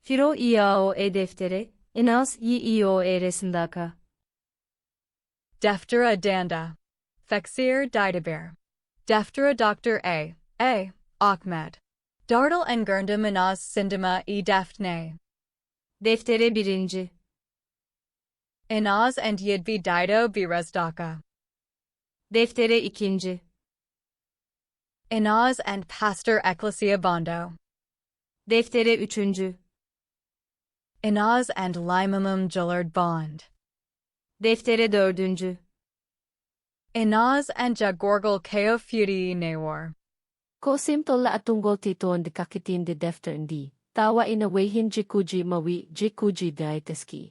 Firo iao e deftere, inas yiɗɓe resndaaka. Deftere danda. Feccere Deftere. Deftere Dr. A. Ahmed. Dartal en gurnda minas sindima e deftne. Deftere birinci. Inaz and yiɗɓe resndaaka. Deftere ikinci. Inaz and Pastor Ecclesia Bondo. Deftere üçüncü. Inaz and Limamum Gillard Bond. Deftere dördüncü. Inaz and Jagorgal Ko Fudi Nawar. Ko simtola atungol titon de kakitin de defter ndi, tawa inawehin jikuji mawi jikuji daiteski.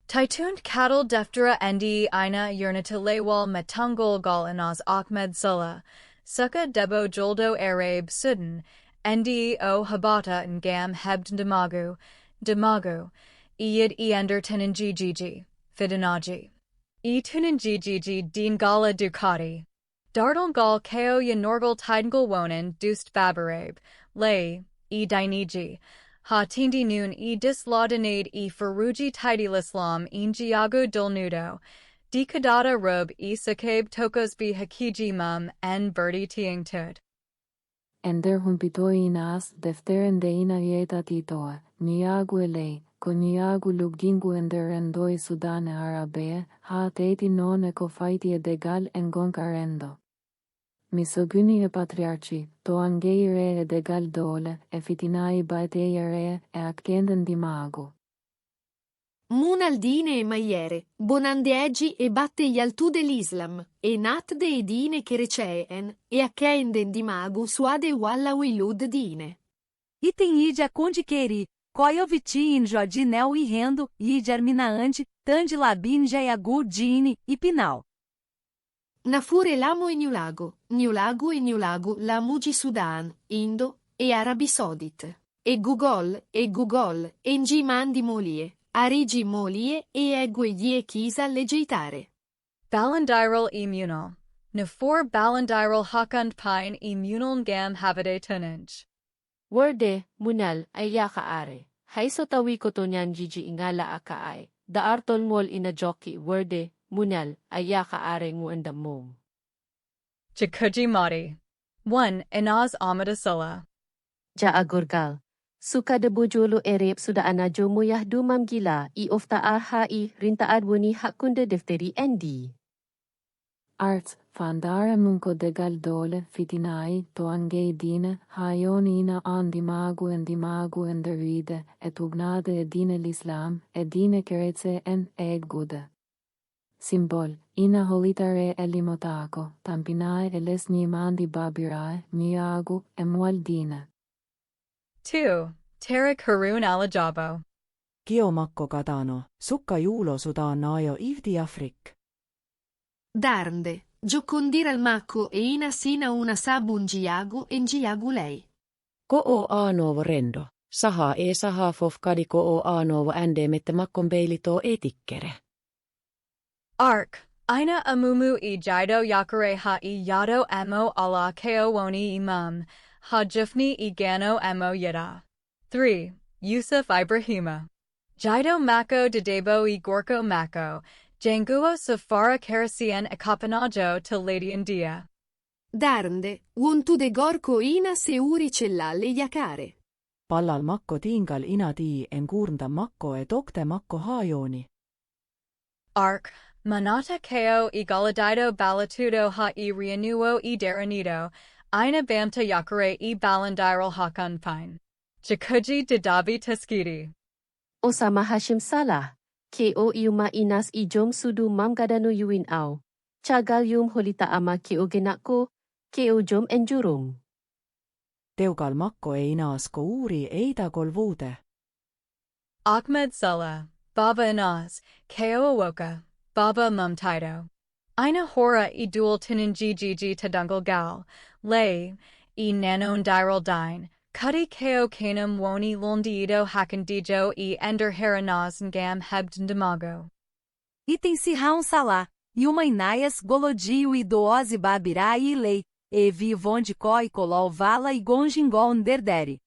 Taitund cattle deftera endi ina yurnatilewal matungol gal Inaz Ahmed Sulla, suka debo joldo Arabe Sudan, endi o habata ngam hebd demagu, iyid ender tinanjiji, fidanaji. E tunanjiji din gala ducati. Dartal gal ko yanorgal tidangal wonen dust babarabe, lay, e diniji. Ha tindi noon e dislaudanade e faruji tidilislam in giago dulnudo. Di kadada rub e sakabe tokosbi hakiji mum en birdie tiing tud. Ender humpitoinas defterendeina yeta titoa, niagu ele, con niagu lugingu ender endoi Sudane Arabe, ha teti none ko faitie degal en goncarendo. Misoguni e patriarci, to angeire e degal dole, e fitinai baeteiere e accenden di mago. Munaldine e maiere, bonandeegi e batte gli altù dell'Islam, e natde e dine che receen, e accenden di mago suade walla wilud dine. Item ide a condiqueri, coioviti in jodinel e rendo, ide arminaante, tande labin jaiagu dine, e pinal. Nafure lamo e Niulagu e Niulagu la Muji Sudan, Indo, e Arabi Saudite. E Gugol, e Ngimandi Molie. Arigi molie e eguedie chisa leggeitare. Balandiral e munal. Nafor balandiral hakund pine e munal ngam habade tunanj. Worde, munal, ay yakaare. Haiso tawi ko to nyan jiji ingala akaay. Daartol ngol inajoki, worde, munal, ay yakaare nguandamom. Jakuji Madi. 1. Inaz Amada Sulla. Ja agurgal. Suka de bujulu erep sudah anajo muyah dumam gila I ofta I rintaad wuni hakunde defteri endi. Art, fandare munko degal dole fitinai to angei dine haionina an dimagu en deride et ugnade e dine l'Islam e dine keretse en gude. Symbol, ina holitare elimotako, tampinae eles nimandi babirae, miagu emual dine. 2. Tarek Harun Alajabo. Kiomakko kadano, sukka juulo sudanaio ivdi Afrik. Darnde, giocondira al macco e ina sina una sabu ngiagu lei. Go'o aanovo rendo, saha fofkadi go'o aanovo mette makkon beilito etikkere. Ark. Ina amumu e jaido yakare ha e yado amo ala ko woni imam. Hajufni e gano emo yida. 3. Yusuf Ibrahima. Jaido mako dedebo e gorko mako, janguo safara karasien akapanajo to Lady India. Darnde, untu de gorko ina seuri cellalle yakare. Pallal makko tingal inadi en gurnda makko e dokte makko hajooni. Ark. Manata ko e galadido balatudo ha e rianuo e deranido. Ina bamta yakare e balandiral hakan pine. Jakuji didabi taskidi. Osama Hashim Salah, ko iuma inas ijom sudu mam gadano yuin au. Chagal yum holita ama ko genako, ko jom enjurum. Teugal makko e inasko uuri eida kolvuude. Ahmed Sulla, Baba Inaz, ko awoka, Baba mumtaido. Ina hora e dual tinanjiji tadungal gal, lay, e nanon diral dine, kudi ko kanum woni londido hakandijo e ender haranaz ngam hebdendamago. Item sirraun salá, e uma inaias golodio e doose babirá e lei, e vi vonde coi colol vala e gonjingol nderderi.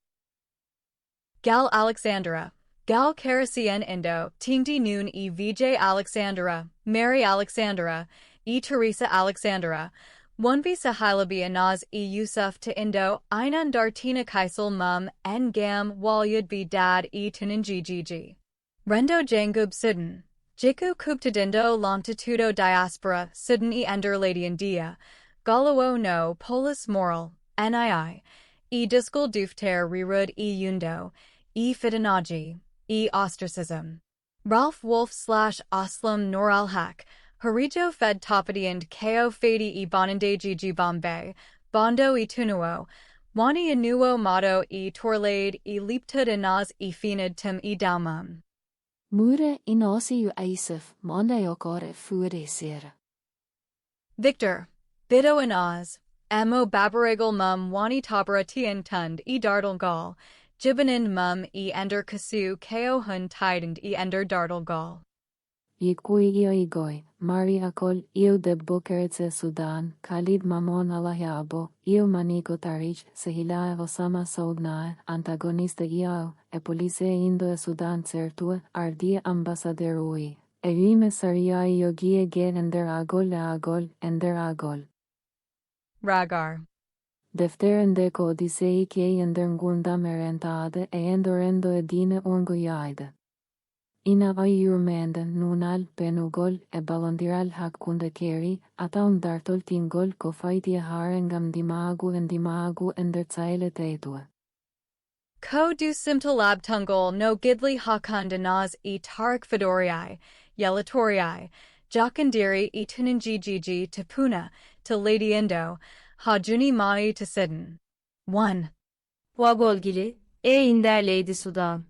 Gal Alexandra, Gal Carasian Indo, Tingdi Noon e Vj Alexandra, Mary Alexandra, e Teresa Alexandra, One Sahilabi Anaz e Yusuf to Indo, Einan Dartina Kaisel Mum, N Gam, Walyud B Dad e Tuninggg. Rendo Jangub Sudan, Jiku Kubtadindo Longitudo Diaspora, Sudan e Ender Lady India, Galawo no, Polis Moral, NII, e Discal Deftere Rirud e Yundo, e Fitanaji, e Ostracism. Ralph Wolf / Oslam Nor al Haq, Harijo Fed Topadi and Ko Fadi e Bonande Gigi Bombay, Bondo e Tunuo, Wani Anuo Motto e Torlade e Leaptud Inaz e Finid Tim e Dalmum. Mure inosi u Aisif, Monda yokore fure sera. Victor, Bido Inaz, Amo Babaragal Mum Wani Tabara Tian Tund e Dardal Gal, Jibanin Mum e Ender Kasu Ko Hun Tidand e Ender Dardal Gal. Ikui io igoi, Mari akol, io de Bukeretze Sudan, Khalid Mamon Alahiabo, io Maniko Tarich, Sehila Osama Soudna, antagonista iao, e police Indo e Sudan certue, ardia ambasaderui. Evime saria io gie gen ender agol. Ragar. Deftere Go'o disei che ender ngunda merentade e endorendo edine ungoyaide. Ina ayurmenda nunal penugol e balondiral hakkunde keri, ataun dartol tingol ko faiti harengam dimagu ender tsaile teitue. Ko du simtalab tungol no gidli hakund Inaz e Tarik Fedorii, Yelatorii, Jakandiri e Tuninggg to Puna, to Lady Indo, Hajuni Mani to Sidon. 1. Wagolgili, inder Lady Sudan.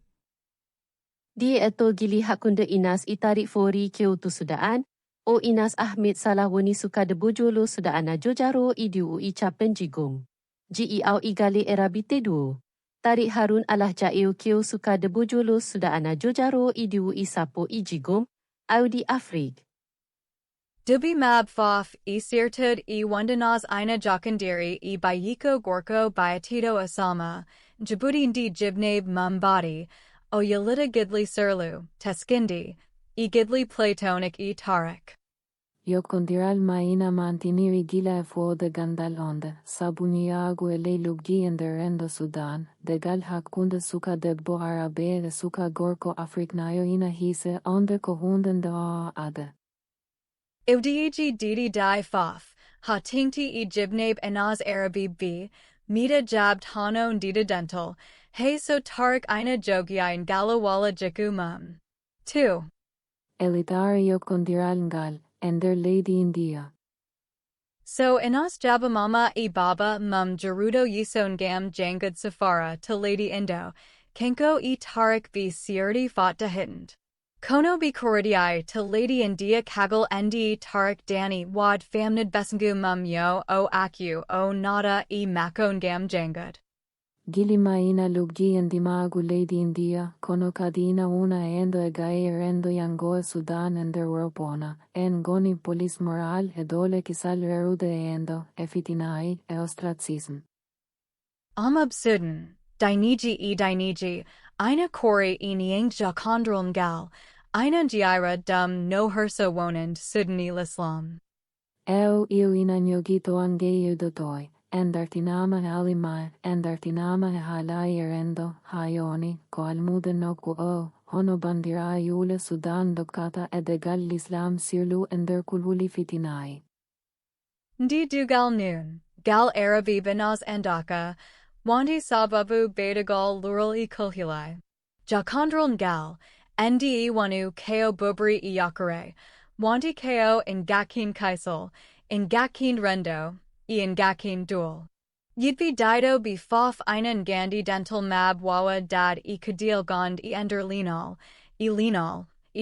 Di eto gili hakunda Inas itarik fori keu tu sudaan, o Inas Ahmed salah woni suka debojolo sudaana jojaro idiu icapen jigong. Ji au igali erabite duo. Tarik Harun alah jaeu keu suka debojolo sudaana jojaro idiu isapo ijigom, au di Afrik. Dubi Mab Fof e Sirtud e Wandanaz Ina Jakandiri e Bayiko Gorko Bayatito Asama, Djibouti ndi Jibnabe Mumbadi, O Yalita Gidli Surlu, Teskindi, e Gidli Platonic e Tarik. Yo condiral maina mantiniri gila e fuo de gandalonde, sabuniagu e leiluggi enderendo Sudan, de gal hakkunde suka debbo arabe de suka gorko afriknayo ina hise onde kohunden de ade. Ivdiigi Didi Di Fof, Ha Tingti e Jibnabe Enaz Arabi B, Mita Jab Tano Ndida Dental, Hey So Tarik Ina Jogia in Galawala Jiku Mum. 2. Elitario condiral ngal, ender Lady India. So Inas Jabamama e Baba Mum Gerudo Yison Gam Jangud Safara to Lady Indo, Kenko e Tarik B Sierdi Fat to Hitend. Kono B Koridii to Lady India Kagal Ndi Tarik Dani Wad Famnid Besengu Mum Yo O Aku O Nada e Makon Gam Jangud. Gili maina luggi en dimagu Lady India, kono kadina una endo e gae rendo yangoa Sudan ender Europona, en goni polis moral e dole kisal rerude endo, e fitinai, e ostracism. Amab Sudan, Diniji e Diniji, Ina Kori e Niang Jakondrol Ngal, Ina Jaira Dum no Herso Wonand Sudani Lislam. Eu ina nyogito ange dotoi. Endartinama halimai, endartinama halai erendo, hayoni, ko almude no kuo, hono bandira yule Sudan dokata edegal Islam sirlu ender kulhuli fitinai. Ndi Dugal Noon, Gal Arabi Benaz Andaka, Wandi Sababu Bedagal Lural e Kulhilai. Jakondrol Ngal, Ndi Wanu Ko Bubri e Yakare, Wandi Ko in Gakin Kaisel, in Gakin Rendo, in Gakin Dual. Yidbi Dido be Fof Einan Gandhi Dental Mab Wawa Dad e Kadil Gond e Ender Linal, e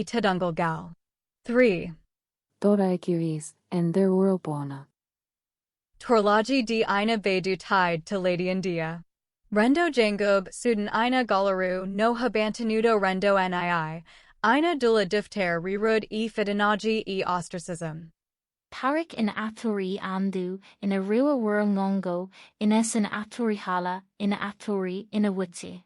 Tadungal Gal. 3. Tora ekiris, ender Europona. Torlaji di Ina Bedu Tide to Lady India. Rendo Jangub, Sudan Ina Galaru, no Habantanudo Rendo Nii, Ina Dula Diftere Rirud e Fidanaji e Ostracism. Tarik in Aturi Andu, in a Rua Ngongo, in Essen Aturi Hala, in Aturi, in a Witsi.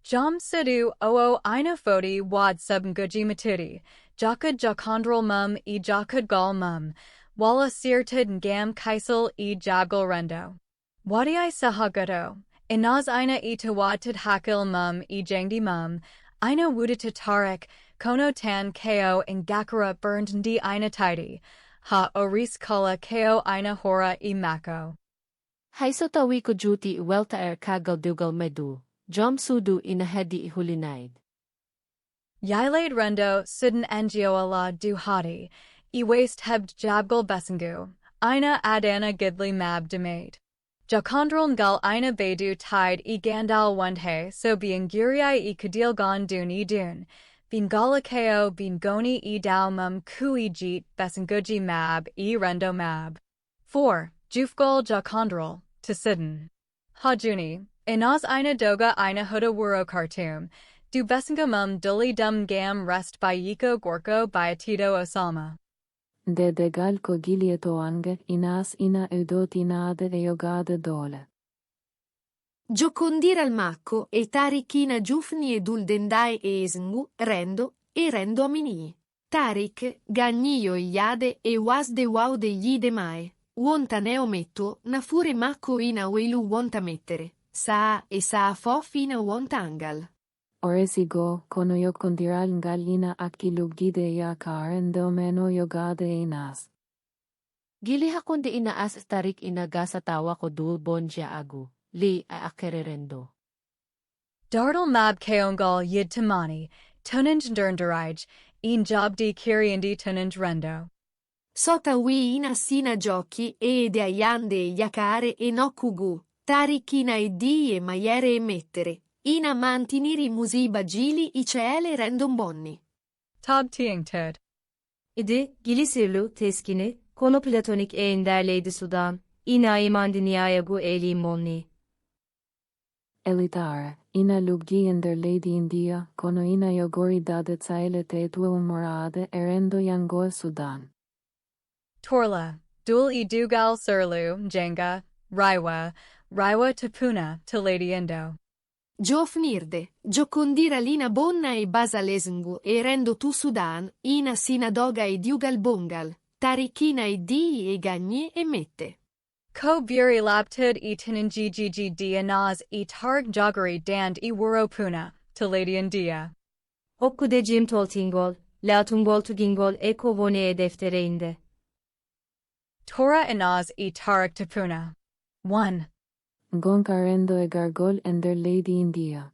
Jom sidu oo ina fodi wad subnguji matudi, jakad jakondrol mum e jakad gal mum, wala sirtid ngam kaisel e jabgal rendo. Wadi I sahagudo, inaz ina e tawadtid hakil mum e jangdi mum, ina wudita tarik, kono tan ko in gakara burned ndi ina tidy, ha oris kala ko ina hora e mako. Haiso tawi ko juti welta kagal dugal medu, jom sudu inahedi hulinaid. Yailade rendo sudden angioala du hadi, e waste hebd jabgal besengu, ina adana gidli mab demade. Jakondrol ngal ina bedu tide e gandal wundhe so being guriai e kadil gon dun e dun, bin gala ko bin goni e dalmum kui jeet besenguji mab e rendo mab. 4. Jufgol jakondrol, to sidden. Hajuni, inaz ina doga ina huda wuro cartoon, du besengamum duli dum gam rest by yiko gorko by tito osalma. De degal ko gilieto ange inas ina eudotinade e yogade dole. Giocondir al macco e tarikina giufni e duldendai e esngu, rendo, e rendo amini. Tarik, gagnio iade e wasde waude yide mae, wonta ne ometto, na fure macco ina welu wonta mettere, saa e saa fof ina wonta angal. Oresigo, kono yocondiral ngalina akilugide ya karendo meno yogade inas. Gili hakundi inaas tarik inagasa tawa ko dul bonja agu, li a akererendo. Dardal mab keongal yid tamani, tunanj derndarij, in jobdi kiriandi tunanj rendo. Sota wi ina sina giochi e de ayande yakare e no kugu, tarikina e di e maiere e mettere. Ina mantiniri musiba gili i ceele rendon bonni. Tab tiing ted. İdi, gilisirlu, teskini, konu platonik eenderleydi sudan, ina imandiniayagu eli monni. Elitare, ina luggi ender lady India, kono ina yogori dade tsaile te tue morade erendo yango Sudan. Torla, dul e dugal surlu, jenga, raiwa tapuna, to lady indo. Giofnirde, giocondira lina bonna e basalesngu e rendo tu Sudan, ina sinadoga e diugal bongal, tarikina e di e gagne e mette. Ko buri laptud e tiningggg dianaz e targ jogari dand e wuro puna, to lady india. Hokkude jim toltingol, latungol tugingol eko vone e deftere inde. Tora inaz e tarik tapuna. 1. Gonkarendo e gargol ender lady India.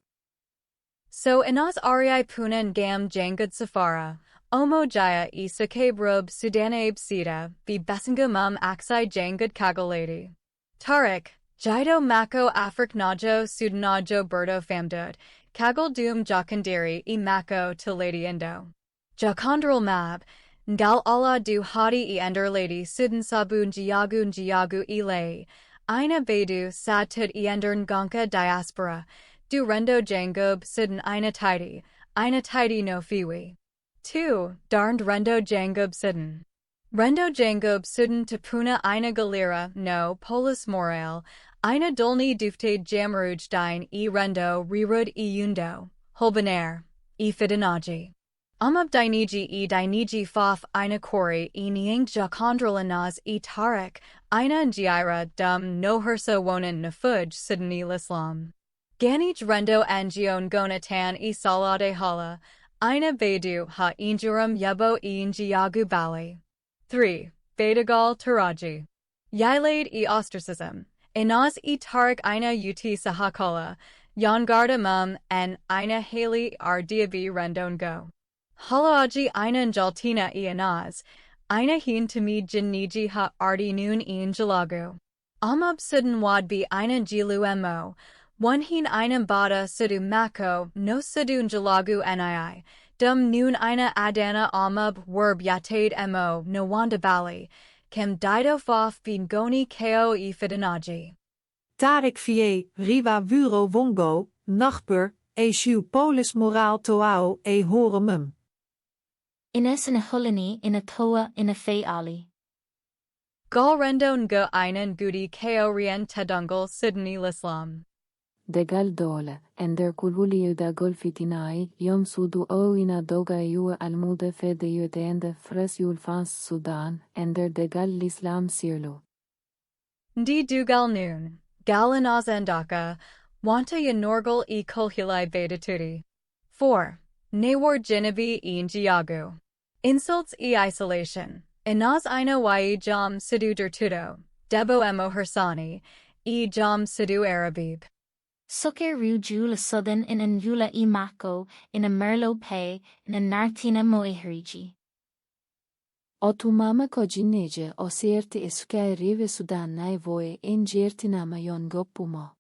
So inaz arii punan gam jangud safara, omo jaya e sakabrub sudanabe sita, be besinga mum aksai jangud kagaladi. Tarik, jido mako afrik najo sudanajo berdo famdud, kagal doom jakandiri e mako to lady indo. Jakandral mab, ngal ala du hadi e ender lady sudan sabun jiagu e lay. Ina bedu satud iendern gonka diaspora, du rendo jangub sidden ina tidy no fiwi. 2. Darned rendo jangub sidden. Rendo jangub sidden tapuna ina galera no polis morale, ina dolni dufte jamruj dine e rendo rirud e yundo, holbanair, e fidanaji. Amab diniji fof ina kori e niang jakondralanaz e tarik, ina njiira dum no herso wonan nafuj sidani lislam. Ganij rendo angion gonatan e salade hala, ina bedu ha injurum yebo e njiagu bali. 3. Bedagal taraji. Yailade e ostracism, inaz e tarik ina ut sahakala, yangarda mum en ina hali ar diabi rendon go. Halaaji ina njaltina e inaz, ina hin tami jinniji ha ardi noon in jalagu. Amab sudden wadbi ina jilu mo, one hin ina bada sudu mako no sudu jalagu nii, dum noon ina adana amab werb yatade mo no wanda bali, kem dido fof bin goni ko e fidanaji. Tarik vie, riwa wuro wongo, nachper, e shiu polis moraal toao e horemum. Ines in a Fulani in a toa in a fei ali. Gal rendo nga ina ngudi ko rien tedungal sidni lislam. Degal dole, ender kululi da golfitinai, yom sudu o ina doga yu almude fede yudende fres yul fans Sudan, ender degal l'Islam sirlu. Ndi dugal noon, gal resndaaka, wanta yanorgal e kolhilai bedatudi. 4. Nawar jinabi e njiagu. Insults e isolation. Inaz ina yi jam sidu dertudo, debo emo hersani, e jam sidu arabib. Suke ruju la sudan in an yula I mako, in a merlo pe, in a nartina moihriji. Otumama kojineje o serte esuke rive Sudan nai voe en jertina mayon gopumo.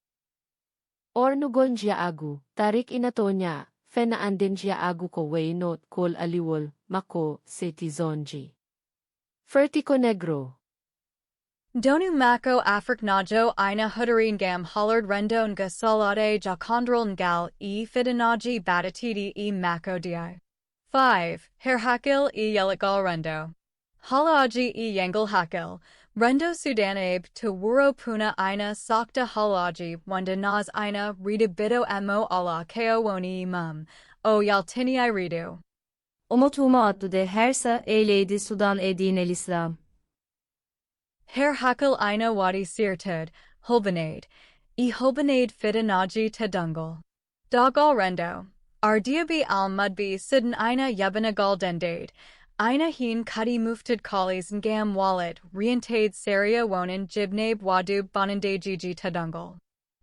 Ornugon jia agu, tarik inatonya, fena anden jia agu ko waynot kol aliwol, mako, setizonji. Fertico negro. Donu mako afriknajo ina hudaringam hollard rendo nga salade jakondrol ngal e fidanaji batatidi e mako di. 5. Herhakil e yelikal rendo. Halaji e yengal hakil, rendo sudanabe to wuro puna ina sakta halaji wanda naz ina rida bido emo ala keo woni mum, o yaltini I ridu. Umutuma adlı de hersa eyleydi Sudan edinel İslam. Herhakil ina wadi sirtud, hulbanade, e hulbanade fidanaji tadungal. Dogal rendo, ardiabi al mudbi sidin ina yabanagal dendade, ina heen kudi muftad kalis ngam wallet, rientade saria wonin jibnabe wadub bonandajiji tadungal.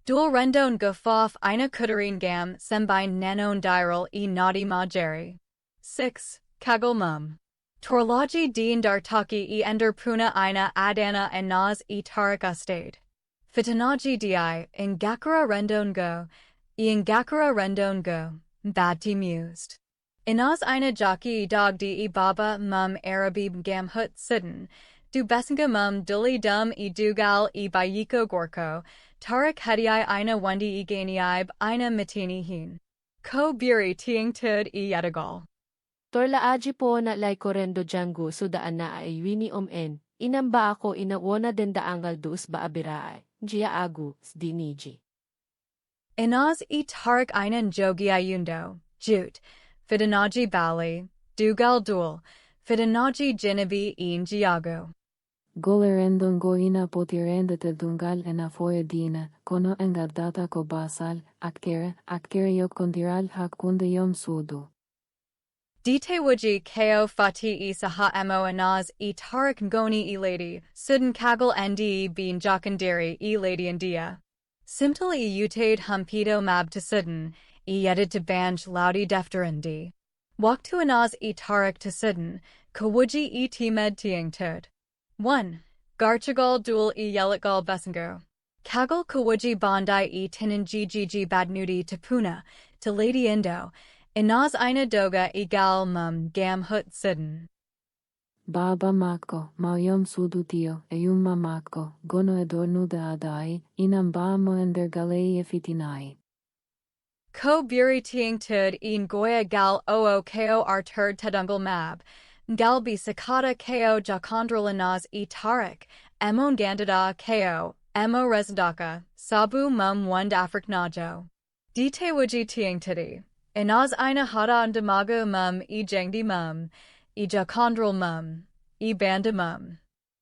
Dual rendon gufaf ina kudarin gam sembine nanon diral e nadi majeri. 6. Kagal mum. Torlaji deen dartaki e ender puna ina adana and naz e tarik ustade. Fitanaji di in gakara rendon go, in gakara rendon go, bad mused. Inaz ina jaki e dog di e baba mum arabib gam hut sidden, du besinga mum duli dum e dugal e bayiko gorko, tarik hediai ina wundi e ganiib ina matini hin. Ko biri tiing tud e yadagal. Torla aji po na lay korendo jangu sudaan na ay wini en, inamba ako inawona denda angal dus ba abiraay, jia agu, sdiniji. Inaz e tarik ina jogi ayundo, jute, fidanaji bali, dugal dul, fidanaji jinabi e njiago. Golerendon goina potirende te dungal ena foye dina, kono engadata ko basal, akere yo kondiral hakunde yom sudu. Dite wuji ko fati e saha emo anaz e tarik ngoni e lady, sudden kagal ndi bean jakandiri e lady india. Simtal e utade humpido mab to sudden, e yedid to banj laudi defterendi. Walk to anaz e tarik to sudden, kawuji e timed tiing tud. 1. Garchagal dual e yelikgal besengo. Kagal kawuji bandai e tinanjiji badnudi to puna, to lady indo, inaz ina doga e gal mum gam hut sudden. Baba mako, mauyom sudu tio, yumma mako, gono edornu de adai, inambamo ender galei fitinai. Ko buri tiing tud in goya gal oo ko arturd tadungal mab, gal bi sakata ko jakondral inaz e tarik, emon gandada ko, emo resndaaka, sabu mum wund afriknajo. Dite wuji tiing tudi. Inaz ina hada ndamago mum e jangdi mum, e jakondral mum, e banda mum.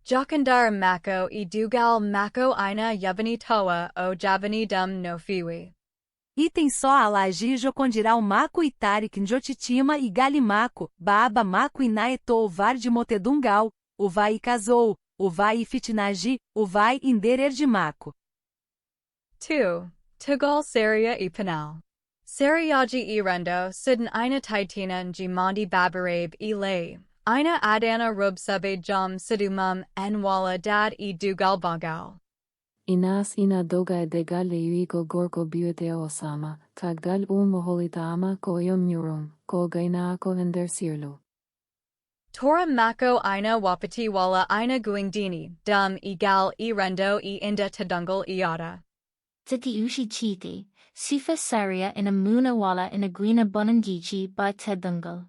Jakandar mako e dugal mako ina yabani tawa o javani dum no fiwi. Item só alaji jocondiral mako e tarik njotitima e galimaco, baba mako e naeto var de motedungal, o vai casou, o vai fitnaji, o vai inderer de maco. 2. Tugal Saria e Panal. Sariyaji e rendo, sidden ina titina njimandi babarabe e lay, ina adana rub sube jam sidumum enwala dad e dugal bagal. Inas ina doga degale yuiko gorko buete osama, tagdal moholitama ko yom murum, ko gaina ko ender sirlu. Tora mako ina wapati wala ina guingdini, dum e gal e rendo e inda tadungal iada. Titi ushi chiti, sifa saria in a muna wala in a green abunangiji by tedungal.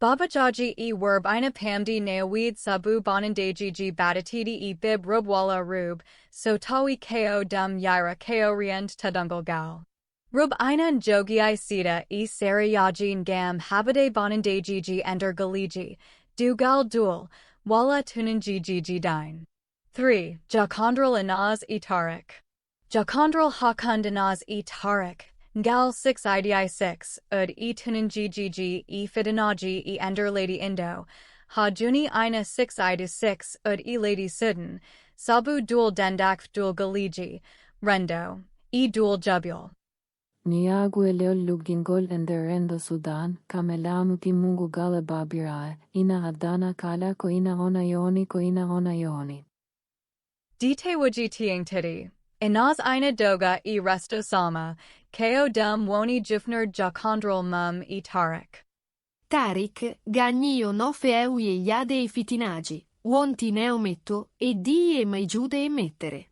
Baba jaji e werb ina pamdi neawid sabu bonandaji batatidi e bib rubwala rub, so tawi ko dum yaira ko riend tadungal gal. Rub ina jogi I sita e sari yajin gam habade bonandaji ender galiji, du gal dual, wala tunanji dine. 3. Jakondral inaz e tarik. Jakondral hakund inaz e tarik. Gal 6 idi 6, ud e tunanji e fidanaji e ender lady indo. Ha juni ina 6 idi 6, ud e lady sudden. Sabu dual dendak dual galiji. Rendo. E dual jubul. Niagu eleo lugingol enderendo Sudan, kamelamu timungu gale babirae, ina adana kala ko ina ona yoni. Dite wuji tiing titi. Inaz ina doga e resto salma, ko dum woni jufner jakondral mum e tarik. Tarik, gagnio nofe e iade e fitinagi, wonti neometto, e di e maigiude e mettere.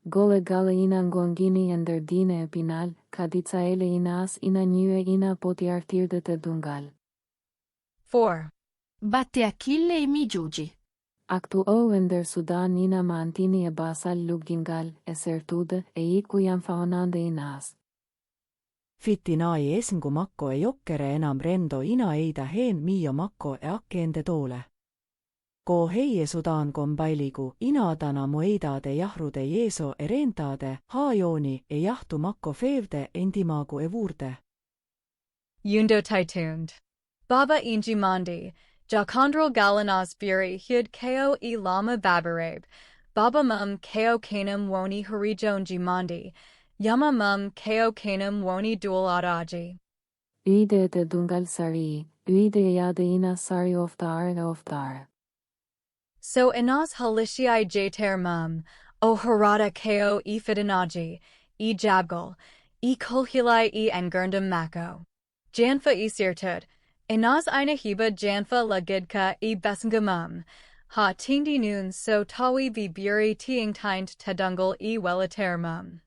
Gole gale ina ngongini enderdine epinal, kaditsaele inas ina nye ina potiartirde te dungal. 4. Batte Achille e mi giugi. Actu o ender Sudan ina mantini e basal lugingal, e sertude, e ikuyan faonande inas. Fitti nai esingu makko e jokkere enam rendo ina eida heen mio makko e akkeende toole. Ko heie Sudan kombailigu ina tana moeidade jahrude jeeso e rentade haajooni e jahtu makko feevde endimagu e vuurde. Yundo taitund. Baba inji mandi. Jakondral galanas buri hid ko e lama babarabe. Baba mum ko kanum woni harijonji mandi. Yama mum ko kanum woni dual adaji. Uide te dungal sari, uide yade ina sari oftar. So inas halishii jater mum, o harada ko e fidanaji, e jabgal, e kolhilai e engurndum mako. Janfa e sirtud, inas ina hiba janfa la gidka e besengamum, ha tingdi noon so tawi vi buri tiing tind tedungal e welater mum.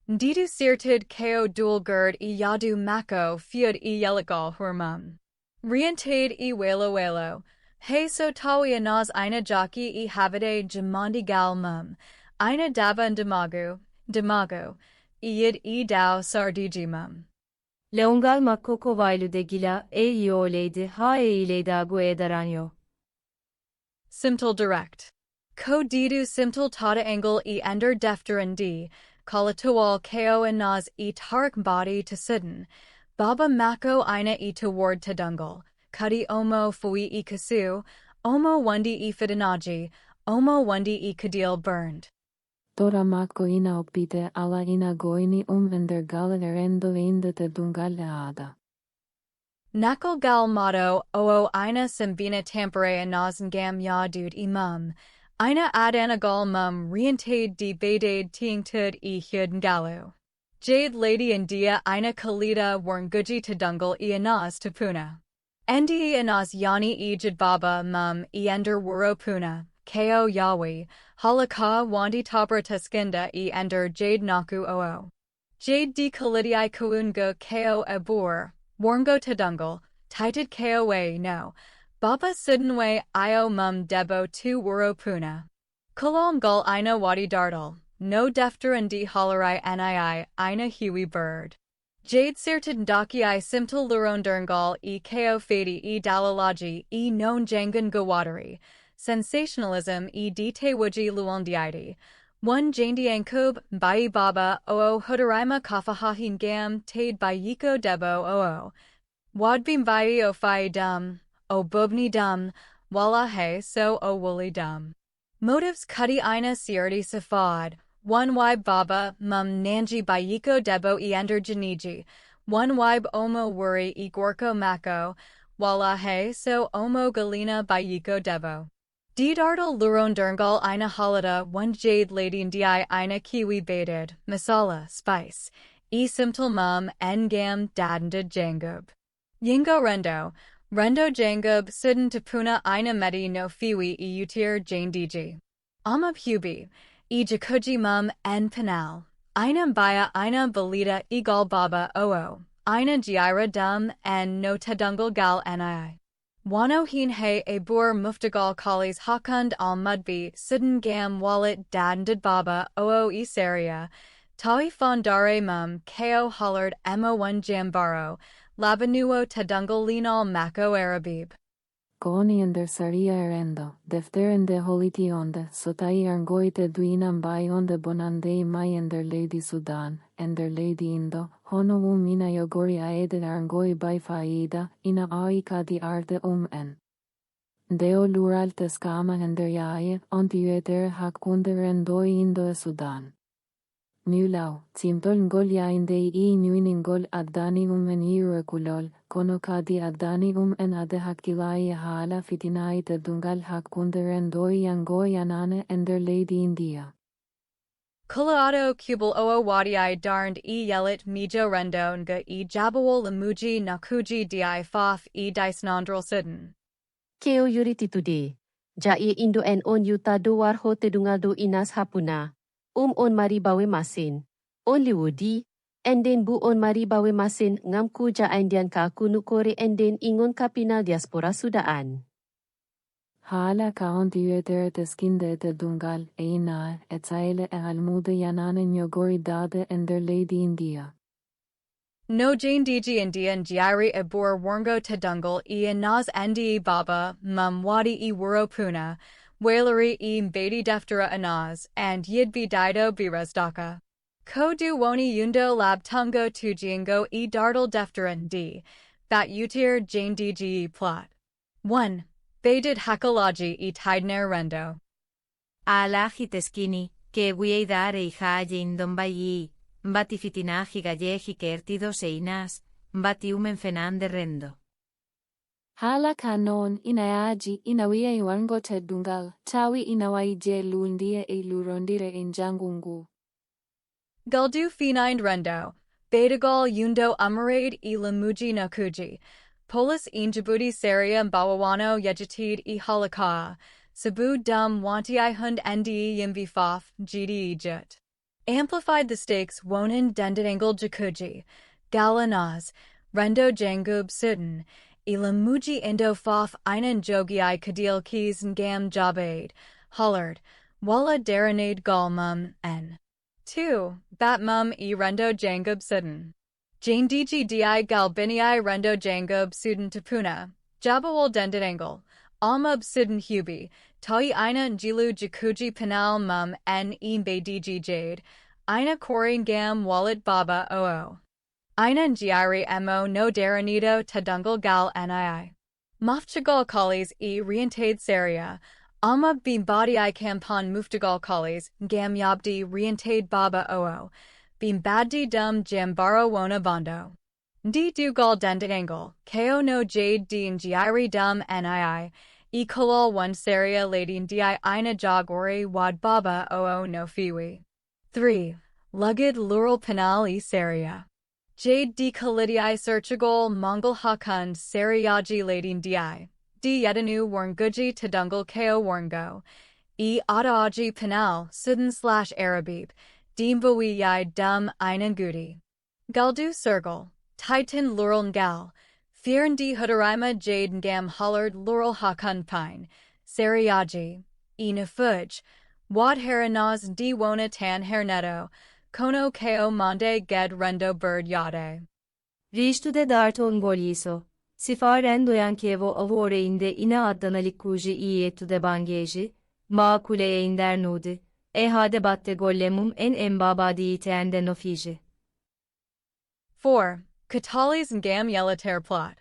Ndidu sirtud ko dual gurd e yadu mako fiud e yeligal hurmum. Rientade e welo. Hey so tawi inas ina jaki e havide jamandi gal mum, ina dava demago, iyid e dao sardiji mum. Leongal makko kovaylu de gila e ioleydi ha e ileydagu e daranyo. Simtal direct. Ko didu simtal tata angle e ender defteran di, kalatual ko inas e tarik body to sidden, baba mako ina e toward tadungal. Kudi omo fui e kasu, omo wundi e fidanaji, omo wundi e kadil burned. Tora mako ina opite ala ina goini ender gale rendo inde te dungal ada. Nakal gal motto oo ina simbina tampere anazngam yadud e mum, ina adanagal mum rientade di badade tiingtud e hud ngalu. Jade lady india ina kalida warnguji tadungal e anas tapuna. Ndi inas yani e jadbaba mum e ender wuro puna, ko yawi, halaka wandi tabra taskinda e ender jade naku oo. Jade di kalidii kuunga ko abur, warngo tadungal, tited ko no, baba sudanwe io mum debo tu wuro puna. Kalal gul ina wadi dardal, no defter ndi halarai nii ina hiwi bird. Jade sirtid daki I simtal luronderngal e ko fadi e dalalaji e non jangan gawadari, sensationalism e dite wuji luondiidi, one jandiankub bai baba oo hudaraima kafahahin gam tade bayiko debo oo. Wadbim bai o fai dum, o bubni dum, wala he so o woolly dum. Motives kudi ina sirdi safad. One wibe baba, mum nanji bayiko debo e ender janiji, one wibe omo wuri e gorko mako, wala he so omo galina bayiko debo. Dardal luron derngal ina halada one jade lady ndi ina kiwi baited, masala, spice, e simtal mum engam dadanda jangub. Yingo rendo jangub sudden tapuna ina medi no fiwi e utir jane diji. Amab hubi. E jakuji mum en penal. Ina baya ina balita egal baba oo. Ina jiira dum en no tadungal gal ni. Wano hin he a bur muftagal kalis hakund al mudbi sidden gam wallet dadndad baba oo e saria, tawi fondare mum ko hullard mo1 jambaro, labanuo tadungal linal mako arabib. Goniender saria erendo, defterende holitionde, sotai argoite duinam baionde bonande mai ender lady Sudan, ender lady Indo, hono mina yogori aeder argoi by faida, ina aika di arte en. Deo lural teskama ender jae, ontiueter hakunder endoi Indo e Sudan. Nulau, timtol ngol yainde I nuinin gol addani en iruekulol, kono kadi addani en ade hakilai hala fitinai te dungal hakunderen doi yangoi anane ender lady India. Kulaado kubal oo wadiai darned yelit mijo rendo nga jabawol lamuji nakuji di faf disnandral sidden. Keo yuriti today. Jai Indo en on yuta do warho te dungal do inas hapuna. On maribawe masin. On liwudi. Enden bu on maribawe masin ngam kuja Indian ka kunu kore enden ingon kapinal diaspora Sudaan. Hala kaontiueter teskinde te dungal ina etzaile almude yanane nyogori dade ender lady India. No Jane DG Indian Jiari Abur Warngo Tadungal Naz Ndi Baba, Mum Wadi Wuro Puna, Waileri Mbadi Deftere Anaz, and Yiɗɓe Dido Resndaaka. Ko du woni yundo lab tungo tujiango dardal Deftere Ndi, Bat Utir Jane DG Plot. 1. Baydid Hakalaji Tidner Rendo. Alaji teskini, que voy dare hayin dombayi. Bati fitinaji galleji kertido seinas, bati fenan de rendo. Hala kanon inayaji inawia iwango te dungal, tawi inawaije luundia lurondire injangungu. Guldu finind rendo, Betagal yundo umarade lamuji nakuji, Polis Djibouti Saria Bawawano Yejatid Halaka, Sabu Dum Wanti Hund Ndi Yimvi Faf, GD Jut. Amplified the stakes Wonin Dendangle Jakuji, Galanaz, Rendo Jangub Sidden, Ilamuji Indo Faf Einan Jogi Kadil Keys Ngam Jabade, Hullard, Walla Daranade Galmum, N. 2. Batmum Rendo Jangub Sidden. Jane DG Di Galbini Rendo Jangub Sudan Tapuna, Jabawal Dendangle, Almub Sidden Hubi, Tai Ina Njilu Jakuji Penal Mum N Be DG Jade, Ina Korin Gam Wallet Baba Oo. Ina Njiari Mo No Daranido Tadungal Gal Nii. Muftagal Kalis Reentade Saria, Almub Beam Badi Kampan Muftagal Kalis, Gam Yabdi Reentade Baba Oo, Beam Baddi Dum Jambaro Wona Bondo. Ndi Dugal Dendangle, Ko no Jade Din Njiari Dum Nii. Kolal 1 Saria Ladin Di Ina Jagori Wad Baba Oo no Fiwi. 3. Lugid Lural Penal Saria. Jade D Kalidii Searchagol Mongol Hakund Sariyaji Ladin Di. D Yedanu Warnguji Tadungal Ko Warngo. Adaaji Penal Sudan / Arabib. Dimbawi Yai Dum Einan Gudi. Guldu Sergal. Titan Lural Ngal. Fiern di Hudarima Jade Ngam Hullard Lural Hakun Pine, Sariyaji, Nafuj, Wad Haranaz di Wona Tan Herneto, Kono Ko Monde Ged Rendo Bird Yade. Rishtude darton goliso. Sifaren doyan kevo avore inde ina addanalikuji iyetude bangeji, ma kuleye inder nudi, hade batte gollemum en embabadi iteende nofiji. 4. Katalis Ngam Yelater Plot.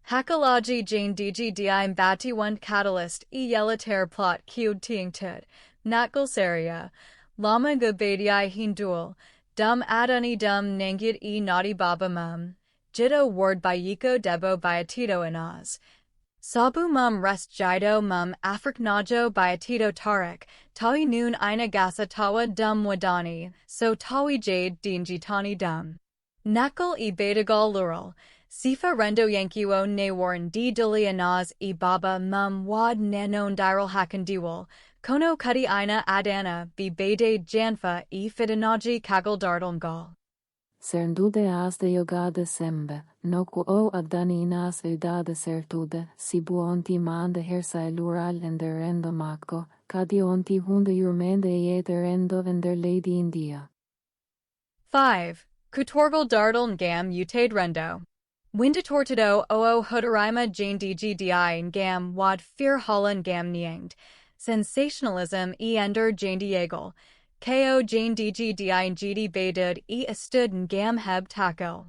Hakalaji Jane DG Di Mbati 1 Catalyst Yelater Plot Qd Ting Tud, Natgal Saria, Lama Gabadi Hindul, Dum Adani Dum Nangid Naughty Baba Mum, Jiddo Ward Bayiko Debo Bayatito Anaz. Sabu Mum Rest Jido Mum Afrik Najo Bayatito Tarek, Tawi Noon Ina Gasa Tawa Dum Wadani, So Tawi Jade Din Jitani Dum. Nakal Betagal Lural, Sifa Rendo Yankiwo Ne Warren D Dulianaz Baba Mum Wad Nanon Diral Hakandiwal, Kono Kudi Ina Adana B Bede Janfa Fidanaji Kagal Dardalngal. Serndude as de yogade sembe, no ku o adani inas udade sertude, si buonti mande hersa lural en der rendo mako, kadi onti hunde jurmende eder rendo en der lady India. 5. Kutorgal dartal ngam utade rendo. Winda tortado oo hudarima jane dgdi ngam wad fear holland ngam nianged. Sensationalism ender jane diegel. Ko jane dgdi ngd baydud astud ngam heb takil.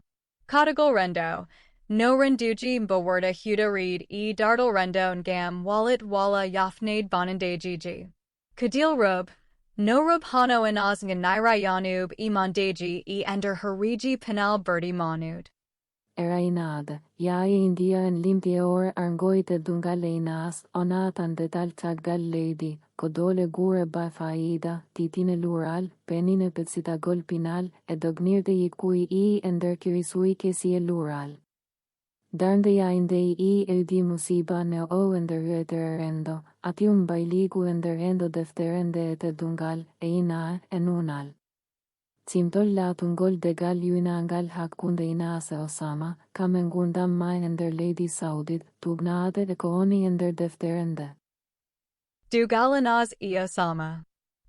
Kodigal rendo. No renduji mbawarda huda reed dartal rendo ngam wallet walla yafnade bonande gg. Kadil rub. No rub hano inaz naira yanub mandeji ender hariji penal berdi manud. Erainade, yae India en limpior argoite dungaleinas, onatan de daltagal lady, kodole gure ba faida, titine lural, penine petsita golpinal, edognirde ikui ender kirisui kesi lural. Darnde yainde eudi musiba ne o ender rendo, atium bailigu ender rendo defterende et dungal, eina enunal. Simtol latungol de gal yunangal hakunde inase osama, kamengundam mai ender lady saudit, tugnade de kooni ender defterende. Dugalanaz osama.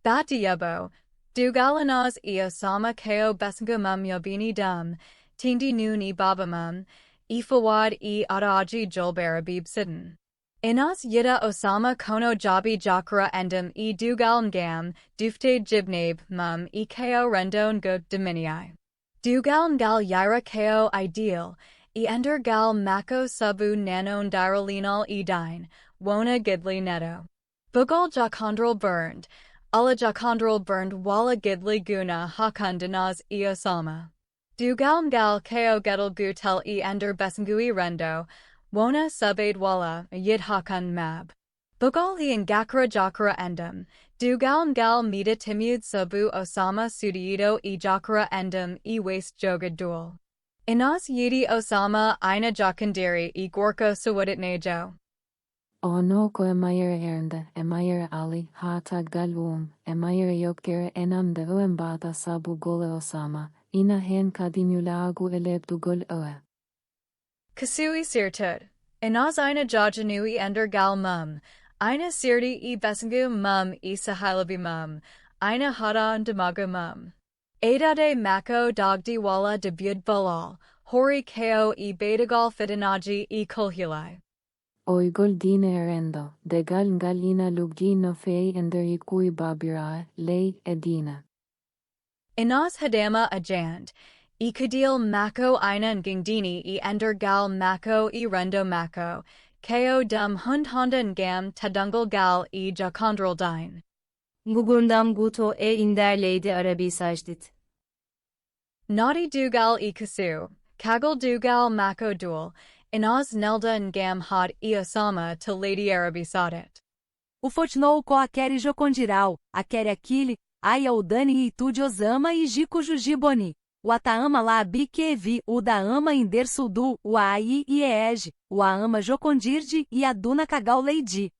Bati yebo. Dugalanaz osama ko besngumum yobini dum, tindi nuni babamum, ifawad adaji julbarabib sidden. Inas yida osama kono jabi jakra endum dugal ngam, dufte jibnabe mum ko rendon go dominii. Dugal ngal yira ko ideal, ender gal mako subu nanon diralinal dine, wona gidli neto. Bugal jakondral burned, ala jakondral burned wala gidli guna hakundanaz osama. Dugal ngal ko gedel gutel ender besngui rendo, wona subaid wala yid hakun mab. Bugal and gakra jakra endum, dugal ngal mida timud sabu osama sudiito jakra endum waste jogad dual. Inas yidi osama ina jakandiri gorko sawadit nejo. Ono ko emayere ernde, emayere ali, hata galum, emayere yokere enam de oembata sabu gole osama, ina hen kadimulagu elebdu gol oe. Kasui sirtud. Inas ina jajanui ender gal mum, ina sirdi besengu mum sahilabi mum, ina hada demago mum. Adade mako dogdi wala debud balal, hori ko bedagal fitanaji kulhulai. Oigol dine erendo, de gal ngalina lugji no fei ender ikui babira, lei edina. Inas hadama ajand, kadil mako ina ngingdini ender gal mako rendo mako, ko dum hund honda ngam tadungal gal jakondral dine. Ngugundam guto inder lady arabi sajdit. Naughty dugal kasu, kagal dugal mako dual, inas nelda ngam had osama to lady arabi sadet. Ufotnou ko akeri jocondiral, akeri aquile, aya udani e tude osama e jico jujiboni. O ataama lá bikevi, o da ama inder sudu, o ai e eege, o ama jocondirde e aduna kagal leidi.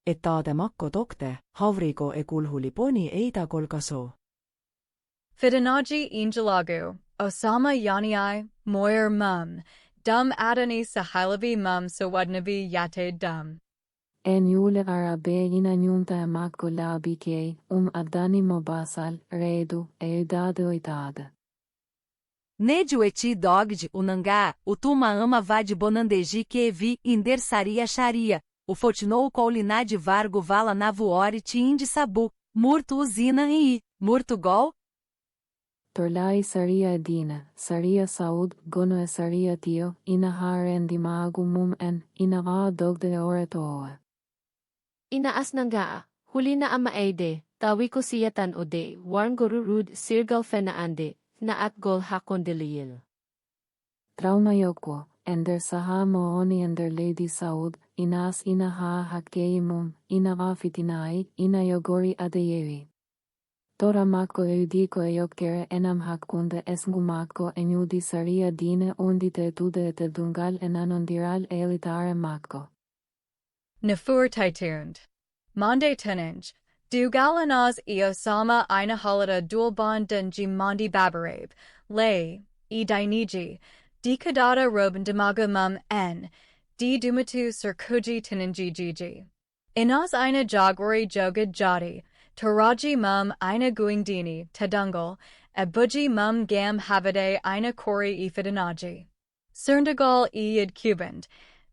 Etaade makko dokte, havrigo kulhuli poni eida kolkaso. Fidanaji injalagu, osama yaniai, moyer mum, dum adani sahilabi mum sawadnabi yate dum. En jule arabe ina njunta makko labike, adani mobasal, redu, eudade oitade. Nedio eti dogd, o nangá, o tuma ama vad bonandeji kevi, inder saria sharia, o fotnou coulinade vargo vala navuori ti indi sabu, murto usina murto gol? Torlai saria edina, saria saud, gono saria tio, ina haren dimagu mum ina a dogde oretoa. Inaas nanggaa, huli na ama aide, tawi ko siyatan ode, warn gururud sirgal fenaande, na at gol hakondeliyil. Trauma yoko, ender saha mooni ender lady saud, inas ina ha hakeimum, ina afitinai, ina yogori adeyevi. Tora mako eudiko eyokere enam hakunde esngumako enyudi saria dine undite tude etedungal enanondiral elitare mako. Nafur titund. Mande tunanj, Dugal Inaz Osama Ina Halada Dulbon Denji Mondi Babarabe, Lay, E Diniji, D Kadada Roban Damaga Mum N, D Dumatu Sirkuji Tinanji Gigi. Inaz Ina Jagwari Jogad Jadi, Taraji Mum Ina Guingdini, Tadungal, Abuji Mum Gam Havade Ina Kori Ifidanaji. Cerndagal E Yid Cuband,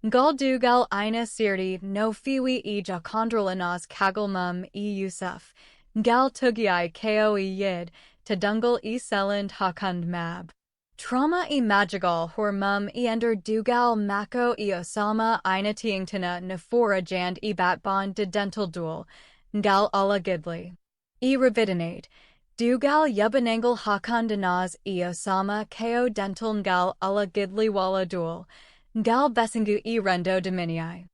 Gal Dugal Ina Sirdi No Fiwi E Jakondral Inaz Kagal Mum E Yusuf, Gal Tugiai Ko E Yid, Tadungal E Seland Hakund Mab. Trauma E Magigal Hor Mum E Ender Dugal Mako E Osama Ina Tiingtana Nafora Jand E Batbond De Dental Duel, Gal Allah Gidley. E Ravidinate, Dugal Yubanangal Hakund Inaz E Osama Ko Dental Ngal Allah Gidley Walla Duel, Gal Besingu E Rendo Dominii.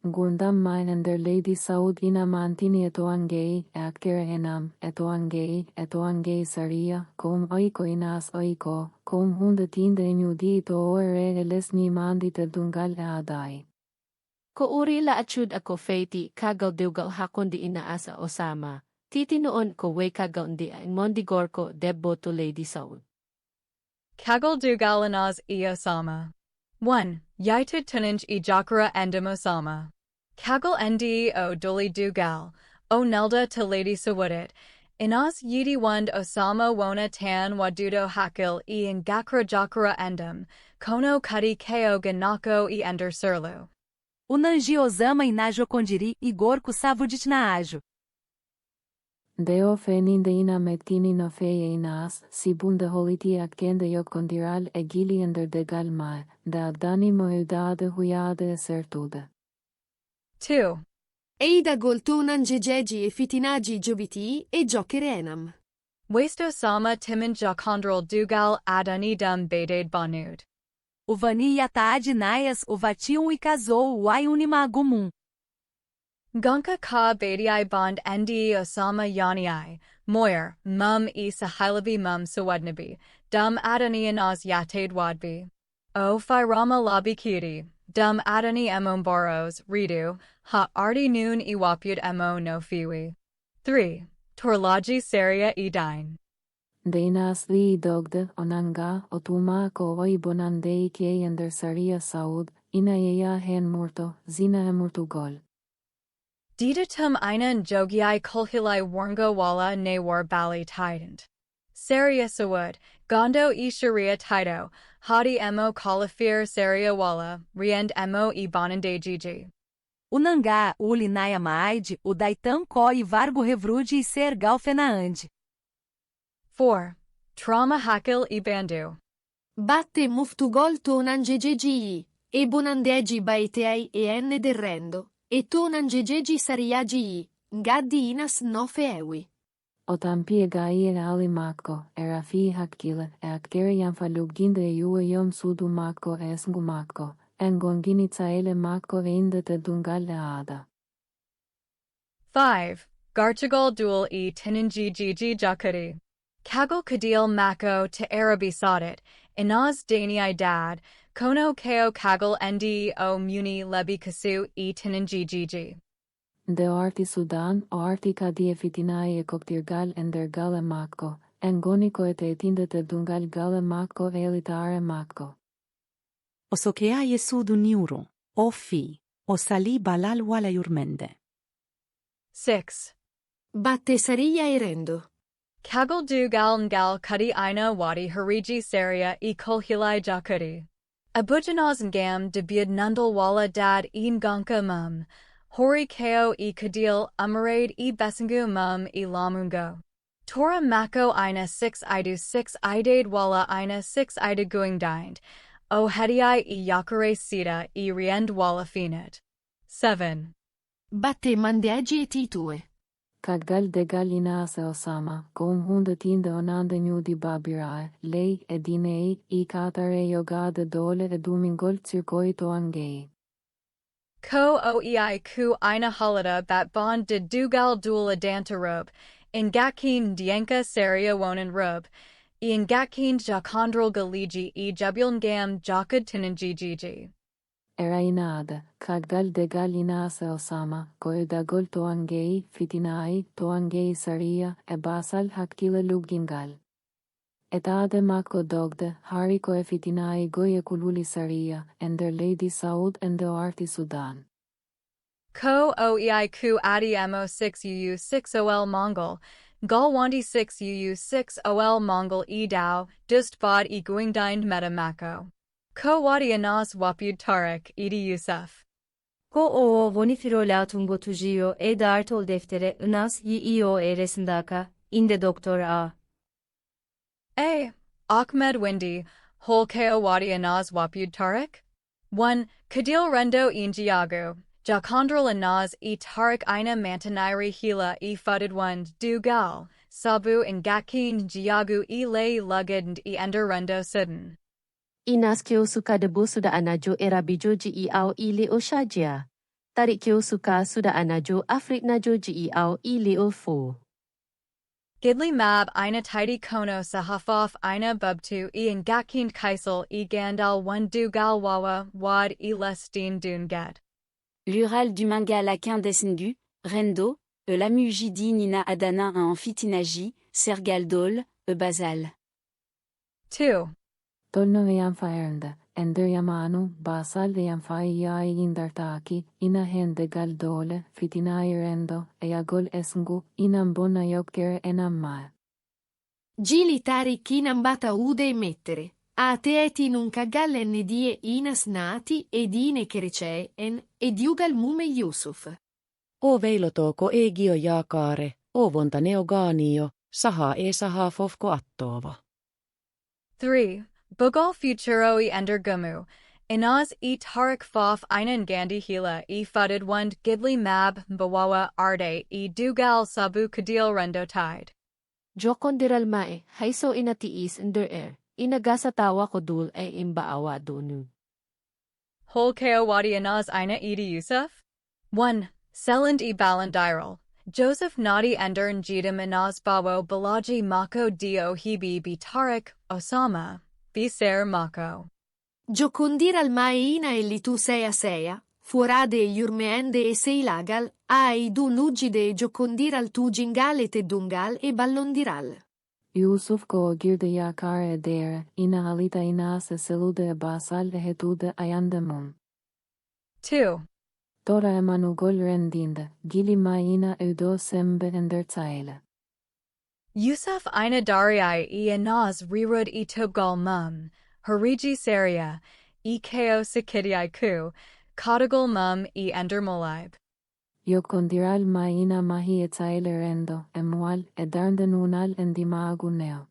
Gundam miner Lady Saud ina mantini etoangei, akere enam, etoangei saria, kom oiko inas oiko, kom hundetinde inudi to oere elesni mandi te dungal adai. Ko uri la achud ako feiti kagaw dugal hakon di inaasa Osama. Titi noon ko way kagaw di ang mondigor ko debbo to Lady Saud. Kagal Dugal Inaz E Osama. 1. Yaitud Tunanj E Jakara Endem Osama. Kagal Ndi O Duli Dugal, O Nelda to Lady Sawudit, Inaz Yidi Wund Osama Wona Tan Wadudo Hakil E Ngakra Jakara Endem, Kono Kadi Ko Ganako E Ender Surlu. Unanji Osama Inajo Kondiri e Gorko Savudit na Ajo. Deo feninde ina metkini no feye inas, si bunde holiti akende yo kondiral e gili ender de galma, da dani moedade huyade sertude. 2. Eida Goltunan Jejeji e Fitinaji Jobiti e Jokere Enam. Wasto Sama Timin Jakondral Dugal Adani Dum Bedade Banud. Uvani Yataad Nayas Uvatium e casou Waiunimagumum. Gonka Ka Badi Bond Ndi Osama Yani Moyer, Mum E Sahilabi Mum Sawadnabi, Dum Adani Inaz Yatade Wadbi. O Firama Labi Kiri, Dum Adani Emon Boros, Ridu, Ha Ardi Noon Iwapyud Emo no Fiwi. 3. Torlaji Saria E Dine. Deinas li dogde onanga otuma ko oi bonandei ke ender saria saud, ina eya hen murto, zina emurtu gol. Didatum Ina Jogiai Kulhilai Warngo Walla Nawar Bali Tident. Saria Sawud, Gondo E Sharia Tido, Hadi Emo Kalafir Saria Walla, Riend Emo E Bonande Gigi. Unangá, Ulinaya Maide, Udaitan Ko e Vargo Revrude e Sergal Fenaande. 4. Trauma Hakil E Bandu. Batte Muftugol Tonan Jejeji, e Bonandegi Baetei e Enne Derrendo, e Tonan Jejeji Sariagi, Gaddi Inas no Feewi. Otampie gai ali mako, erafi hakile, akgerian faluginde yom sudu mako esngu mako, engongini tsaele mako inde te dungal ada. 5. Garchagol Dual E Tinanji Gigi Jakari. Kagal Kadil Mako to Arabi Sadit, Inaz Dani Dad, Kono Ko Kagal Ndi O Muni Lebi Kasu E Tinanji Gigi. De arti Sudan o arti kadie fitinae e koktirgal endergal e mako, engoniko e tinde te dungal gal e mako elitare mako. O sokea yesudu niuro, o fi, o sali balal wala yurmende. 6. Batte Saria e Rendo. Kagal Dugal Ngal Kadi Ina Wadi Hariji Saria E Kolhilai Jakari. Abujanaz Ngam Debid Nundal Wala Dad E Nganka Mum. Hori Ko E Kadil Umarade E Besingu Mum E Lamungo. Tora Mako Ina 6 Idu 6 Idade Wala Ina 6 Ida Guing Dined. O Hediai E Yakare Sita E Riend Wala Finit. 7. Batte Mandeagi e Titue. Kagal de galina se Osama, kom hundetinde onande njudi babirae, lei e dinei, I katare yogade dole e dumingol circoito angei. Ko oei ku ina halada bat bond de dugal dula danta robe, in gakin dienka saria wonen robe, in gakin jakondral galiji e jebuln gam jakad tinanji gigi. Erainada, kagdal degal inasa osama, koedagol toangei, fitinai, toangei saria, e basal hakila lugingal. Etade mako dogde, hari ko e fitinai goye kululi saria, and their lady Saud and the arti Sudan. Ko oei ku adi mo 6 uu 6 ol Mongol, Galwandi 6 uu 6 ol Mongol e dao, dust bod e guingdind meta mako. Ko wadi anas wapud Tarek, Edi Yusuf. Go'o vonifirolatungo tujio e dartol deftere unas yiɗɓe resndaaka, inde Dr. A. Ahmed Windi, Hol ko wadi anas wapud Tarek? 1. Kadil rendo injiagu, Jakondral anas e Tarek ina mantanairi hila e fudid wand du gal, sabu ngakin jiagu e lay lugand e ender rendo sudden. Inas kyo suka debu sudah anajo era bijoji iau ili o shajia. Tarik kyo suka sudah anajo Afrik najo ji iau ili o fo. Gidli mab ina tidy kono sahafaf ina bubtu e ngakind kaisel e gandal one du gal wawa wad e lestin dun get. L'ural du manga laquin descendu, rendo, lamujidi nina adana a amphitinaji, sergaldol, basal. 2. Tolno fairnda, ender yamanu, basal fai indartaki, ina hende galdole, fitinai rendo, agol esngu, inambona yokker enamma. Gili tarik inambata ude mettere. A teeti nun kaggal die inas nati ed ine kereceen, ed yugal mume Yusuf. O veilotoko e gio jaakaare, o vonta neogaanio, saha e saha fofko attova. 3. Bugal futuro e ender gumu, inaz e tarik fof einan gandi hila e fudid wand gidli mab bawawa arde e dugal sabu kadil rendo tide. Jokondiral mae, haiso inatiis ender inagasa tawa ko dul ay imbaawa donu. Hol keo wadi inaz ina edi Yusuf? 1. Seland e balandiral. Joseph Nadi ender njidam inaz bawo balaji mako dio hibi bi Tarik, Osama, bi ser mako. Giocondiral mae ina e tu seia, fuorade e yurmeende e seilagal, ai du lugide e giocondiral tu gingale te dungal e ballondiral. Yusuf ko girde yakar dere, ina halita inas selude basal hetude ayandemum. 2. Tora emanu gol rendinde, gili maina udo sembe ender taile. Yusuf ina darii e inaz rirud e tubgal mum, hariji seria, e ko sikidi ku, kadagal mum e ender molib. Yokondiral maina mahi etaile rendo, emual, edarndenunal endimaguneo.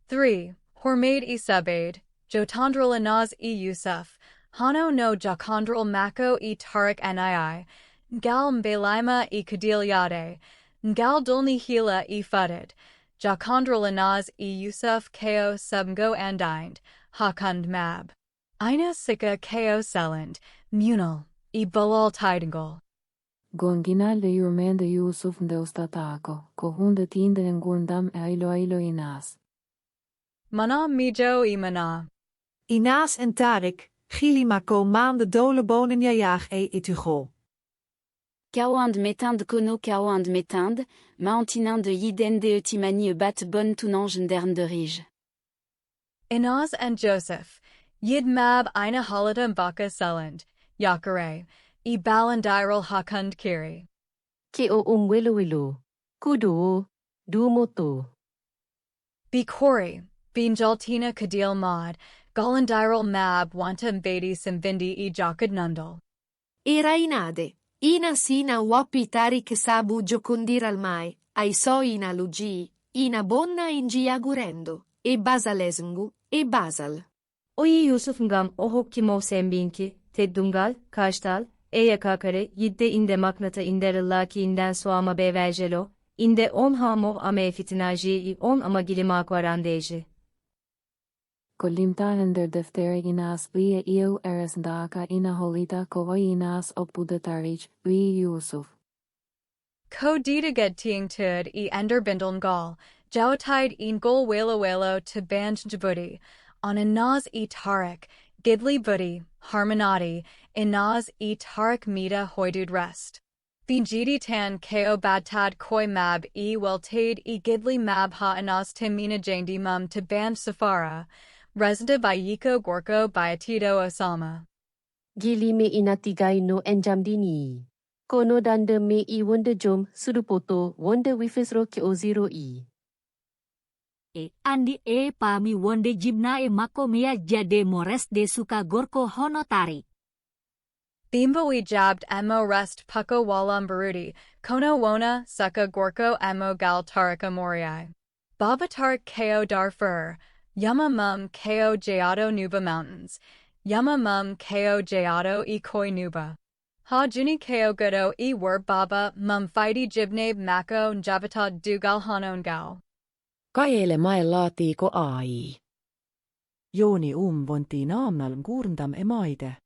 3. Hormaid e subaid, Jotandral inaz e Yusuf, Hano no Jakondral mako e Tarik nii, Gal mbelaima e kadilyade, Gal dulni hila e fudid, Jakondral inaz e Yusuf ko subgo andind, Hakund mab. Ina sika ko seland, munal, e bulal tidingal. Gonginal de yurmende Yusuf de ostatako, kohunde tinde engundam ailo inas. Mana mijo e mana. Inas en Tarik, gili mako maande dole bonen jajaag e etugo. Kawand metand kono kawand metand, maantinand yiden de etimani bat bon tunangen dern de rige. Inaz and Joseph, Yid mab ina halida baka seland, yakare, e balandiral hakund kiri. Ki o wilu, kudu, dumoto. Bikori, binjaltina kadil mod, galandiral mab wantam bedi simvindi e jakad nundal. Era inade, ina sina wapi tarik sabu giocondiral mai, ai so ina lugi, ina bonna ingiagurendo, e basalesngu, e basal. Oyi Yusuf ngam ohok kimo sembinki, teddungal, kaştal, yakakare, yidde inde maknata inderillaki inden soama beverjelo, inde on hamo ame fitinaji i on amagili makwarandeji. Kolimtahen der deftere inas lia iu resndaaka ina holita ko inas opude tarich, Yusuf. Ko ditaget tiing tud e ender bindon gal, jawatide in gol welo to band jabudi, on inaz e tarik, gidli budi, harmonati, inaz e tarik mita hoidud rest. Fingidi tan ko badtad koi mab e weltade e gidli mab ha inaz timina jandi mum to band safara, resda by yiko gorko by atito osama. Gili me inatigay no enjamdini. Kono dande me I wonde jom sudupoto wonde wifesro ki oziro I. Andi pami wonde jibna mako mea jade mores de suka gorko honotari. Bimbo jabbed emo rest pucko walam barudi, kono wona suka gorko emo gal tarika moriai. Baba tarik ko darfur, yama mum ko jayato nuba mountains, yama mum ko jayato e koi nuba. Ha juni ko gudo e were baba mum fighty jibnabe mako njavatat dugal hanon gal. Kaele mae laatiiko ai. Jooni vonti naamnal gurndam emaide.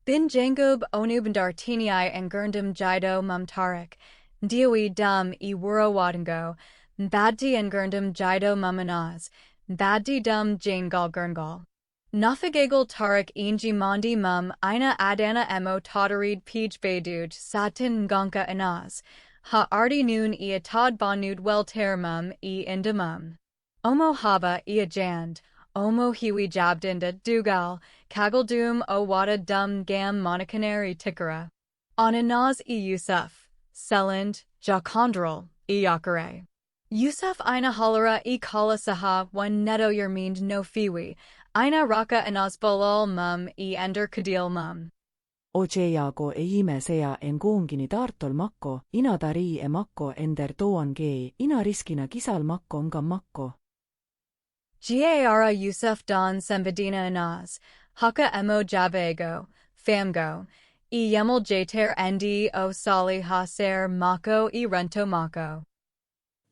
Bin jangub onubndartiniai and gurndam jido mum tarik, dioi dum e wuro wadango, baddi and gurndam jido mumanaz, baddi dum jangal gurngal. Nafagagal tarik inji mandi mum ina adana emo tatarid peach beduj satin ngonka inaz, ha ardi noon e atad banud welter mum e indamum. Omo haba e ajand, omo hiwi jabdinda dugal, kagaldum o wada dum gam monacanary tikara. Ananaz e Yusuf, Selind, Jakondral, e yakare. Yusuf ina halara e kala saha one neto yermind no fiwi, ina raka inaz bolol mum e ender kadil mum. Oceago ime sea en gongini tartol makko, ina tari makko ender toan gee, ina riskina kisal makko ngam makko. Gaara Yusuf Don Sembadina Inaz, Haka Emo Jabego, Famgo, E Yemel Jater Ndi O Sali Haser Mako E Rento Mako.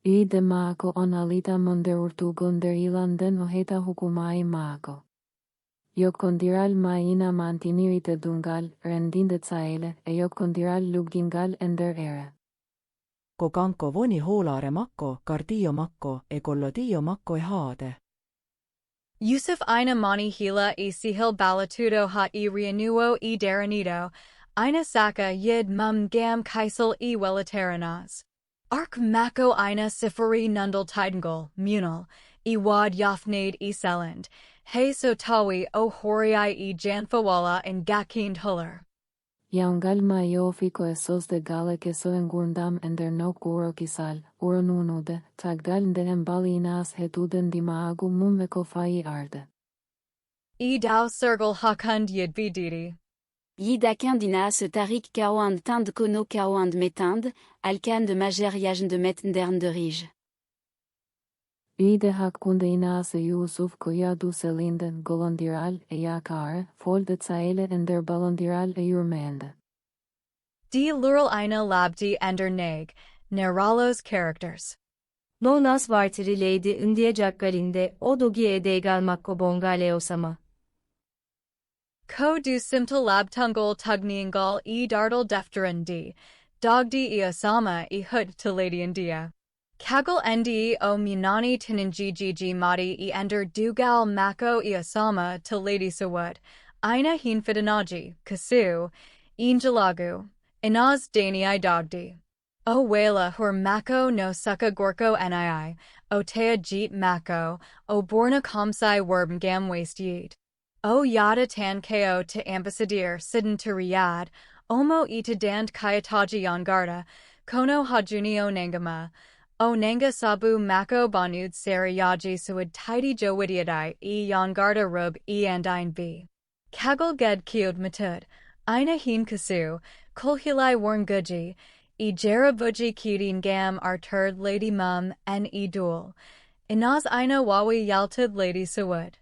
I de mako onalita monde urtugunder ilanden oheta hukumai mako. Yo kondiral maina mantinirite dungal, rendinde tsaile, yo kondiral lugdingal ender era. Kokanko voni hoolare makko, kardio makko, kollodio makko haade. Yusuf ina mani hila e sihil balatudo ha e rianuo e daranido, ina saka yid mum gam kaisel e weliteranaz. Ark mako ina sifari nundal tidengul, munal, e wad yafnade e selend, he so tawi o horiai e janfawala en gakind huller. Yaungal mayofico esos de gala que so engundam ender no kuro kisal, uronunude, tagdal de embalinas hetuden dimagu mumveko fai arde. E dao sergal hakund yid bididi. Yidakindinas tarik kawand tand kono kawand metand, alkan de majer yajn de metndern de rige. Ide hakunde inas Yusuf koyadu selinden golondiral yakar, folde tsaile ender balondiral urmende. D lural ina labdi ender neg, neralos characters. Nonas vartiri lady India jakkalinde o dogi edegal makko bongale osama. Ko du simtal labtungol tugniangal e dartal defteran d, dogdi e osama e hud to lady India. Kagel ndi o munani tiningigi madi e ender dugal mako e osama to lady sawud, ina hin fidanaji, kasu, injalagu, inaz dani dogdi. O wela hur mako no suka gorko nii, o tea jeet mako, o borna kamsai werb gam waste yeet. O yada tan ko to ambassador sidden to Riyadh, omo ita dand kayataji yangarda, kono hajunio nangama, o nanga sabu mako banud sarayaji suad tidy jowidiadai e yangarda rub e andine b. Kagel ged kiod matud, ina hin kasu, kulhilai warn guji, e jarabuji kidin gam arturd lady mum en e duel, inaz ina wawi yaltud lady sawud.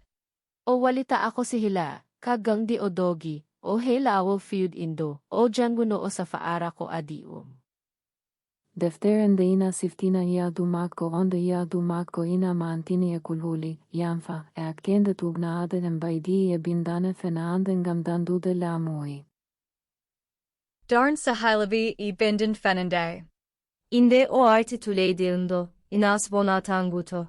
O walita ako si hila, kagang di odogi, o hela awol fiud indo, o janguno o sa faara ko adium. Deftere ina siftina yadu mako onde yadu mako ina mantini kulhuli, yanfa, akende tugnade en baidi bindane fenaanden gamdandu de la mui. Darn sahilavi e bindin fenende. Inde o artituleydi indo, inas bonatanguto.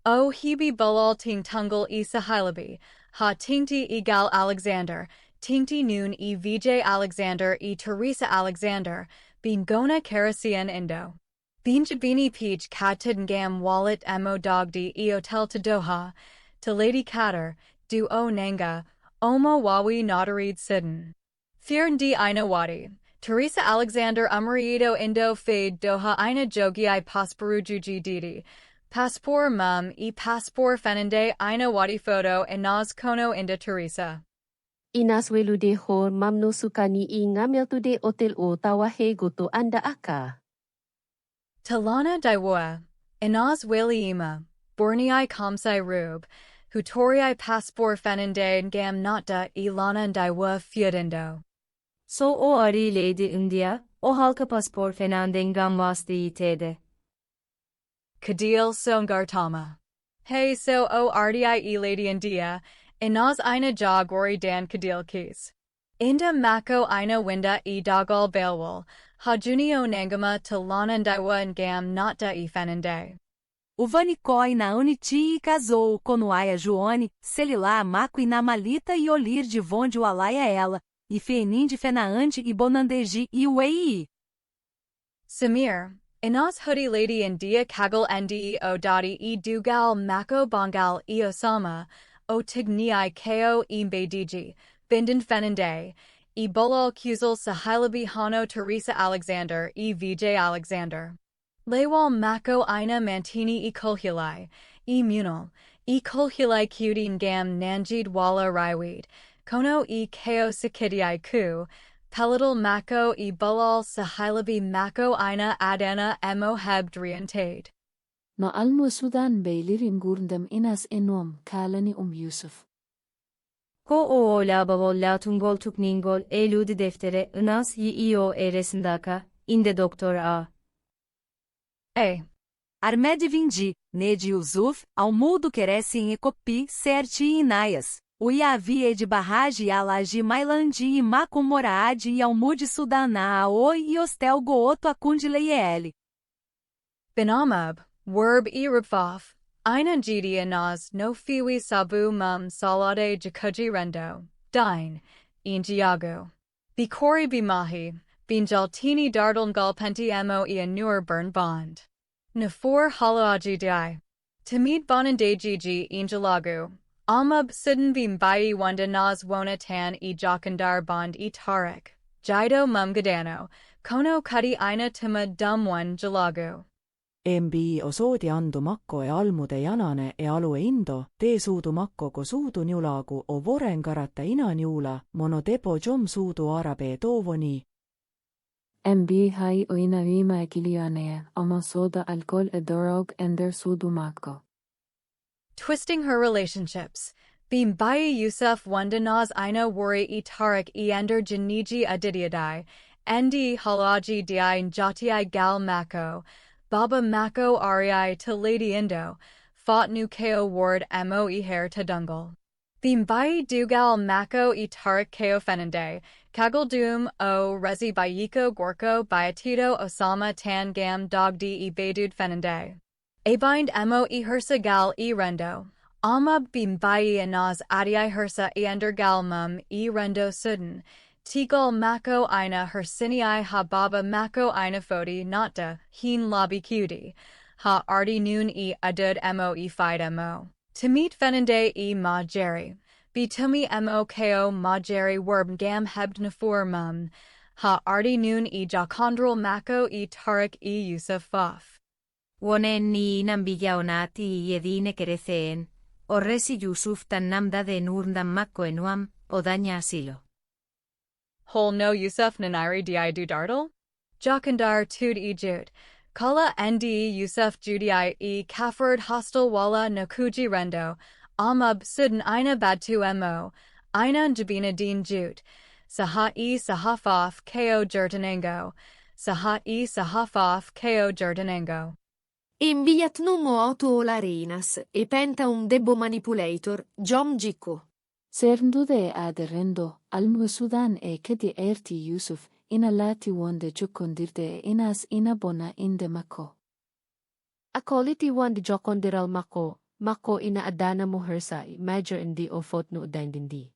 O hibi bulal ting tungal e sahilabi, ha Tingti e Gal Alexander, Tingti Noon e Vijay Alexander e Teresa Alexander, Bean Gona Karasian Indo. Bean Jabini Peach Katid Gam Wallet Mo Dogdi e Hotel to Doha, to Lady Katter, Du O Nanga, Omo Wawi Notarid Sidden. Fearn di Ina Wadi, Teresa Alexander Umarido Indo Fade Doha Ina Jogi I Pasparu Juji Didi, Paspor Mum e Paspor Fenende Ina Wadi Photo Inaz Kono Inda Teresa. Inas welude ho mamno sukani I ngamel tude hotel o tawahe goto anda aka. Talana Daiwa, Inaz Waliima, Bornei Kamsai Rube, Hutoriai Paspor Fenende Gam Natta Ilana Daiwa Fiodindo. So o ari Lady India, o halka paspor fenandengam vasti itede. Kadil Songartama. Hey so o RDI e Lady India, Inaz Ina Ja Gori Dan Kadil Keys. Inda Mako Ina Winda e Dagal Balwal, Hajunio Nangama Talana Daiwa Ngam Natta e Fenende. O Vanicói na Uniti e casou com Noaia Joone, Celilá Maco e na Malita e Olir de Vonde o Alaia ela, e Fenin de Fenaande e Bonandeji e Uei. Samir, Inas Hoodie Lady India Kagal Ndeo Dadi e Dugal Mako Bongal e Osama, O Tignii Ko e Mbediji, Bindin Fenande, e Bolal Kuzal Sahilabi Hano Teresa Alexander e Vijay Alexander. Lewal Mako Ina Mantini e Kolhilai, e Munal, e Kolhilai Kudin Gam Nanjid Wala Raiweed, Kono e Ko Sikidii Ku, Pelital Mako e Bulal Sahilabi Mako Ina Adana Mo Hebdriantade. Na almu Sudan beylirin gurndem inas enom kalani Yusuf. Ko o la bavolla tungol tukningol eludi deftere Inas yiɗɓe resndaaka, inde Dr. A. Armed Vindi, Ned Yusuf, Almudo Querecem e Copi, Certi e Inaias, o Iavi de Barrage Alaji Mailandi e Macomoraade e Almude Sudana Aoi e Hostel Gooto Acundileyele. Binamab, Werb e Rubfaf, Ina Jidi Inaz no Fiwi Sabu Mum Salade Jakuji Rendo, Dine, Injiago. Bikori Bimahi, Binjaltini Dardal Galpenti Mo e Anur Burn Bond. Nafor Halaji Dai. Tamid Bonande Gigi Injalagu. Almub Sidin Bimbai Wanda Naz Wona Tan e Jakandar Bond e Tarek. Jido Mumgadano, Kono Kadi Ina Tima Dum One Jalagu. MB o soodi andu makko e almude janane e alue indo, tee suudu makko ko suudu njulagu o voren karata ina njula, mono tepo jom suudu arabe toovoni. MB hai o ina vima e kilianea, ama soda alcohol e dorog ender suudu makko. Twisting her relationships. Bimbai Yusuf Wanda Naz Ina Wari e Tarek e Ender Janiji Adidiadai, Ndi Halaji Dai Njatiai Gal Mako, Baba Mako Ariai to Lady Indo, Fought Nu Ko Ward Mo e Hair to Dungle. Bimbai Dugal Mako e Tarek Ko Fenande, Kagal Doom O Rezi Bayiko Gorko Bayatito Osama Tan Gam Dogdi e Bedud Fenande. Abind Mo e Hersa Gal e Rendo, Almub Bimbai Inaz Adiai Hersa e Ender Galmum e Rendo Sudan, Tigal Mako Ina Hersinii Ha Baba Mako Ina Fodi Natta, Heen Lobby Cutie, Ha Ardi Noon e Adud Mo e Fide Mo. Tamit Fenande e Ma Jerry, Bitumi Moko Ma Jerry Werb Gam Hebd Nafur Mum, Ha Ardi Noon e Jakondral Mako e Tarek e Yusuf Faf. Wonen ni nambigyaonati yedine kereceen, orresi Yusuf tan namda de nurdam makko enuam, odanya asilo. Hol no Yusuf Nanairi Di Du Dartle? Jakandar Tud e Jud, Kala Ndi Yusuf Judi e Kafard Hostel Wala Nakuji Rendo, Amub Sudan Ina Badu Mo, Ina Jabina Din Jud, Saha e Sahafaf Ko Jurdanengo, Saha e Sahafaf Ko Jurdanengo. Enviat numo auto olarenas, e penta un debbo manipulator, Jom Jiko. Serndude aderendo, almu Sudan e kedi erti Yusuf, ina lati wonde jukondirde inas ina bona inde mako. Akoliti wand jokondiral mako, mako ina adana mo hersa major indi o fot no dindi.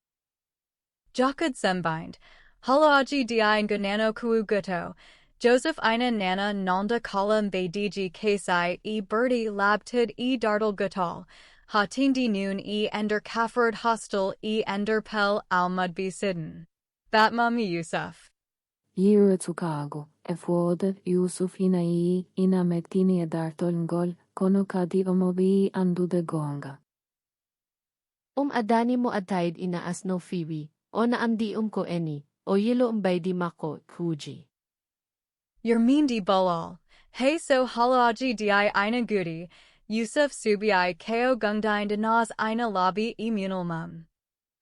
Jakad sembind, halaji di ganano kuu guto, Joseph ina nana nalda kala mbadiji kasai birdie labtid dartle gutal, hatindi noon ender kafford hostel ender pel al mudbi sidden. Batmami Yusuf. Yiro Tsukago, Efuode, Yusuf ina metini dartolngol, kono kadi omobi andude gonga. Adani mo ataid ina asno fiwi, o naamdi ko eni, o yilo di mako, puji. Yermindi balal, hey so halaji di ina gudi, Yusuf subi ko gungdine dinas ina lobby munalmum.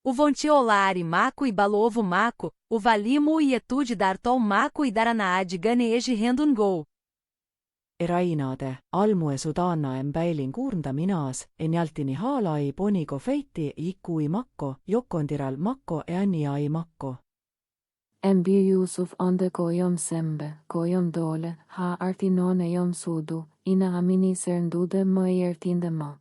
Uvontiolari mako balovo mako, uvalimu etude dartol mako daranaad ganeji rendungol. Erainade, almue sudana päilin kuurnda minas, enjaltini haalai ponigo feiti ikui makko, jokondiral makko ääniai makko. Embi Yusuf ande koyom sembe, koyom dole, ha artinone yom sudu, ina amini serndude moiertinde ma.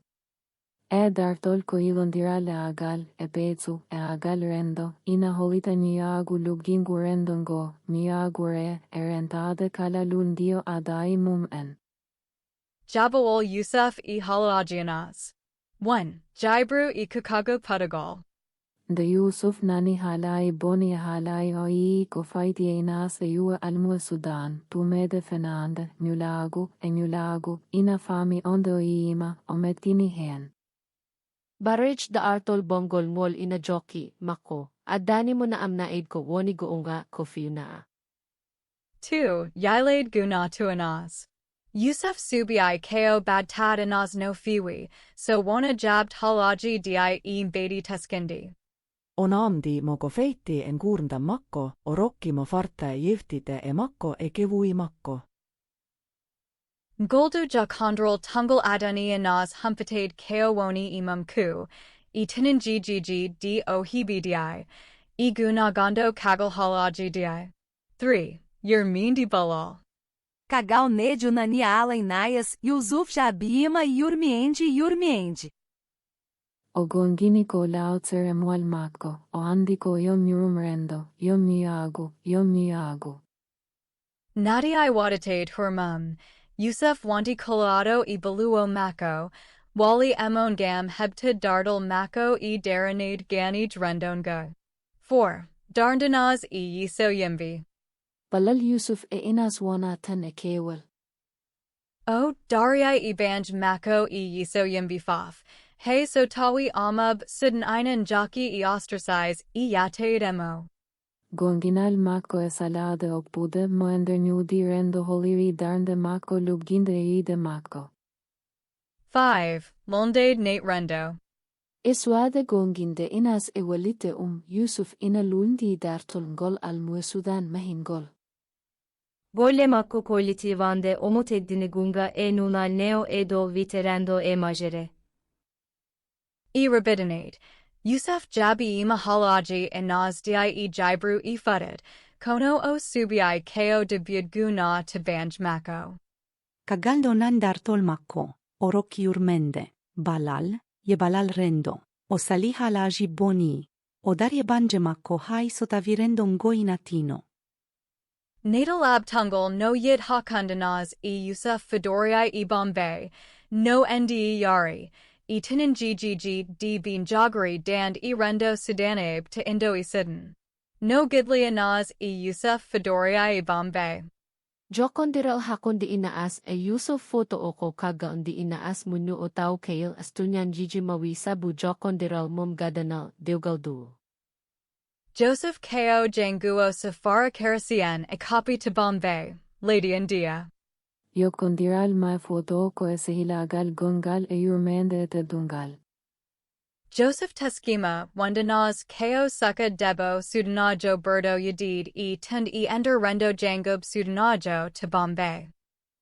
Dartol koilondirale agal, betsu, agal rendo, ina holita niagu lugingu rendongo, niagure, erentade kalalundio adai en. Jabawol Yusuf halajianas. 1. Jibru kukago putagal. De Yusuf nani halai boni halai oi kofaiti enas ua almue Sudan, tumede fenande, nyulagu, ina fami ondo iima, ometini hen. Baraj da artol bongol mol ina joki, mako, adani mo na amnaid ko woni goonga ko fiuna. 2. Yilade guna tuanas. Yusuf subi ko bad tad anas no fiwi, so wona jabt halaji di badi tuskindi. Onamdi mogo feiti en kuurnda makko, o rokki mo farte jiftide makko kevui makko. Goldu jakondrol tungal adani anas humpatade ko woni imam ku, tinin ggg do hebdi, guna gondo kagal halaji di. 3. Yermindi balal. Kagal nedio nani ala inaias, Yusuf jabima yurmiendi. Ogongini ko lautser emual mako, o andi ko yom rendo, yom niagu. Nadi wadatade hurmum, Yusuf wanti colado baluo mako, wali emon gam hebtid dardal mako daranade ganij rendonga. 4. Darndanaz yiso yimvi. Balal Yusuf inas wana tan kewal. O Daria banj mako yiso yimvi faf. Hey so tawi amub sidin einan jockey ostracize yatade emo. Gonginal mako salade okbude moender nudi rendo holiri darnde mako lubginde de mako. 5. Londade nate rendo. Iswade gonginde inas walite Yusuf ina lundi dartol gol al Sudan mahingol. Golle makko kolliti vande omut eddini gunga nunal neo edo viterendo majere. Rabidinade. Yusuf jabi halaji naz di jibru fudded, kono o subi ko debiud guna to banj mako. Kagaldo nandartol mako, oroki urmende, balal, je balal rendo, o sali halaji boni, o dar je banje mako hai sotavirendo ngoinatino. Natalab tungal no yid hakundanaz Yusuf fedoria Bombay, no ndi yari, tinin ggg d bin jagari dand rendo sudanabe to indo sidin. No gidli anaz Yusuf fedoria Bombay. Jokondiral hakon di inaas Yusuf foto oko kaga di inaas munu o tau kail astunyan jiji mawisa bu jokondiral mum gadanal deugaldu. Joseph Ko Janguo Safara Karasian a copy to Bombay, Lady India. Yokondiral mai foto ko hilagal gungal yurmende te dungal. Joseph Teskima, Wandanaz Ko Suka Debo Sudanajo Berdo Yadid Tund Ender Rendo Jangub Sudanajo to Bombay.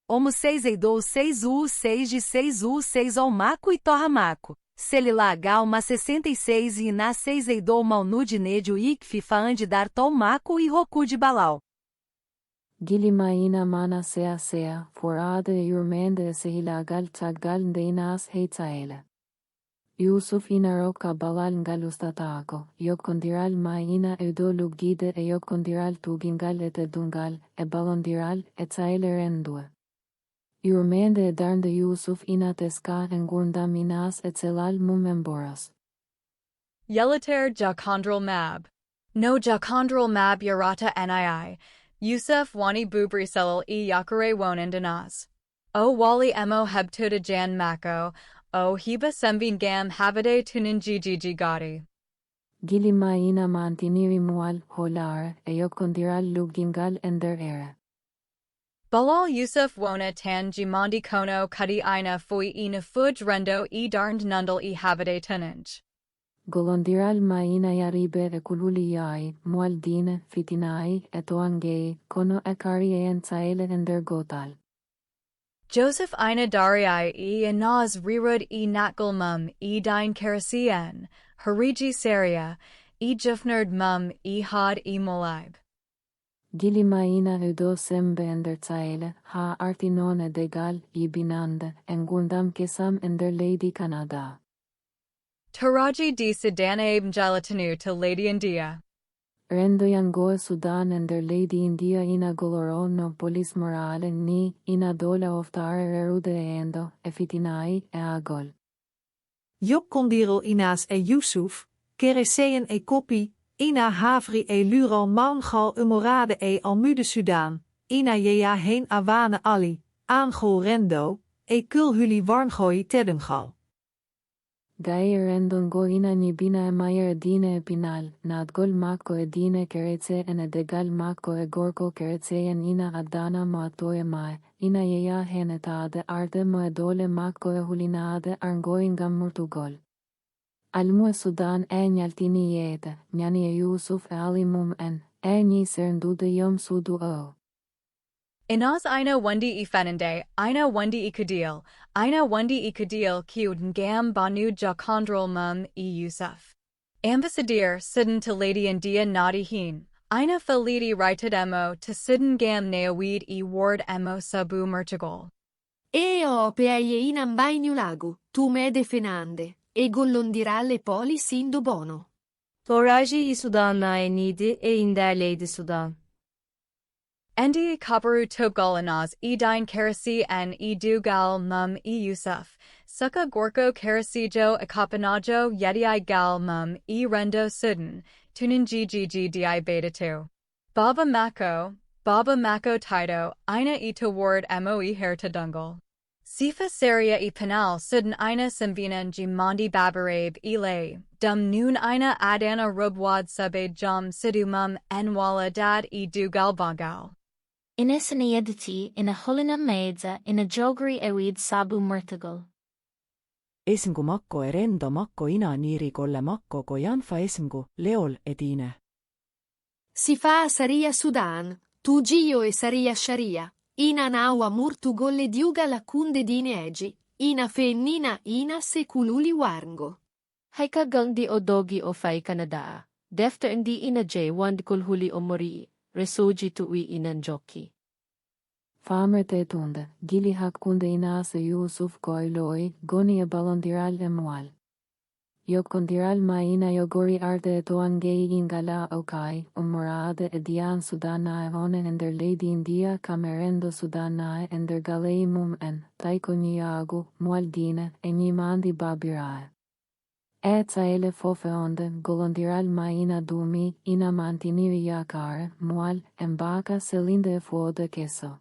Omo 6 eidou 6 u 6 de 6 u 6 ao maco e torra maco. Selilagal ma 66 e na 6 eidou malnude nedio fifa ande dar tol maco e roku de balau. Gilimaina mana sea, forade yurmende hilagal tagal deinas heitaele. Yusuf inaro kabalal ngalustatako, yok kondiral maina edo lugide e yok kondiral tugingal et edungal, e balondiral et saile rendue. Urmende darnde Yusuf inateska en gunda minas et selal mumemboras. Yelater Jakondral Mab. No Jakondral Mab Yarata Nii. Yusuf Wani Bubri Selal Yakare Wonan Danas. O Wali Emo Hebtuda Jan Mako. O Heba Semvin Gam Havade Tunin Gigi Gadi. Gili maina mantiniri mual holar e yok kondiral lugingal ender era. Balal Yusuf Wona Tan Jimandi Kono Kadi Ina Fui Ina Fuj Rendo Darned Nundal Havade Tunanj. Golondiral maina yaribe e kululi yai, mual dine, fitinai, et oangei, kono ekari en saele ender gotal. Joseph Ina Darii Naz Rirud Natgal Mum Dine Karasien, Hariji Saria, Jufnerd Mum Had Molib. Gili maina udo sembe ender saele, ha artinone degal, binande, en gundam kesam ender Lady Canada. Taraji di Sidanabe Jalatanu to Lady India. Rendo yango Sudan ender Lady India ina goloro no polis morale ni ina dola oftare rerude endo e fitinai e agol. Yok kondirel inaas e Yusuf, kereseën e kopi, ina havri e lural mangal umorade e almude Sudan, ina jea heen awane ali, aangol rendo, e kulhuli warngoi tedengal. Gai rendon go ina nibina e mayer edine e pinal, nadgol mako edine keretse en edegal mako e gorko keretse en ina adana mato e mai, ina jea henetade arde mo edole mako e hulinade arngoin gammurtugol. Almu Sudan e njaltini jete, njani e Yusuf e alimum e nji serndude yom sudu o. Inaz Ina Wundi Fenende, Ina Wundi Kadil, Ina Wundi Kadil Kiud Gam Banu Jakondral Mum Yusuf. Ambassador Sidon to Lady India Nadi Heen, Ina Falidi Righted Emo to Sidon Gam Neoweed Ward Emo Sabu Merchagol. E peaie inam bainu lagu, tu me defenande, e gollondirale polis indo bono. Toraji Sudanna nidi inderleydi Sudan. Endi Kabaru Tobgalanaz Dine Karasi en Dugal Mum Yusuf, Suka Gorko Karasijo Akapanajo Yedi Gal Mum Rendo Sudan, Tunin Gigi Di Beta 2. Baba Mako Tito, Ina Toward Moe Herta Dungal. Sifa Saria Panal Sudan Ina Simvina Jimandi Babarabe Lay, Dum Noon Ina Adana Rubwad Subade Jum Sidumum Enwala Dad Dugal Bangal. Inis in iediti in a hulina meidza in a jogri ewid sabu murtagal. Esingu makko rendo makko ina niiri kolle makko ko janfa esingu leol edine. Si fa saria Sudan, tu gio e saria sharia, ina nawa murtu golle diuga la kunde dine egi, ina fennina ina se kululi warngo. Haika gangdi o dogi o fai Canada, defter indi ina jay wand kulhuli o mori. Resuji tuwi inan joki. Famer te tunde, gili hakunde inase Yusuf goiloi, goni e balondiral e mual. Yok kondiral maina yogori arte e toangei ingala okai, morade e dian Sudana e honen ender Lady India kamerendo Sudana e ender galei taiko niagu, mualdine, e nimandi babirae. Et saele fofeonde, golondiral maina dumi, ina mantiniri yakare, mual, embaka selinde fuode queso.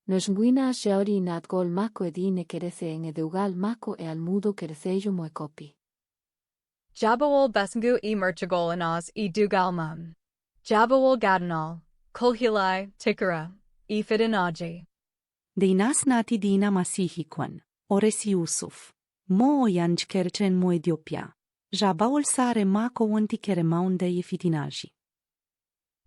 Nashguina shauri natgol mako edine kerece en edugal mako e almudo kerecejo moekopi. Jabawol Besengu Merchagol Inaz Dugal Mum. Jabawol Gadanal, Kolhilai, Tikara, Fidinaji. Dinas nati dina masihikwan, ores Yusuf. Mo yanj kerchen mo Ethiopia. Jabaul sare mako wanti keremaunde fitinaji.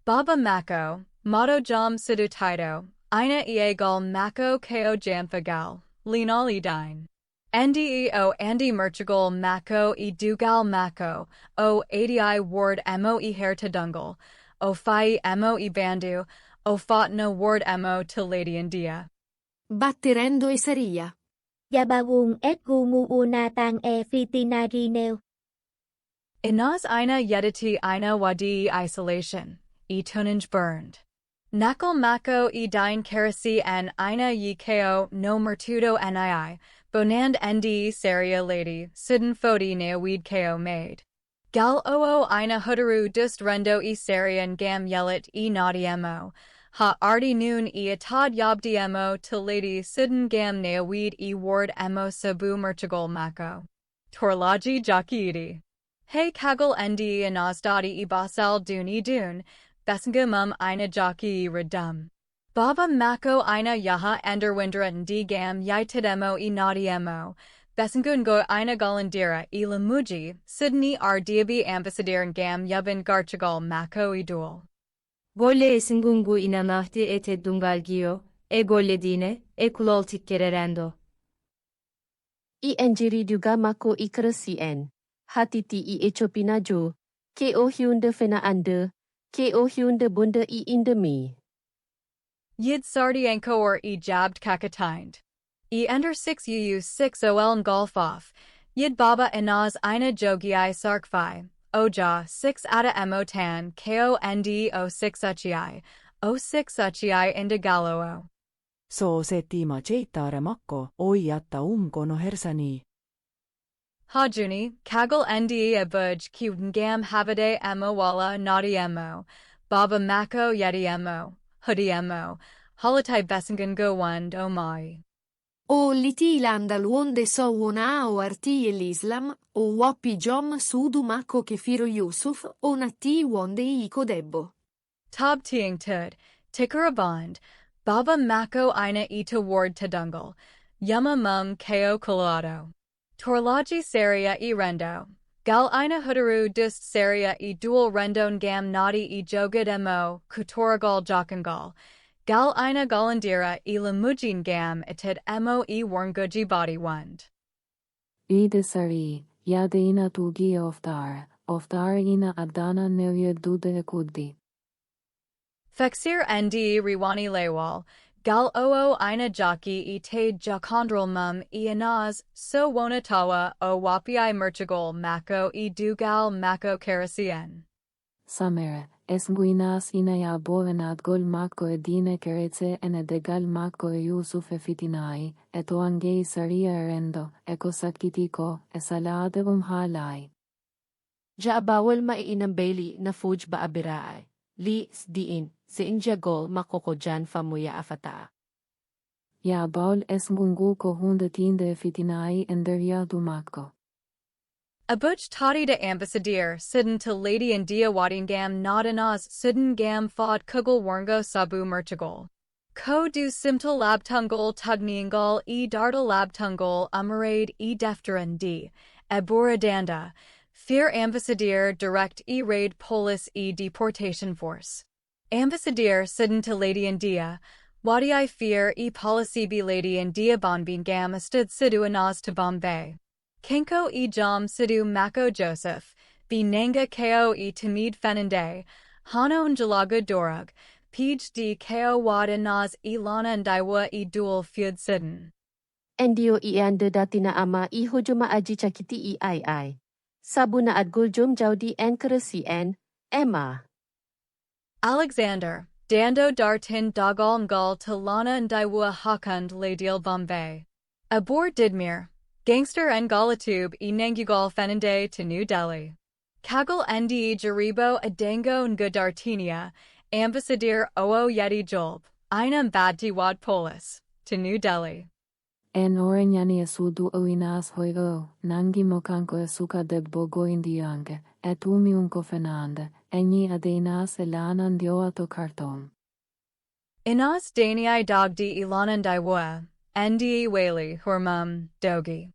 Baba Mako, Mato Jam Sidu Tito, Ina Gal Mako Ko Jamfagal, Linali Dine. Ndeo Andy Merchagol Mako Dugal Mako, O Adi Ward Mo Herta Dungal, O Fai Mo Bandu, O Fatna Ward Mo to Lady India. Batterendo e saria. Yabawung et gumuuna tang e fitinarinail. Inas ina yediti ina wadi isolation, e tunange burned. Nakal mako e dine kerasi en ina yi ko no mertudo nii, bonand ndi saria lady, sidden fodi ne weed ko made. Gal oo ina hudaru dust rendo e sarian gam yelit e naudiemo, ha ardi noon e atad yobdiemo to lady sidden gam ne weed e ward emo sabu merchagol mako. Torlaji jockeyidi. Hey kagel ndi inazdadi e basal dun e dun, besenga mum ina jockey redum. Baba mako ina yaha enderwindra ndi gam yitidemo e naudiemo, besengungo ina galandira e lamuji, Sydney ar diabi ambassador gam yubin garchagal mako e duel. Golle esingungu inanahti ete dungalgio, e golledine, e kulol tikkererendo. I enjiri juga mako I keresien. Hatiti I echopina jo. Ke o hyunde fena ande. Ke o hyunde bunde I indemi. Yid sardienko or e jabbed kakatind. E ender 6 uu 6 ol golfoff. Yid baba inaz ina jogi sarkfi. Oja 6 ada emotan ko nd o 6 uchi. O 6 uchi indagaloo. So se tiima jeitare makko oijatta umkono hersani. Hajuni, kagel ndi abuj kutngam havade emo wala naughty emo. Baba mako yeti emo. Hoodie emo. Holatai besengan go wand o mai. O liti landal wonde so wona o arti l'Islam, o wapi jom sudu mako kefiro Yusuf, o nati wonde I kodebbo. Tob tiing tud, tikarabond, baba mako ina ita ward tadungal, yama mum ko colorado. Torlaji saria e rendo, gal ina hudaru dust saria e dual rendon gam nadi e jogad mo, kutoragal jokangal, gal ina galandira e lamujin gam etid mo e warnguji body wand. Ide sari, yade ina tugi oftar ina adana nevye dude kudi. Feccere ndi riwani lewal, gal oo ina jockey e te jokondral mum e anaz, so wonatawa o wapi merchagol mako e dugal mako karasien. Samere, esguinas ina ya bovenat gol mako edine kerece ene degal mako e Yusuf e fitinai, eto angei saria erendo, eko sakitiko, salade halai. Ja bawal mainambeli na fuj ba abiraay. Li sdiin, si injagol makokodjan famuya afata. Ya baul esgungu ko hundetinde fitinai enderia dumako. Abuj tadi de ambassador sidden to lady India wadingam nadanaz sidden gam fod kugel warngo sabu merchagol. Ko du simtal labtungol tugniangal e dartal labtungol umarade e defteran d. Aburadanda. Fear ambassador direct e raid polis e deportation force. Ambassador sidden to lady India. Wadi I fear e policy be lady India bonbin gam astid sidu anaz to Bombay. Kenko e jam sidu mako Joseph, be nanga ko e tamid fenande, hano njalaga dorug, pij di ko wad anaz e lana ndaiwa e dual feud sidden. Endio I ande datina ama I hujuma aji chakiti I ai. Sabu na adgul jum jaudi en keresien, Emma. Alexander, dando dartin dogal ngal to lana ndaiwa hakund ladiel Bombay. Abor didmir. Gangster en galatube e nangugal fenande to New Delhi. Kagel ndi jaribo adango ngudartinia, ambassador oo yeti julb, einam badti wad polis, to New Delhi. En orenyani esudu oinas hoigo, nangi mokanko esuka debbo goindiange, et umiunko fenande, eni adenas elanan dioato kartom. Inas danii dogdi ilanan daiwa, ndi wali hormum, dogi.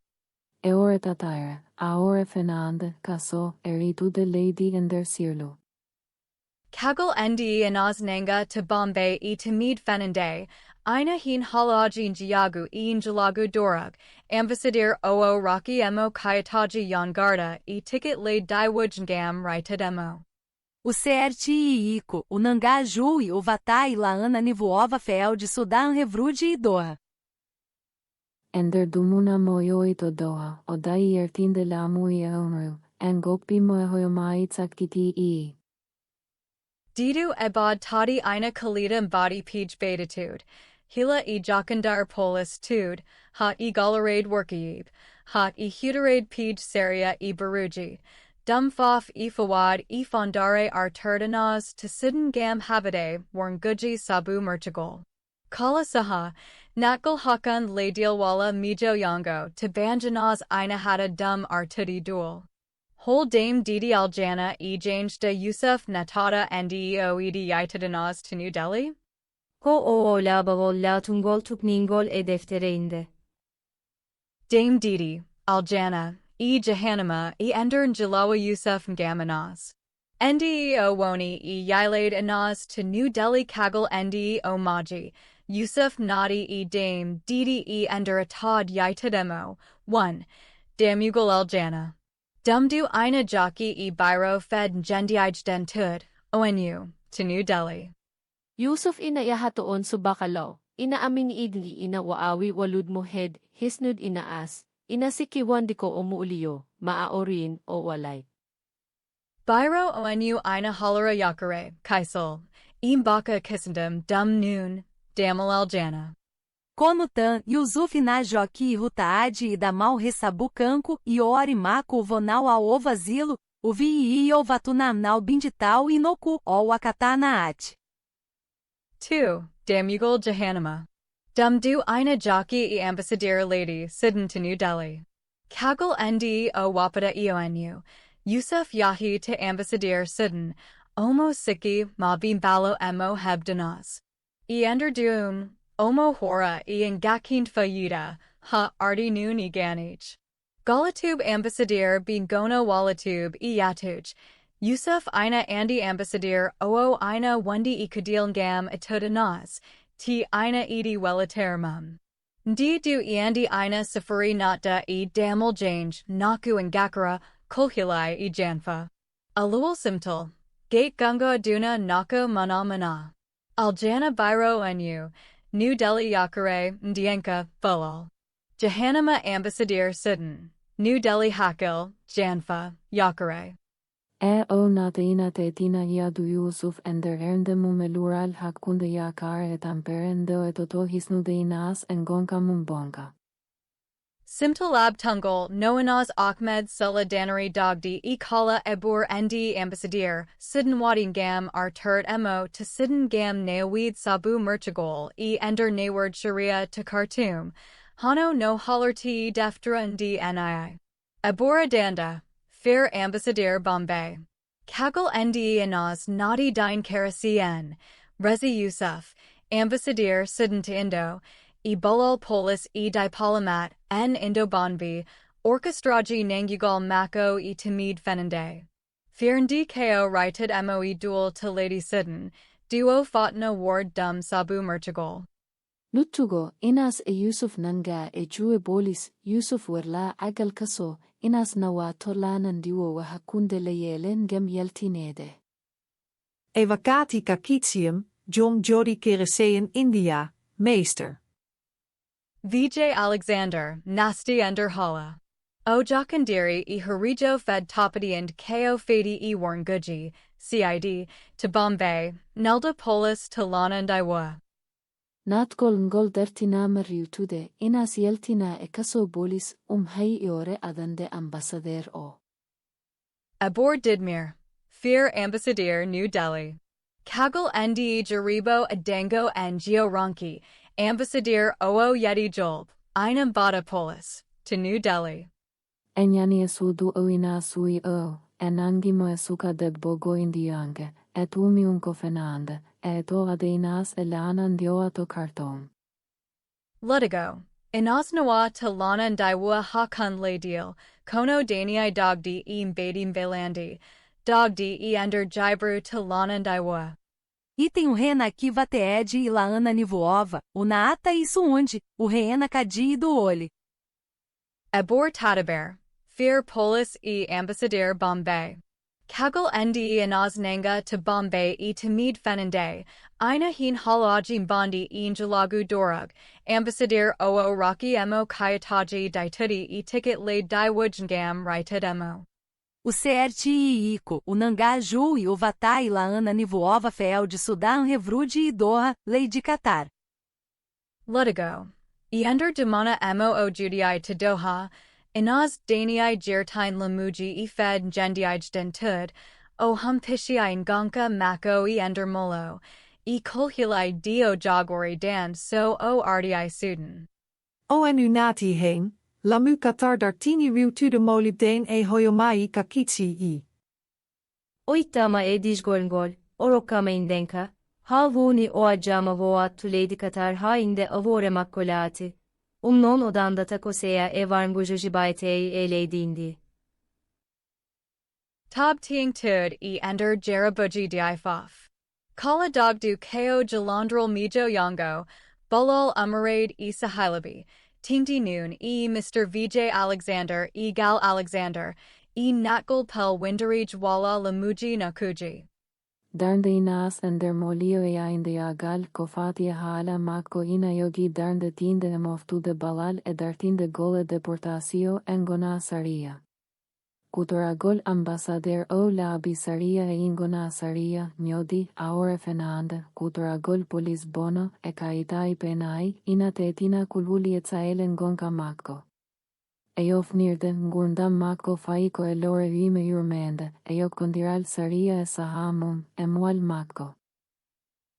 Eore tatire, aore fenande, caso, eritu de lady en der sirlo. Kagel ndi inas nanga to Bombay e tamid fenande, Ina hin halajin jiagu in jalagu dorug, ambassador oo rocky emo kayataji yangarda e ticket laid daiwujngam righted emo. O certi e ico, o nangaju e o vatai laana nivuova fel de Sudan revrude e doa. ender dumuna moyoi to doha, o dai ertinde lamu I onru, en gopi moehoyomai tsakiti I. Didu ebod tadi ina kalida body peach beatitude. Hila e jokandar polis tude, hot e galarade workieb, hot e huterade peach seria e baruji. Dumfof e fawad e fondare arturdanaz to sidden gam habide, warn guji sabu merchagol. Kala saha, nakal hakan ladialwala mijo yango to banjanaz ina hada dum artudi duel. Whole dame Didi Aljana e Jange de Yusuf Natada Ndeo Edi Yitadanaz to New Delhi? Go'o la bavol la tungol tukningol e deftere inde. Dame Didi, Aljana, e Jahannama e Ender Jalawa Yusuf Ngamanaz. Ndeo Woni e Yilade Anaz to New Delhi Kagal Ndeo Maji, Yusuf Nadi e Dame Didi e Ender Atad Yitademo, 1. Damugal Aljana. Dumdu ina jockey e biro fed njendiij den tud, ONU, to New Delhi. Yusuf ina yahatoon subakalaw, ina aming idli ina waawi walud muhed, hisnud ina as, ina sikiwan di ko umuuliyo, maaorin o walay. Biro ONU ina holara yakare, kaisol, imbaka kisendam dum noon, damal aljana. Konutan, Yusuf na joqui rutaadi e da mal ressabucanco e ori maco vonal a ovasilo, o vii o vatunanal bindital e noku o wakatana at. 2. Damugal Jahannama. Dumdu ina jockey e ambassador lady, Sidden to New Delhi. Kagal Ndi o wapada eonu, Yusuf Yahi to ambassador Sidden, Omo Siki ma bimbalo emo hebdanas. E ender dun. Omo hora e ngakind fayida, ha arti noon e ganij. Galatube ambassador bingono walatube e yatuj. Yusuf ina andi ambassador oo ina wundi e kadil gam atudanaz, ti ina edi welatermum. Ndi du eandi ina safari natda e damal jange, naku ngakara, kulhilai e janfa. Alual simtal. Gate gunga aduna nako mana. Aljana biro enu. New Delhi Yakare, Ndienka, Fulal. Jahannama Ambassador Sidden. New Delhi Hakil, Janfa, Yakare. O natina tetina yadu Yusuf ender ernde mumelural hakunde yakar et amperendo et oto hisnudeinas en gonka mumbonka. Simtalab Tungol, Noanaz Ahmed Sulla Danari Dogdi E Kala Ebur Ndi Ambassador, Sidden Wadingam Arturt Mo to Sidden Gam Naweed Sabu Merchagol E Ender Naward Sharia to Khartoum, Hano no Halarti Deftere Ndi Nii. Ebura Danda, Fair Ambassador Bombay. Kagal Ndi Anaz Nadi Dine Karasien, Rezi Yusuf, Ambassador Sidden to Indo, E Bulal Polis E Dipolomat, N Indo Bonbi, Orchestraji Nangugal Mako E Timid Fenande. Firndi Ko righted Moe duel to Lady Sidden, Duo Fatna Ward Dum Sabu Merchagol. Lutugo, inas e Yusuf nanga e jue bolis, Yusuf werla agal kaso, inas nawa tolanan duo wa hakunde leyelen gem yeltinede. Evakati Kakitium, John Jody Keresean India, Meester. Vijay Alexander, Nasti Ender Hala. O Jakandiri e Harijo Fed Topadi and Ko Fadi e Warn Guji, CID, to Bombay, Nelda Polis to Lana and Iwa. Natgol ngol dertina mariutude, inas yeltina e kaso bolis hai iore adande ambassador o. Abor Didmir, Fear Ambassador New Delhi. Kagal Ndi Jaribo Adango and Georanki, Ambassador Oo Yeti Jolb, Einam Bada Polis, to New Delhi. Enyani esudu oina sui o, enangi mo esuka de bogo indiange, et umiunko fenande, et o adeinas elanan dioato karton. Ludigo, Inasnawa to Lana and Daiwa Hakun Le Deal, Kono Danii Dogdi e Mbadim Velandi, Dogdi e Ender Jibru to Lana and Daiwa. Item o Rena Kiva Teed e Laana Nivuova, o Naata e Suundi, o Reena Kadi do Oli. Abor Tadaber, Fear Polis e Ambassador Bombay. Kaggle Ndi Inaz Nanga to Bombay e Tamid Fenande, Ina Heen Halaji Bondi e Jalagu Dorug, Ambassador Oo Rocky Emo Kayataji Daitudi e Ticket Laid Di Wujngam Righted Emo. O Certe e Ico, o Nangaju e o Vatai Laana Nivuova Fel de Sudan Revrude e Doha, Lei de Qatar. Ludigo. Ender Dumana Moo Judii to Doha, Inaz Danii Jirtine Lamuji e Fed Gendiij Dentud, O Humpishii Nganka Mako e Ender Molo, e Kulhili Dio Jagori Dan So O Ardi Sudan. O en unati heen, lamu Qatar dartini riu tu de molibdeen e hoyomai kakitsi i. Oitama edijgolngol, orokama indenka, havuni o ajama voat tuledi Qatar hainde avore makkolati. Non odanda takosea e varngujujibaitei e leidindi. Tob Ting Tud e Ender Jarabuji Difof. Kala Dogdu Ko Jalandral Mijo Yongo, Bulal Umarade e Sahilabi, Tingdi Noon e Mr. Vijay Alexander e Gal Alexander, e Natgul Pel Windarij Wala Lamuji Nakuji. Darnde Inas en der molio e ainde agal kofatia hala mako ina yogi darnde tinde moftu de balal e dartinde gole deportasio en gona saria. Kutoragol ambasader o la abisaria e ingona saria, nyodi, aore fenande, kutoragol polis bono e kaitai penai, ina tetina kululi et saelen gonka mako. Eof nirde ngundam mako faiko e lore vime urmende, eok kondiral saria e sahamum, emual mako.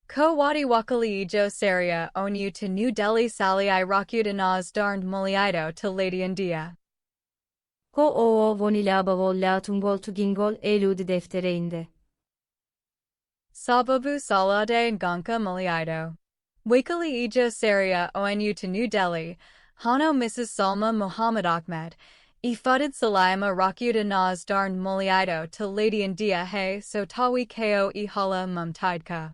Ko Wadi Wakali Jo Saria Onyu to New Delhi Sali I Rakudanaz Darned Muliaido to Lady India. Ko o vonilabavol latungol tugingol eludi deftereinde. Sababu Salade Nganka Muliaido. Wakali Ejo Saria Onyu to New Delhi, Hano Mrs. Salma Muhammad Ahmed, Ifadid Salayama Rakudanaz Darned Muliaido to Lady India Hey So Tawi Ko Ihala Mumtidka.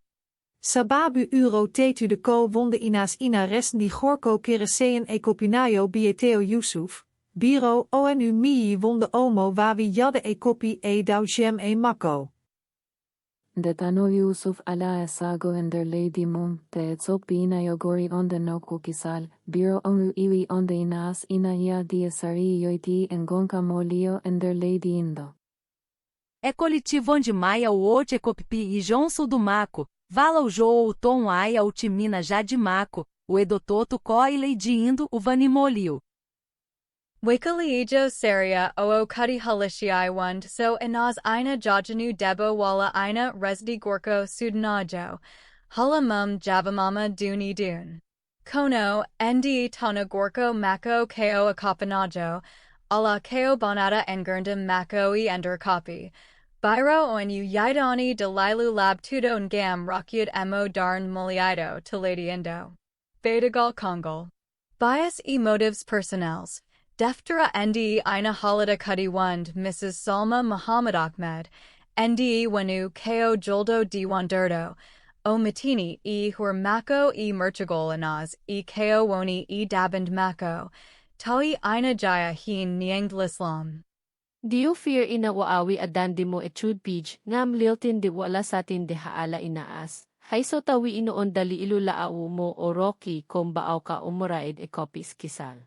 Sababu Uro Tetu de Ko wonde Inas Ina Resndi Gorko Keresean e Kopinayo Bieteo Yusuf, Biro ONU Mii wonde Omo Wawi Jadde e Kopi e Daujem e Mako. Detano Yusuf ala esago en der Lady Mum, te etzop ina yogori onde no kukisal, biro onu iwi onde Inas ina ya die sari yoiti en gonka molio en der Lady Indo. É coletivo onde Maia o Ote Copipi e Jonso do Maco, Vala o Jo o Tom Aia o Timina já de Maco, o Edototo Có e Lady Indo o Vanimolio. Wakali Ejo Saria Oo Kudi Halishii Wund So Inaz Ina Jajanu Debo Wala Ina Resdi Gorko Sudanajo, Hala Mum Javamama Duni Dun. Kono, Ndi Tana Gorko Mako Ko Akapanajo, Ala Ko Bonata Engurndam Mako e Ender Copy. Biro Onu Yidani Dalilu Lab Tudo Ngam Rakyud Emo Darn Muliaido to Lady Indo. Bedagal Kongal. Bias e Motives Personnels. Deftere Ndi Ina Halida Kudi Wund Mrs. Salma Muhammad Ahmed, Ndi Wanu Ko Joldo Diwanderdo, O Matini e Hur Mako e Merchagol Inaz e Ko Woni e Daband Mako, Tawi Ina Jaya Heen Niangd Lislam. Diyo fear ina waawi adandi mo chud pij, ngam liltin di wala satin de haala inaas. Haiso tawi inoon dali ilulaau mo o Rocky kombaaw ka umuraid e kopis kisal.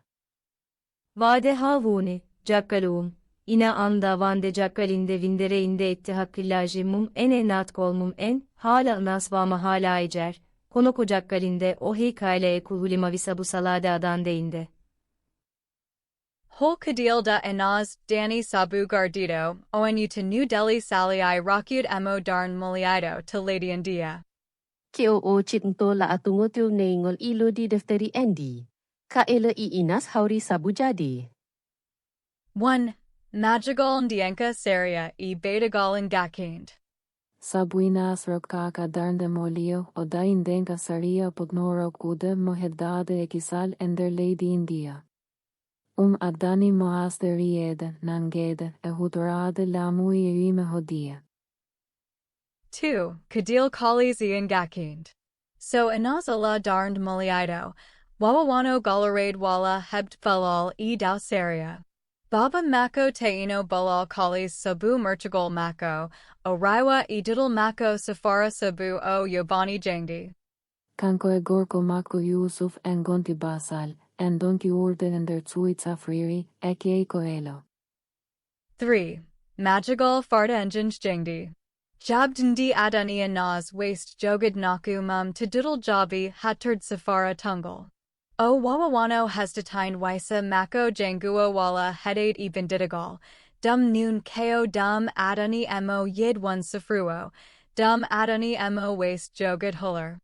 Vade havuni, Jakkalum, ina anda vande Jakkalinde vindere inde etti hakkillaji mum en enat kolmum en, hala nasvama hala ecer, konoko Jakkalinde o hikale e kulhulima visabu salade adandeinde. Hol Kadil da Inaz Dani Sabu Gardido, ONU to New Delhi Sali I Rakyud Emo Darn Muliaido to Lady India. Keo o chitnto la atungotil neingol ilo di defteri endi. Kaela I Inas hauri sabu jadi. 1. Madrigal Ndianka Saria e Bedagal and Gakind. Sabuinas Rokaka Darnde Molio o Daindenka Saria Pognoro Kude Mohedade Ekisal en der Lady India. Adani Mohaste Riede, Nangede, e Hutorade Lamui Rime Hodia. 2. Kadil Kalis Ian Gakind. So Inazala Darned Muliaido, Wawawano Galarade Wala Hebt Falal e Dau Saria. Baba Mako Teino Bulal Kalis Sabu Murchagol Mako, Oriwa Diddle Mako Safara Sabu O Yobani Jangdi. Kanko e gorko Mako Yusuf en gonti basal, en donki urde en der tsuitsa friri, eke koelo. 3. Magigal Farda Engines Jangdi. Jabdindi Adani Naz Waste Jogad Naku Mum to Diddle Jabi Hatard Safara Tungal. O Wawawano Hesdatine Waisa Mako Jangua Wala Hedade Ibn Didigal. Dum Noon Ko Dum Adani Mo Yid One Safruo. Dum Adani Mo Waste Jogad Huller.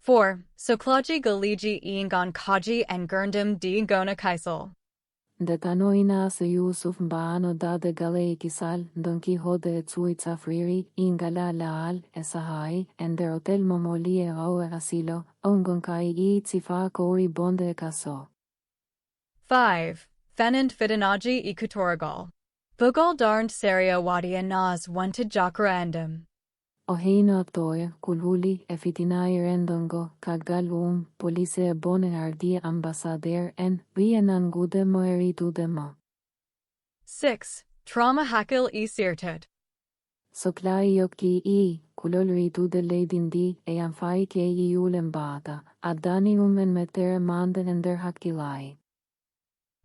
4. Soklaji Galiji Iangon Kaji and Gurndam D Gona Kaisel. De tanoina se Yusuf mbaano dade gale ikisal, Don Quixote e tsuitsa friri, ingala laal, esahai, en der hotel momoli e rau e asilo, ongon kai I tsifa kori bonde e kaso. 5. Fenand Fidanaji Ikutoragal. Bugal darned Saria Wadia Naz wanted Jakra Endam. Ohino toy, kulhuli e fitinai rendongo, kagal police e bone ardi ambassader en, vienan gude moeri dudemo. 6. Trauma Hakil E Sirtut. Soklai yoki I, kulolri dude leidindi, e anfai ke I ulembata, adani en meter manden en der hakilai.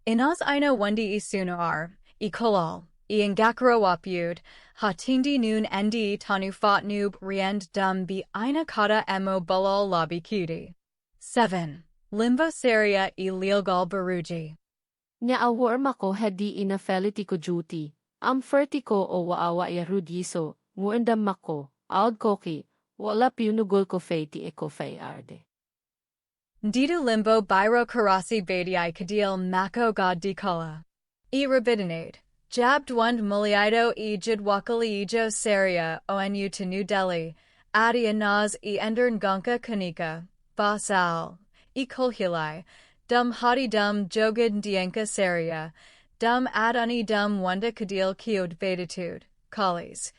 Inas Ina Wundi Isunoar, E Kolal. Ian Gakro Wapyud, Hatindi Noon Ndi Tanu Fat Noob Riend Dum Bi Ina Kata Mo Bulal Lobby Cutie. 7. Limbo Saria E Lealgal Baruji. Nya awar mako hadi ina feliti ko duty. Am ferti ko o waawa ya rudiso, muendam mako, aud koki, wala piunugol ko feiti e ko fei arde. Ndidu Limbo Biro Karasi Badi Kadil Mako God Dikala. E Rabidinade. Jabbed Wund Muliaido E Jidwakali Ejo Saria ONU to New Delhi, Adi Anaz E Endern Gunka Kanika, Basal, E Kulhilai, Dum Hadi Dum Jogad Dienka Saria, Dum Adani Dum Wunda Kadil Kiod Veditude, Kalis,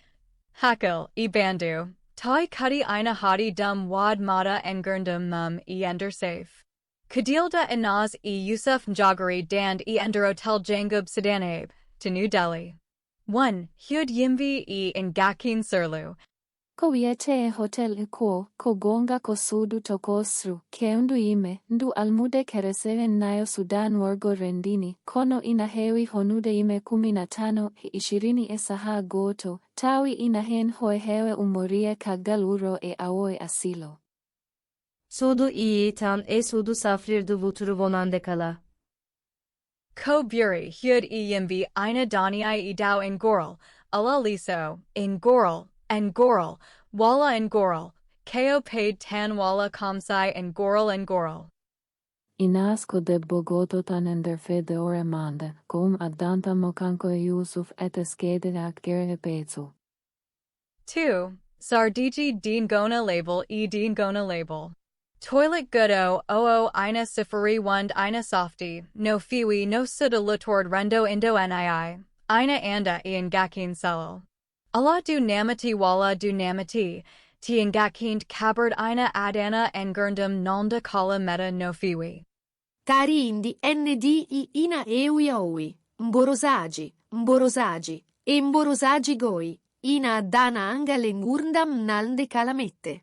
Hakil, E Bandu, Tai Kudi Ina Hadi Dum Wad Mata Engurndum Mum E Ender Safe. Kadilda Anaz E Yusuf Njagari Dand E Ender Hotel Jangub Sidanabe. To New Delhi. 1. Hyud Yimvi E Ngakin Surlu. Ko wiete hotel ko gonga ko sudu tokosru, keundu ime, ndu almude kereseve nayo Sudan wargo rendini, kono inahewi honude ime 15 20 esaha goto, tawi inahen hoehewe umorie kagaluro e awoe asilo. Sudu iyi tan sudu safrirdu vuturu vonandekala. Ko Buri Hyud E Yimvi Ina Dani I Dao in Goral, Ala Liso, in Goral, and Goral, Wala and Goral, Ko paid Tan Wala Kamsai and Goral. Inasko de Bogoto tan der fede ore mande, adanta mokanko Yusuf et eskede akgere pezu. 2. Sardiji Dean Gona Label E Dean Gona Label. Toilet Goodo Oo Ina Sifari Wund Ina Softy, no Fiwi no Suda Lutord Rendo Indo Nii, Ina Anda Ian Gakin Selal. Allah du Namati Wala du Namati, Tian Gakind Kabard Ina Adana and Gurndam Nalda Kala Meta no Fiwi. Cari indi NDI ina ewi aoi, mborosaji, e mborosaji goi, ina dana anga lengurndam nalde kalamette.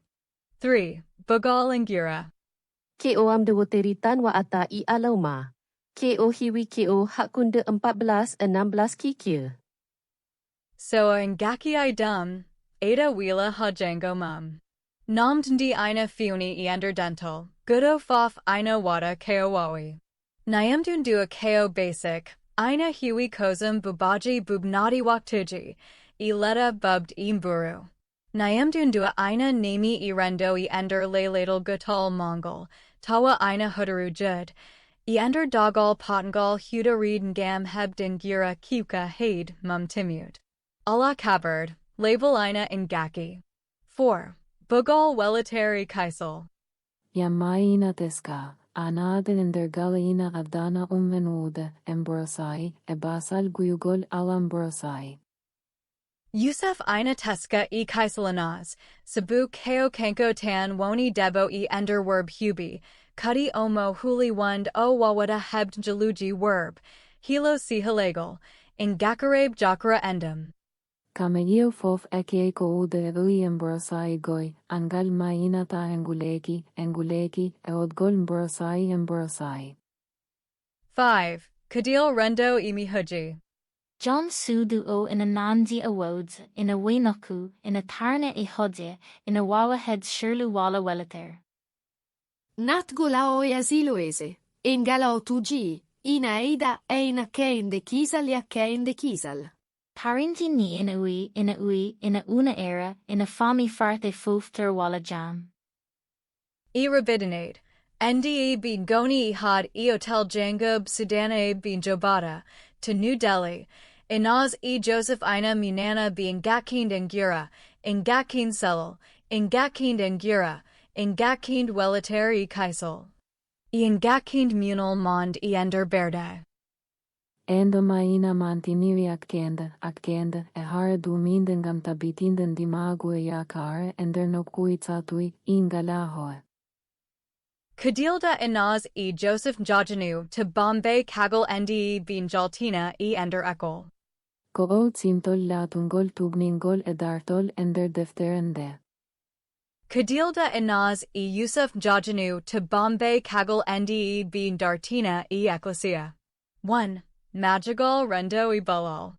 3. Bugal and Gira. Ke o am de woteritan wa ata I alauma. Ke o hiwi ke o hakunde 14-16 kikir. So in Gaki I Dum, Ada Wila Hajango Mum. Namdndi Ina Fiuni Eander Dental, Goodo Fof Ina Wada Kaowawi. Nyamdundua Ko Basic, Ina Hiwi Kozum Bubaji Bubnadi Waktuji, Ileta Bubbed Imburu. Nyamdundua Ina Nami Irendo Ender Layladal Gutal Mongol, Tawa Ina Hudaru Jud, Ender Dogal Pottengal Huda Reed Ngam Hebden Gira Kuka Haid Mum Timute. Allah Kabard, Label Ina Ngaki. 4. Bugal Welitary Kaisel. Yamaina teska, anaden der galina adana menude, embrosai, basal guyugol alambrosai. Yusuf Ina Teska E Kaiselanaz, Sabu Ko Kanko Tan Woni Debo E Ender Werb Hubi, Kudi Omo Huli Wund O Wawada Hebd Jaluji Werb, hilo si halagal, in gakarabe jakara endum. Kamegio fof eke koude rui embrosai goi, angal mainata enguleki, eodgol embrosai. 5. Kadil rendo imi huji. John Suduo in a Nandi awodes, in a Winoku, in a Tarna e Hodje, in a Wawahead Shirlu Wala Welater. Nat golao e asiloese, en galao tugi, ina eida e ina keinde kisal ya keinde kisal. Tarinti ni in a ui, in a una era, in a fami farte fufter wala jam. E rabidinade. NDE bin goni ihad e hotel Jangub Sudana bin Jobata, to New Delhi. Inaz e Joseph Ina Munana bin Gakind Angira, in Gakind Selal, in Gakind Angira, in Gakind Welater e Kaisal. In Gakind Munal Mond e Ender Berde. Endo maina mantiniri akende, e hare duminden gam tabitinden dimagu e yakare, ender no kuitsatui, ingalahoe. Kadilda Inaz e Joseph Jajanu to Bombay Kagal NDE bin Jaltina e Ender Ekol. Ko'o tsintol latungol tugningol e dartol ender defterende. Kadilda Inaz e Yusuf Jajanu to Bombay Kagal NDE bin Dartina e Ecclesia. 1. Magigal Rendo e Balal.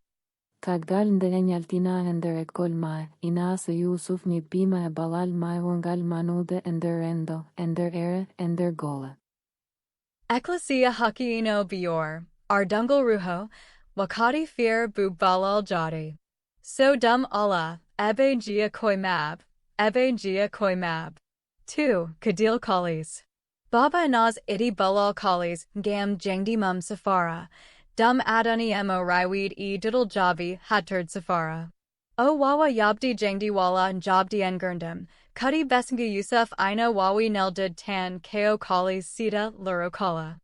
Kaggal ndenyaltina ender ekol mai, Inas e Yusuf mi pima e balal mai wongal manude ender rendo, ender ere, ender gola. Ecclesia Hakiino Bior, Ardungal Ruho, Wakati Fir Bu Balal Jadi. So Dum Allah, Ebe Gia Koimab, Ebe Gia Koimab. 2. Kadil Kalis. Baba Inaz Iti Balal Kalis, Gam Jangdi Mum Safara. Dum Adani Emo Raiweed e Diddle Jabi Hatard Safara. O Wawa Yabdi Jangdi Wala and Jabdi Ngurndam, Kudi Besenga Yusuf Ina Wawi Neldid Tan Ko Kali Sita Luro Kala.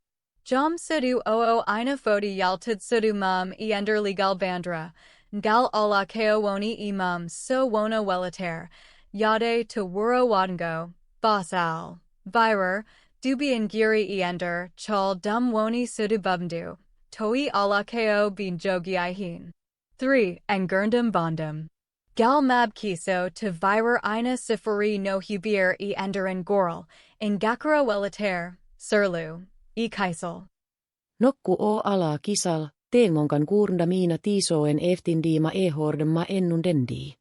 Jam Sudu Oo Ina Fodi Yaltid Sudu Mum e Ender Legal Bandra, Ngal Allah Ko Woni e Mum So Wona Welater, Yade to Wuro Wadango, Basal, Virer, Dubi Ngiri e Ender, Chal Dum Woni Sudu Bubndu. Toi ala ko bin jogi ihin. 3. Ngurndam bondam. Gal mab kiso to virer ina sifari no hubir e enderin goral, in gakara welater, surlu, e kaisal. Nokku o ala kisal, teengonkan kuurnda tiisoen eftindiima ehordemma ennundendi.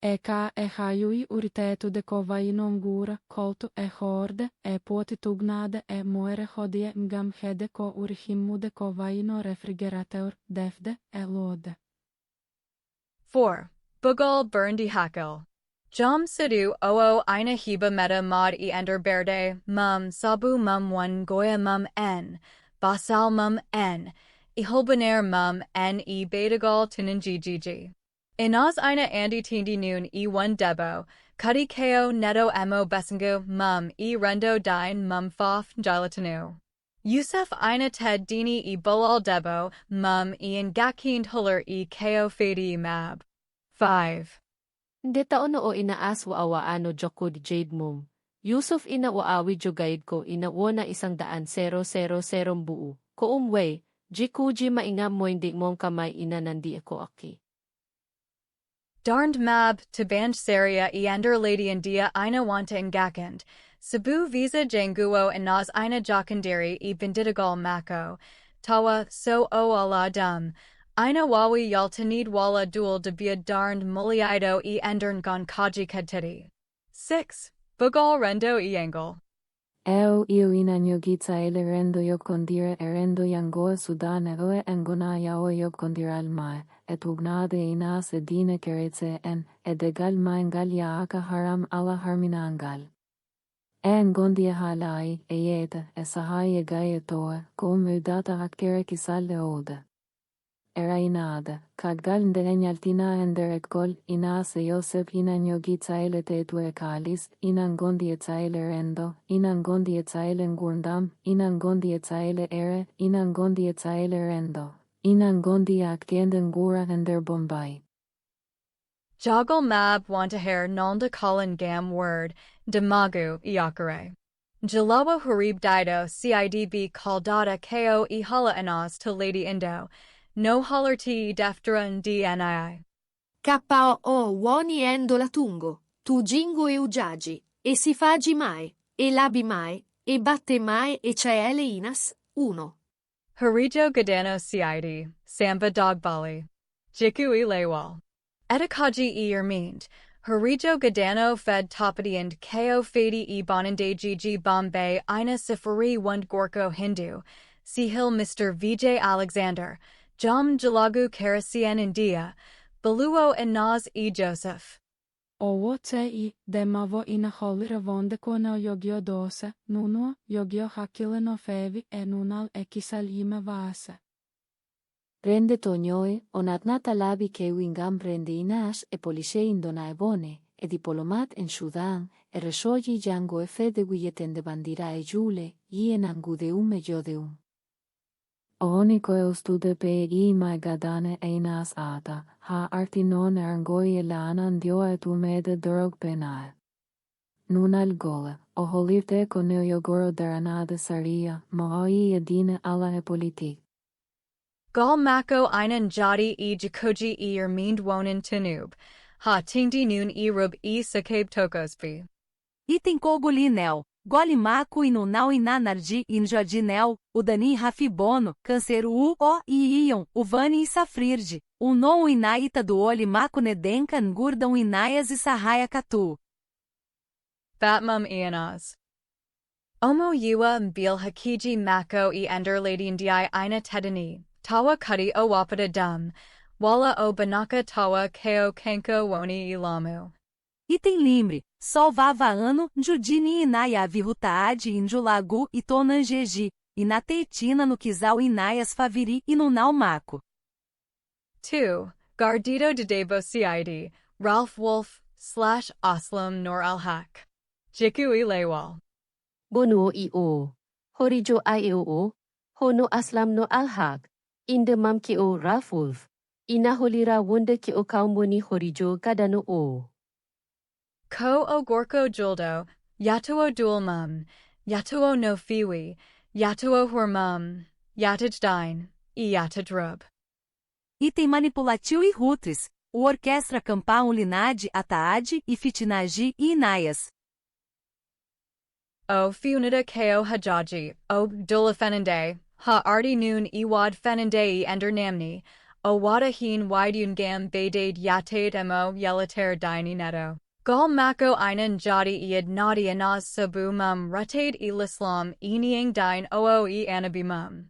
Eka e hajui uritetu de kovainom gura, koltu e horde, e poti tugnade e moere hodie mgam hede ko urhimude kovaino refrigerator, defde e lode. 4. Bugal burndi hakel. Jam sidu oo ina hiba meta mod e ender berde, mum sabu mum 1 goya mum n, basal mum n, ihulbaner mum n e betagal tininggg. Inaz ina andi tindi noon e1 debo, kudi ko neto emo besengu mum e rendo dine mum fof jilatanu. Yusuf ina ted dini e bulal debo, mum e ngakind huller e ko fadi mab. 5. Detaon o inaas wa awaano joko di jade mum. Yusuf ina waawi jogaid ko ina wona 100 buo. Ko umwe, jikuji maingam mo hindi mong kamay ina nandi ako aki. Darned mab, to band Saria e ender lady India ina wanta ngakand, Cebu visa janguo Inaz ina jakandiri e binditigal mako, tawa so o ala dum, ina wawi yaltanid wala dual debia darned muliaido e endern gon kaji kadtiti. 6. Bugal rendo e angle. Eu ina nyogitsa ele rendo yo kondire e rendo yangoa Sudan eroe engona yao yo kondire almae, et ugnade inas e dine keretse en, e degal maengal yaaka haram ala harminangal. En gondi e halai, e yete, e sahai e gai e toe, ko mudata hakkere kisale ode. Era inade, kaggal nderenyaltina enderekol, inas e Josep inan yogitsa ele tetu e kalis, inan gondi e tsaile rendo, inan gondi e tsaile ngurndam, inan gondi e tsaile ere, inan gondi e tsaile rendo, inan gondi e aktiende ngura ender Bombay. Joggle mab wantaher nolda colin gam word, demagu iakare. Jalawa Harib Dido Cidb Kaldada Ko Ihala Anas to Lady Indo, no Halarti Deftere Dni. Ko Woni Endo Latungo, Tu Jingo e Ujagi, e Sifagi Mai, e Labi Mai, e Batte Mai e Chaele Inas, 1. Harijo Gadano Cid, Samba Dogbali. Jikui Lewal. Etikaji e Yermind, Harijo Gadano Fed Topati and Ko Fadi e Bonande Gigi Bombay Ina Sifari Wund Gorko Hindu, Sihil Mr. Vijay Alexander, Jam Jalagu Karasian India, Baluo and Naz e Joseph. Ovo ce I demavo I naholira vonde kona jogio dose, nuno jogio hakileno fevi e nunal e kisalime vase. Rende Tonyoe, onatnata labi ke wingam rende Inas e polise indona e bone, e diplomat en Sudan, e resoji jango e fede guieten de bandira e jule, I en angudeum e jodeum. Oniko e stude pe I mai gadane e Inas ata, ha artinon erngoi e lana ndio e tumede durog penae. Nunal gole, o holirte koneo yogoro daranade saria, mohoi e dine ala e politik. Gal Mako Einan Jadi e Jakoji e Yermind Wonen Tanub, Ha Tingdi Noon e Rub e Sakab Tokospi. Item Kogolinel, Golimaco e Nunal e Nanardi e Njodinel, Udani Rafibono, Câncer o Ion, Uvani e Safrirde, Non e Naita do Olimaco Nedenka Ngurdam e Naias e Sarraia Catu. Batmum Eanas. Omo Yua Mbil Hakiji Mako e Ender Lady Ndi Ina Tedani. Tawa Kudi o Wapada Dum, Wala o Banaka Tawa Ko Kanko Woni Ilamu. Item Limre, Sol Vavaano, Njudini Inaya Virutaad Injulagu e Tonanjeji, Inateitina no Kizal Inaias Faviri e Nunal Mako. 2. Gardito de Debo Cid, Ralph Wolf, / Aslam Nor Al Haq. Jiku e Lewal. Bono I O. Horijo I-O, Hono Aslam no Al Haq. Inde mam ki o Ralph Wolf. Ina holira wonde ki o kaumboni horijo gadano o. Ko o Gorko Juldo, Yatuo Dual Mum, Yatuo no Fiwi, Yatuo Hormum, Yatij Dine, e Yatij Rub. Item Manipulatil e Rutris, o Orquestra Campão Linade Ataade e Fitinaji e Inaias. O Fiunida Ko Hajaji, O Dulafenande, Ha Ardi Noon Iwad Fenande Ender Namni, O Wada Heen Widun Gam Baydade Yatade Mo Yelater Dini Neto. Gal Mako Einan Jadi Iad Nadi Anaz Sabu Mum Rutade Lislam Eniang Dine Oo e Anabi Mum.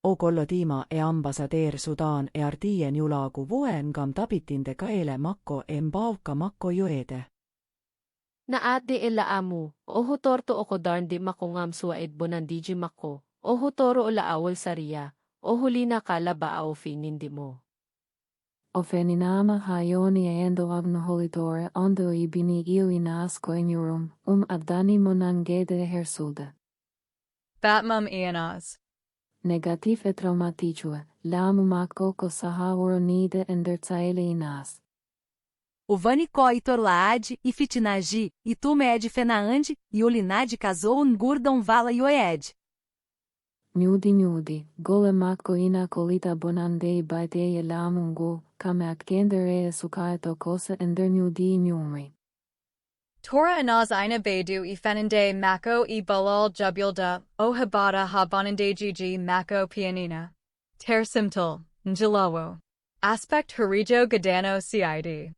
O kollotiima e ambassader Sudan e artien julagu vuen gam tapitinde kaele makko embauka makko joede. Naade ela amu, oho torto o kodarnde makongam suaed bonandiji mako, oho toro o laawal saria, oho lina kala baaw finindi mo. O feninama hayoni endo agnoholitore ondo ibini Inas koinurum, adani monangede hersulde. Batmum Eanas. Negativ e traumatichue, lamu mako ko sahaworonide endertsaile Inas. O Vanicó e Torlaade e Fitinaji, e Tumed Fenaande, e Olinade casou Ngurdam Vala e Oed. Nudi, gole mako ina kolita bonande baite e lamungo, kame akendere e sukaeto kosa ender nudi nyumri. Tora Anaz Ina Baidu e Fenande Mako e Balal Jubulda, O Habada Ha Bonande Gigi Mako Pianina. Ter Simtul, Njalawo. Aspect Harijo Gadano Cid.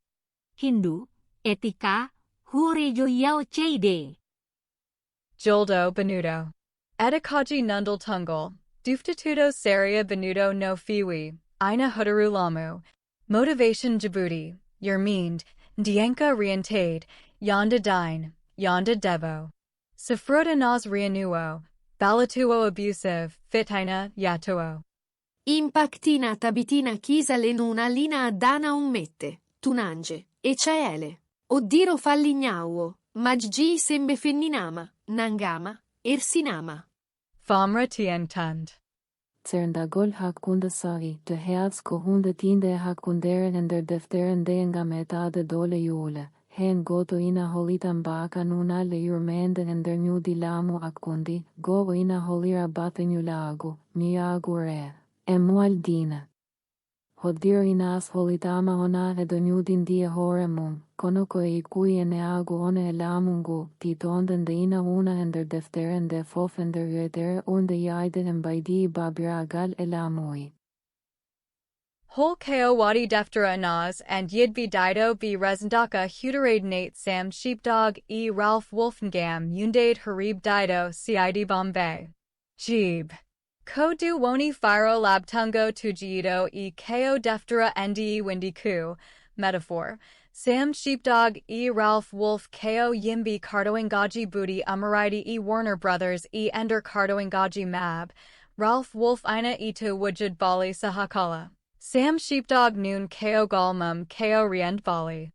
Hindu, Etika, Hurijo Yao Chede. Juldo Benudo. Edikaji Nundal Tungal, Duftatudo Saria Benudo no Fiwi, Ina Hudaru Lamu. Motivation Djibouti, Yermind, Ndienka Rientade, Yonda Dine, Yonda Devo. Sifroda Naz Rianuo, Balatuo Abusive, Fitina, Yatuo. Impactina tabitina chisa lenuna lina addana mette, tunange, e caele. Oddiro fallignauo, maggi sembe fenninama, nangama, ersinama. Famra Tientund. Tsernda hakunda sari, de heads kohunda tiende hakunderen en der defteren deengameta de dole jule, hen goto ina holitan baka nuna le yurmende ender nyu dilamu akundi, go ina holira bate nyulagu, miagu re, emualdina. Hodir inas holitama ona edonyudin dia horemum, konoko ikui eneagu one elamungu, titonden de ina una ender defteren de fof ender yeder unde yaide en baidi babiragal elamui. Hol ko wadi Deftere Anaz and yiɗɓe dido be resndaaka huterade nate sam sheepdog Ralph Wolfengam undade harib dido cid Bombay. Jeeb. Ko du woni firo labtungo tujido ko Deftere windy ku, metaphor. Sam sheepdog Ralph Wolf ko yimbi cardoingaji booty umaridi Warner Brothers ender cardoingaji mab, Ralph Wolf ina itu wujud bali sahakala. Sam sheepdog noon ko galmum ko riend bali.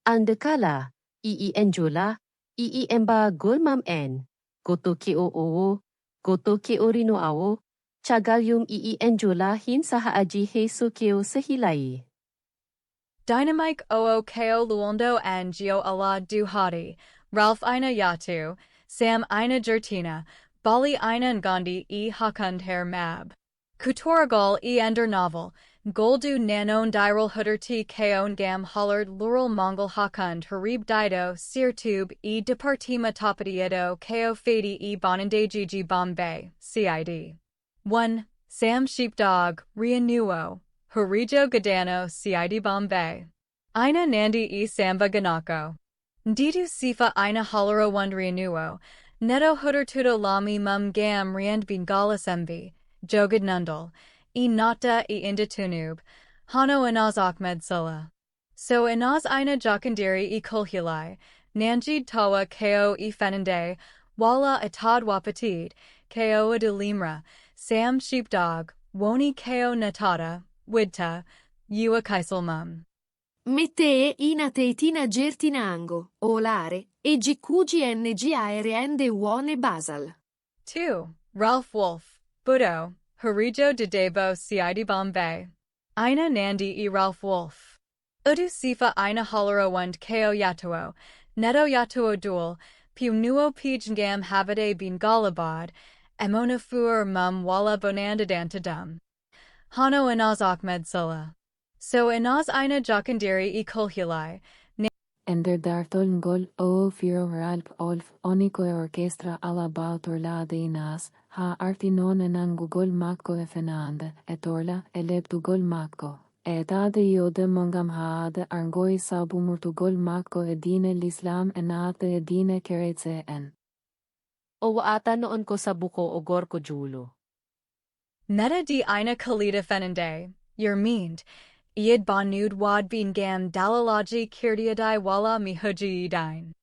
Andekala, enjola, emba gulmam en, goto keo owo, goto keo rino awo, chagalyum enjola hin saha aji heso keo sehilai. Dynamike oo ko luondo and geo ala du hadi, Ralph ina yatu, Sam ina jertina, bali ina ngandi hakund hair mab. Kutoragal ender novel, goldu nanon diral huderti kaon gam hollard lural mongol hakund harib dido sirtube departima topatiedo ko fadi bonande gigi Bombay, cid. 1. Sam sheepdog, rianuo, harijo gadano cid Bombay. Ina nandi samba ganako. Ndidu sifa ina hollero one rianuo, neto hudertudo lami mum gam riand bingala sembi, jogad nundal. Nata indatunub, Hano Inaz Ahmed Sula. So Inaz ina Jakandiri kulhulai, Nanjid Tawa ko fenande, Wala atad wapatid, ko limra, Sam sheepdog, Woni ko natata, Widta, Yua kaiselmum. Mette ina teitina gertinango, olare, e gikugi ng aerende uone basal. 2. Ralph Wolf, Budo. Harijo Dedebo cid Bombay. Ina Nandi Ralph Wolf. Udu Sifa Ina Hollero Wund Ko Yatuo, Neto Yatuo Dual, Punuo Pijngam Havade Bin Galabad, Emonafur Mum Wala Bonandadanta Dum. Hano Inaz Ahmed Sula. So Inaz Ina Jakandiri Kulhulai. Ender dartol ngol o firo ralp olf oniko orkestra alla bautorla de inas, ha artinon enang gugol makko fenande, etorla eleptugol makko. Etade yode mongam haade arngoi sabumurtugol makko edine l'Islam enate edine keretse en. O waata noon ko sa buko o gorko julo. Neta di ina kalita fenande, yermind. Iad banud wad bin gam dalalaji kirdiadai wala mihuji dine.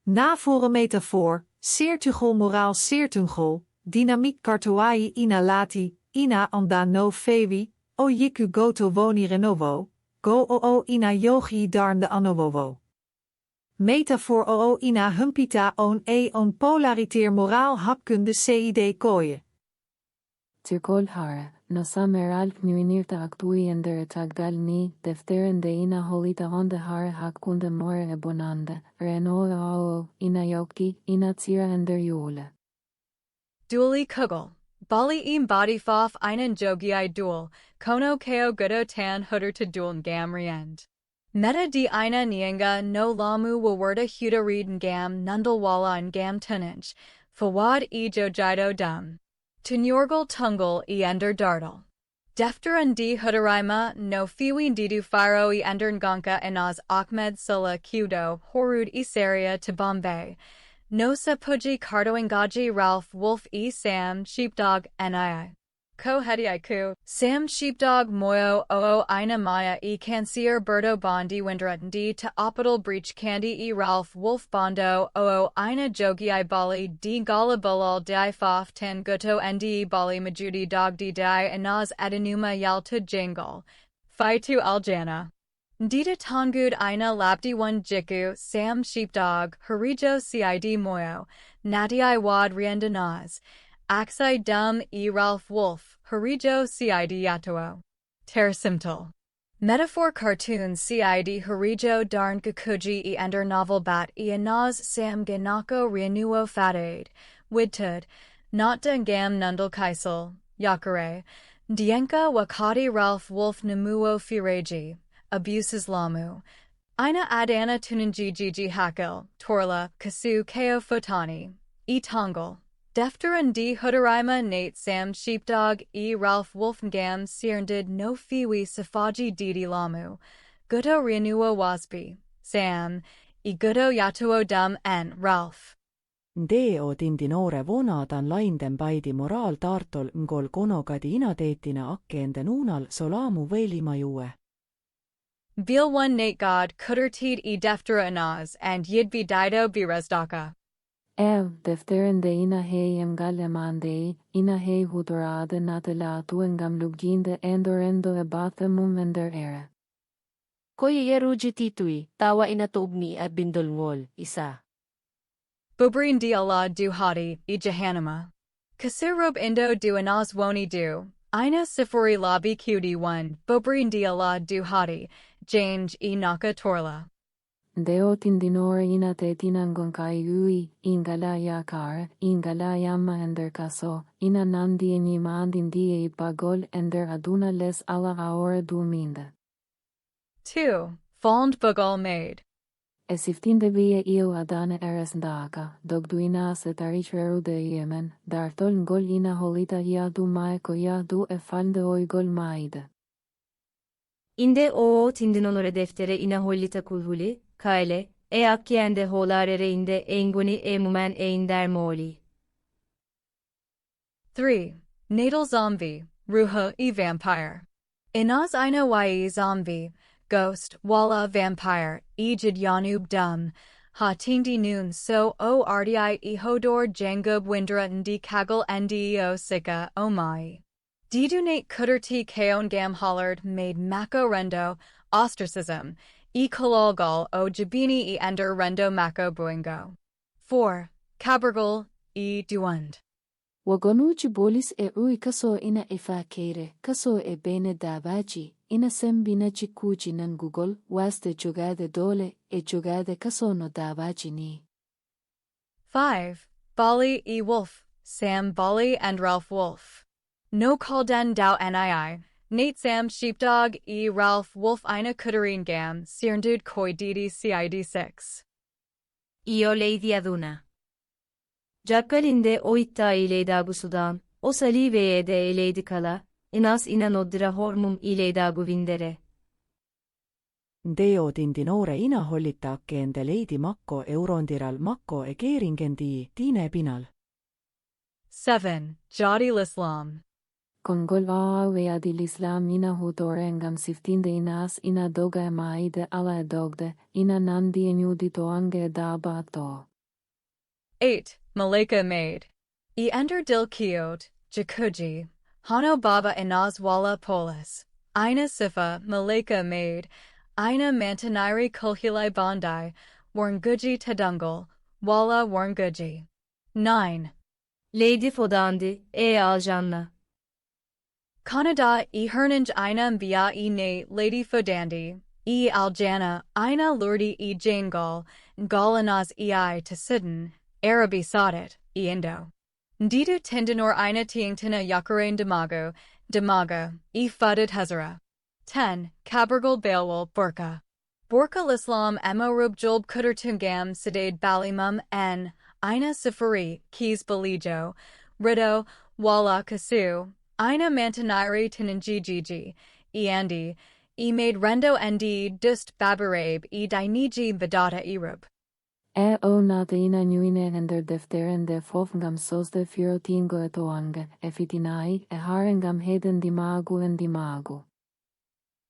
Na voor een metafoor, seertugol moraal seertungol, dynamiek kartuai ina lati, ina anda no fewi, o yiku goto woni renovo, go o ina yogi darn de anowowo. Metafoor o ina humpita on polariteer moraal hapkunde cid kooie. Tirkol hara, no sameralp nuinirta actui ender etagdal ni, defteren de ina holita honde hara hakkunde more bonande, reno ao, ina yoki, ina tsira ender yule. Duali kugel. Bali body fof einen jogi dual, kono ko gudo tan huder to dual gam riend. Meta di ina nienga no lamu wawerda huda reed gam nundalwala and gam tunage, fawad jojido dum. Tunyorgal tungal ender dartal. Defter and di hudarima no fiwi didu firo ender nganka Inaz Ahmed Sula kudo horud isaria to Bombay. Nosa puji cardoingaji Ralph Wolf Sam sheepdog nii. Ko hediaiku, Sam sheepdog moyo oo ina maya cancier berto bondi windratandi to opidal breach candy Ralph Wolf bondo oo ina jogi bali di galabolal di fof tan guto ndi bali majudi dog di Inaz adenuma yalta jingle. Fitu aljana. Ndita tongud ina labdi one jiku, Sam sheepdog, harijo cid moyo, nati wad riendanaz. Axai dum Ralph Wolf, harijo cid yatuo. Tersimtal. Metaphor cartoon cid harijo darn gakuji e ender novel bat e anaz sam ganako rianuo fatade, widtud, not de gam nundal kaisel, yakare, dienka wakati Ralph Wolf namuo firaji, abuses lamu. Ina adana tunanji hakil, torla, kasu keo fotani, e tongal. Defteran d Hudaraima Nate Sam Sheepdog e Ralph Wolfgam Sierndid no Fiwi Safaji Didi Lamu, Gudo Rianua Wasby, Sam, e Gudo Yatuo Dum en Ralph. Ndeo tindinoore vonadan lainden paidi moraal tartol ngol konogadi inateetina akkeenden uunal solamu veelima juue. Veal one Nate God Kuderteed e Deftera Anaz and Yidbi Dido be resndaaka. Defteren de ina hei galemandei, ina hei hudorade natalatu luginde endorendo bathemum ender ere. Koye yeruji titui, tawa inatuubni at bindolngol, isa. Bubrin di Allah du hadi, e Jahannama. Kasirob Indo du Anaz woni du, Ina Sifori Labi QD1, Bubrin di Allah du hadi, Jange e Naka Torla. Deo tindinore ina te tinangon kai ui, ingala yakar, ingala yama ender kaso, ina nandi ni mandin die pagol ender aduna les ala aore du minda. 2. Fond Bugal made. Esiftinde via io adane resndaaka, dogduina se taricheru de Yemen, dartol ngol ina holita yadu maeko yadu e falde oigol maide. Inde o tindinonore deftere ina hollita kulhuli, kaile, e akkiende holarere inde engoni e mumen e inder moli. 3. Natal zombie, ruha e vampire. Inaz ina yi zombie, ghost, walla vampire, e jidyanub dum, ha tindi noon so o rdi e hodor jangub windra ndi kagel ndeo sika o mai. Didunate kuderti kaon gam hollard made mako rendo, ostracism, e kololgal o jabini e ender rendo mako buingo. 4. Cabergal, e duund. Wagonuchi bolis e ui kaso ina ifa kere, kaso e bene davaji, ina sembina chikuchi nan Google, waste jogade dole, e jogade kaso no davaji ni. 5. Bali e Wolf, Sam Bali and Ralph Wolf. No Kalden Dao Nii, Nate Sam Sheepdog e Ralph Wolf ina Kuderin Gam, Sierndud Koi Didi CID6. Io Lady Aduna. Jakkalinde o itta ileydagu sudan, o saliveye de eleydi kala, inas inanodira hormum ileydagu vindere. Ndeo tindinoore ina hollita akkeende leidi makko eurondiral makko e keeringendi tiine pinal. 7. Jadi l'Islam. Kongol veadil Islam ina hudorengam siftinde inas ina doga maide ala dogde, ina nandi enyudito ange dabato. 8. Malika made. E ender dil kiot, jakuji, hano baba inaz wala polis. Ina sifa, Malika made. Ina mantaniri kulhilai bandai, warnguji tadungal, wala warnguji. 9. Lady Fodandi, e aljanna. Kanada e hernanj ina mbia e ne Lady Fodandi, e aljana, ina lurdi e jangal, galanaz ei to sidden, Arabi sadat, e indo. Ndidu tendinor ina tiingtina yakarain damaga, e fudid hazara. 10. Cabergal Beowul Burka. Burka l'Islam Emorub Julb Kudertungam Sidade Balimum N. Ina Sifari, Keys Balijo, Rido, Wala Kasu, Ina Mantaniri Tinanjiji, E Andi, E made Rendo Nd Dust Babarabe E Diniji Badata Erub. O natina nuine ender defteren de fofngam sos de firotingo etoange, e fitinai, e harengam heden dimagu en dimagu.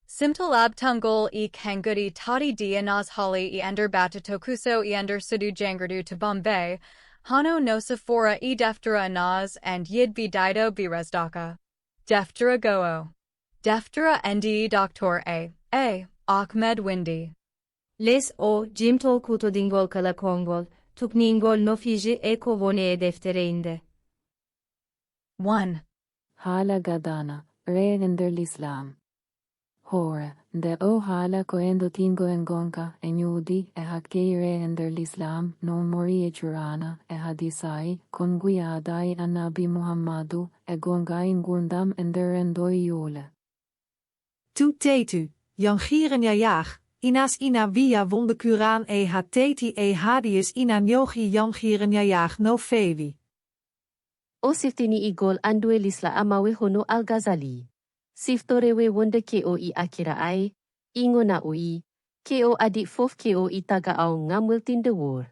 Simtalab Tungol e Kangudi Tati Dianaz Holly e ender Batatokuso e ender Sudu Jangardu to Bombay, Hano no Sephora e Deftere Anaz and Yidbi Dido be resndaaka. Deftere Go'o. Deftere Ndi Dr. A. Ahmed Windy. Les o jimtol kuto dingol kala kongol, tukningol no fiji e kovone e deftere inde. 1. Hala gadana, re ender l'Islam. Hore, de o hala koendo tingo engonka, enyudi, e hakkeire ender l'Islam, non mori e jurana, e hadisai, konguiadai anabi Muhammadu, e gongai ngundam ender endoi yole. Tu tetu, jan gieren jaag, inas ina via wonde kuran e hateti e hadius ina nyogi jan gieren jaag no fevi. O siftini igol andue lisla amawe hono al-Ghazali. Siftorewe wonde keo I akira ai, ingo na ui, keo adik fof keo I taga au ngamwiltin de wor.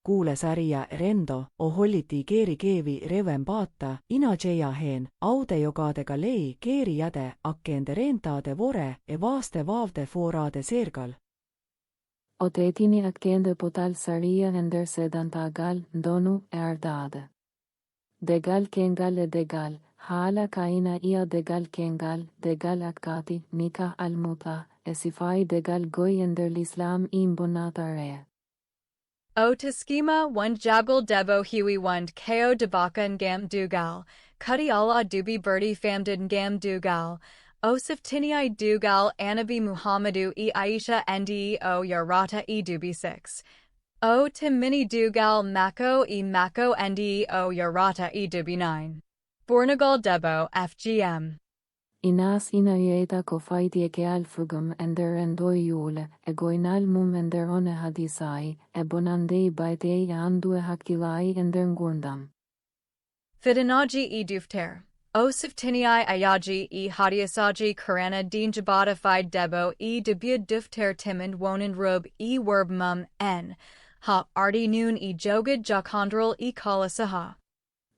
Kuule sarja rendo o holliti keeri keevi reven paata ina tjeja heen aude jogadega lei keeri jäde akkeende rentaade vore e vaaste vaavde foraade sergal. O tetini akkeende potal saria ender sedantagal donu e ardade. Degal kengal e degal, hala kaina ia degal kengal, degal akkati, nikah al-muta, e sifai degal goy ender l'Islam imbonata re. O Tiskima wund Jabgal Debo Huey wund Ko Debaka Ngam Dugal, Kudi Allah Dubi Birdi Famdin Ngam Dugal, O Siftini Dugal Anabi Muhammadu e Aisha Ndi O Yarata e Dubi 6. O Timini Dugal Mako e Mako Ndi O Yarata e Dubi 9. Bornagal Debo FGM. Inas inayeta ko faiti e ke alfugum ender endoi yule, e goinal mum ender one hadisai, e bonandei baitei andu e hakilai ender ngundam. Fidanaji e Deftere. O Siftini Ayaji e Hadiasaji Karana Din Jabata Fide Debo e Debia Deftere Timand Wonan Rub e Werb Mum N. Ha Ardi Noon e Jogad Jakhandral e Kalasaha.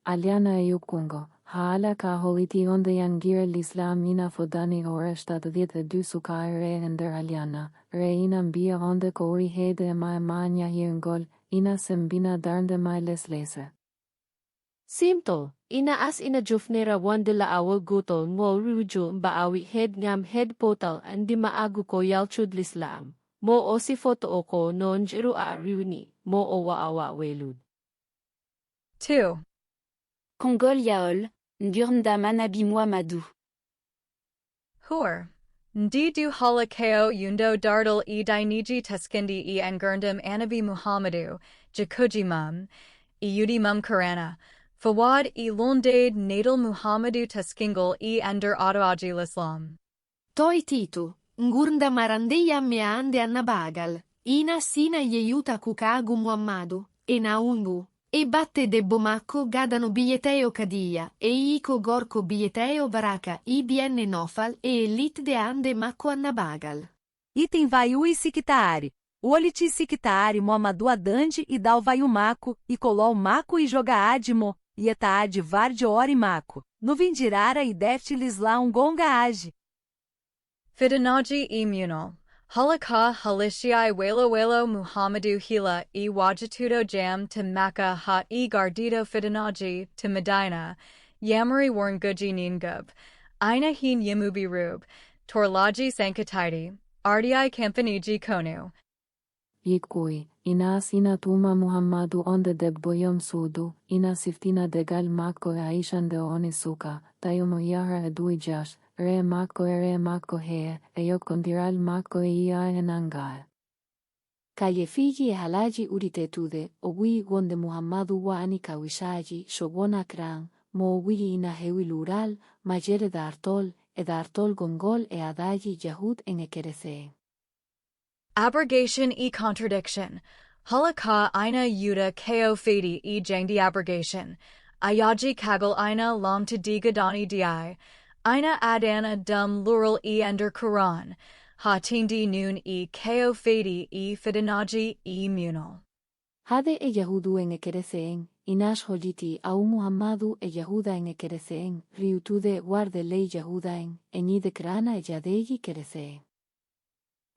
Aliana e yukungo. Hala ka holiti onde yangir l'Islam ina fodani orestat diete du sukai re ender aliana, re ina mbia onde kori hede mai manya hirngol, ina sembina darnde mai leslese. Simtol, ina as ina jufnera wande la awal gutol mo rujo mbaawi head ngam head potal andi maagu ko yalchud l'Islam, mo o si foto oko non jiru a riuni, mo o waawa welud. 2. Kongol Yaol, Ngurmda Manabi Muhammadu. Hur. Ndidu halakeo yundo dardal e diniji taskindi e angurndam anabi Muhammadu, Jakuji mum, e yudi mum karana, Fawad e londade natal Muhammadu taskingal e under autoaji l'Islam. Toi titu, ngurnda marandeya meande annabagal, ina sina yeyuta kukagu Muhammadu, e naungu. E batte debbo macco gadano bieteo kadia, e iko gorko bieteo baraka ibn nofal e elit de ande macco annabagal. Item vaiu sikitaari. Oliti sikitaari Muhammadu adande e dal vaiu maco, e colol maco e jogaadmo, e etaade varde ori maco. No vindirara e defte lisla gonga age. Fidanaji e munal. Halaka halishai welo Muhammadu hila e wajatudo jam to Makkah ha e gardito fidanaji to Medina, Yamari warn guji ningub, Aina hin yamubi rub, Torlaji sankataiti, Ardi kampaniji konu. Yikui, ina sina tuma Muhammadu onde debboyom sudu, ina siftina degal mako e aishan de onisuka, tayomo yahra edui jash, re mako he, e yo kondiral mako e ia enangal. Kaye fiji e halaji uritetude, o wi wonde Muhammadu wa ani kawishaji, shogona kran, mo wi ina hewi lural, majere dartol, e dartol gongol e adaji jahud en ekerese. Abrogation e contradiction. Halaka ina yuda ko fadi e jangdi abrogation. Ayaji kagal ina lam to digadani di. Ina adana dum lural e under Quran. Ha tindi noon e ko fadi e fidanaji e munal. Hade e yahudu en ekeresen, inash holiti au Muhammadu e yahuda en ekeresen, riutude guarde lei yahuda en ide krana e yadeji keresen.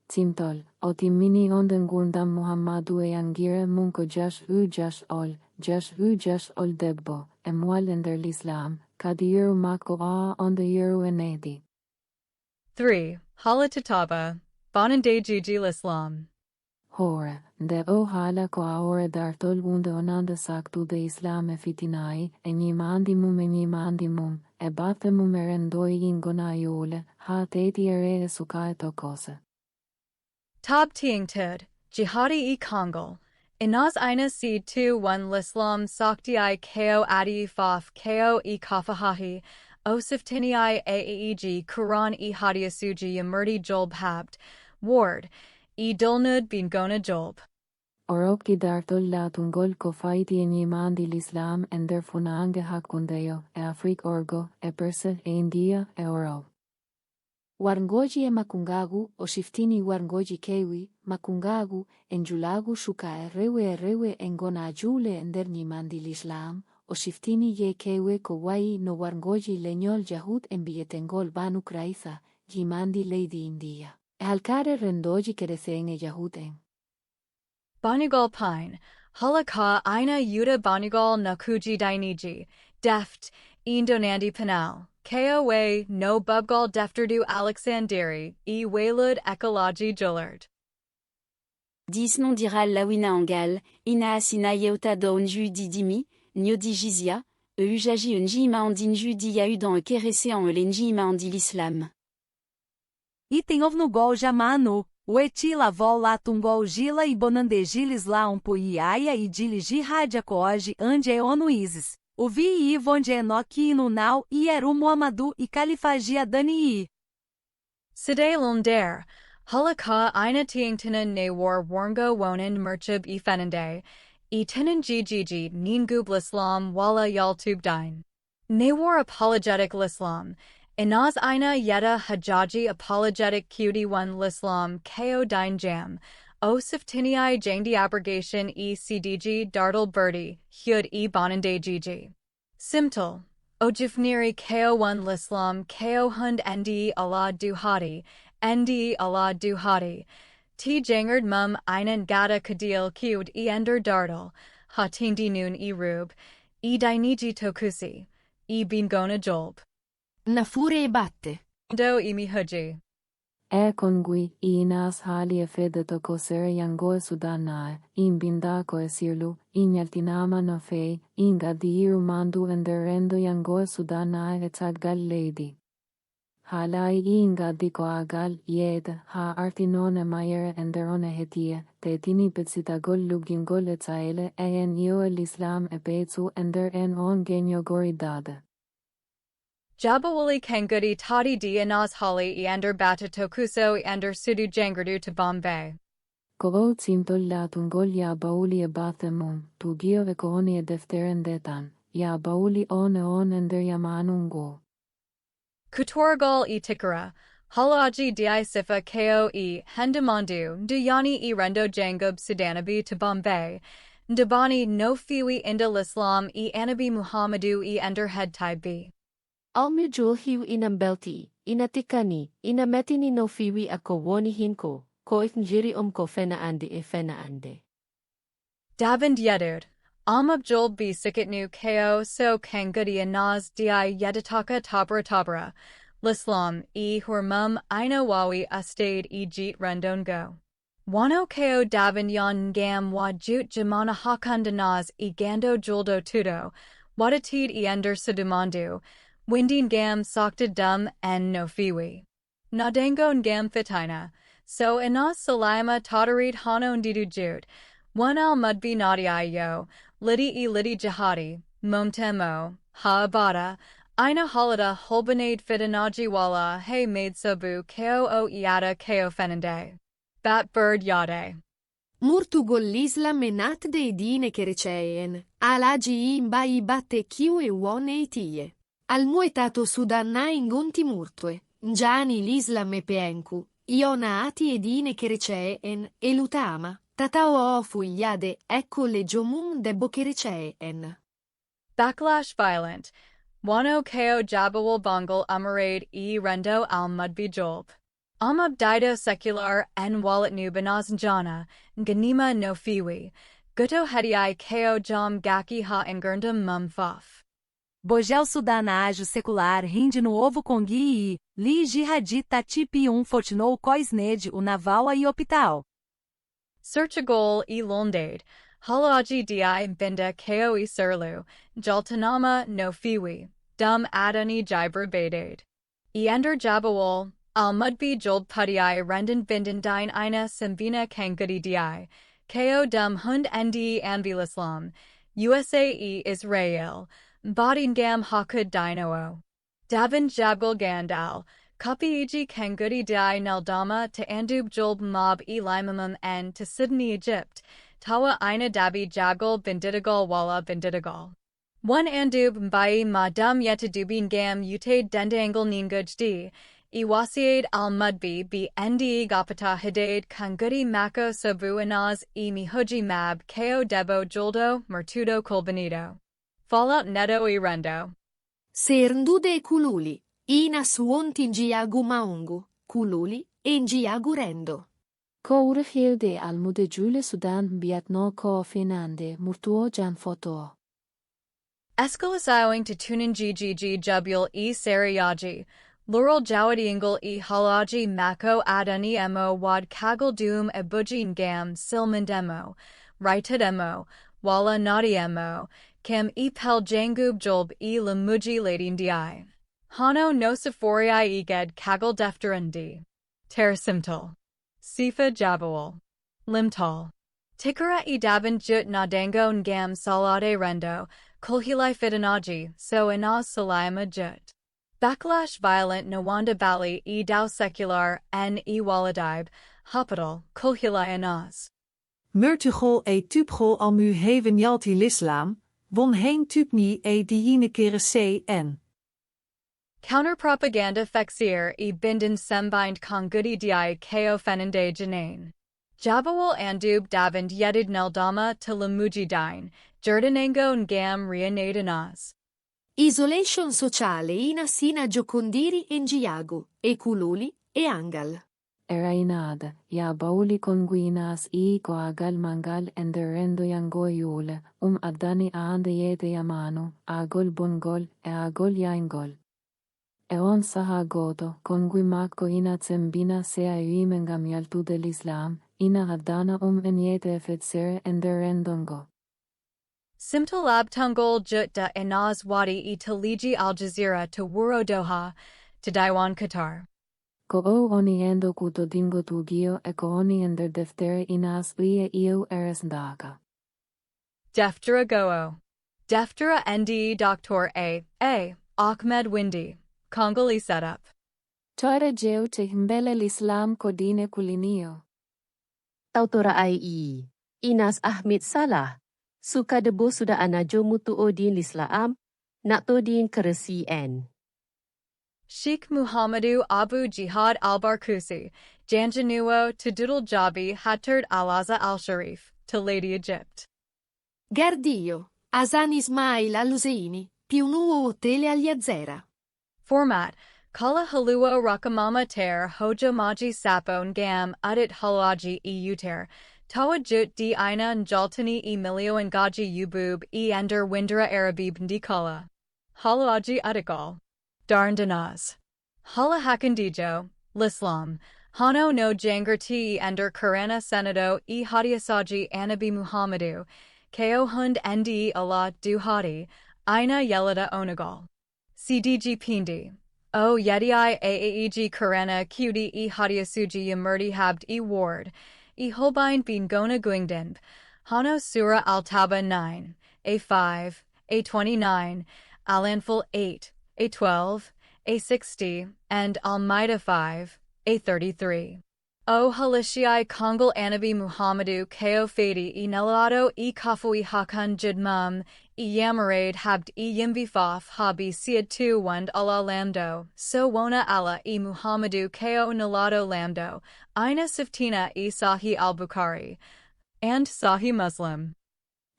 Timtol, o timini onden gundam Muhammadu e angire munko jash ol debbo, e mual ender l'Islam, kadiru mako a onde yiru enedi. 3. Halatataba, Bonande Jiji l'Islam. Hore, de o hala ko ahore dartol unde onanda saktu de islam e fitinai, e një mandimum, e bathemum e rendoi ingona jole, ha teti ere e suka e tokose. Tab tiing tud, jihadi e kongal. Inaz ina seed 2-1 lislam sakti I ko adi faf ko e kafahahi, o siftini I aeg Quran e hadiasuji yamurdi jolb habt, ward, e dulnud bin gona jolb. Orok dartol la tungol ko faiti e një l'islam ender funange hakundeo, e Afrik orgo, e perse e India e oro. Warngoji e makungagu, o shiftini warngoji kewi, makungagu, enjulagu shuka e rewe engona ajule ender një l'islam, o shiftini ye kewe ko wai no warngoji lenyol jahut embiyetengol banu kraitha, jimandi lady India. E halkare rendoji keresenge jahuten. Banigal pine, halaka ina yuda banigal nakuji dainiji, deft, indonandi panal, koa no bubgal defterdu alexanderi, e waylud ekologi jullard. Dis non diral lawina angal, ina asina yeota donju didimi, nyodi jizia, ujaji unji maandinju di yaudan kerese en elenji maandi l'islam. Item ovo no gol jamano, o etila vol lá tungol gila e bonandegilis lá iaya e diligi radia coage ande e onu isis. O vi e vonde enoque e nunal e eru muamadu e califagia dani. Side londer, halaka ina tiingtina ne war warngo wonen merchib e fenende, e tinin ggg ningub l'islam wala yaltub dine. Ne war apologetic l'islam, inaz ina yeda hajaji apologetic QD1 l'islam ko dine jam, o siftinii jangdi abrogation e cdg dartle birdie, hyud e bonande gg. Simtal, o jifniri ko1 l'islam ko hund ndi Allah duhadi, ndi Allah duhadi, T jangard mum einen gada kadil qd e ender dartle, ha tindi nun e rub, e dainiji tokusi, e bingona jolb. Nafure e batte. Do imi huji. E kongui, inas hali e fede to kosere yango e sudanae, in bindako e sirlu, in yaltinama no fei, in gadiru mandu enderendo yango e sudanae e taggal lady. Halai inga diko agal yed ha artinone mayere enderone hetie, te tini petsitagol lugingol e taele e en io el islam e petsu ender en on genyo goridade. Jabawali kangudi tadi di inaz hali e ender bata tokuso e ender sudu jangardu to Bombay. Kogo tsimtol la tungol ya bauli e bathemum, tu gio e kohoni e defteren detan, ya bauli on ender yamanungo. Kutorgal e tikara, halaji di sifa ko e hendamandu, duyani e rendo jangub sudanabi to Bombay, ndabani no fiwi inda l'islam e anabi muhammadu e ender head bi. Almujul hiu inambelti, inatikani, inametini no fiwi ako woni hinko, ko ifnjiri ko fena ande e fena ande. Davind yedud, amabjul bi sikitnu ko so kangudi anaz di yeditaka tabra, l'islam e hurmum ina wawi astade e jeet rendon go. Wano ko davind yon ngam wajut jamana hakandanaz e gando juldo tudo, wadatid e ender sudumandu, Windin gam sakta dum en no fiwi. Nadango ngam fitina, so inas salima tatarid hano ndidu jud, one al mudbi nadi yo, lidi jihadi, momtemo, ha abada, ina halada holbanade fitanaji wala hey maid sobu ko o iada ko fenende. Bat bird yade. Murtugol l'islam e nat de dine kereceen, alaji imba i batte kiu e uone itie. Al muetato sudanna ingonti murtue, njani l'islam e peenku, iona ati edine kereceen, e lutama, tatao ofu iade, ecco le jomun debbo kereceen. Backlash violent, wano ko jabawal bongal amarade e rendo al mudbi jolb. Amab dido secular en wallet nu banazanjana, ganima no fiwi, guto hedi ko jam gaki ha engurndum mum faf. Bogel sudana ajo secular rinde no ovo congi e, li jihadi tatipi fortinou coisned o naval e hospital. Searchagol e londade, halaji di binda ko e serlu, jaltanama no fiwi, dum adani jibra badade. Eander jabawol, al mudbi jold puttii rendan bindan dine ina simbina kangudi di, ko dum hund ndi anvilislam, USAE Israel, bodingam hakud dinoo. Davin jabgul gandal, Kapiiji kangudi di neldama to andub jolb mob e limamum en to Sydney Egypt, tawa ina dabi jagul bindidagal wala bindidagal. One andub mbai ma dum yetadubin gam ute dendangle ningujdi, iwasiade al mudbi bi ndi gapata hidade kangudi mako sabu anaz e mihuji mab ko debo joldo mertudo colbanido. Fallout neto e rendo. Serndude e kululi. Ina suonti njiagu maungu, kululi, e njiagu rendo. Ko urefilde almude jule Sudan biat no ko finande murtuo jan foto. Escalasioing to tunin ggg jubul e sarayaji, lural jawadiingle e halaji mako adani emo wad kagal doom e bujin gam silmand emo, righted emo, wala nadi emo, kam e pel jangub jolb e lamuji ladin di. Hano no sephorii eged kagal defterendi. Terrasimtal. Sifa jabawal. Limtal. Tikara e dabin jut nadango ngam salade rendo, kulhilai fitanaji, so inas salayama jut. Backlash violent nawanda bali e dao secular en e waladib, hospital, kulhilai inas. Murtugol e tubgol almu heven yalti lislam, won heen tubni e diine kere c en. Counterpropaganda Feccere e binden sembind kongudi di ko fenende janane. Jabawal andub davind yedid neldama to lamuji dine, jurdanango ngam rianadanas. Isolation sociale ina sina giocondiri e njiagu, e kululi, e angal. Erainada, ya bauli conguinas e coagal mangal enderendo yangoyule, adani aande yede yamanu, agol bungol, e agol yaingol. Eon saha godo, congui mako ina tsembina sea uimengam yaltu del Islam, ina adana eniete feccere enderendongo. Simtalab tungol jut da inaz wadi e taliji Al Jazeera to Wuro Doha, to Daiwan Qatar. Go'o oniendo kuto dingo tugio e ko oni ender deftere inas uie iu resndaaka. Deftere Go'o. Deftere NDE Dr. A. Ahmed Windy. Congolese setup. Toire jeu te himbele l'Islam kodine kulinio. Tautora ai Inas Ahmed Salah. Suka debo sudah anajo mutu odin l'Islam, nak todin keresi en. Sheikh Muhammadu Abu Jihad al-Barkusi, Janjanuo to Doodle Jabi Hatard al-Azza al-Sharif, to Lady Egypt. Gardio, Hasan Ismail al-Husaini, più nuovo hotel agli Azera. Format, Kala Halua Rakamama Ter Hojo Maji Sapo Ngam Udit Halaji e Uter, Tawa Jut di Ina Njaltani Emilio Ngaji Ubub e Ender Windra Arabib Ndikala. Halaji Udikal. Darndanaz. Hala Hakandijo, Lislam, Hano no Jangerti Ender Karana Senado e Hadiasaji Anabi Muhammadu, Ko Hund Ndi Allah Duhadi, Ina Yelida Onagal. CDG Pindi. O Yedi Aaeg Karana Qd e Hadiasuji Yamurdi Habd e Ward, e Holbein Bin Gona Guingdinb, Hano Surah Al-Taba 9, A5, A29, Al-Anfal 8, A12, A60, and Al-Maida 5, A33. O Halishai Kongal Anabi Muhammadu Ko Fadi e Nelado e Kafui Hakan Jidmum, e Yamarade Habd e Yimbifaf Habi Siad 2 Wand Allah Lamdo, So Wona Allah e Muhammadu Ko Nelado Lamdo, Ina Siftina e Sahi al-Bukhari, and Sahi Muslim.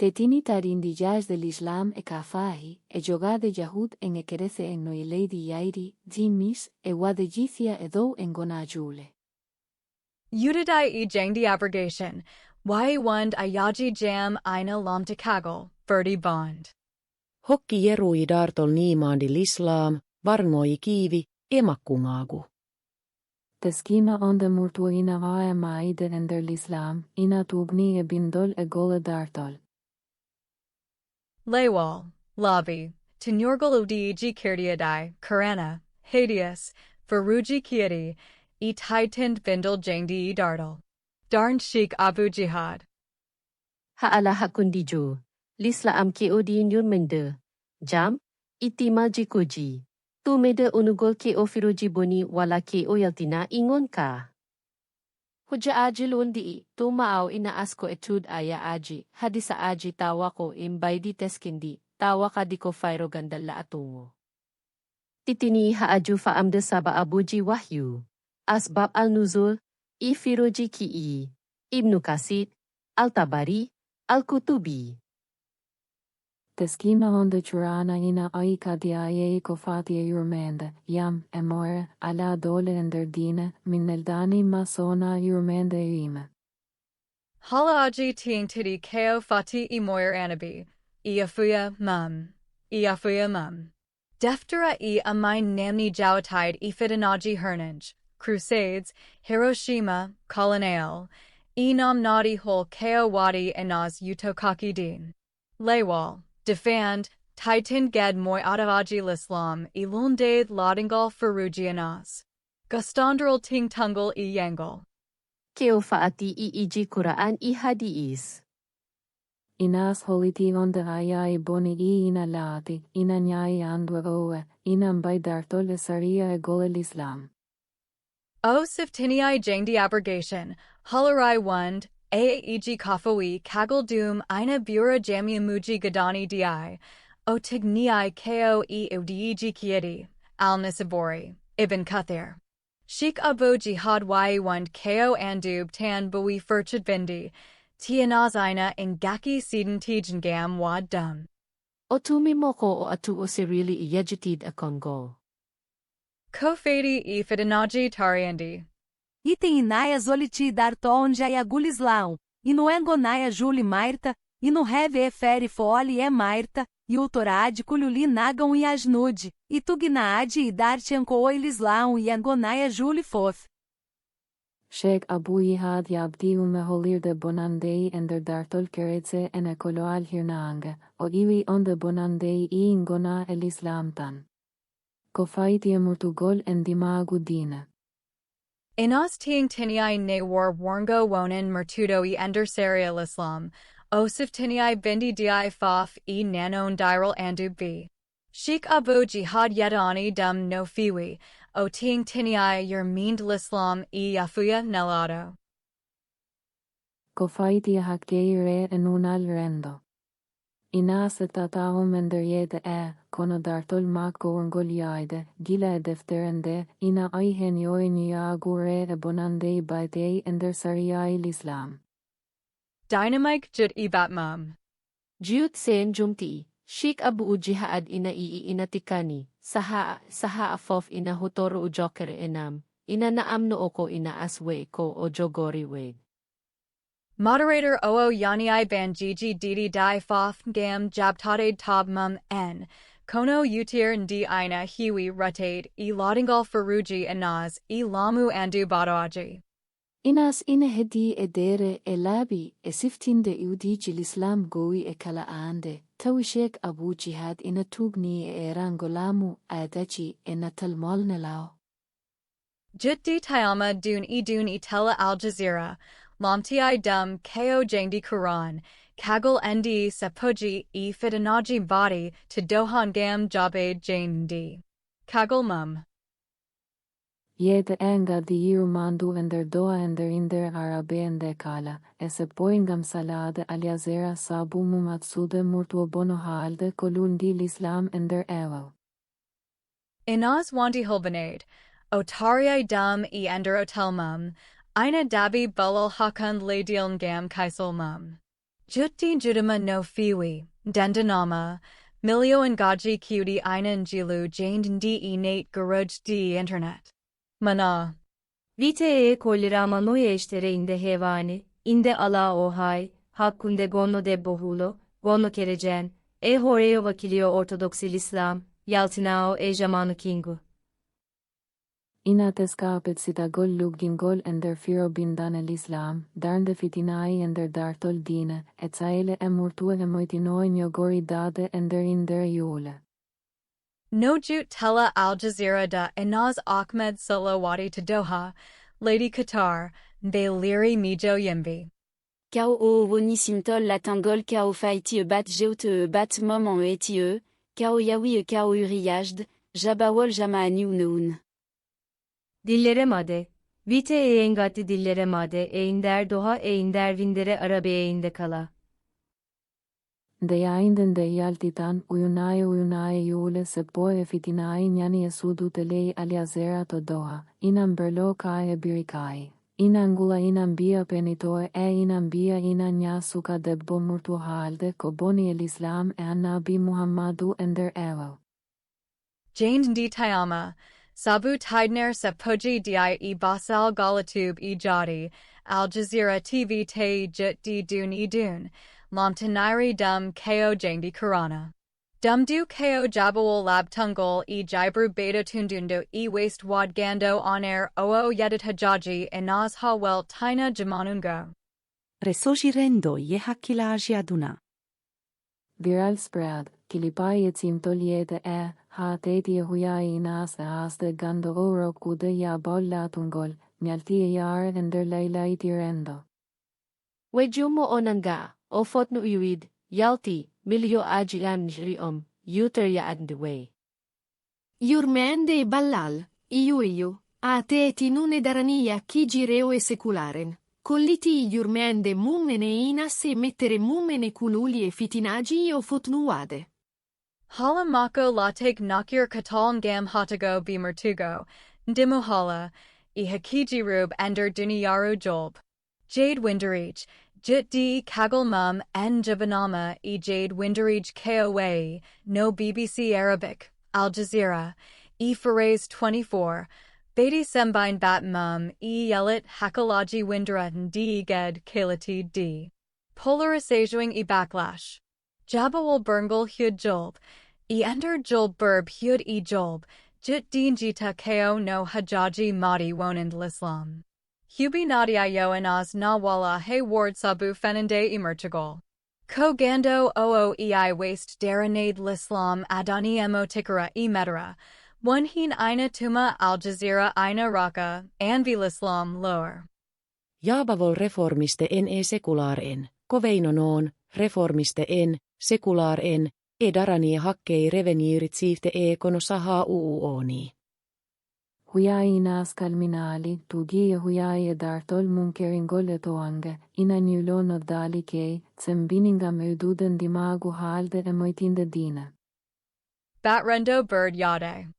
Tetini tarindijaz del Islam e kafahi, e jogade Yahud en e kerece en noiledi yairi, jimis, e wadejithia edo en gonajule. Udidai e Jangdi abrogation, Wand Ayaji Jam Ina Lamta Kagal, Verdi Bond. Hokki jerui dartol niimaandi l'Islam, varmoi kiivi, emakkungagu. Teskina onde murtuina vae maide ender l'Islam, ina tubni e bindol e gole dartol. Laywal, Lavi, Tinyorgal Udiji Kirdiadai, Karana, Hadius, Faruji Kiadi, E Tightened Vindal Jangdi Dardal. Darn Sheikh Abu Jihad. Haala hakundi jo. Lisla am keo di yun mende. Jam, itimal jikoji. Tu mede unugol keo firoji boni wala keo yaltina ingon ka. Huja aji lundi tu maaw inaas ko etud aya aji. Hadi sa aji tawa ko imbay di teskindi. Tawa ka di ko fairo gandala atungo. Titini haaju faamde saba abuji wahyu. Asbab al-nuzul, ifiroji ki'i. Ibnu Kasid, Al-Tabari, Al-Kutubi. Teskina onde churana ina aika diaye ko fatia yurmende, yam, emore, ala dole ender dine, mineldani masona yurmende ime. Halaaji Tiing Titi Ko Fati Moyer Anabi, Iafuya Mum, Iafuya Mum. Deftere e Amain Namni Jawatide Ifidanaji Hernange, Crusades, Hiroshima, Colonel, Enam Nadi Hol Ko Wadi Enaz Utokaki Din. Laywal, Defand, Titan Ged Moy Adavaji Lislam, Ilundade Ladingal Faruji Enaz. Gustandral Ting Tungal e Yangal. Keo faati iji Quran i hadis. Inas holiti onde ayai boni ina lati, ina nyai andwe oe, ina mbay dartol saria e gole l'Islam. O Siftinii Jangdi Abrogation, Hularai Wund, Aeg Kafoi, Kagel Doom, Ina Bura Jamiamuji Gadani Di, O Tignii Ko e Udigi Kiedi, Al Nisabori, Ibn Kathir. Sheikh Abu Jihad Wai Wund Ko Andub Tan Bui Furchid Bindi, Tianazina Ingaki Siden Tijangam Wad Dum. Otumi moko o atu o sirili i yejitid a Congo. Kofadi e Fidanaji Tariandi. Item inaya zoliti darto onde ayagulislau, e no engonaya juli mairta, e no heve efere foli e mairta, e o torade cululi nagam e asnude, e tugnaade e darte anco ilislau e engonaya juli fof. Sheikh Abu Yihad Yabdi ume holir de bonandei ender dartol keretse en ekoloal hirnaange, o iwi onde bonandei I ingona el Islam tan. Kofaiti emurtugol en dimagu dine. Inas Tiing Tinii Ne War Warngo Wonen Mertudo e Ender Serial Islam, O Siftinii Bindi Di Faf e Nanon Diral Andub V. Sheikh Abu Jihad Yedani Dum No Fiwi, O Tiing Tinii Yer Meend Lislam e Yafuya Nelado. Kofaiti hakkeire en unal rendo. Inas tatahum ender yede kono dartol mako ongoliaide, gila e defterende, ina aihen yoini agure e bonandei baitei ender sariai l'Islam. Dynamike Jut e Batmum. Jut sen jumti, Sheikh Abu Jihad ina inatikani, saha afof ina hutoro ujokere enam, ina naamno oko ina aswe ko o jogori we. Moderator Oo Yani Banjiji Didi Di Fof Gam Jabtade Tob Mum N. Kono Utir Ndi Ina Hiwi Rutade E Lodingal Faruji Anaz E Lamu Andu Badawaji. Inas ine hedi edere e labi e siftinde iudiji l'Islam goi e kala ande, tawi Sheikh Abu Jihad ina tugni e erangolamu adachi e natal molnelao. Jit Tayama Dun E Tela Al Jazeera, Lamti Dum Ko Jangdi Quran, Kagel Nd Sepoji E Fidanaji Badi to Dohan Gam Jabade Jandi. Kagel Mum. Yede enga di mandu ender doa ender inder arabe ende kala, e se poingam salade aliazera sabu mumatsude murtuo bono halde kolundi l'Islam ender ewel. Inaz Wanti Hilbanade, Otaria Dum E Ender Otel Mum, Ina Dabi Bulal Hakan Ladiln Gam Kaisel Mum. Jutti Judima no Fiwi, Dendanama, Milio Ngaji Cutie Ina Njilu Jane Ndi Nate Garuj D Internet. Mana. Vite kollirama noye iştere inde hevani, inde ala ohay, hakkunde gonno de bohulo, gonno kerecen, horeo vakilio ortodoksi İslam, yaltinao jamanı kingu. Inateskapet sitagol luggingol ender firo bindan el Islam, darnde fitinai ender dartol dine, et saile emurtue emoitinoin yogori dade ender inder yule. Nojut Tella Al Jazeera da Inaz Ahmed Salawati to Doha, Lady Qatar, Be Liri Mijo Yimbi. Kao o woni simtol latangol kao faiti bat jeute bat mom en eti kao yawi kao uriyajd, jabawol jama aniu noun. Dillere made. Vite engati dillere made einder doha einder vindere arabe einde kala. De ainden de yaltitan uyunaye yule se poe fitinai nyani esudu telei aliazera to doha, inam berlo kai birikai. Inangula inambia penitoe inambia inanyasuka debbo murtu halde ko boni el Islam nabi Muhammadu ender ewo. Jane di Tayama, Sabu Tidner Sepoji di Basal Galatub Jadi, Al Jazeera TV Te Jut di Dun Dun, Lamtaniri Dum Ko Jane di Karana. Dumdu Ko Jabawol Lab Tungol Jibru Beta Tundundo Waste Wad Gando On Air Oo Yedit Hajaji Inaz Hawel Tina Jamanungo. Resogirendo ye hakilaji aduna. Viral spread, kilipai et simtoliete ha teti huya inas de gando oro kude ya bolla tungol, nyalti yar ender laylay tirendo. Wejumo onanga, ofot no iwid, yalti, milyo ajian nishriom, yuter ya way. Yurmende e ballal, iu, a te tinune darania chi gireo e secularen. Colliti yurmende mummene inas e mettere mummene kululi e fitinagi o fotnuade. Halamako latek nakir katal gam hatago bimertugo, ndimuhala, hakijirub ender duniyaru jolb. Jade winderich, jit di kagal mum en javanama jade winderich koa, no BBC Arabic, Al Jazeera, Farais 24, Beti Sembine Bat Mum Yelit Hakalaji Windrat D Ged Kalati D. Polarisation Backlash. Jabawal Berngal Hud Jolb. Ender Jolb Burb Hud Jolb. Jit Din Jita Ko no Hajaji Madi Wonand Lislam. Hubi Nadia Yoanaz Nawala Hayward Sabu Fenande Emerchagol. Ko Gando Ooi Waste Daranade Lislam Adani Emo Tikara Medara. One hin Ina Tuma Al Jazeera Ina Raka, Anvi Lislam Lower. Jaabavol reformiste en sekulaar en, koveinonoon, reformiste en, sekulaar en, darani hakkei reveniirit siifte kono sahaa uuoni. Huyai nas kalminali, tugi huyai dartol munkeringole toange, ina nyulono dali kei, tsembininga meududen dimagu halde moitinde dine. Batrendo Bird Yade.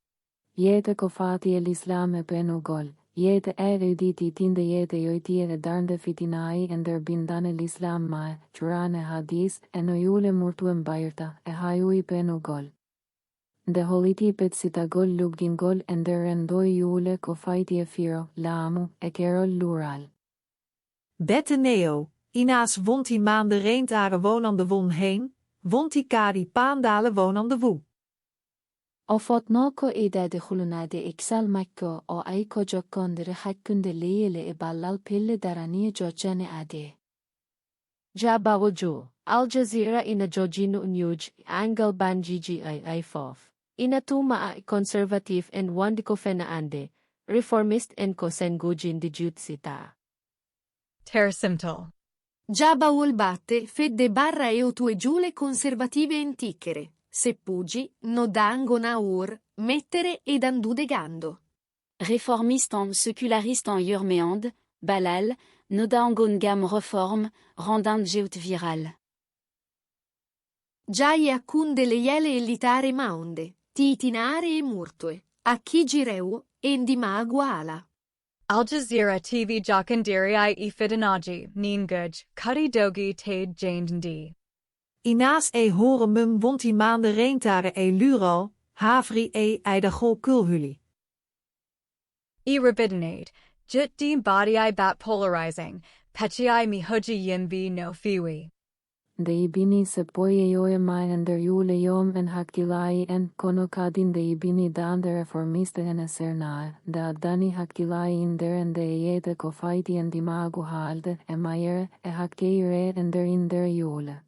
Yete kofati el Islam penugol, yete eruditi tinde yete yoitiere darnde fitinai ender bindan el Islam mai, jurane hadis, oyule murtuen bayrta, hayui penugol. De holiti pet sitagol lugdingol ender rendoi yule kofaiti firo, lamu, kerol lural. Bette neo, inaas wonti maande reentare wonande won heen, wonti kari paandale wonande woe. Ofot noko de khulunade iksal makko o aiko jokkondere hakkunde leele ballal pille darani jojane ade. Jabawojo, Al Jazeera ina jojino unyuj, angal banjiji fof. Ina tuma conservative and wandiko fena ande, reformist and kosengujin di jutsita. Tersimtal. Jabawol batte fedde barra e otue giule conservative entichere. Seppugi, nodango naur, mettere ed andudegando. Réformiste en séculariste en yurmeand, balal, nodangon gam reform, rendant geut viral. Giai accunde le iele e litare maonde, titinare e murtue, a chi gireu, endimagu ala. Al Jazeera TV Jokandiri Fidanaji, Neenguj, Kudi Dogi Tade Jane. Inaas horen mum wonti maande reentare lural, havri eidagol kulhuli. Rabidinade, jit di badi bat polarizing, pechi mi huji yimbi no fiwi. ibini se pojejoje ma ndërjule jom en hakilai en konokadin ibini dande reformiste en esernal, dani hakilai nderen jete kofaiti en dimagu halde majere hakkeire ndërjule.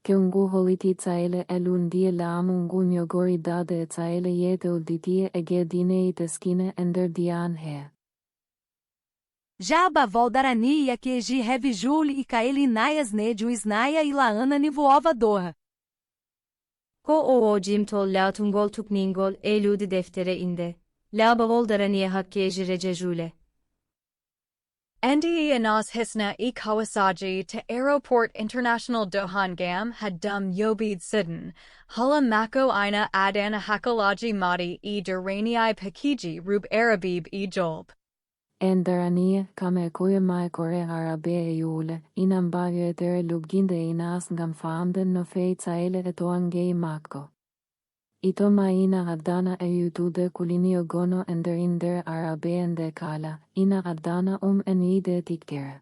Kyungu holiti tsaile elundie lamungu nyogori dade tsaile jete uditie gedine iteskine dian he. Jaba Valdarani e Akeji Revijuli e Kaeli Inayas Neju Isnaya e Laana Nivuova Doha. Go'o Jimtol la tungol tukningol eludi deftere inde. La Valdarani hakkeji rejejule. Ndi Anas Hisna e Kawasaji to Aeroport International Dohan Gam had dum Yobid Sidden, Hala Mako Ina Adana Hakalaji Madi e Duranii Pakiji Rub Arabib e Jolb. Darania kame kuye mai kore arabe jule, inam bagye tere lubginde inas ngam famden no fei tsaile etoange mako. Ito maina adana yutude kulinio gono inder arabe kala, ina adana enide tikkere.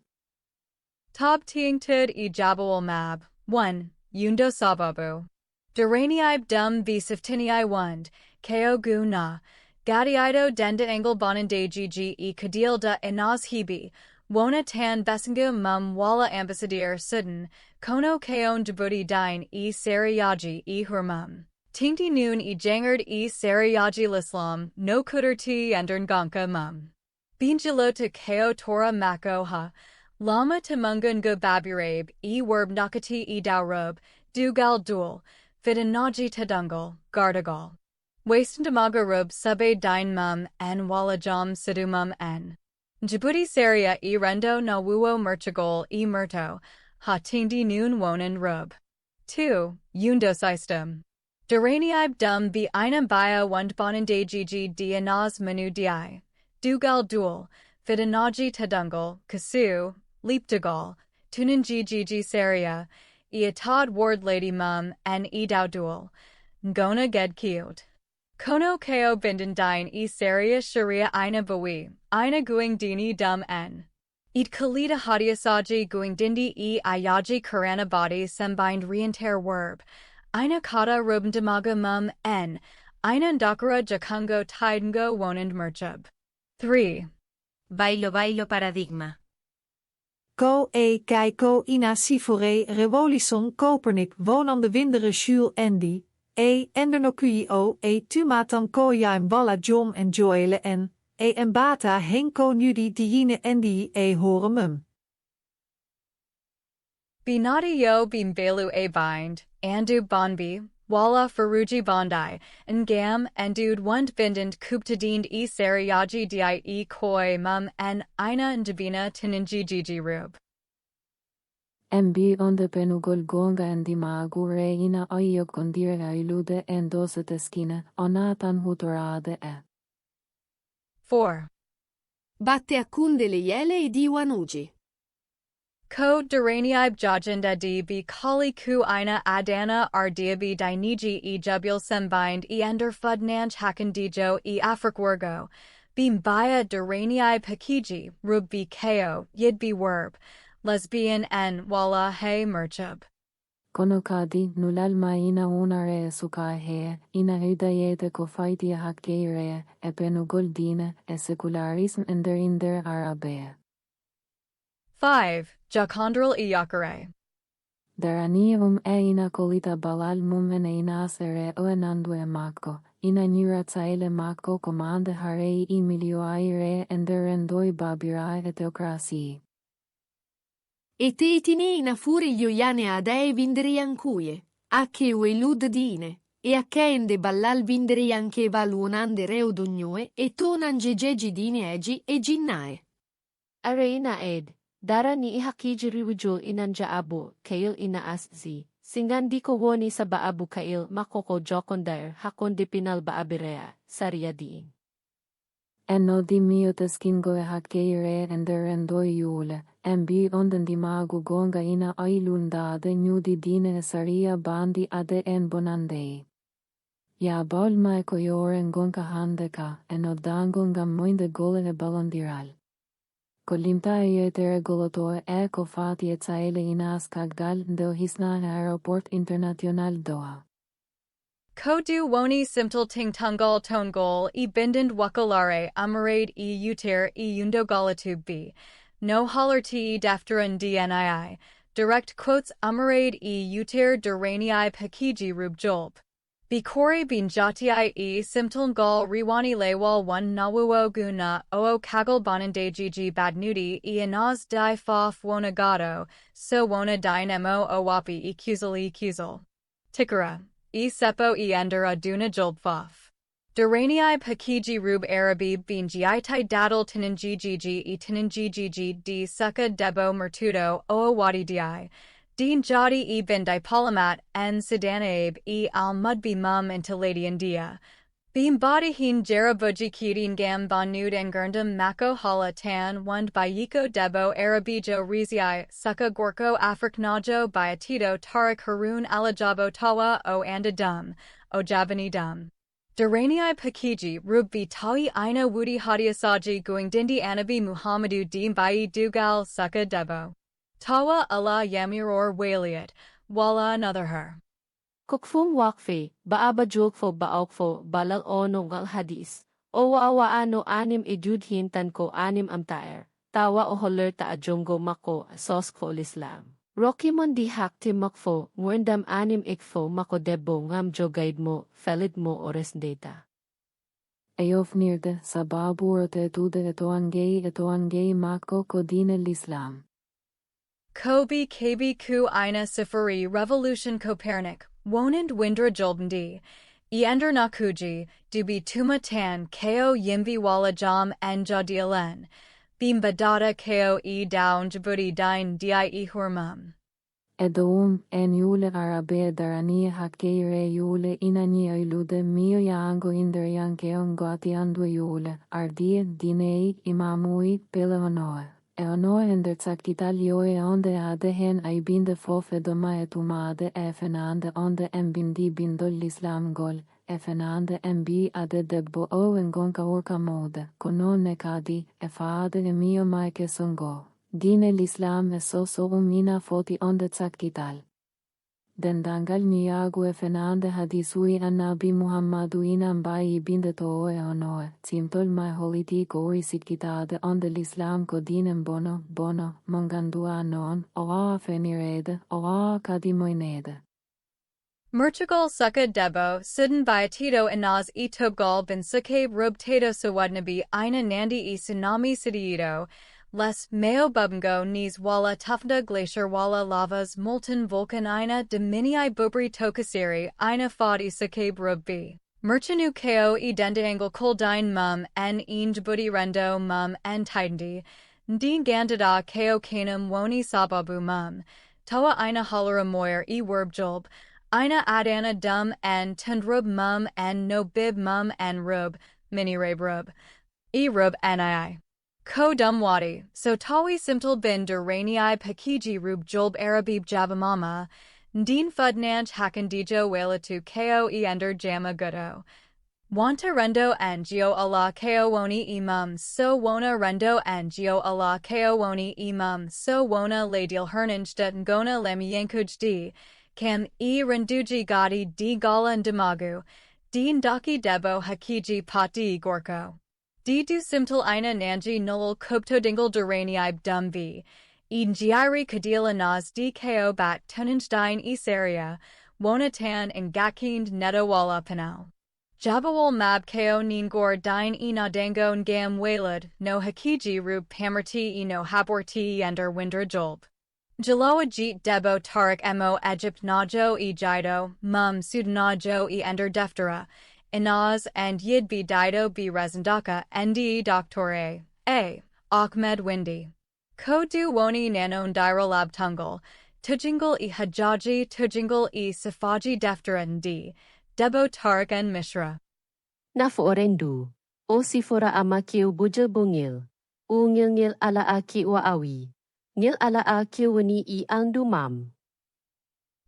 Tob Tiingtud e Jabawal Mab, 1, Yundo Sababu. Duranii dum v Siftinii wund, Ko gu na, Gadiido denda engel bonande gg e Kadil da Inaz Hibi, Wona tan Besingu mum wala ambassador Sudden, Kono Kaon Djibouti dine e Sarayaji e Hurmum. Tingti noon e Jangard e Sarayaji Lislam, no Kuderti Ganka mum. Binjalota Ko Tora Mako ha, Lama Tamungun Baburabe e Werb Nakati e Daurub, Dugal Dul, Fidanaji Tadungal, Gardagal. Wastandamaga Rub Sube Dine Mum en Walajam Sidumum en. Djibouti Saria e Rendo na Wuo Merchagol e Murto, ha Tingdi Noon Wonen Rub. 2. Yundo System. Duranii dum b Einam Bia Wundbonande Gg Dianaz Manu Di. Dugal Dul, Fidanaji Tadungal, Kasu, Leapdagal, Tunan Gg Saria, e Atad Ward Lady Mum en e Dowdul, Ngona Ged Kiot. Kono Ko Bindandine e Saria Sharia Ina Bawi, Ina Guing Dini Dum en. Eat Kalida Hadiasaji Guing Dindi e Ayaji Karana Body Sembind Reinter Werb, Ina Kata Robendamaga Mum en, Ina Ndakara Jakungo Tidengo Wonand Merchub. 3. Bailo paradigma. Ko kai ko ina sifore rewolison Kopernik wonande windere Jules Andy, endernokuio tumatan ko jaim walla John en Joele en bata henko nudi diine Andy horemum. Binati yo bim belu bind, andu bonbi, walla faruji bondi, ngam endud wund bindend kuptadiend e sarayaji di koi mum en ina ndabina tininji gigi rub. MB onde penugol gonga dimagu reina oio condire ilude doseteskine onatan hutorade 4. Batte a kunde le jele di wanuji. Ko Duranii Jajanda di bi kali ku ina adana ardiabi diniji e jubil sembind ender fudnanj hakandijo e afrikwergo, bim bia Duranii pakiji, rub bi ko, yid bi werb, lesbian en wala he merchub. Konokadi nulal maina unare sukahe, ina hidayete kofaiti hakkeire, penugol dine, secularism inder arabe. 5. Jakondral e yakare. Daranium ina kolita balal mumen inas oenandue mako, ina nura tsaile mako komande hare milio aire enderendoi babira teokrasi. Tetine ina furi gioiane adee vinderiancuie, che uelud dine, a che ende ballal vinderianche valuonande reudognue tonan gegegi dine egi ginnae. Areina ed. Dara ni ihakiji riwujul inanja abu, kail ina aszi. Singan di ko woni sa baabu kail makoko jokondar hakon di pinal baabirea, saria diing. Enno di mio teskingo hakkeire enderendoi yule, MB onden di magu gonga ina ailunda de nyudi dine saria bandi ade bonandei. Ja bol mai koyoren gonka handeka, dangonga moinde gole balondiral. Kolimta Deftere Go'o e kofati e tsaile inas kagdal do hisna aeroport international Doha. Kodu woni simtul ting tungal tongol e bindend wakalare amarade e utir e undogalatub b. No hollerti daftaran dnii. Direct quotes amarade e utir duranii pakiji rub jolb. Bikori bin jatii e simtul gal riwani lewal one nawuo guna oo kagal bonandajiji badnudi e anaz di fa fwonagato, so wona dynamo o wapi e kuzal. Tikara. E sepo e endera duna jolbfaf. Duranii pakiji rub arabi bin giitai daddle tinanjiji e tinanjiji di suka debo mertudo o wadi di. Din jadi e bin dipolomat en sidanabe e al mudbi mum intiladi india. Beam body hin jarabuji kirin gam banud en gurndam mako hala tan wund by yiko debo arabijo rizii suka gorko afriknajo by atito tarik harun alajabo tawa o andadum, o javani dum. Duranii pakiji rubbi tawi ina wudi hadiasaji guingdindi anabi muhammadu dim bayi dugal suka debo. Tawa Allah yamiror waliat, wala another her. Kukfum wakfe, baaba jogfo baokfo balag ono ngal hadis. O waawa ano anim ejudhin tan ko anim amtaer. Tawa o holer ta ajongo mako soskfo Islam. Rocky mon di hakti makfo, ngwendam anim ikfo mako debo ngam jogaid mo, felid mo o resndaaka. Ayofnirde sababu te tude etoangei mako kodine l'Islam. Kobe KB ku ina sifari revolution Copernic, wonand windra jolbndi, ender nakuji, dubi tuma tan ko yimbi wala jam en jadialen, bim badada ko e down jabudi dine di hurmum. Edom en jule arabe darani hakkeire jule inani ailude mio yango inder yankeon gati andwe jule, ardie dinei imamui pelevanoe. Eono ender tsaktital joe onde ade hen ai binde fofe doma etumade efenande onde embindi bindo l'Islam gol, efenande embi ade debbo o engonka orka mode, konone kadi, faade e mio maike songo. Dine l'Islam e so umina foti onde tsaktital. Dendangal niagu efenande hadisui annabi Muhammadu inambai binde toe onoe, timtol mai holiti goi sitkitade onde l'Islam kodinem bono, mongandua non, oa fenirede, oa kadimoinede. Merchagal suka debo, sidden by Tito inaz e tubgal bin sukabe rub tato sawadnabi ina nandi e tsunami sidiito, les meo bubngo nes wala tufda glacier wala lavas molten volcan ina dominii bubri tokasiri ina fod e sukabe rubbi. Merchanu ko e dendangle koldine mum en jabudi rendo mum en tidandi, ndin gandada ko kanum woni sababu mum, tawa ina halera moyer e werbjulb, ina adana dum en tundrub mum en no bib mum en rub, mini rab rub. E rub nii. Ko dum wadi, so tawi simtul bin duranii pakiji rub julb arabib javamama, ndin fudnanch hakandijo walatu ko e ender jama gudo. Wanta rendo en geo Allah ko woni imam so wona rendo en geo Allah ko woni imam so wona ladil hernanjdet ngona lemiyankuj di, kam e renduji gadi di galan demagu, din daki debo hakiji pati gorko. Di du simtul ina nanji nullal kubto dingle duranii dum v. En giiri kadila nas di ko bat tunanjdine e saria, wona tan en gakind neto wala panau. Jabawal mab ko ningor dine e nadango ngam walid, no hakiji rub pamerti e no haborti ender windra julb. Jaloa jeet debo tarik mo Egypt najo e jido, mum sudanajo e ender deftera, inaz and yiɗɓe dido be resndaaka ndi doctore, a. Ahmed Windy. Ko du woni nanon diralab tungal, tujingal e hajaji tujingal e safaji deftera ndi, debo tarik en mishra. Nafo orendu, o sifora amakiu bujel bungil, u ngil ala aki wa awi, ngil ala aki wani I andu mam.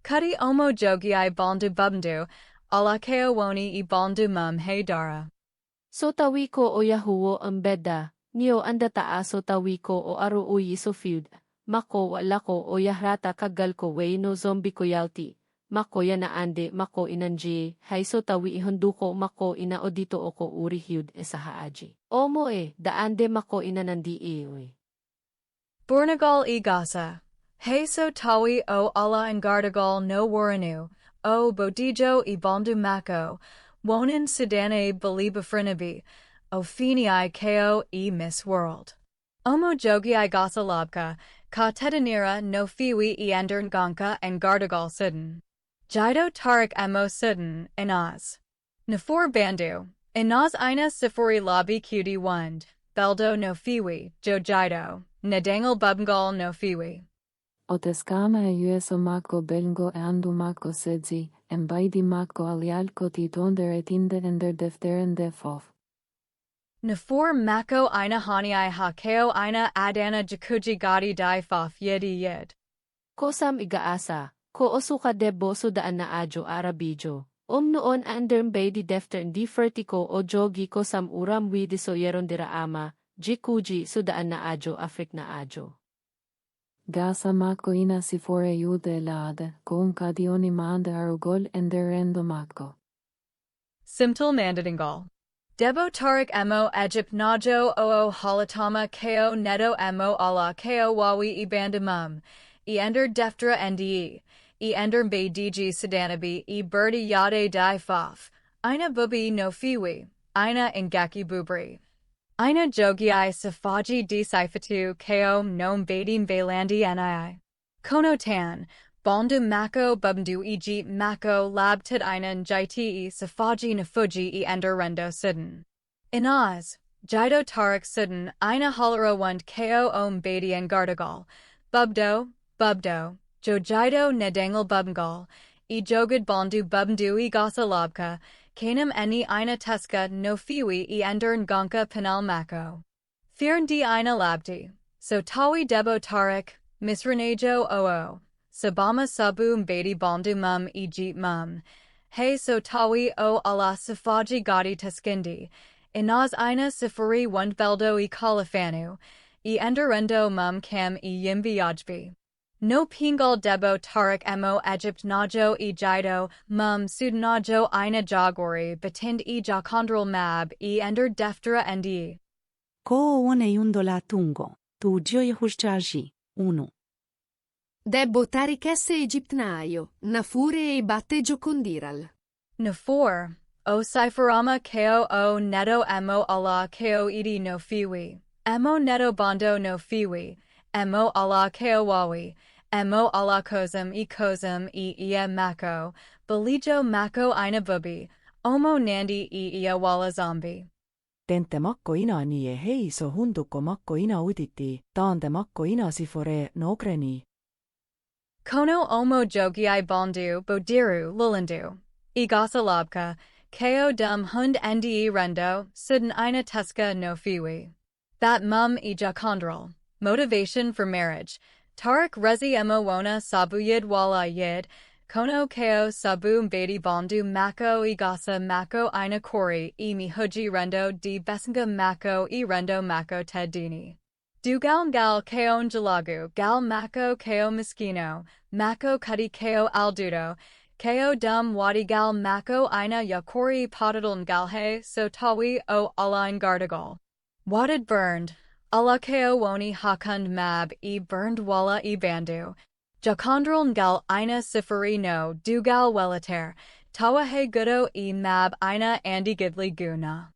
Kudi omo jogi bandu bubndu, ala keo woni I bandu mum hey dara. So tawi ko o yahuwo ambeda, Nio anda taaso tawiko o aru uyi so feud. Mako wala ko o yahrata kagal ko way no zombie ko yalti. Mako yana ande mako inanji, haiso tawi ihunduko mako ina odito oko uri hiud sa haaji. Omo da ande mako inanandi iwi. Bornagal e gasa. Hey so tawi o ala and gardagal no waranu, o bodijo e bondu mako, wonin sidane beliba frinabi, o finii ko e miss world. Omo jogi I gasa labka, ka tetanira no fiwi e endern ganka and gardagal sidden. Jido tarik emo sidden, inaz. Nafor bandu, inaz ina sifuri lobby cutie wand, beldo no fiwi, jo jido, nadangal bubngal no fiwi. Oteskama yueso mako belgo andu mako sedzi, embaidi mako alialko titonder etinde ender defteren defof. Nafor mako ina hani hakeo ina adana jakuji gadi di faf yedi yed. Kosam igaasa, ko osuka debo sudaan na ajo arabijo. Noon anderm di defter di fertiko o jogi kosam uram widiso yeron dira ama, jikuji sudaan na ajo afrik na ajo. Gasa mako ina sifore yude lade, kung kadioni mande arugol enderendo mako. Simtul mandadingal. Debo tarik emo Egypt najo oo halatama ko neto emo ala ko wawi e bandamum, e ender deftra nde, e ender bay dg sedanabi e birdi yade di faf, ina bubi no fiwi, ina ingaki bubri. Ina jogi I safaji di saifatu ko nom badin bailandi nii. Kono tan, bondu mako bubndu eg mako labtid ina njiti e safaji nafuji e ender rendo sidden. Inaz, jido tarik sidden ina halaro wund ko badi and gardagal, bubdo, jojido nedangal bubngal, e jogid bondu bubndu e gasa labka, kanam eni ina teska no fiwi e endern ganka penal mako. Fiern di ina labdi, so tawi debo tarik, misrenejo oo, sabama sabu mbadi bondu mum e jeet mum, hey so tawi o ala safaji gadi teskindi, inaz ina sifuri wund beldo e kalafanu, e enderendo mum cam e yimbi yajbi. No pingal debo tarik emo Egypt najo e jido mum sudanajo ina jagori batind e jakondral mab e ender deftera ndi. Ko one yundola tungo, tu gioia husjaji, 1. Debbo tarikesse egiptnaio, nafure e batte giocondiral. Nafor, o cipherama ko o neto emo ala ko edi no fiwi, emo neto bondo no fiwi, emo ala ko wawi, emo ala kozum e ia mako, belijo mako ina bubi, omo nandi e ia wala zombie. Tente makko ina nie hei so hunduko makko ina uditi, taande makko ina sifore nogreni. Kono omo jogi I bondu bodiru lulindu, igasa labka, ko dum hund ndi rendo, sudden ina teska no fiwi. That mum e jakondral. Motivation for marriage. Tarik rezi emo wona sabu yid wala yid, kono ko sabu mbadi bondu mako igasa mako ina kori e mi huji rendo di besinga mako e rendo mako tedini. Dugal gal ko jalagu gal mako ko miskino, mako kudi ko aldudo, ko dum wadi gal mako ina yakori potadal galhe so tawi o alain gardagal. Wadid burned. Ala ko woni hakund mab e burned wala e bandu. Jakondral ngal ina sifuri no dugal welater, tawa he gudo e mab ina andi gidli guna.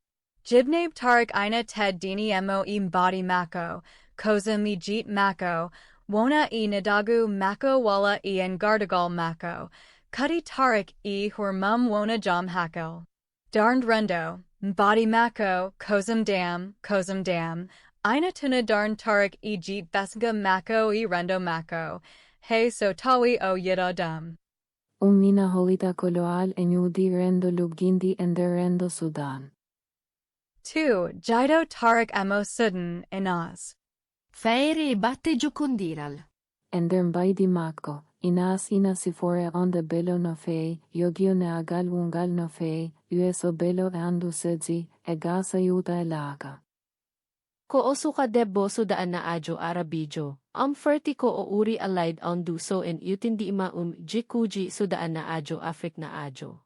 Jibnab tarik ina ted dini emo e mbadi mako, kozum e jeet mako, wona e nadagu mako wala e en gardagal mako, kudi tarik e hur mum wona jam hakel. Darned rendo, mbadi mako, kozum dam, ina tuna darn tarik e jeet besga mako e rendo mako, hey so tawi o yida dum. Mina holita koloal enyudi rendo lugindi enderendo Sudan. 2. Jido tarik emo Sudan inaz. Feere e batte giocondiral. Ender baidi mako, inas ina sifore onde belo no fei, yogio ne agal ungal no fei, ueso belo andu sedzi, e gasa yuta e laga. Ko o suka debbo sudaan na ajo arabijo. Ferti ko o uri alide on do so en utindi jikuji sudaan na ajo Afrik na ajo.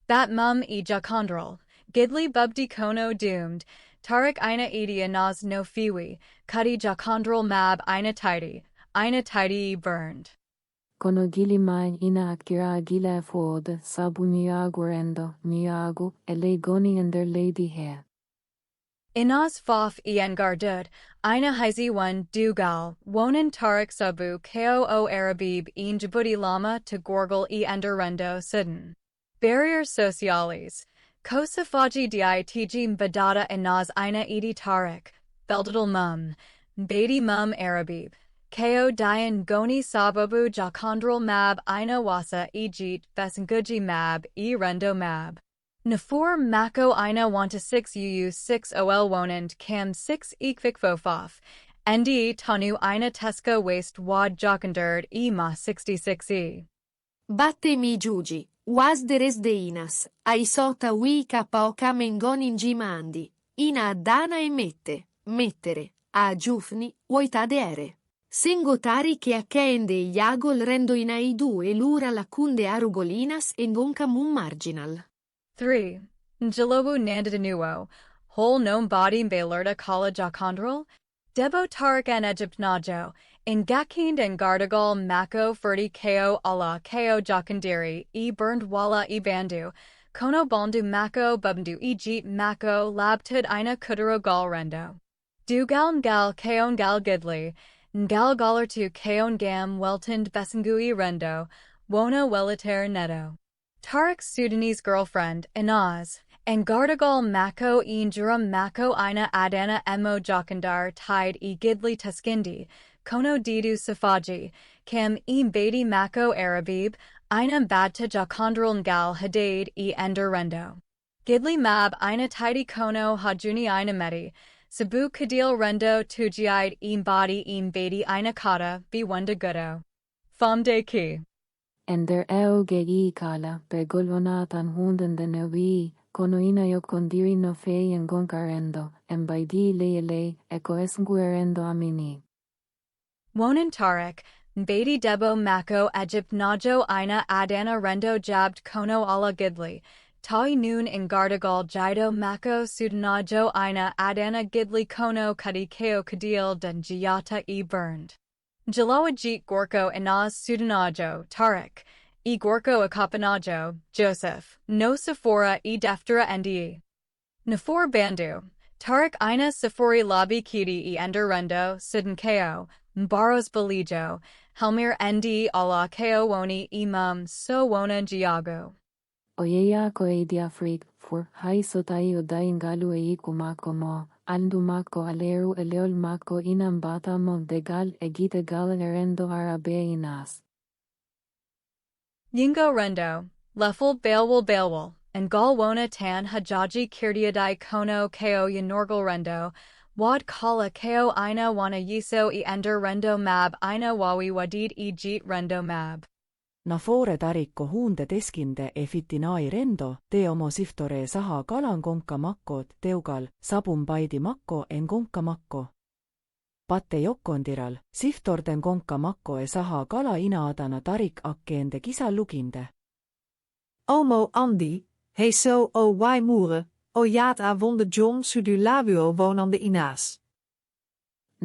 That e jakondral. Gidli bubdi kono doomed. Tarik ina idia nas no fiwi. Kudi jakondral mab ina tidy burned. Kono gili mai ina akira gila fuod sabu niagu rendo niagu elegoni ender lady hair. Inas fof en gardud, ina hizi one dugal, wonen tarik sabu koo arabib en jabuti lama to gorgal ender rendo sudden. Barriers sociales. Kosafaji di tijim badada inas ina edi tarik, beldadal mum, badi mum arabib. Ko dian goni sababu jakondral mab ina wasa ejit vesanguji mab rendo mab. Nafor mako ina wanta 6 uu 6 ol wonand cam 6 ikvikfofof. Nd tanu ina teska waste wad jokonderd ma 66 Batte mi giugi, was de resdeinas, aisota wi kapao kamengonin gimandi, ina addana e mettere, a giufni, oitadere. Sengotari che a kende iagol rendo ina idu e lura lacunde arugolinas engonca marginal. 3. Njilobu nandadanuo, whole gnome body balerda kala jakondral, debo tarik en Egypt najo, in gakind en gardagal mako ferdi ko ala ko jakandiri burned wala bandu, kono bandu mako bubndu jeet mako labtud ina kuduro gal rendo. Dugal ngal keon gal gidli, ngal galer tu keon gam weltend besangui rendo, wona weliter neto. Tarik's Sudanese girlfriend, Inaz, and Gardagal Mako Juram Mako Ina Adana Emo Jakandar tied Gidli Tuskindi, Kono Didu Safaji, Kam Badi Mako Arabib, Ina Badta Jakandral Ngal Hadade Ender Rendo. Gidli Mab Ina Tidy Kono Hajuni Ina Medi, Sabu Kadil Rendo Tujiide Badi Badi Ina Kata, Wunda Gudo. Famde Ki. Ender ge kala pegolonatan hunden de nevi, kono ina yo condiri no fei en goncarendo, en baidi le eco esguerendo amini. Wonen Tarik, Badi Debo Mako Egypt Najo Ina Adana Rendo Jabbed Kono ala Gidli, Tai Noon in Gardagal Jido Mako Sudanajo Ina Adana Gidli Kono Kadi Keo Kadil Den Giata burned. Jalawajit Gorko Inaz Sudanajo, Tarik, Gorko Akapanajo, Joseph, No Sephora Deftere Ndi. Nafor Bandu, Tarik Ina Sephori Labi Kiti Ender Rendo, Sudan Ko, Mbaros Balijo, Helmir Ndi ala Ko Woni Imam So Wona Giago. Oyeya ko Afrik, for hai sotai odain galu kumako mo. Andu mako aleru eleol mako inam bata mo degal egite gal erendo arabe inas. Yingo rendo, lefel balwal, and gal wona tan hajaji kirdiadai kono ko yanorgal rendo, wad kala ko ina wana yiso ender rendo mab ina wawi wadid jeet rendo mab. Nafore tarikko huunde teskinde fitinai rendo, te omo siftore saha kalan konka makkot teugal, sabun paidi makko en konka makko. Patte jokkondiral, siftorden konka makko saha kala ina adana tarik akkeende kisa luginde. Omo Andi, he so o wai moere, o jaat a wonde John sudulabuo wonande inaas.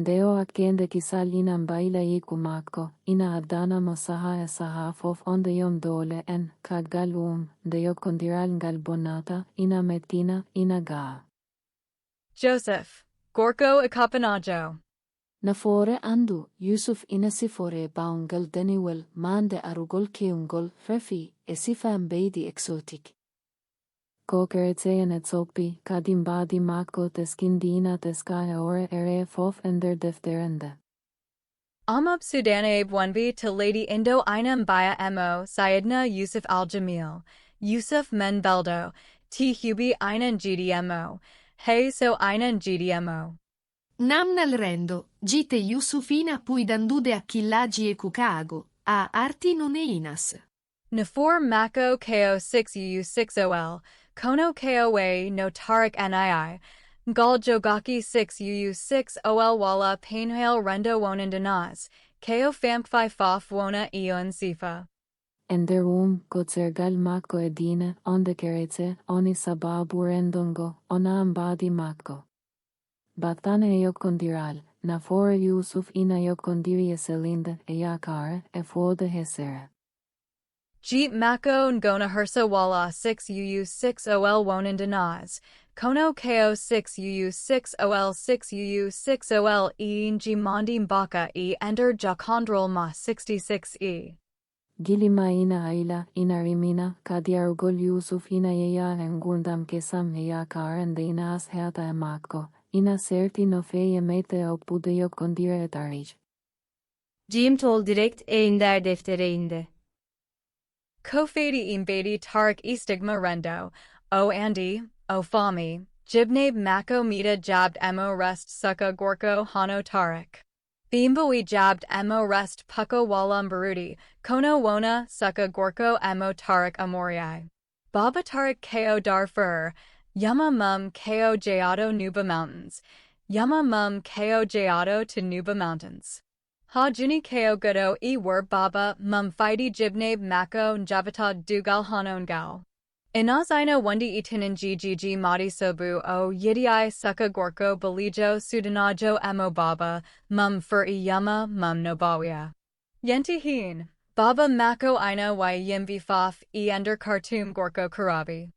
Deo akende kisal inam baila kumako, ina adana mosaha saha fof onde yom dole en kagalum, deo kondiral galbonata, ina metina, ina ga. Joseph, Gorko Akapanajo. Nafore andu, Yusuf ina sifore baungal deniwel, mande arugol keungol, frefi, esifam beidi exotic. Kokertseyen et sokpi, kadim badi mako teskindina teska ore ere fof ender defterende. Amab Sudanabe 1b to Lady Indo Inam Baya Mo Sayedna Yusuf Al Jamil, Yusuf Men Beldo, T Hubi Inan GDMO, Hey So Inan GDMO. Namnal rendo, gite Yusufina pui dandude Achillagi e Cucago, a arti non e inas. Nafor Mako KO 6 UU 6OL, Kono KOA no Tarik NII, Gal jogaki 6 uu 6 ol wala painhail rendo wonandanaz, ko famkfi fof wona ion sifa. Ender kotsergal mako edine, onde keretse, oni sababu rendongo, ona ambadi mako. Batane yo kondiral, na fore Yusuf ina yo kondiri eselinde, yakare, fode hesere. Jeet mako ngona hersa wala 6 uu 6 ol wonandanaz, kono ko 6 uu 6 ol 6 uu 6 ol nji mandi mbaka ender jakondrol ma 66 Gilima ina aila, ina rimina, kadiarugol Yusuf ina yeya engundam kesam yakaren de inas heta mako, ina serti no feye mete o pude yo kondire etarij. Jim tol direkt ender deftere inde. Kofadi imbadi tarik stigma rendo, o andi, o fami, jibnabe mako mita jabbed emo rest suka gorko hano tarik. Bimbawi jabbed emo rest puko walam barudi, kono wona suka gorko emo tarik amoriai. Baba tarik ko darfur, yama mum ko jayato nuba mountains, yama mum ko jayato to nuba mountains. Ha juni ko gudo were baba mum fighty jibnabe mako njavata dugal hanon gao. Inaz ina wundi itinin ggg madi sobu o yidiai suka gorko balijo sudanajo emo baba mum fur yama mum nobawia. Yenti heen, baba mako ina y yimbi faf ender Khartoum gorko karabi.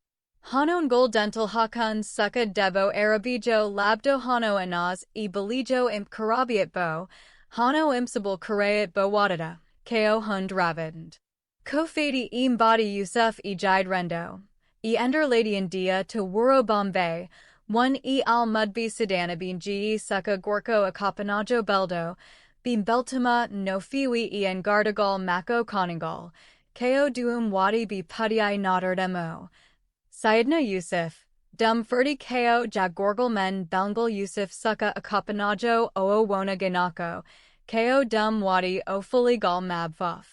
Hanon gol dental hakan suka debo arabijo labdo hano inaz balijo imp karabiat bo, hano imsable karayat bo wadada, ko hund ravind. Kofadi mbadi Yusuf jide rendo. Ender lady India to Wuro Bombay, 1 al mudbi sedana bin ge suka gorko akapanajo beldo, bin beltama no fiwi en gardagal mako koningal, ko duum wadi bi pudiai nodard mo. Sayedna Yusuf, dum ferdi ko jagorgal men belngal Yusuf suka akapanajo o wona ganako, ko dum wadi o fully gal mabfaf.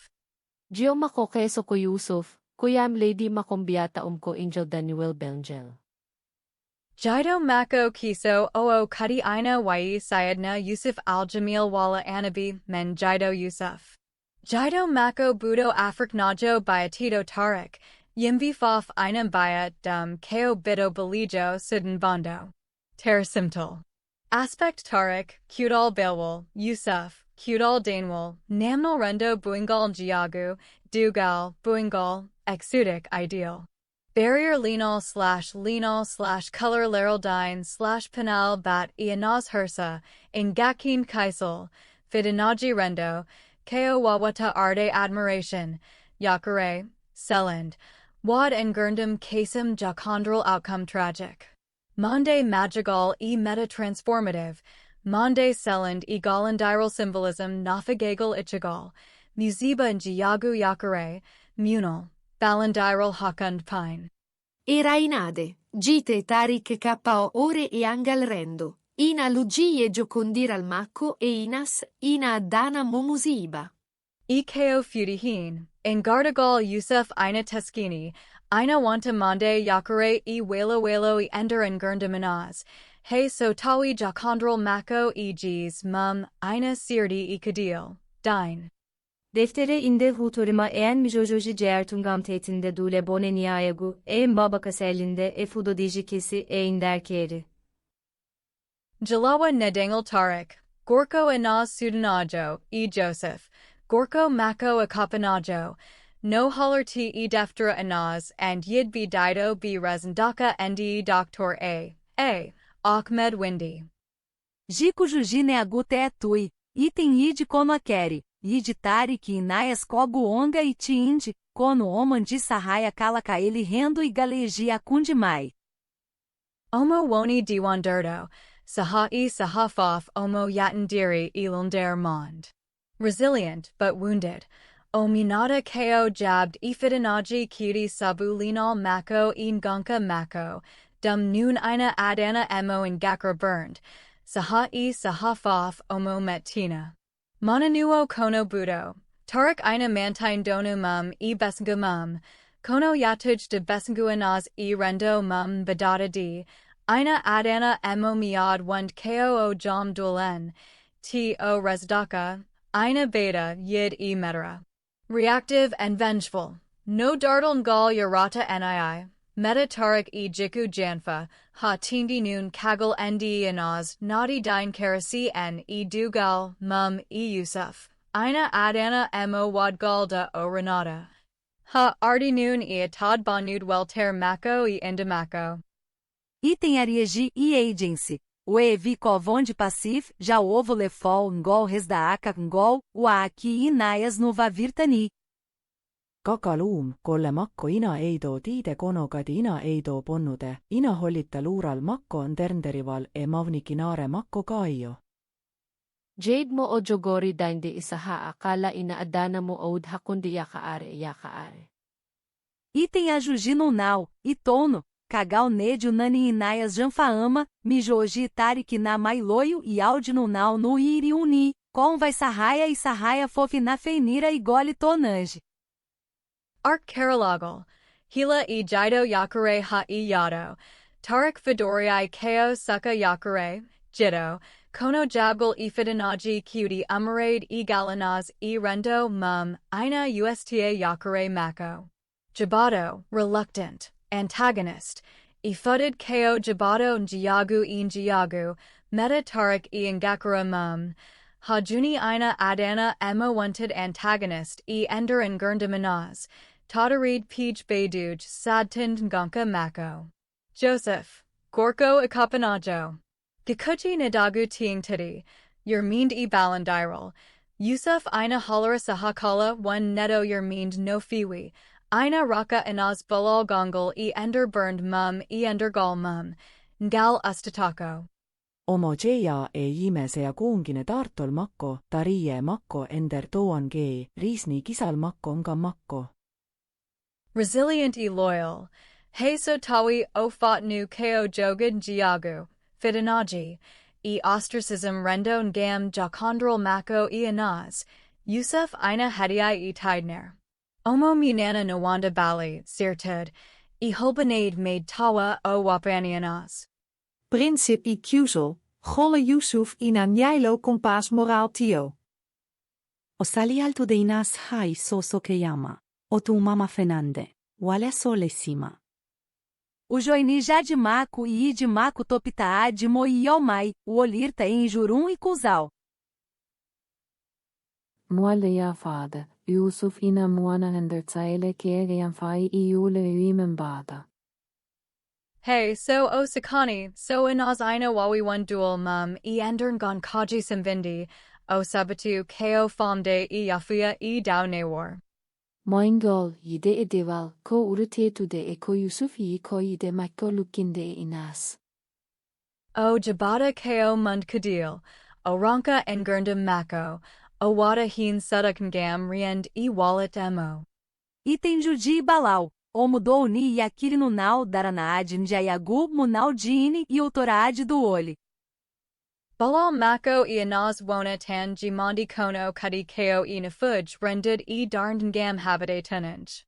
Gio makoke so ko Yusuf, kuyam lady makombiata ko angel Daniel Belgel. Jido mako kiso oo kadi ina yi sayedna Yusuf al-Jamil wala anabi men Jido Yusuf. Jido mako budo Afrik najo bayatito tarik, yimbi faf ina baya dum ko bido balijo sudan bondo. Terasimtal. Aspect tarik, kudal Beowul, Yusuf, kudal Danewul, namnal rendo buingal jiagu, dugal, buingal, exudic ideal. Barrier lenal / color leraldine / penal bat ianaz hersa, in gakin kaisel, fidinaji rendo, ko wawata arde admiration, yakare, selend, wad and gurndum kasem jakondral outcome tragic. Monde magical meta transformative, monde selend galandiral symbolism nafigagal ichigal, muziba and jiagu yakare, munal. Balandiral Hakund Pine. Erainade, gite tarik ko ore angal rendo, ina lugi jokondir al mako inas, ina adana momuziba. Ko fudihin, in gardagal Yusuf ina teskini, ina wanta mande yakare welo ender and gurndamanaz, he so tawi jakondral mako gs mum, ina sirdi kadil, dine. Deftere inde hutorima en mijojoji ceertungam tetinde dule bone niayegu, en babakaselinde fudo dijikisi inder keri. Jalawa nedangal tarik, gorko inaz sudanajo, Joseph, gorko mako akapanajo, no halerti deftere inaz and yiɗɓe dido resndaaka Dr. A. Ahmed Windy. Jico jujine agute tui, item id kono akeri. Yiditari que inaias kogu onga e tiinde, kono oman de sarraia kalaka ele rendo e galegia kundimai. Omo woni diwanderdo, sahafaf omo yatandiri ilander mond. Resilient but wounded, ominada ko jabbed fidanaji cutie sabu linal mako gunka mako, dum noon ina adana emo in gakra burned, sahafaf omo metina. Monanuo kono budo, tarik ina mantine donu mum besengu mum, kono yatuj de besenguanaz rendo mum badada di, Ina adana emo miad wund koo jom dulen, to resndaaka, ina beta yid metera. Reactive and vengeful. No dartle ngal yarata nii, metatarik jiku janfa, ha tindi noon kagel ndi inaz, nadi dine karasi dugal, mum Yusuf. Ina adana emo wadgalda o renata. Ha ardi noon atad banud welter mako indamako. Item ariegi agency. O evi covonde passif, já ovo lefol ngol resdaaka ngol, uaki inaias no vavirtani. Kakaluum, kolle makko ina eidoo tiide konogadi ina eidoo ponnude, ina hollita luural makko on ternderival mavnikinaare makko kaaio. Jade mo o jogori dinde isaha akala inaadana mo oud hakundi yakaare. Item ajuji no nau, itono, kagal nedio nani inaias janfaama, mijoji tarik na mailoio e audi no nau no iri uni, com vai sarraia e sarraia fofina feinira e gole tonange. Ark Karalagal, Hila Jido Yakare Ha Yado, Tarik Fedoriai Ko Suka Yakare, Jido, Kono Jabgal Ifidanaji Cutie Umarade Galanaz Rendo Mum, Ina Usta Yakare Mako. Jabado, reluctant, antagonist, Ifudid Ko Jabado Njiagu Njiagu, Meta Tarik Ngakara Mum, Hajuni Ina Adana Emma wanted antagonist Ender and Gurndamanaz, Tadarid Peach Bayduj Sadtind Nganka Mako. Joseph, Gorko Ikapanajo. Gikuchi Nidagu Tiing Titi, Yermind Balandiral. Yusuf Ina Holara Sahakala one Neto Yermind no Fiwi. Ina Raka Inaz Balal Gongal Ender burned mum Ender gal mum. Ngal Ustatako. Omojeja jimesea kuungine tartol makko, tarie makko ender toan gee, riisni kisal makko nga makko. Resilient loyal. He so tawi o fat nu ko jogad jiagu, fidanaji, ostracism rendo ngam jakondral mako anaz, Yusuf ina hediai tidner. Omo munana nawanda bali, sirtud, hulbanade made tawa o wapanianas. Princip Kuzel, Golle Yusuf ina Nyailo kompas moraal tio. Osali alto de inas hai soso keyama, o tu mama fenande, wale solesima. O joini já de maco e de maco topitaá de moi omai, o olirta em jurum e cuzal. Muale ya fade, Yusuf ina muana hendertsaile kege yan fai iule uimen bada. Hey, so o sakani, so inaz ina wawi one dual mum endern gon kaji simvindi, o sabatu ko famde yafuya dao newar. Moingol yide edeval ko uretetude ko Yusufi ko yide makko lukinde inas. O jabada ko mund kadil, o ranka en gurndam mako, o wada heen sudakngam riend wallet emo. Item judi balau. O mudou ni e aquele no nau daranaad njayagu munau dini e o toraad do olho. Balal mako anaz wona tan jimandi kono kadi ko nafuj rendid darndngam habade tenanj.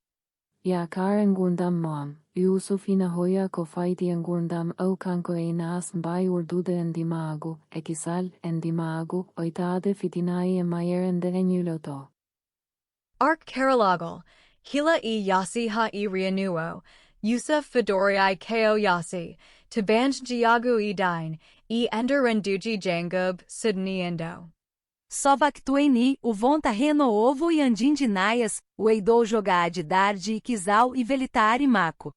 Ya karen gundam mom, Yusuf ina hoya ko faiti en gundam o kanko inas mbai urdude en dimago, ekisal en dimago, oitade fitinai mayer en derenuloto. Ark Karalagal. Hila yasi ha rianuo, Yusuf Fedoriai ko yasi, Tabanj jiagu dine, ender renduji jangub, Sydney indo. Sovactueni, o vonta reno ovo e andin de naias, o eidou jogade dardi e kizal e velitari maco.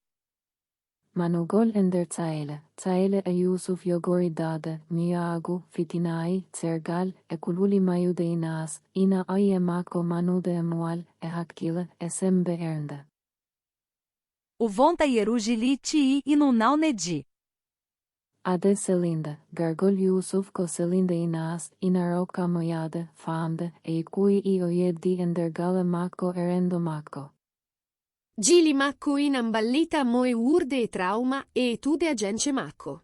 Manugol ender tsaile a Yusuf yogori dade, miagu, fitinai, tsergal, kululi mayude inas, ina oye mako manude emual, hakile, sembe ernde. O vonta yerugili ti e no nau nedi. Ade selinde, gargol Yusuf ko selinde inas, inaroka moyade, famde, kui oyedi ender gale mako erendo mako. Gili Macco in amballita moe urde e trauma e tude agence Macco.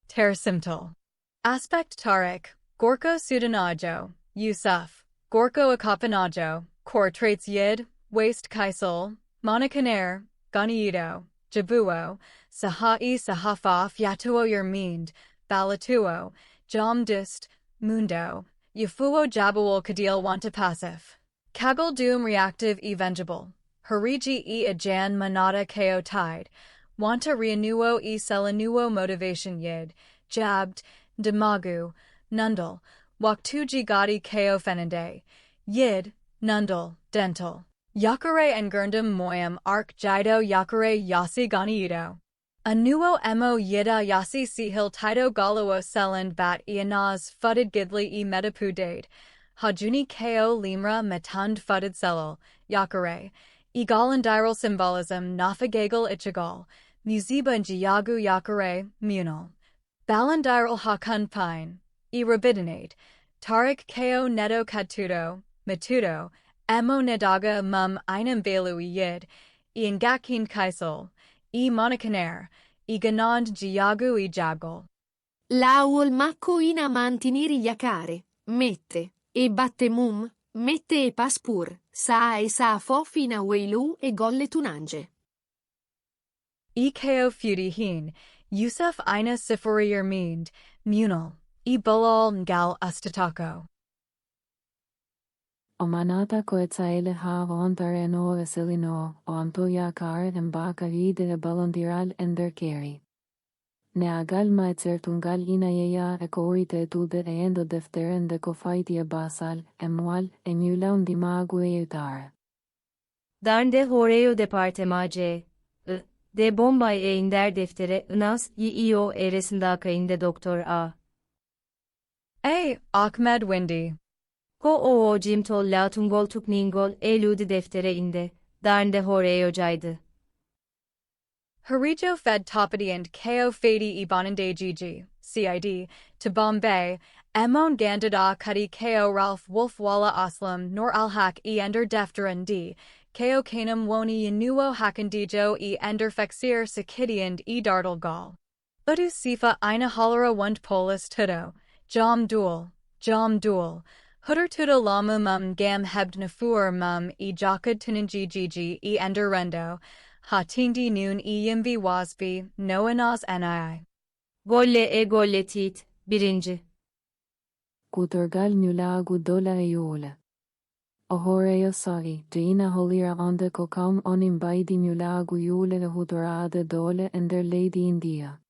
Tersimtal. Aspect Tarek, Gorko Sudanajo, Yusuf, Gorko Akapanajo, Core Traits Yid, Waste Kaisol, Monikaner, Ganiito, jabuo, sahai sahafaf yatuo yermind, balatuo, jam dist, mundo, yafuo jabuol kadil wanta pasif. Kagel doom reactive evengible, hariji e ajan manata ko tide, wanta reanuo e selanuo motivation yid, jabbed, demagu, nundal, waktuji gadi ko fenende, yid, nundal, dental. Yakare and gurndum moyam ark jido yakare yasi ganido. Anuo emo yida yasi sihil tido galuo selend bat ianaz fudded gidli e metapudade. Hajuni ko limra metund fudded selil, yakare. Egalandiral symbolism nafagagal ichigal. Muziba jiyagu yakare, munal. Balandiral hakun pine. Erabidinate. Tarik ko neto katudo, matudo. Emo nedaga mum einem belu yid, gakin kaisel, monikaner, ganand giagu jabgol. Laul mako ina mantiniri yakare, mette, e batte mum, mette e paspur, sa fofina weilu e golle tunange. Ko fudi hin, Yusuf ina sifuri mind, munal, bulal ngal ustatako. O manata ko e tsaile ha vontar eno veselino, o antoya kar en baka vide e balondiral ender keri. Ne agal ma e certungal ina yeya e koite tude e endo defteren de kofaiti e basal, e mual, e mulaun di magu e utare. Darnde horeo departemace, de bombay e inder deftere ınas yiyo e resndaaka inde doktor a. Ahmed Windy. Ko jimtol latungol tukningol eludi deftere inde, darnde horeo jaydı. Harijo fed topidi and ko fadi ibanande gigi, CID, to Bombay, emon gandada kadi ko Ralph Wolfwala Aslam nor alhak ender defteran d, ko kanam woni yanuo hakandijo ender fexir sakidiand dartle gal. Udu sifa ina holera wund polis tudo, jam duel, Hutter tudo lamu mum gam hebd nafur mum jakad tunanji gigi ender rendo, ha tindi noon yimbi wasbi, noanas nii. Golle tit, birinci. Kuturgal nulagu dola e yule. Ohoreo sari, dina holira ande kokam onim baidi nulagu yule le huturade dole ender lady India.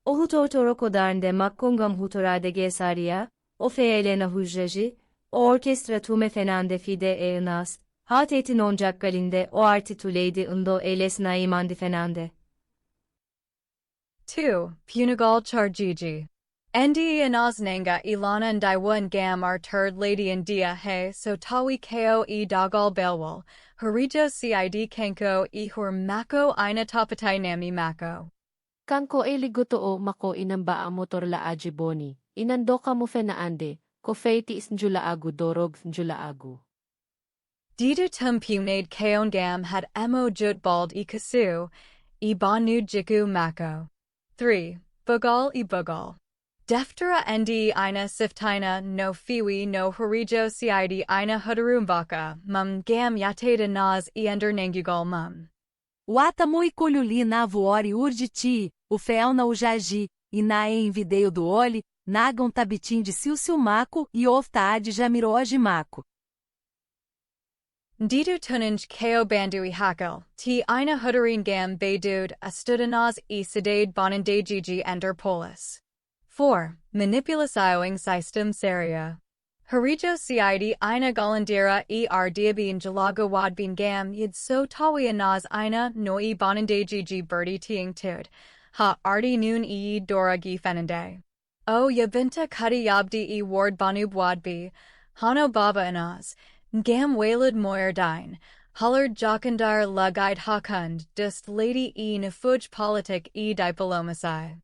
Ohutortoroko darnde makkongam hutorade gesaria, o feelena hujraji, o orkestra tume fenande fide e ınas, hatetin oncakkalinde o artituleydi ındo elesna imandi fenande. 2. Punagal Chargigi. Ndi inas nanga ilana ndaiwan gam ar turd lady india he so tawi ko dagal belwal, harijo cid kenko hur mako ina tapatai nami mako. Kanko ligutoo mako inamba motor la ajiboni, inandoka mo fenaande, ko feiti is njulaagu dorog njulaagu. Didu tum punade kaon gam had emo jut bald kasu, banu jiku mako. 3. Bugal. Deftera ndi ina siftina no fiwi no harijo cid ina hudarumbaka, mum gam yatada naz ender nangugal mum. Wata mui kulhuli na voori urditi, o fel na ujaji, e na envideio do olhe, nagam tabitim de silsilmaco e oftaade jamiroji maco. Ndidu tunanj ko bandui hakel, ti ina hudarin gam beidud astudanaz sedade bonande gigi ender polis. 4. Manipulasioing system seria. Harijo cid ina galandira diabin jalaga wadbin gam yid so tawi anaz ina noi bonande gigi birdie tiing tud, ha ardi noon dora gi fenande. O yabinta kudi yabdi ward banub wadbi, hano baba anaz, gam walid moyer dine, hullard jokandar lugide hakund dist lady nafuj politic diplomacy.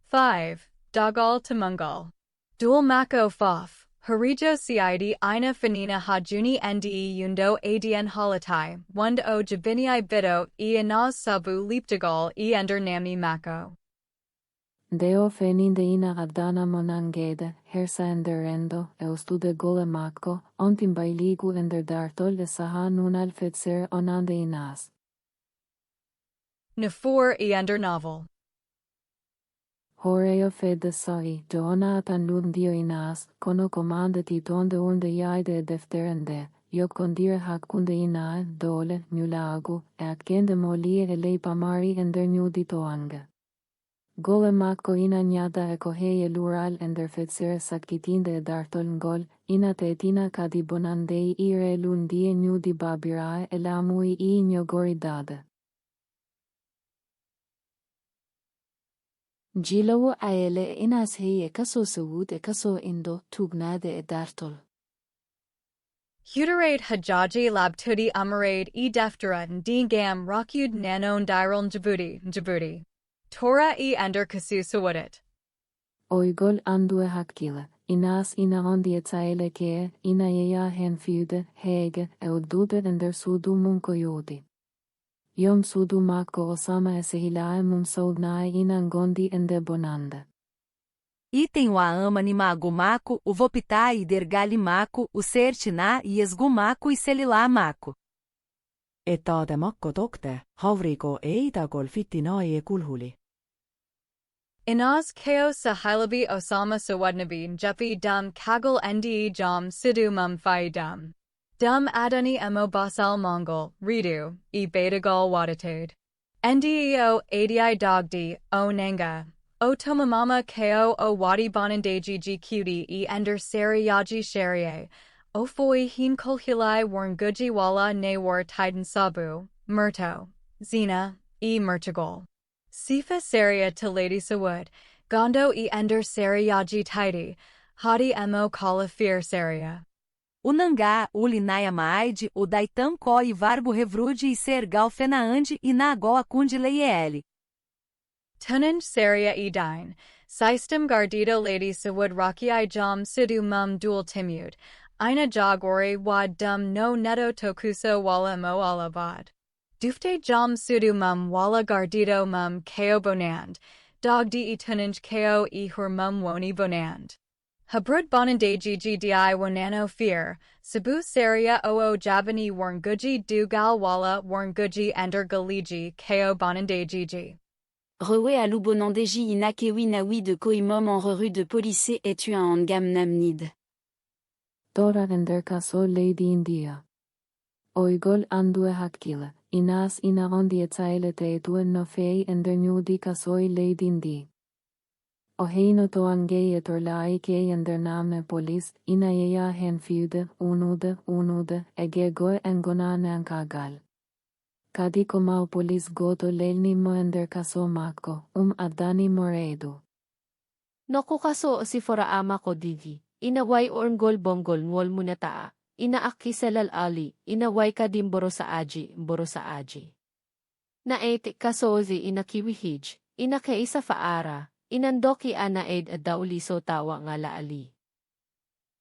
5. Dagal to Mungal. Dual mako fof, harijo cid ina finina hajuni ndi yundo adn holatai, wund o jabini bido anaz sabu liptagal ender nami mako. Deo feninde ina adana monangede, hersa enderendo, eustude gole mako, ontim bailigu ender dartol de saha nunal fetser onande inas. Nafor e under novel. Horeo fede soi, Joona tan lundio inas, kono comandati donde unde yaide defterende, yo condir hakunde ina, dole, nulagu, akende molie lei pamari ender nudi toanga. Gole mako ina nyada koheye lural ender Feccere sakitinde dartolngol, ina tetina kadi bonandei ire lundie nudi babirae elamui I nyogoridade. Jilawo aele inas heye kaso sawud kaso indo tugnade dartol. Huterade Hajaji labtudi umarade e deftere ndingam rokud nanon diral Djibouti. Torah e ender kasu sawadit. Oigol andue hakila, inas ina ondi etzaele ke, ina yeya hen fude, hege, dude ender sudu munko yodi. Yom sudu mako osama esehilae mun soudnae ina ngondi ende bonanda. Item o ama nimagumako, o vopita e dergalimako, o sertina e esgumako e selilamaco. Etaade makko tokte, havrigo eidagol fitinai kulhuli. Inaz ko sahilabi osama sawadnabi jepi dum kagel ndi jam sidu mum fi dum. Dum adani emo basal mongol, ridu, e betagal wadatade. Ndeo adi dogdi, o nanga. O tomamama ko o wadi bonandeji gqd e ender sari yaji sharie. O foi hin kolhilai warnguji wala ne war titan sabu, murto, zina, e murtagol. Sifa saria to lady sawud, gondo e ender sari yaji tidy, hadi emo kala fear saria. Unangá, ulinaya maide, o daitan ko e vargo revrude e sergal fenaande e nago akunde leiele. Tunanj saria e dine, system gardido lady sawud raki jam sidu mum dual timud, ina jagori wad dum no neto tokuso wala mo alabad. Dufte jam sidu mum wala gardido mum ko bonand, dog di e tunanj ko e hur mum woni bonand. Habrud bonandeji gdi wonano fear, sabu saria oo jabani warnguji dugal wala warnguji ender galiji ko bonandeji. Rewe alu bonandeji inakewi nawi de koimom en reru de police et tu en gam namnid. Dora ender kaso lady India. Oigol andue hakila, inas ina ondi etzaele te etuen no fei ender nudi kasoi lady Indi. O heino to angei etorlai ke ender name polis, ina yeya hen fude, unude, egego engonane ankagal. Kadi komau polis goto lelni mo ender kaso mako, adani moredu. Noko kaso si fora ama ko digi, inaway orngol bonggol ngol munataa, inaaki selal ali, inaway kadim boro sa aji. Naetik kasozi inakiwihij, inakaisa faara, inandoki anaed adauliso tawa nga laali.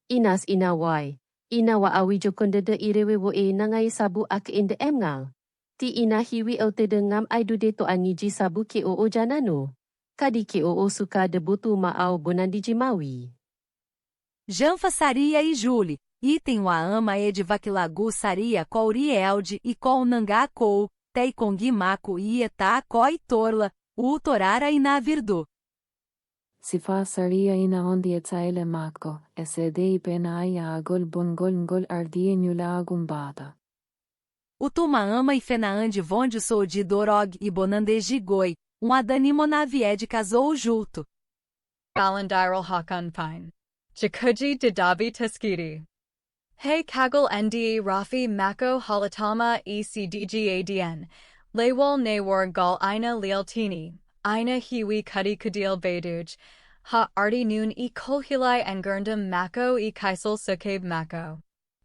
Inas inaway, inawa awijo kondede irewe wo ngay sabu ak inde emngal. Ti inahiwi o tedengam ay dudeto aniji sabu ke oo janano. Kadi ke oo suka debutu maaw bonandiji mawi. Janfa saria e Juli, item o ama e de vaquilagu saria ko rielde e ko nangá kou, tei kongi mako e eta ko e torla, o torara e na virdu. Sifa saria ina ondi etzaele mako, esede penai agol bongol ngol ardie nyula agumbada. O Tumaama e Fenaande vonde sou de Dorog e Bonandeji Goi, adanimo navied casou julto. Balandiral Hakan Pine. Jakuji Didabi Taskiri. Hey Kagel Ndi Rafi Mako Halatama ECDGADN. Lewal Nawar Gal Ina Lealtini. Ina Hiwi Kudi Kadil Beduj. Ha Arti Noon e Kolhilai Engurndam Mako e Kaisel Sukab Mako.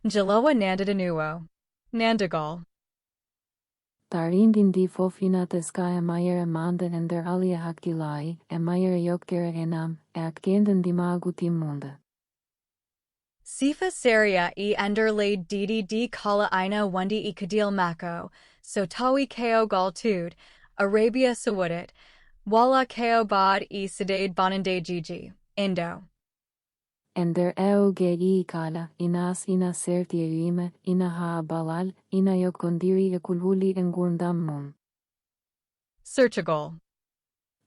Jalowa Nandadanuo. Nandagal. Tarindindi fofina teskaya mayere mande ender alia hakilai, mayere yokkere enam, akenden dimagu timunda. Sifa Saria e ender laid DDD kala ina wundi e kadil mako, so tawi ko gal tud, Arabia sawudit, wala ko bod e sedade bonande gigi, Indo. Ender ge kala, inas ina sertierime, ina ha balal, ina yokondiri e kulhuli engundam mum. Searchable.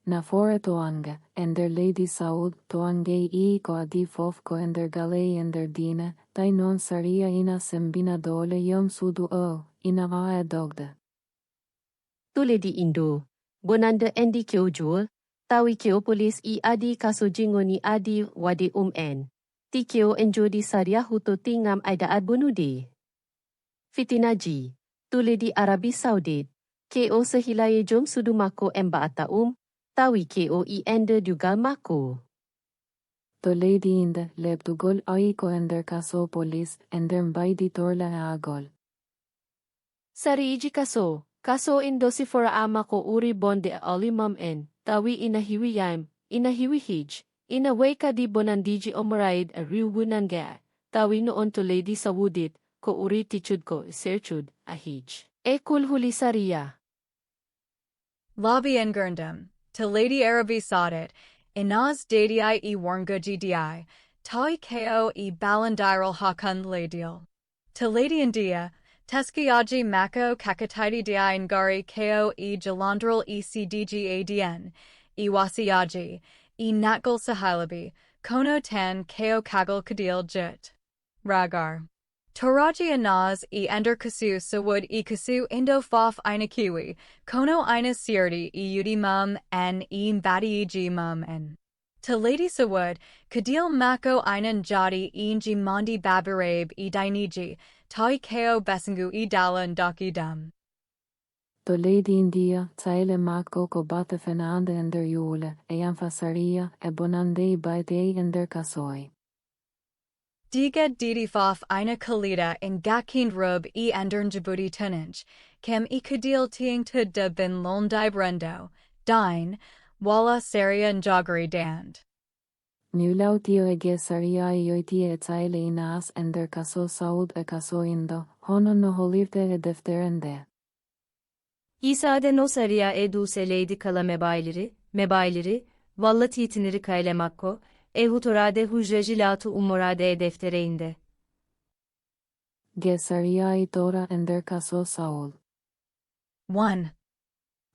Na fore toanga, ender Lady Saud, toange I ko adifof ko ender gale ender dine, tai non saria ina sembina dole yom sudu ina a dogde. Tule di Indo, bonanda endi kyo jul, tawi kyo polis I adi kaso jingoni adi wade en. Ti kyo enjodi saria huto tingam aidaat bunude. Fitinaji, tule di Arabi Saudit, kyo sehilaye jom sudu mako embaata tawi kyo I ende dugal mako. To Lady inde leptugol ai ko ender kaso polis ender mbaidi torla agol. Sariji kaso indo si fora ama ko uri bonde olimam en, tawi inahiwiyam, inahihij, inaway ka di bonandiji omaraid a riwunan ga, tawi noon to Lady Sawudit, ko uri tichud ko serchud, ahij. E kulhuli saria. Lobby and Gurndam, to Lady Arabi Saudat, Inaz Dadi E Warnguji Di, Tai Ko E Balandiral Hakun Ladial. To Lady India, Teskiyaji Mako Kakataiti Di Ngari Ko E Jalandral ECDGADN, E Wasiyaji, E Natgal Sahilabi, Kono Tan Ko Kagal Kadil Jit. Ragar. Toraji Anaz E Ender Kasu Sawud E Kasu Indo Fof Ina Kiwi, Kono Ina Sirdi E Yudi Mum N E Mbadi G Mum N. To Lady Sawud, Kadil Mako Ina Njadi E Njimandi Babarabe E Dainiji, Tai Ko Besangu E Dala Ndaki Dum. To Lady India, Taile Mako ko bate fenande ender jule, Anfasaria, bonande baite ender kasoi. Diged Didi Fof Ina Kalida in Gakind Rub E Endern Djibouti Tunaj, Kem E Kadil Tiing to de Bin Londai Brendo, Dine, Walla Saria Njagari Dand. Nulau tio ege saria yoiti taile inas ender kaso saud kaso indo, hono no holivde defterende. İsa'de no saria eduse leydi kala mebaileri, valla titiniri kaylemakko, ehutorade hujraji latu umorade deftereinde. Ge saria tora ender kaso saul. 1.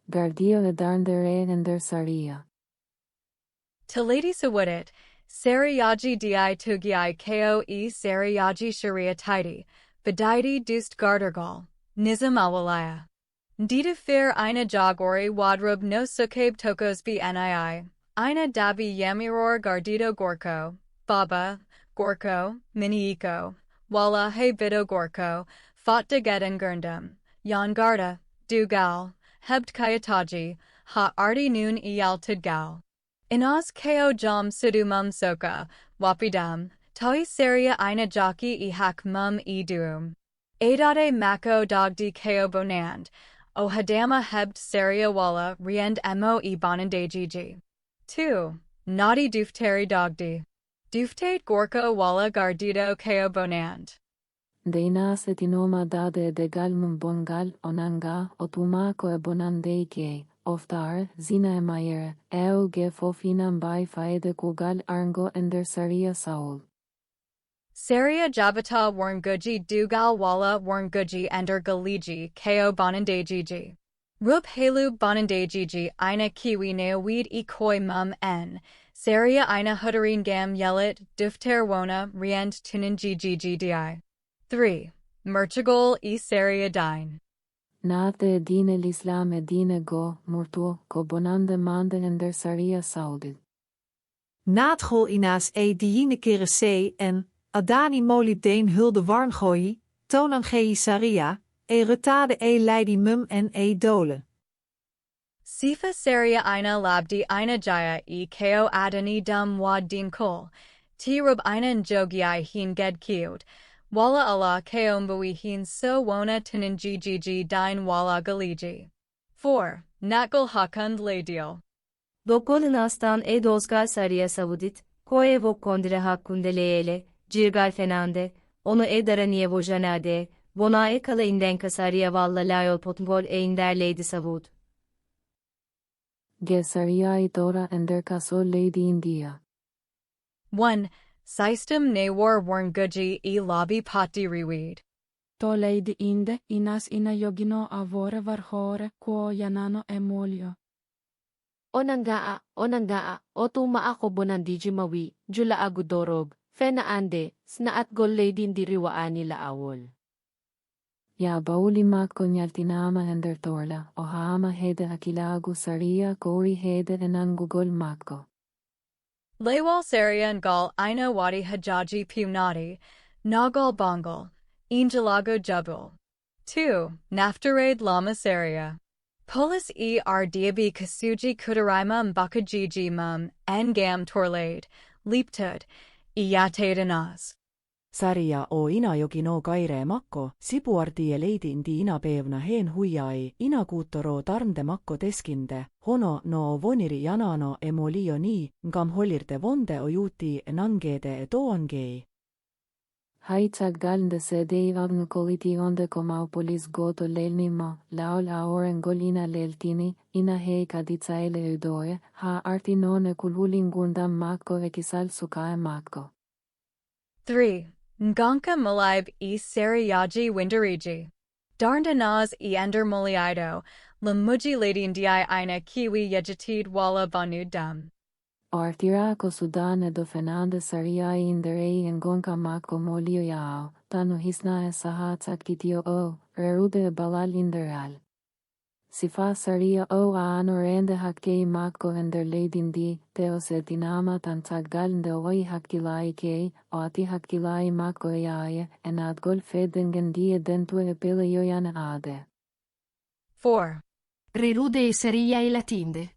Gardio edarndere ender saria. To Lady Sawudit, Sariyaji Di Tugi Ko E Sariyaji Sharia Tidy, Vidaiti Dust Gardergal, Nizam Awalaya. Ndita Fir Ina Jagori Wadrub no Sukab Tokos Bnii, Ina Dabi Yamiror Gardido Gorko, Baba, Gorko, Miniiko, Walla Hey Bido Gorko, Fat de Geden Gurndam, Yan Garda, Dugal, Hebt Kayataji, Ha Arti Noon Iyal Tidgal. Inaz Ko Jam Sidumum Soka, Wapidam, Tai Saria Ina Jaki E Hak Mum E Doom. Adade Mako Dogdi Ko Bonand, O Hadama Hebt Saria Walla Riend Mo E Bonande Gigi. 2. Naughty Dufteri Dogdi. Duftate Gorka Walla Gardido Ko Bonand. Deinas etinoma dade de galmum bongal onanga otumako bonande ke. Oftar, zina mayer, ge fofinam by faede kugal arngo ender saria saul. Saria Jabata Warnguji Dugal Walla Warnguji ender Galiji Ko Bonandejiji. Rup Halu Bonandejiji Ina Kiwi Neoweed E Koi Mum N. Saria Ina Hudarin Gam Yelit Dufter Wona Riend Tuninjiji Di. 3. Merchagol E Saria Dine. Nate dine l'Islam dine go, murtu, ko bonande mande ender saria saudid. Naatgol inaas diine kere se en, adani molibdeen hulde warngoi, tonangei saria, rutade leidi mum en dole. Sifa Saria Ina Labdi Ina Jaya E Ko Adani Dum Wad Din Kol, T Rub Ina Njogiai Heen Ged Kiod. Walla Allah Kaombui Heen So Wona Tuninjiji Dine Walla Galiji. 4. Natgal Hakund Ladial. Dokkolun astan dozgal saria savudit, koevo kondire hakkunde leele, cirgal fenande, onu daraniyevo janade, vona kala indenka saria valla layol potngol inder lady savud. Ge saria itora ender kaso lady India. 1. System Nawar Warnguji E Lobby Patti Reweed. To lady inde inas ina yogino avore varhore quo yanano emolio. Onangaa, o tuma ako bonandiji mawi, jula agudorog, fena ande, snaat gol lady diriwaani la awol. Ja bauli mako nyaltinama hendertorla, o haama hede akilagu saria kori hede enangugol mako. Laywal Sarian gal Ina Wadi Hajaji Punati, Nagal Bongal, Injalago Jubul. 2. Naftarade Lama Saria. Polis diabi Kasuji Kudaraima Mbakajiji Mum, Ngam Torlade, Leaptud, Iyatadanas. Saria o ina jogino kaire makko, sibuardi leidindi ina peevna heen huiai, ina kuutoro tarnde makko teskinde, hono no voniri janano emolio nii, ngam holirde vonde ojuuti nangede toangei. Haitsag galde se dei avnu koliti onde komaupolis goto lelnimo, laol aoren golina leltini, ina hei kaditsaele udoe, ha artinone kulhulingundam mako ekisal sukae mako. 3. Nganka Malaib Sariyaji Windariji. Darndanaz Ender Muliaido, Lamuji Ladindiai Ina Kiwi Yejatid Wala Banu Dum. Artira ko Sudan do Fernanda Saria inderei en gonka mako molio yao, tano hisna e sahat sakitio o, rerude balal inderal. Sifa Saria o anorende hakkei mako ender leidindi, teo se dinama tan taggal de oi hakkilai kei, o ati hakkilai mako yae, en adgol fedingen die dentue pele yoyane ade. 4. Rerude e Saria e Latinde.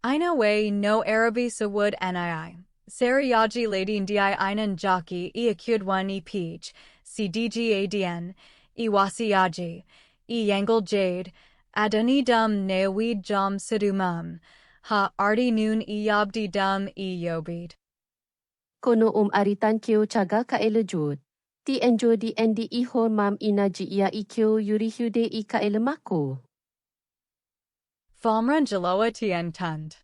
Ina way no Arabi Sawud Nii. Sariyaji Lady Ndi Inan Jaki Akudwan Peach, CDGADN, Iwasiyaji, Yangle Jade, Adani Dum Neawid Jam Sidumum, Ha Ardi Noon Yabdi Dum Yobid. Kono aritan kyo chaga ka elejud. Ti enjodi endi ihon mam ina jia ikyo yurihude ka elemako. Famran Jaloa Tien Tund.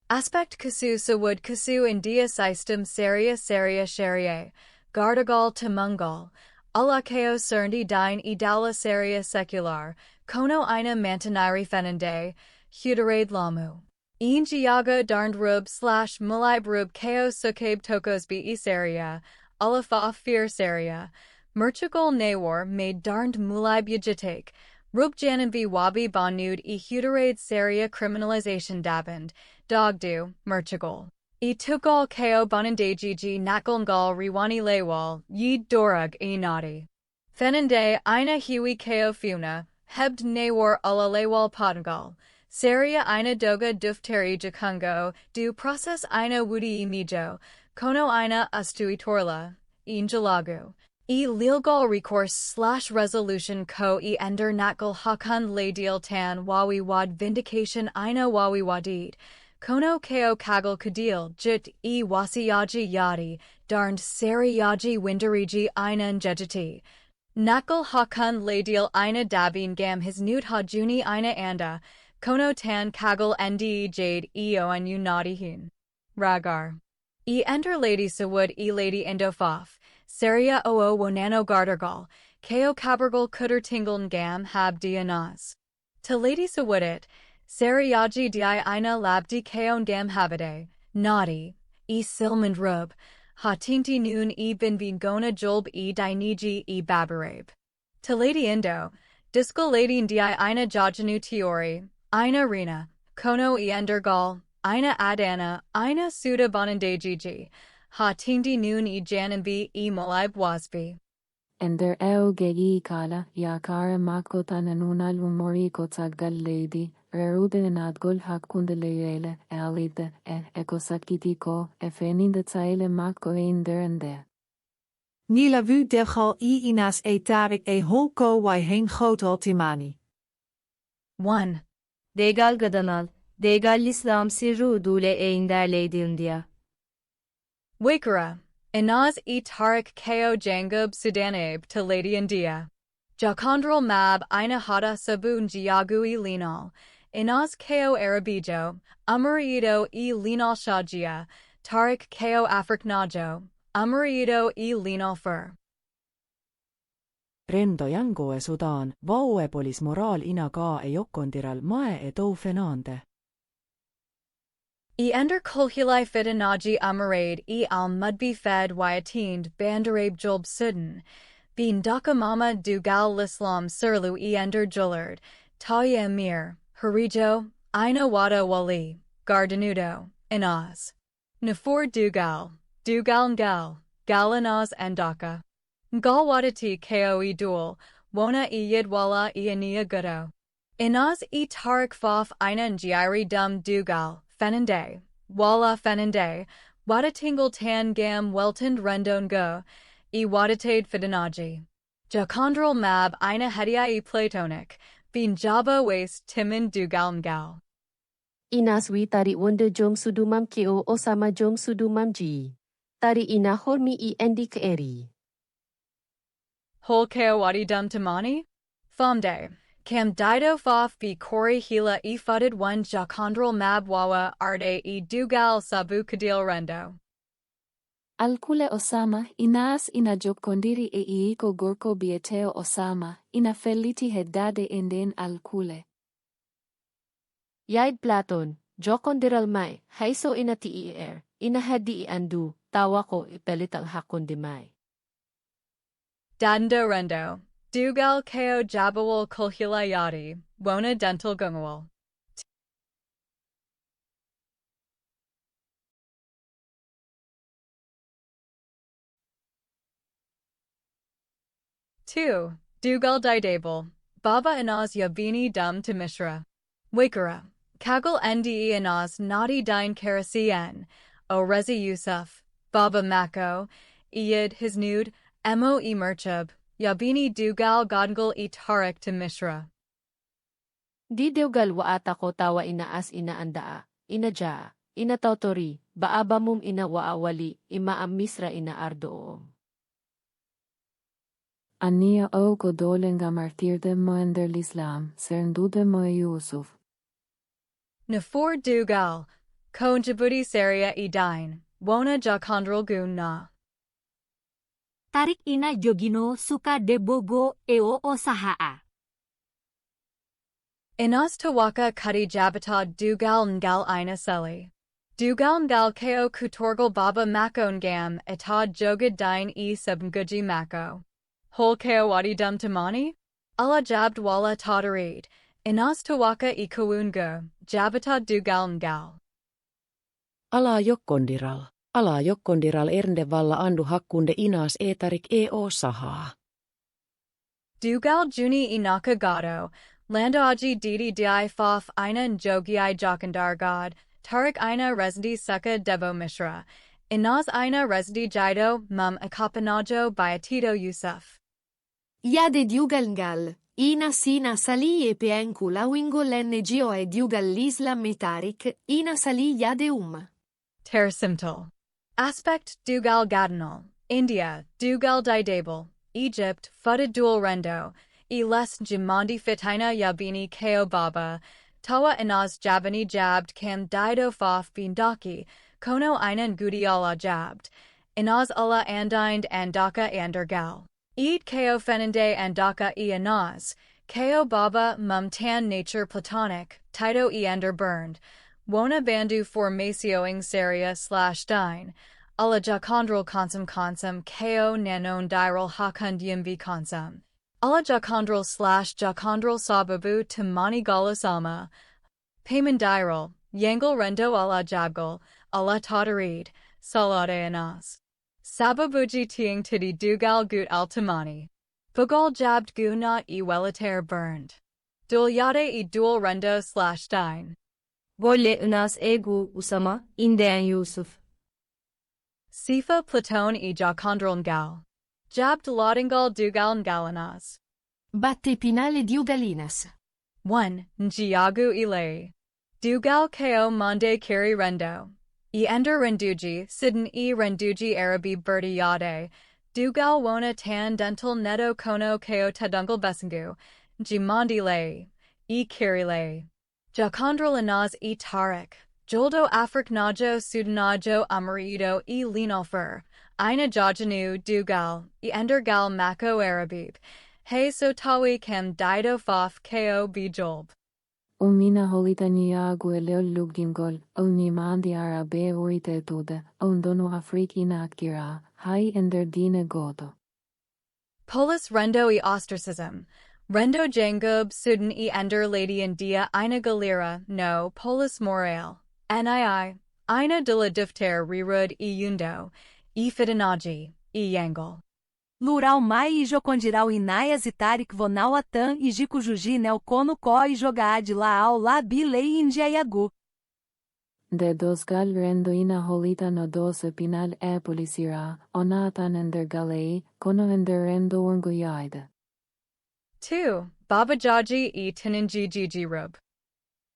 Aspect Kasu Sawud Kasu India System Saria Sharia, Gardagal Tamungal, Alakeo Cerndi Dine Idala Saria Secular, Kono Ina Mantanari Fenande, Huderade Lamu. Injiaga Darnd Rub / Mulib Rub Ko Sukabe Tokos Be Saria, Alafa Fir Saria, Merchagol Nawar made Darnd Mulib Yajitek, Rub Jananvi Wabi Banud Huderade Saria Criminalization Daband, Dogdu, Merchagol. Tugal Ko Bonandajiji Nakalngal Riwani Laywal, Yid Dorug Nadi. Fenande Ina Huey Ko Funa, Hebd Nawar Ala Laywal Podngal. Saria Ina Doga Dufteri Jakungo, Du Process Ina Wudi Mijo, Kono Ina Ustui Torla, Injalagu. Legal recourse / resolution ko ender nakal hakan ladial tan wawi wad vindication ina wawi wadid. Kono ko kagal kadil jit wasiyaji yadi, darned sari yaji windariji ina njejati. Nakal hakan ladial ina dabin gam his nude hajuni ina anda, kono tan kagal ndi jade oan unadihin. Ragar. Ender lady sawud lady indofaf. Saria oo wonano gardergal, ko kabergal kuder tingeln gam hab dianas. To lady sawudit, Sariyaji di ina labdi kaon gam habade, nadi, silmand rub, ha tinti noon bin gona jolb diniji babarabe. To lady indo, discal lady di ina jajanu tiori, ina rina, kono endergal, ina adana, ina suda bonandajiji. Ha tindi noon jananbi molib wasbi. Ender gegi kala, yakara mako tananunal umori kotsagal lady, rerude nadgol hakunde leyele, alide, ekosakitiko, feninde tsaile mako ende. Nila vu degal inas tarik holko wai heen goto timani. 1. Degal gadanal, degal islam sirru dule einder leidindia. Wakara, Inaz Tarik Ko Jangub Sudanabe to Lady India. Jakandral Mab Ina Hada Sabun Jiagui Linal, Inaz Ko Arabijo, Amarido Linal Shajia, Tarik Ko Afriknajo, Amarido Linal Fur. rendo yangoe Sudan, vauepolis moral ina kaa e jokkondiral mae e tou fenante. E ender kolhulai fidanaji amarade e al mudbi fed wyatind bandarabe julb sudan, bean daka mama dugal lislam surlu e ender jullard, taya emir, harijo, ina wada wali, gardanudo, inaz. Nafur dugal ngal, galanaz and daka. Ngalwadati koe dual, wona e yidwala e ania gudo. Inaz e tarik faf ina njiiri dum dugal, fenande, wala fenande, wadatingle tan gam weltend rendon go, e wadatade fidanaji. Jakondral mab ina hedia e platonic, bin jaba waste timin dugal ngal. Inas wi tari wonde jom sudumam keo osama jom sudumam ji. Tari ina hormi I endi keeri. Hol keo wadi dum tamani? Famde. Cam dido faf bi kori hila e fudded one jakondral mab wawa arde e dugal sabu kadil rendo. Alkule Osama, inaas ina jokondiri e iiko gorko bieteo Osama, ina feliti heddade enden alkule. Yaid Platon, jokondiral mai, haiso ina tier, ina hedi I andu, tawa ko ipelitang hakon di mai. Dando rendo. Dugal keo jabawal kulhila yadi, wona dental gungawal. 2. Dugal didable. Baba Inaz Yabini dum to Mishra. Wakara. Kagal Ndi Inaz Nadi Dine Karasien. O Rezi Yusuf. Baba Mako. Iyid his nude. Mo e Merchab. Yabini Dugal Godgal e Tarik to Mishra. Di Dugal waata ko tawa inaas ina andaa, ina jaa, ina tautori, baabamum ina waawali, ima am misra ina ardoom. Ania o godolenga martirde moender l'Islam, serndude moe Yusuf. Nafur Dugal. Konjabuti Saria e Dine. Wona Jakondral Gun na. Tarik ina jogino suka debogo eo osahaa. Inas Tawaka Kadi Jabata Dugal Ngal Ina Seli. Dugal Ngal Ko Kutorgal Baba Mako Ngam Etad Jogad Dine E Subnguji Mako. Hol Ko Wadi Dum Tamani? Allah Jabd Wala Tadarid. Inas Tawaka E Kawunga. Jabata Dugal Ngal. Ala jokkondiral ernde valla andu hakkunde inas etarik eo sahaa. Dugal Juni Inaka Gado. Landoaji Didi Di Faf Ina Njogi Jokandar God. Tarik Ina Resdi Suka Debo Mishra. Inaz Ina Resdi Jido Mum Akapanajo Bayatito Yusuf. Yade Dugal Ngal. Ina sina sali e peenkula wingol ngo e Dugal l'Islam metarik. Ina sali yade Tersimtal. Aspect Dugal Gadanal. India. Dugal Didable. Egypt. Fudded Dual Rendo. E les Jimandi Fitina Yabini Ko Baba. Tawa Inaz Jabani Jabbed Cam Dido Faf Bindaki. Kono Inan Gudiala Jabbed. Inaz Allah Andined Andaka Andergal. Eid Ko Fenande Andaka E Inaz. Ko Baba Mumtan Nature Platonic. Tito E Ender Burned. Wona Bandu Formacioning Saria / Dine. Alla Jakondral Consum Ko Nanon Diral Hakund Yimvi Consum. Alla Jakondral / Jakondral Sababu Timani Galasama. Payman Diral. Yangal Rendo alla Jabgal. Alla Tadarid. Salade Anas. Sababuji Tiing Tidi Dugal Gut Altamani. Bugal Jabbed Guna E Welater Burned. Dulyade E Dual Rendo / Dine. Volle Unas Egu Usama, Indean Yusuf. Sifa Platon E Jakondral Ngal. Jabbed Lodingal Dugal Ngalanas. Batte Pinale Dugalinas. 1. Njiagu Ilay. Dugal Ko Monde Kiri Rendo. E Ender Renduji, Sidon E Renduji Arabi Berti Yade. Dugal Wona Tan Dental Neto Kono Ko Tadungal Besengu. Jimandi Lay. E Kiri Lay. Jakondral Inaz E Tarik. Joldo Afrik Najo Sudanajo Amarido E Linalfer. Ina Jajanu Dugal. E Endergal Mako Arabib. He so tawi kam dido fof ko bijolb. Umina holita niagu eleol lugimgol, ni mandi arabe urite tude, dono afrikina akira, hai ender dine godo. Polis rendo e ostracism. Rendo jangub sudden e ender lady india ina galera, no, polis morale. Nii, ina de la Deftere rirud e yundo, e fidanaji, e yangle. Lural mai e jocondiral inaias e tarik vonal atan e jicujuji neocono co e jogaad la ao la bilei indiayagu. De dosgal rendo ina holita no dos pinal polisira, onatan ender galei, kono ender rendo unguyaide. 2. Babajaji e tinanjiji rub.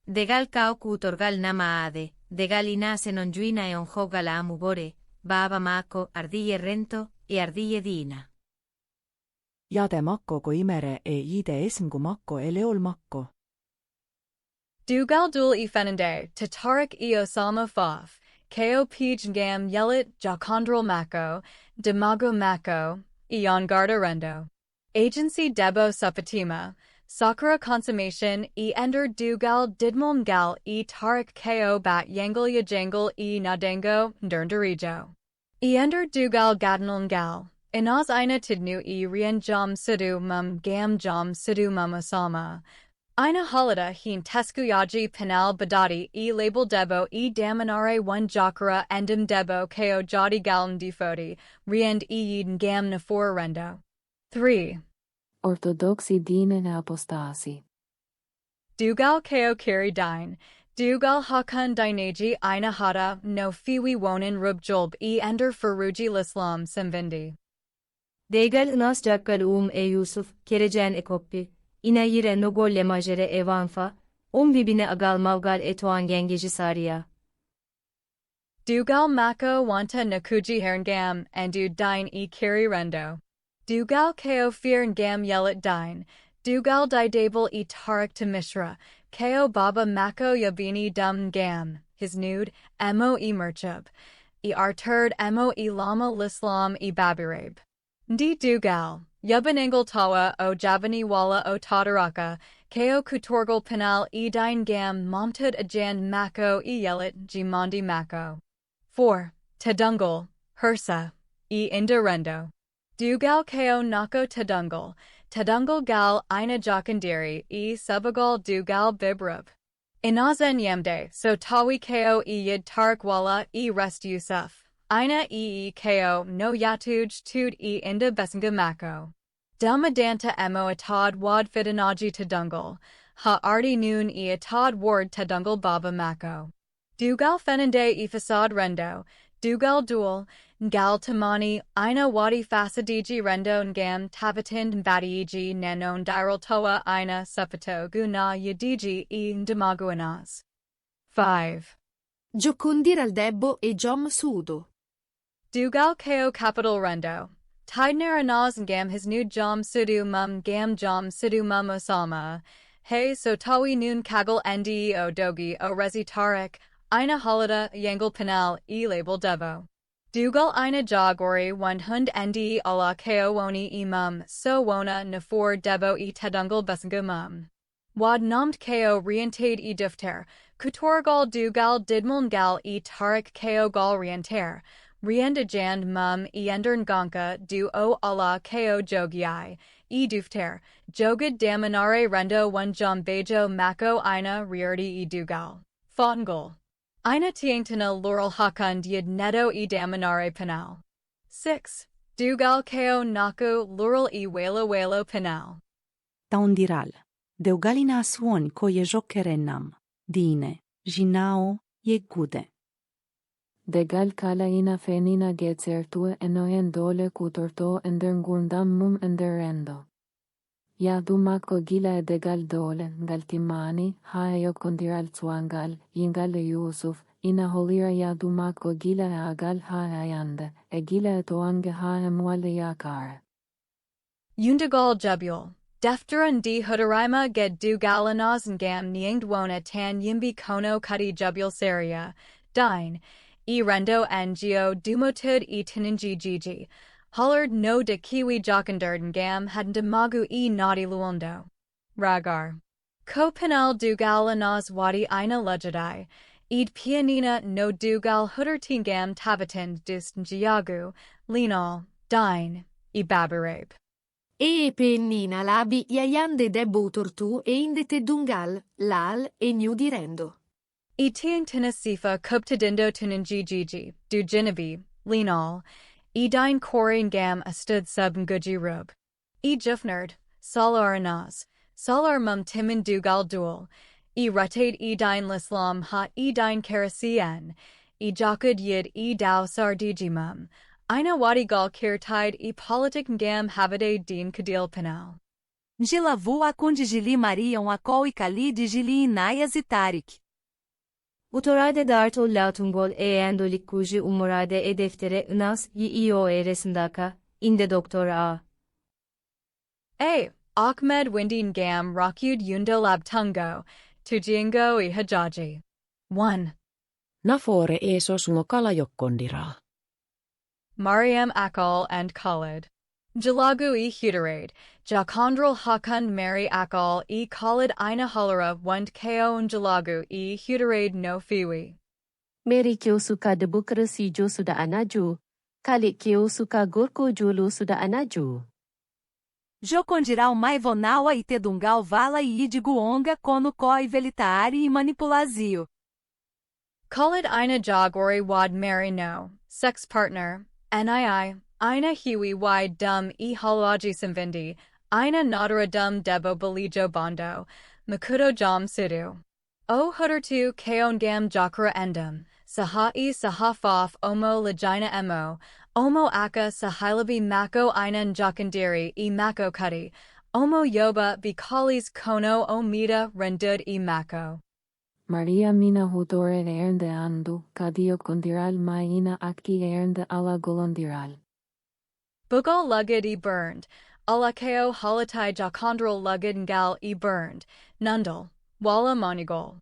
Degal kao kutorgal namaade, degal inase non juina e onjogal amubore, baba mako ardille rento e ardille dina. Jade makko ko imere e jide esingu makko eleol makko. Dugal dul e fenende, tatarik e osama fof, ko pij gam yelit jacondral mako, demago mako, e ongarda rendo. Agency debo supatima, sakura consummation e ender dugal didmon gal e tarik ko bat yangle yajangle e nadango, nderderijo. E ender dugal gadnon gal. Inaz ina tidnu e rien jam sidu mum gam jam sidu mum osama. Ina halida hin teskuyaji penal badati e label debo e damanare one jakara endem debo ko jati galm difodi, riend e yid gam nafor rendo. 3. Orthodoxi dine apostasi. Dugal ko kiri dine. Dugal hakan dineji ina hada no fiwi wonin rubjolb e ender faruji lislam simvindi. Degal inas jakkal e Yusuf, kerecen e koppi, ina yire no golle majere evanfa, bibine agal mavgal etoan gengeci saria. Dugal mako wanta nakuji herngam endu dine e kiri rendo. Dugal ko fearngam yelit dine. Dugal didable e tarik to mishra, ko baba mako yabini dum gam, his nude, mo e merchub, e arturd mo e lama lislam e babirabe. Ndi dugal, yubanangle tawa o javani wala o tadaraka, ko kutorgal penal e dine gam momtud ajan mako e yelit jimandi mako. 4. Tadungal, hersa, e indarendo. Dugal ko nako tadungal gal ina jakandiri e subagal dugal bibrub. Inazen yamde so tawi ko e yid tarikwala e rest yusuf. Ina ko no yatuj tud e inda besinga mako. Damadanta emo atad wad fidanaji tadungal, ha ardi noon e atad ward tadungal baba mako. Dugal fenende e fasad rendo, dugal dual, gal tamani, ina wadi fasadiji rendo ngam tabatind badiiji nanon diral toa ina supato guna yadiji e ndamaguanas. 5. Giocondir al debbo e jom sudo. Dugal ko capital rendo. Tidner anaz ngam his new jom sudu mum gam jom sudu mum osama. Hey so tawi noon kagal ndi o dogi o rezi tarik, ina halida yangle penal e label devo. Dugal ina jagori one hund ndi ala ko woni e mum so wona nafor debo e tedungal besinga mum. Wad nomt ko rientade e difter, kutorgal dugal didmon gal e tarik ko gal rienter. Riendajand mum e endern gonka du o ala ko jogiai, e dufter, jogad damanare rendo one jom bejo mako ina riardi e dugal. Fotngol. Ina tiangtana laurel hakund yid neto e damanare penal. 6. Dugal ko naku laurel e welo penal. Taundiral. Deugalina suon ko je jokerenam. Dine. Jinao je gude. Degal kala ina fenina getsertue enoyen dole kutorto endern mum enderendo. Ya dumako gila degal dole ngaltimani hayo kondiral tsuangal yingal Yusuf ina holira ya dumako gila agal hayande gila toange mwale yakar. Yundagal jubul. Deftere di hudaraima ged du galanas ngam niangdwona tan yimbi kono kudi jubul saria. Dine. E rendo ngio dumotud e tinanji gigi. Hollard no de kiwi jokanderden gam hadden de magu e naughty luondo. Ragar. Ko penal dugal anas wadi ina lejadai. Eid pianina no dugal huddertingam tabatind dist njiagu, linal, dine, e babirabe. E pennina labi yayande debbo tortu e indete dungal, lal, e new direndo. E tiang tinasifa kuptadindo tinanjijiji, du jinabi, linal, e dine korean gam astud sub nguji rub. E jufnerd, salar anas, salar mum timin dugal dual, e rutade e dine lislam ha e dine karasian, e jakud yid e dao sardijimum, ina wadi gal kirtide e politic gam havade din kadil penal. Njilavu a kundigili mariam a kol e kali digili inayas e tarik. Utorade dartol latungol endolik kuji umurade deftere inas yiɗɓe resndaaka, inde doktor a. Ahmed windin gam rakud yundo labtungo, tujiengo e hajaji. 1. Nafore sosungo kalajokkondira. Mariam Akal and Khalid. Jalagu e Huderade, Jakondral Hakund Mary Akal e Khalid ina Hulara wund ko Jalagu e Huderade no fiwi. Mary kyo suka demokrasi jo sudah anaju, Khalid kyo suka gorko jolo sudah anaju. Jokondiral Maivonawa e Tedungal Vala e Idiguonga Kono Koi Velitaari e Manipulazio. Khalid ina Jagori wad Mary no, sex partner, NII, ina Hiwi wide dum e halaji simvindi, ina nadara dum debo balijo bondo, makudo jam sidu. O hudertu keon gam jakara endum, sahai sahafaf omo lagina emo, omo aka sahilabi mako ina njakandiri e mako kudi, omo yoba bikalis kono omida rendud e mako. Maria mina hutore ernde andu, kadio kondiral maina aki ernde ala golondiral. Bugal lugid e burned, alakeo halatai jakondral lugid ngal e burned, nundal, wala monigol.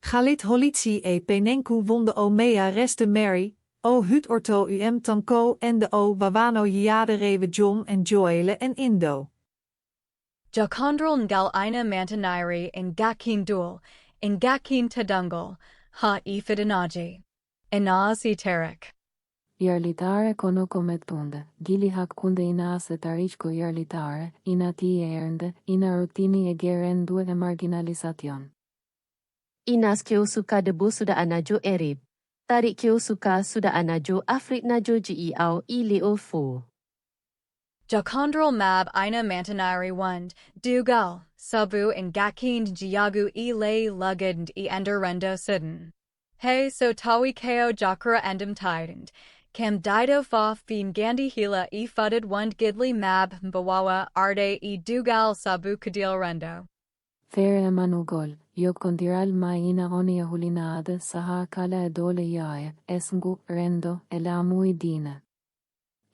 Galit holitie e penenku wonde o mea reste Mary, o hut orto tanko en de o wawano jade rewe John en Joele en Indo. Jakondral ngal ina mantanairi in gakin duel, in gakin tadungal, ha e fidanaji. Inaz e terik. Yarlitare kono kometunde, gili hakkunde inas e tarichko yarlitare, inati ernde, ina rutini e gerendu e marginalisation. Inas kyo suka debu sudah anajo erib. Tarik kyo suka sudah anajo Afrik najo jiau I leo fo. Jakondral mab ina mantanari wund, dugal, sabu in gakind jiagu e lay lugand e enderendo sudden. Hey so tawi keo jakara endum tidend, cam dido fof fin gandi hila e fudded wund gidli mab mbawawa arde e dugal sabu kadil rendo. Fair emanugol, yo kondiral maina oni hulinade saha kala dole yae, esngu rendo elamui dine.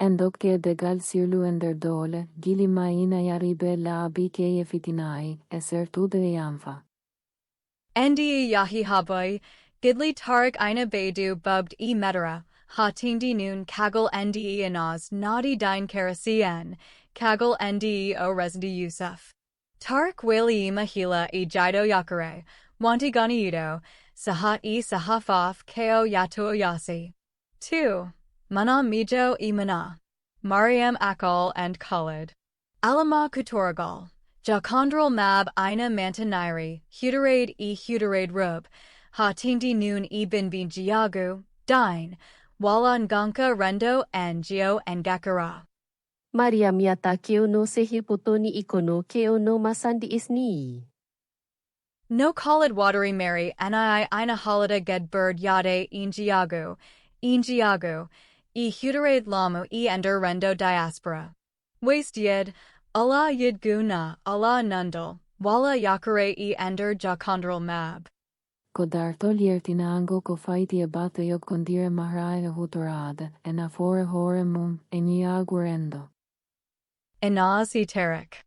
Endok degal sirlu ender dole, gili maina yaribe la bike fitinai, esertude yamfa. Endi yahi haboy, gidli tarik ina bedu bubbed e medera, ha tindi noon kagel ndi inaz nadi dine karasian, kagel ndi o resndi Yusuf. Tarik wali mahila e jido yakare, wanti ganiido, sahat e sahafaf ko yato yasi. 2. Mana mijo e mana. Mariam Akal and Khalid. Alama Kutoragal. Jakondral mab ina mantanairi, huderade e huderade rub, ha tindi noon e bin jiagu, dine, wala nganka rendo and geo and gakara. Maria miata keo no sehipotoni ikono keo no masandi isni. No Khalid watery Mary ni ina halida ged bird yade injiagu, e huderade lamu e ender rendo diaspora. Waste yed, Allah yid guna, Allah nundal, wala yakare e ender jakondral mab. Kodartol yertinango ko faiti abate yok kondire mahrae hutorade, en afore hore mum, en yaguerendo. Inaz e terik.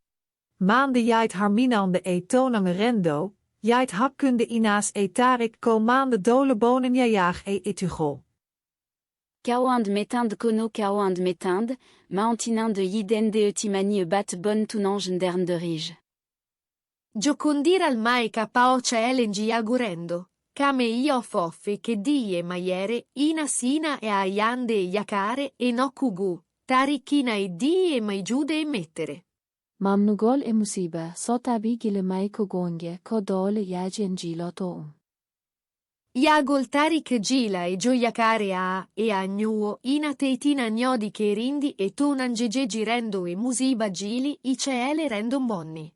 Maande jait harminande e tonang rendo, jait hakkunde inas e tarik ko maande dole bonen jajaag e etugol. Kaoand metinde kono kaoand metinde, maantininde yidende etimani e bat bon tunange dern de rige. Giocondiral mai capaoce elengi agurendo, kame io foffe che die maiere, ina sina e aiande e yakare e no kugu, tarikina e die mai giude e mettere. Mamnugol e musiba, so tabi gile mai kogonge, kodole yaji engilo toum. Iagol tarik gila e gioiacare a e agnuo ina teitina gnodi che rindi e tonan gegegi rendo e musiba gili i ceele rendo monni.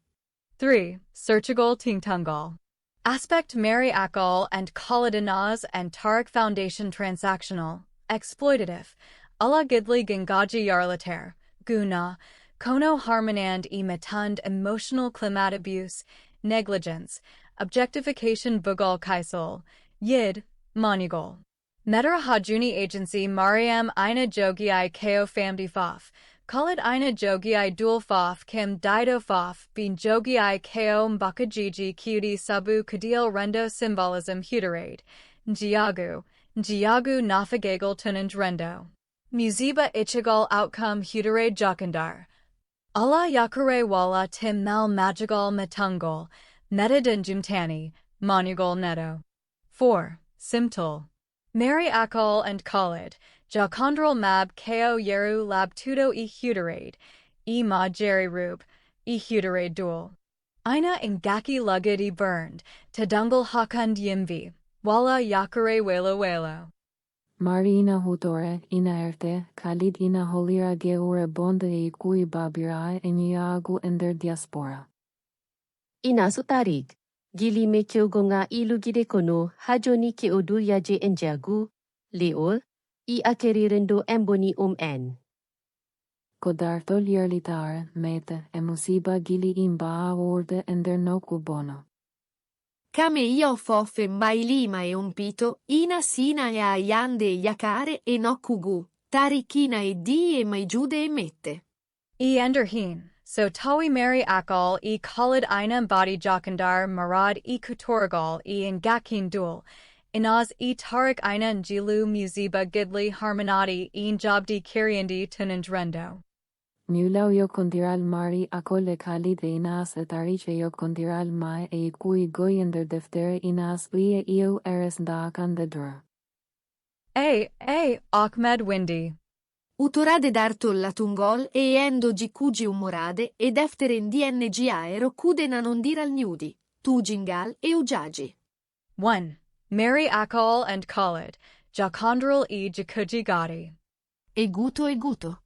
3. Searchagol Tingtungal. Aspect Mary Akal and Khalidinaz and Tariq Foundation Transactional, Exploitative, Allah Gidli Gangaji Yarlater, Guna, Kono Harmanand e Matund Emotional Climat Abuse, Negligence, Objectification Bugal Kaisol, Yid, Monugol. Medra Hajuni Agency Mariam Ina Jogi Ko Famdi Faf, Khalid Ina Jogi Dul Faf Kim Dido Faf, Bin Jogi Ko Mbakajiji Cutie Sabu Kadil Rendo Symbolism Huterade, Njiagu Nafagagal Tunanj Rendo. Musiba Ichigal Outcome Huterade Jakandar. Allah Yakare Wala Tim Mal Magigal Matungol, Metadin Jumtani, Monugol Neto. 4. Simtul. Mary Akal and Khalid, Jakandral Mab Ko Yeru Lab Tudo e Huterade, e Ma Jerry Rube, e Huterade Duel. Ina Ingaki Lugid e Burned, Tadungal Hakund Yimvi, Wala Yakare Welo Welo. Marina hutore, ina erte, Khalid ina holira geure bonde e kui babirae e niagu ender diaspora. Ina sutarik. Gili me kyogonga ilugide kono hajoni ke odu yaje enjagu, leol, I akerirendo emboni en. Kodartol yerlitar, mete, e musiba gili imba orde ender no kubono. Kame io foffe mailima e umpito, ina sina e aiande e yakare e no kugu, tarikina e di e maijude e mette. E enderhin. So Tawi Mary Akal e Khalid Ina Badi Jakandar Marad e Kutorgal e Ngakin Dul, Inaz e Tariq Ina Njilu Muziba Gidli Harmonati e Njabdi Kiriandi Tunanjrendo. Mulau yo kondiral Mari Akol e Khalid e Inas e Tariche yo kondiral mai e kui goyender deftere Inas uye io resndaaka de dur. Ahmed Windy. Utorade dartol la tungol e endo gikugi umorade e deftere ndng aero kude nanondiral nudi, tujingal e ujaji. 1. Mary Akal and Khalid, Jakandral e Jakuji Gadi. Eguto.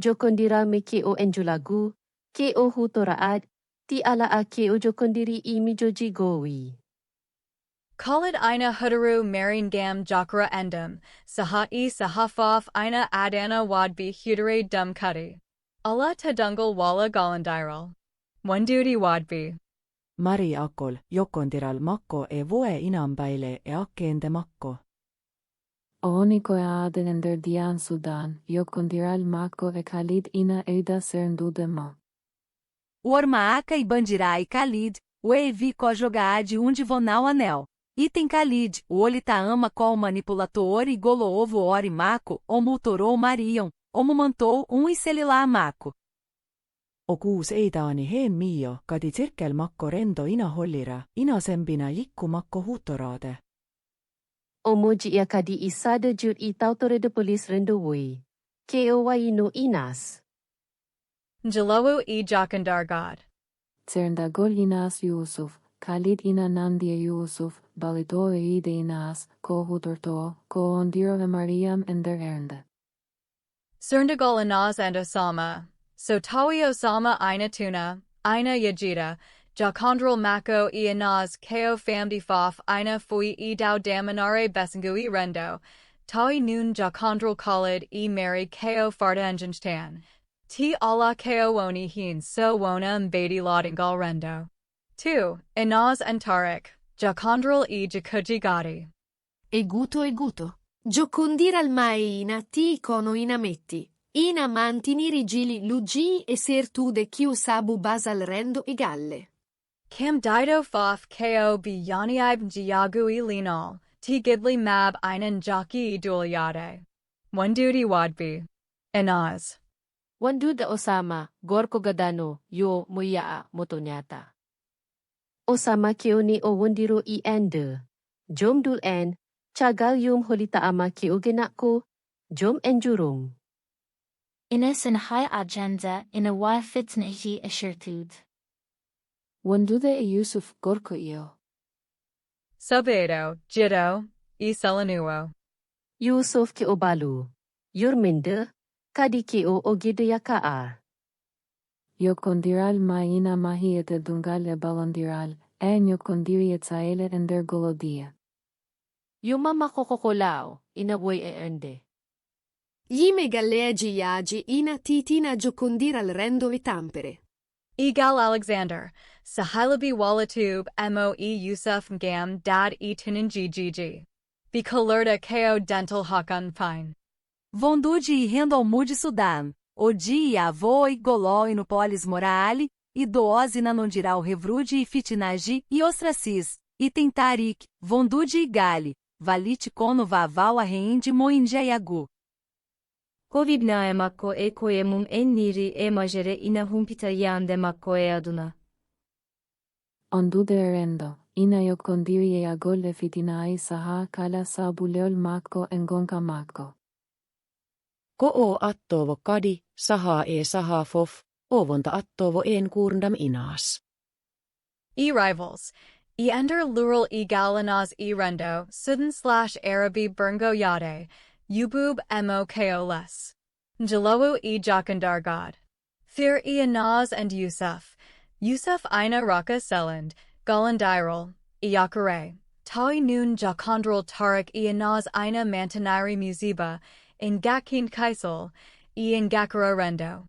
Jokondira me ke o enjulagu, ke o hutoraad, ti ala a ke o jokondiri I mijoji gowi. Khalid Ina Hudaru Maringam Jakra Endam, Saha'i Sahafaf Ina Adana Wadbi Hudare Dum Kudi. Allah Tadungal Wala Galandiral. One duty Wadbi. Mari Akol, jokondiral makko e voe inambaile e akkeende makko. Oniko e aden ender dian Sudan, jokondiral makko e Khalid ina eida serndude ma. Ormaaka e Bandirai Khalid, o Evi ko jogaad vonal anel. Item Khalid, o Olita ama qual manipulator e goloovo ori mako, multorou marion, mantou e selila mako. O kuus eidaani heen mio, kadi tsirkel makko rendo ina hollira, ina sembina jikku makko huutoraade. Moji ia kadi isada jur I tautore de polis rendo woi. Ke o waino Inas. Njalowu e Jakandar God. Tsernda Inas Yusuf, Khalid ina nandia Yusuf, balito e ide Inas, ko hutorto, ko ondiro e Mariam ender ernde. Cerndagal Inaz and Osama. So Tawi Osama Ina Tuna, Ina Yajida, Jakandral Mako e Inaz Ko Famdi Faf Ina Fui e Dao Damanare Besangui Rendo, Tawi Noon Jakandral Khalid e Mary Ko Farda Enjinstan. T Allah Ko Woni Heen So Wona Mbadi Lodingal Rendo. 2. Inaz and Tariq, Jakandral e Jakuji Gadi. Eguto. Giocondiral mai ina ti kono ina metti. Ina mantini rigili lugi e sertude kiu sabu basal rendo e galle. Kim Dido Faf Ko Biyaniib Jiagu e Linal, T Gidli Mab Einan Jaki e Duliade. Wandudi wadbi. Inaz. Wanduda Osama, Gorko Gadano, Yo Muyaa Motonyata. Osama Keoni o Wondiro I Ende. Jom Dul En, Chagal Yum Holita Ama Keogenako, Jom Enjurung. Ines in high agenda in a wa fitneji ashertud. Wandude Yusuf Gorko iyo. Sabedo, Jido, Iselanuo. Yusuf Keobalu. Yurminde, Kadi Keo Ogidea Kaar. Yo kondiral maina mahiete dungale balondiral, en yo kondiri etsaele ender golodia. Yuma makokokolao, inawoy ende. Yime galleegi yagi ina titina giocondiral rendo e tampere. Egal Alexander, Sahilabi Walatub Moe Yusuf Gam Dad Etinin GGG. Bicolorda Ko Dental Hakan Pine. Vondude e Rendomude Sudan, Odi e Avô e Goló e no Polis Morale, e Doose na Nondiral Revrude e Fitnaji e Ostracis, e Tentarik, Vondude e Gali, Valite Kono Vaval a Reinde Moinjayagu. Kovibna emakko e koyemum en niri e majere ina humpita yande makko e aduna. Ondude rendo, ina yo kondiri agole fitinai saha kala sabuleol mako engonka mako. Go'o attovo kadi, saha e saha fof, ovonta attovo en kuurndam inaas. E-rivals. E-ender lural e-galanaz e-rendo, Sudan/Arabi Berngo Yade, Yubub Moko les. Jalowu e-jakandar god. Fir e-anaz and Yusuf. Yusuf Ina Raka Selland, Galandiral, e-yakare. Tawi nun jakandral Tarik e-anaz Ina Mantaniri Musiba, in Gakin Kaisel, in Gakara Rendo.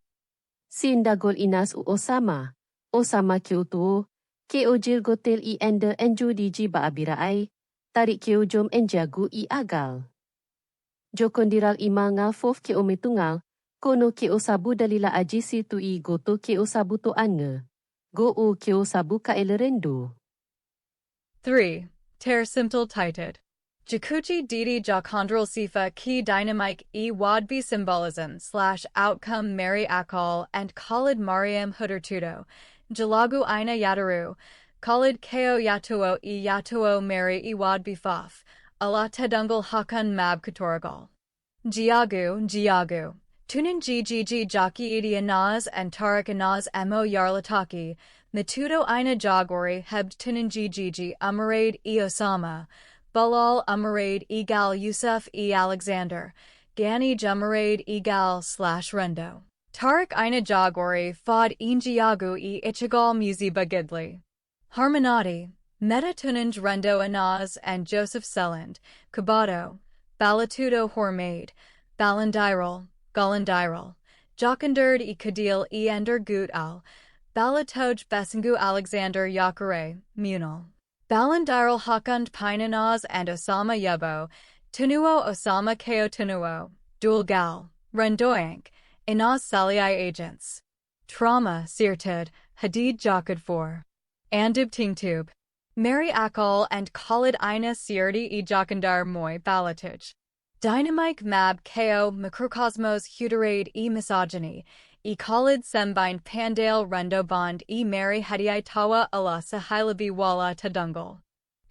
Sindagol Inas u Osama. Osama Kyoto. Keo Jilgotel I Ende Enjudiji Baabiraay. Tarik Keo Jom Enjagu I Agal. Jokondiral Imangal Fof Keo Metungal. Kono Keo Sabu Dalila Ajisi tu I Goto Keo Sabu to Ange. Go'o Keo Sabu Kaelerendo. 3. Ter Simtal Tited. Jakuji Didi Jakondral Sifa Ki Dynamike E Wadbi Symbolism/Outcome Mary Akal and Khalid Mariam Hudurtudo. Jalagu Ina Yataru. Khalid Ko Yatuo E Yatuo Mary E Wadbi Faf. Allah Tedungal Hakan Mab Katorgal. Jiagu. Tunin GGG Jaki Idi Anaz and Tarik Anaz Mo Yarlataki. Matudo Ina Jagori Hebd Tunin GGG Umarade E Osama. Balal Umarade Egal Yusuf E Alexander. Gani Jumarade Egal/Rendo. Tarik Ina Jagori Fod Injiagu E Ichigal Musiba Gidli. Harmonati. Meta Tuninj Rendo Anaz and Joseph Selland. Kubato. Balatudo Hormade. Galandiral. Jokanderd E Kadil E Ender Gut Al. Balatoj Besengu Alexander Yakare, Munal. Balandiral Hakund Pinanaz and Osama Yebo, Tunuo Osama Ko Tunuo, Dual Gal, Rendoyank, Inaz Saliai Agents. Trauma, Sirtud, Hadid Jakad 4. Andib Tingtube. Mary Akal and Khalid Ina Sirdi E Jakandar Moy Balatij. Dynamike Mab Ko Mikrokosmos Huderade E Misogyny, E Khalid Sembine Pandale Rendo Bond E Mary Hadiai Tawa Allah Sahilabi Wala Tadungal.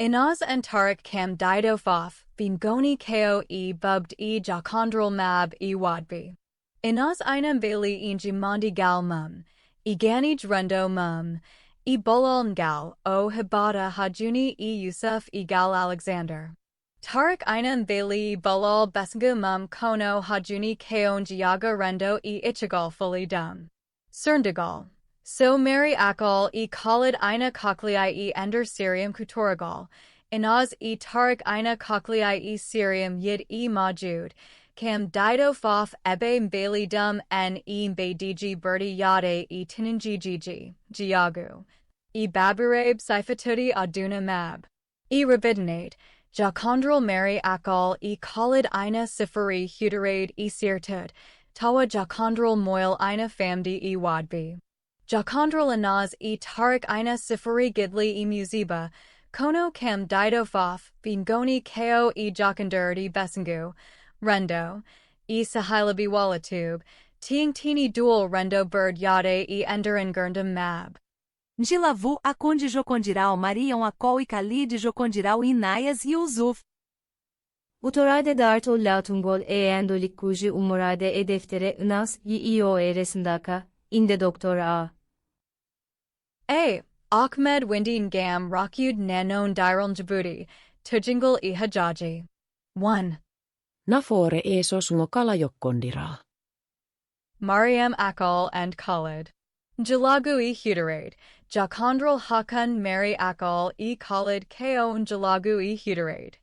Inaz and Tarik Kam Dido Faf, Bingoni Ko E Bubbed E Jakondral Mab E Wadbi. Inaz Ina Bailey Inji Mondi Gal Mum, E Ganij Rendo Mum, E Bolal Ngal O Hibada Hajuni E Yusuf E Gal Alexander. Tarik Ina Bailey Balal Besengu Mum Kono Hajuni Keon Jiaga Rendo E Ichigal Fully Dum. Cerndagal. So Mary Akal E Khalid Ina Kokliai E Ender Syrium Kutoragal. Inaz E Tarik Ina Kokliai E Syrium Yid E Majud. Kam Dido Faf Ebe Bailey Dum N E Baydiji Berti Yade E Tininjiji Jiagu. E Baburabe Saifatudi Aduna Mab. E Rabidinate. Jakondral Mary Akal E Khalid Ina Sifari Huderade E Sirtud, Tawa Jakondral Moil Ina Famdi E Wadbi. Jakondral Anaz E Tarik Ina Sifari Gidli E Musiba, Kono Kam Dido Faf, Bingoni Ko E Jakandurd E Besengu, Rendo, e sahilabi walatube, ting tini dual rendo bird yade e enderin gurndam mab. Njilavu akundi jokondiral mariam akol e kalid jokondiral inayas e uzuf. Utorade dartol latungol endolik kuji umurade deftere inas yiɗɓe resndaaka, inde Doktor A. Ahmed Windin Gam Rakyud Nanon Diral Djibouti, Tujingal e Hajaji. 1. Nafore sosungo kalajokkondira. Mariam Akal and Khalid. Jalagu e Huderade, Jakondral Hakan Mary Akal e Khalid Ko and Jalagu e Huderade.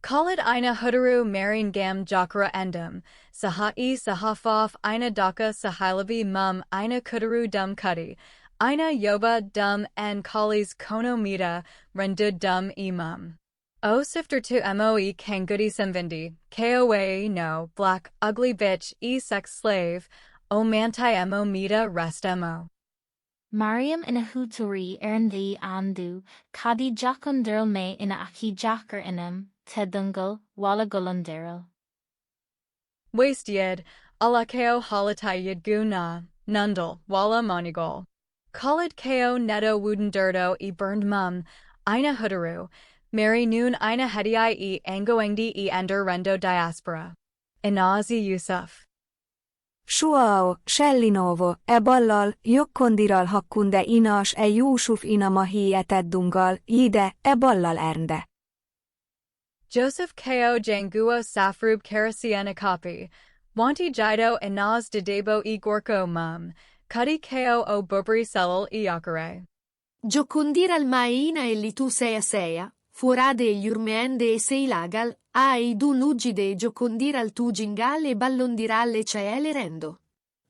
Khalid Ina Hudaru Marin Gam Jakra Endam, Sahai Sahafaf Ina Daka Sahilabi Mum Ina Kudaru Dum Kudi, Ina Yoba Dum and Kali's Kono Mita Rendud Dum Mum. O Sifter to Moe Kangudi Semvindi, Koa no, Black, Ugly Bitch, Sex Slave, O Manti Mo Mita Rest Mo. Mariam ina huturi erndi andu, kadi jakondirl me ina aki jakar inam, tedungal, wala golandirl. Waste yed, alakeo halatai yed guna, nundal, wala monigol. Khalid ko neto wudendurdo e burned mum, ina hudaru, Mary noon ina hediai e angoengdi e ender rendo diaspora. Inazi Yusuf. Suao, Sellinovo, ballal, jokkondiral hakkunde inas Yusuf inamahi eteddungal, jide, ballal ernde. Joseph Ko Janguo Safrub Karasiana Kapi, Wanti Jido Inaz Didebo e Gorko Mum, Kudi Ko o Bobri Selal e Yakare. Jokkondiral maina litu seya, fuorade yurmeende seilagal, du nugide jokkondiral tujingal ballondiral ceele rendo.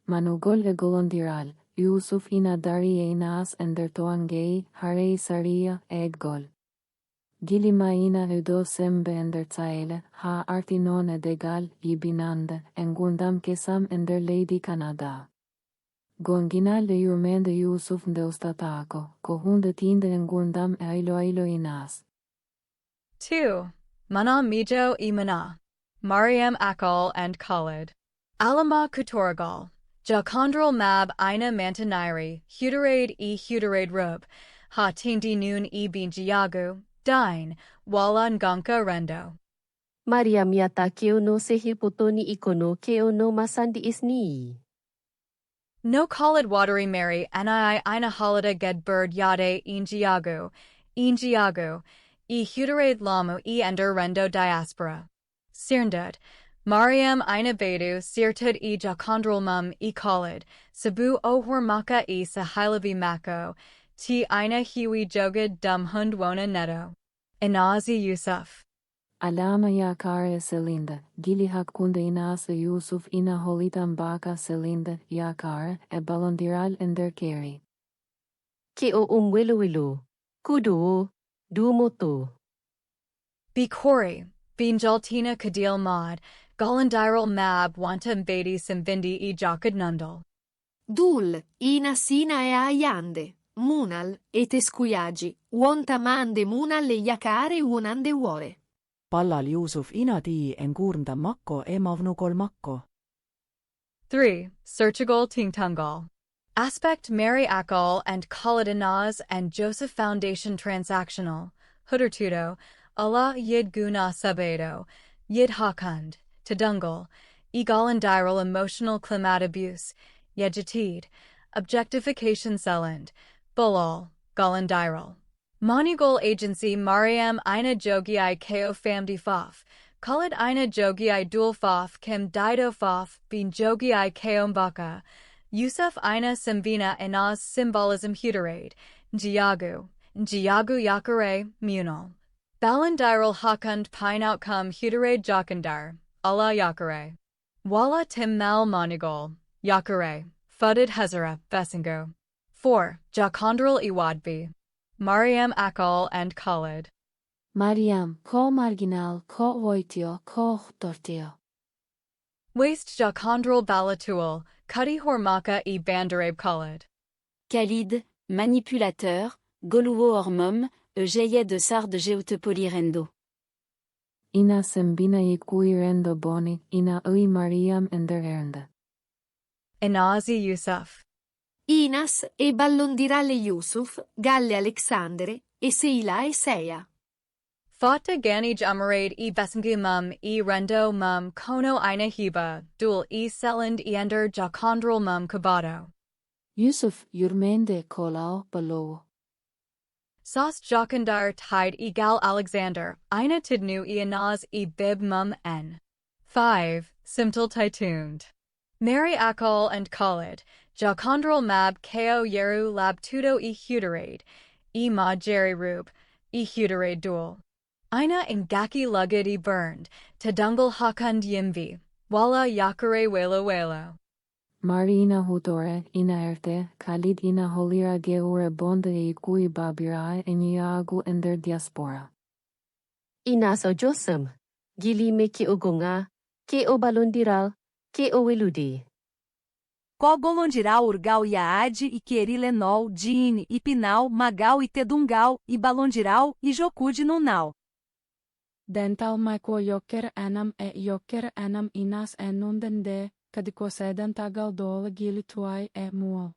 Manugol golondiral, Yusuf ina dari einas endertoangei, hare saria gol. Gili maina udo sembe enderzaele, ha artinone degal, ibinande, engundam kesam ender lady Canada. Gonginal de yurmende Yusuf de ostatako, kohunde tinde engundam ailo inas. 2. Mana Mijo e Mana. Mariam Akal and Khalid. Alama Kutoragal. Jakondral Mab Ina Mantanairi, Huderade Rub, Ha Tindi Noon e Binjiagu, Dine, Walan Ganka Rendo. Mariam yata keo no sehipotoni ikono keo no masandi isni. No Khalid Watery Mary Nii Ina Halida Ged Bird Yade Injiagu, e Huderade Lamu e Ender Rendo Diaspora. Sirndud. Mariam Ina Bedu Sirtud e Jakondral Mum e Khalid, Sabu o Hormaka e Sahilabi Mako, T Ina Hiwi Jogad Dum Hund Wona Neto. Inazi Yusuf. Alama yakare selinda, gili hakkunde inas Yusuf ina holitan baka selinda yakare balondiral ender keri. Keo wilu, kudu, dumoto. Bikori, Binjaltina Kadil Mod, Golandiral Mab Wantam Bedi Simvindi e Jakad Nundal. Dul, ina sina ayande, munal, teskuyaji, wontamande munal yakare unande uore. Pallal Yusuf inati engurnda makko mavnugol makko. 3. Searchagol Tingtungal. Aspect Mary Akal and Khalid Inaz and Joseph Foundation Transactional, Hudertudo, Allah Yid Guna Sabedo, Yid Hakund, Tadungal, Egalandiral Emotional Climat Abuse, Yejatid, Objectification Selland, Bulal, Galandiral. Monigol Agency Mariam Ina Jogi Ko Famdi Faf, Khalid Ina Jogi Dul Faf Kim Dido Faf Bin Jogi Kombaka, Yusuf Ina Simvina Inaz Symbolism Huderade, Njiagu Yakare, Munal. Balandiral Hakund Pine Outcome Huderade Jakandar, Allah Yakare. Wala Timmal Monigol, Yakare, Fudid Hezara, Besingo. 4. Jakondral Iwadbi. Mariam Akal and Khalid. Mariam, ko marginal, ko voitio, ko tortio. Waste Jakondral Balatual, Kudi Hormaka e Bandarabe Khalid. Khalid, manipulateur, Goluo Hormum, Eugeye de Sard Geotepolirendo. ina sembina i cui rendo boni, ina ui Mariam ender ernde. Inazi Yusuf. Inas e ballondirale Yusuf, galle Alexandere, e Seila e Seia. Fata gani jamarade e besengi mum e rendo mum kono ina hiba, dul e selend ender jakondral mum kabado. Yusuf yurmende kolao balo. Sas jakandar tide e gal Alexander, ina tidnu e anaz e bib mum n. 5. Simtil tituned. Mary Akal and Khalid, jakondral mab ko yeru lab tudo e huderade, e ma jerry rub, e huderade duel. Ina ingaki lugid e burned, tadungal hakund yimvi, wala yakare welo welo. Marina hutore ina erte, Khalid ina holira geure bonde e cui babirae eniagu ender diaspora. Inas o Josem, gili me ke o gonga, ke o balondiral, ke o weludi. Ko golondiral urgal yaade e querilenol, dine e pinal, magal e tedungal, e balondiral, e jocude nunal. Dental maiko joker enam inas enunden de, kadiko seden tagal dole gili tuai e mual.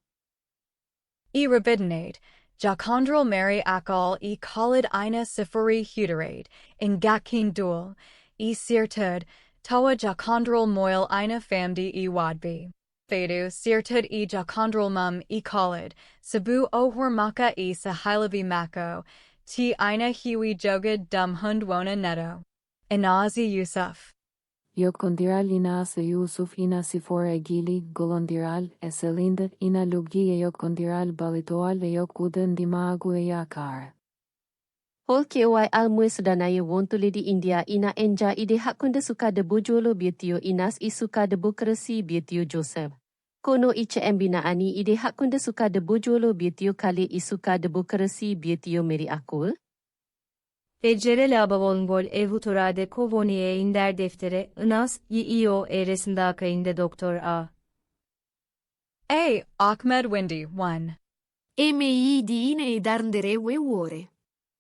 E rabidinade, jakondral Mary Akal e Khalid ina sifuri huderade, ingakin duel, e sirtud, tawa jakondral moil ina famdi e wadbi. Fadu sirtud e jakondral mum e Khalid, sabu o hormaka e sahilavi mako, ti ina hiwi jogad dum hund wona neto. Inazi Yusuf. Yokondiral inas e Yusuf ina sifore gili, golondiral e selindet ina lugi e yokondiral balitoal e yokuden dimagu e yakar. Hol ke wai almue sudanaye wontule di India ina enja ide hakkunde suka debu jolo bietio inas i suka debu keresi bietio Joseph. Kono ice embina ani ide hakkunde suka debu jolo bietio kali i suka debu keresi bietio Mary Akul. Feccere labavongol evutorade kovoniye inder deftere Inas yiɗɓe resndaaka inde Dr. A. Ahmed Windy 1. Emi di ine darndere we wore.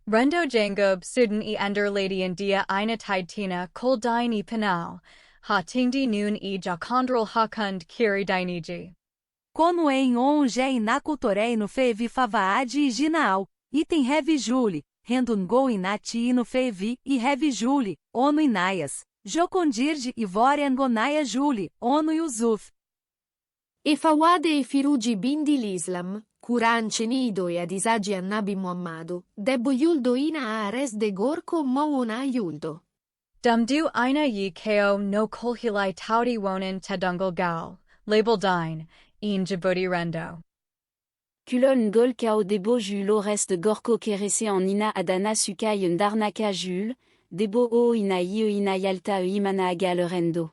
Rendo Jangub Sudan e ender lady India ina tidtina kol dine e pinal, ha tingdi noon e jakondral hakund kiri diniji. Kono em onge inacultorei no fevi favaade e ginal, item heavy juli, rendun go inati no fevi e heavy juli, ono inaias, jocondirde e vorian gonaia juli, ono Yusuf. E fawade e firugi bindi l'Islam, Quran cenido e adisagi annabi Muhammadu, debbo yuldo ina a resde gorko mowona yuldo. Dumdu ina yi ko no kolhilai taudi wonin tadungal gal, label dine, in Djibouti rendo. Kulon gol kao debo julo reste gorko kerese en ina adana sukai ndarnaka jul, debo o ina yalta imana agal rendo.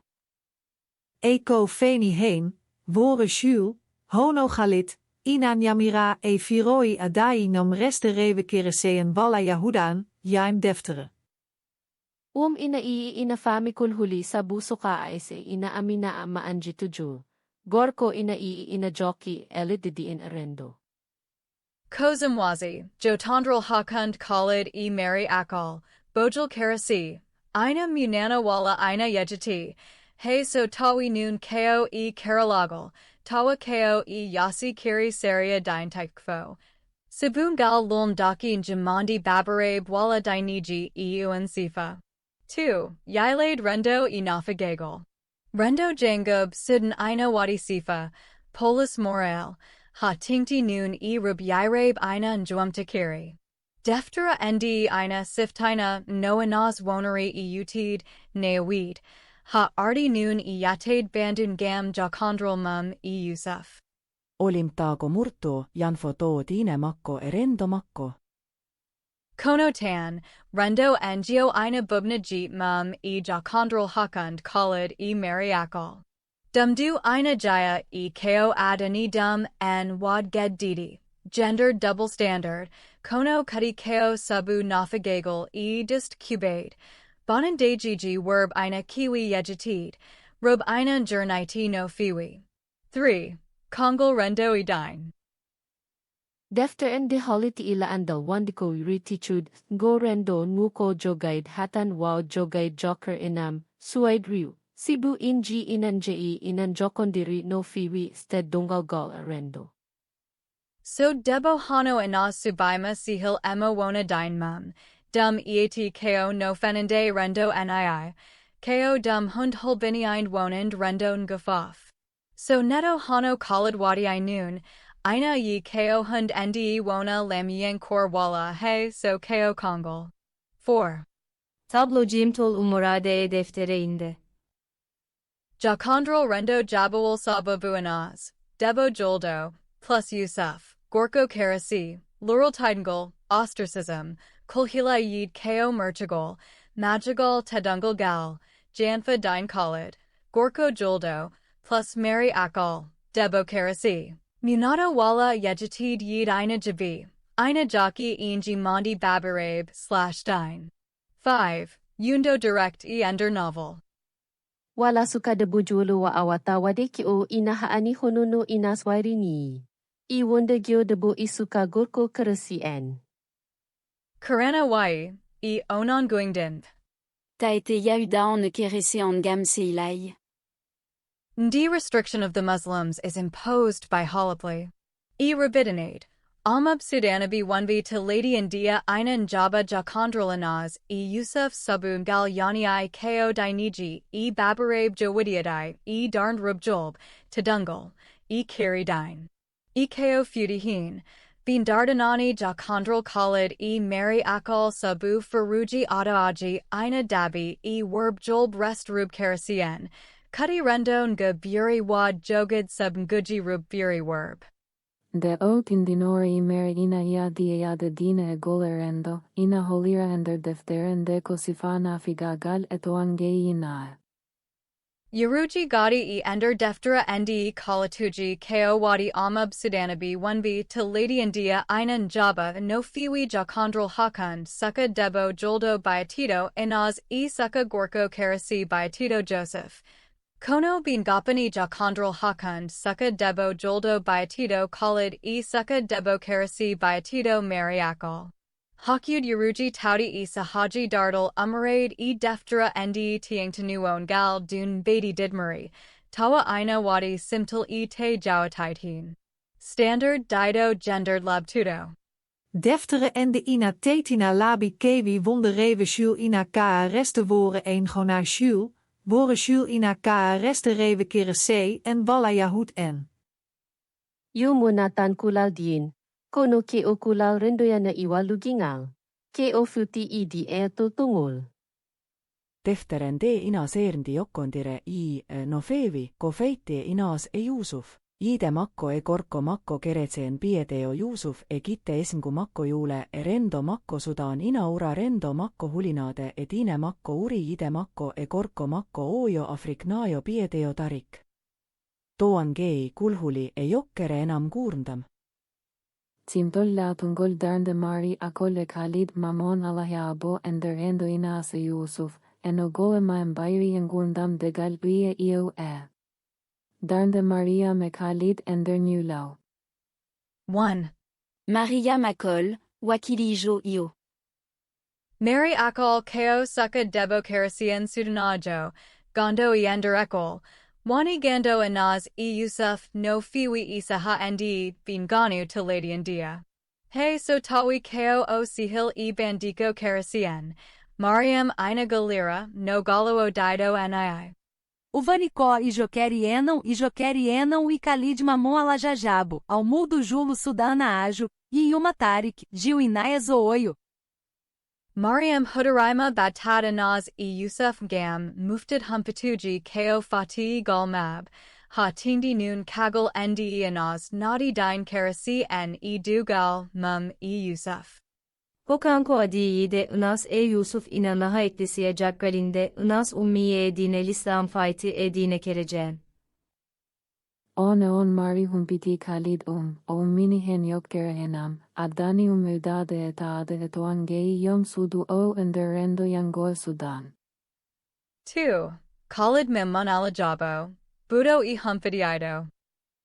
Eko feni heen, wore Jules, hono galit, ina nyamira e firoi adai nam reste rewe kereseen walla Yahudan, jaim deftere. Ina ina famikul huli sa buso ka aise ina amina ama anjituju. Gorko ina joki elididiin arendo. Kozumwazi, Jotandral Hakund Khalid e Mary Akal, Bojal Karasi, Ina Munana Wala Ina Yejati, He So Tawi Noon Ko e Karalagal, Tawa Ko e Yasi Kiri Saria Dine Taikfo. Sibungal Lulm Daki Jamandi Babarabe Wala Diniji e Sifa. 2. Yailade Rendo e Nafagagal. Rendo Jangub Sidon Ina Wadi Sifa, Polis Morale, Ha Tingti Noon e Rub Yairabe Ina Njuamtakiri. Deftere Ndi Ina Siftina Noa Nas Woneri e Utid, Neawid, Ha Ardi Noon e Yatade Bandun Gam Jakondral Mum e Yusuf. Olimtaako murto janfo too tiine makko erendo makko. Konotan, Rendo Angio Ina Bubna Jeet Mum e Jakondral Hakund Khalid e Mary Akal. Dumdu Ina Jaya e Ko Adani Dum and Wad Ged Didi. Gender double standard. Kono Kudi Ko Sabu Nafagagal e Dist Cubade. Bonandajiji Werb Ina Kiwi Yejatid. Rub Ina Jerniti no Fiwi. 3. Kongal Rendo e Dine. Deftere de holiti ila andal wandiko rititud, go rendo nguko jogaid hatan wow jogaid joker inam, suaid riu, sibu inji inan jei inan jokondiri no fiwi sted dongal gal rendo. So debo hano inas subaima sihil emo wona dynmum, dum eat ko no fenende rendo nii, ko dum hund hulbiniind wonand rendo ngafaf. So neto hano khalid wadi noon, ina yi ko hund ndi wona lamien kor wala he so ko kongol. 4. Tablo Jimtol Umurade deftere inde. Jakondrol rendo jabawul sababu inas, debo joldo, plus Yusuf, Gorko Karasi, Laurel Tidengul, Ostracism, Kulhila Yid Ko Merchagol, Magigal Tedungal Gal, Janfa Dine Khalid, Gorko Joldo, plus Mary Akal, Debo Karasi, Munato Wala Yejatid Yid Ina Jabi, Ina Jaki Inji Mondi Babarabe / Dine. 5. Yundo Direct Ender Novel. Wala suka debu julu wa awata wadeki o inahaani honono inas wairini. I wonda gyo debu isuka gorko keresi en. Karana Wai, Onan Guingdimp. Taete Yahuda ne kerese en gam seilai. Ndi restriction of the Muslims is imposed by Halapli. Rabidinade. Almub Sudanabi 1v to Lady India Ina Njaba Jakondrolanaz, Yusuf Sabun Gal Yani Ko Diniji, Babarabe Jowidiadai, Darned Rubjolb, Tadungal, Kiri Dine. Ko Fudihin, Bin Dardanani Jakondral Khalid, Mary Akal Sabu Faruji Adaaji, Ina Dabi, Werbjolb Rest Rub Karasien, Kudi Rendon Ga Buri Wad Jogid Sub Nguji Rub Buri Werb. De oot in dinori mer ina ya dia de dine e golerendo, ina holira ender defteren de cosifana figagal etoange ina. Yaruji Gadi Ender Deftera Ndi Kalatuji Ko Wadi Amab Sudanabi 1b to Lady India Ina Njaba no Fiwi Jakondral Hakund Suka Debo Joldo Biatito Inaz Suka Gorko Karasi Biatito Joseph. Kono bin Gapani Jakondral Hakund Suka Debo Joldo Biatito Khalid Suka Debo Karasi Biatito Mariakal. Hakyud Yaruji Taudi Sahaji Dardal Umarade Deftera Ndi Tiangtanuon Gal Dun Badi Didmari, Tawa Ina Wadi Simtal Te Jawataitin. Standard Dido Gendered Labtudo. Deftere en de ina tetina labi kewi wonde rewe shul ina ka reste woren een gona shul, woren shul ina ka reste rewe kerese en walla yahut en. Yu munatan kulal din. Kono ke o kulal rendoyana iwa lugingal. Ke o futi idi tungul. Defteren de inas eerndi jokondire no feevi, ko feiti inas Juusuf. Ide makko korko makko keretseen piedeo Juusuf kitte esingu makko juule rendo makko sudan ina ura rendo makko hulinaade tiine makko uri ide makko korko makko oojo afriknaajo piedeo tarik. Toan gei kulhuli jokkere enam kuurndam. Timtolla tungol darnde mari akolle Khalid mamon alahiabo ender endo inase Yusuf, eno goe maem bayri en gundam de galbie Darnde Maria me Khalid ender newlau. 1. Maria Makol, Wakili Jo Io. Mary Akal Ko Suka Debo Karasian Sudanajo, Gondo Ender Ekol. Wani Gando Inaz Yusuf no Fiwi Isaha Ndi Bin Ganu to Lady India. Hey so tawi Ko o Sihil Bandiko Karasien. Mariam Ina Galira no Galo Dido Nii. Uvanicó e Joquerienam e Khalid Mamon Alajajabo, Almudo Julo Sudana Ajo, Yuma Tarik, Gil Inaya Zooio. Mariam Hudaraima Batad Inaz Yusuf Gam, Muftad Humpatuji Ko Fatih Galmab, Ha Tindi Noon Kagal Ndi Inaz Nadi Dine Karasi N Dugal, Mum Yusuf. Kokanko adiyi de Inas Yusuf inanaha eklisiye cakkalinde Inas ummiye edine lislam fayti edine kereceğen. On mari humpiti Khalid mini hen yokkere henam, adani umildade etade etoangei yom sudu enderendo yangoe Sudan. 2. Khalid Memon Alajabo, Budo Humpadido.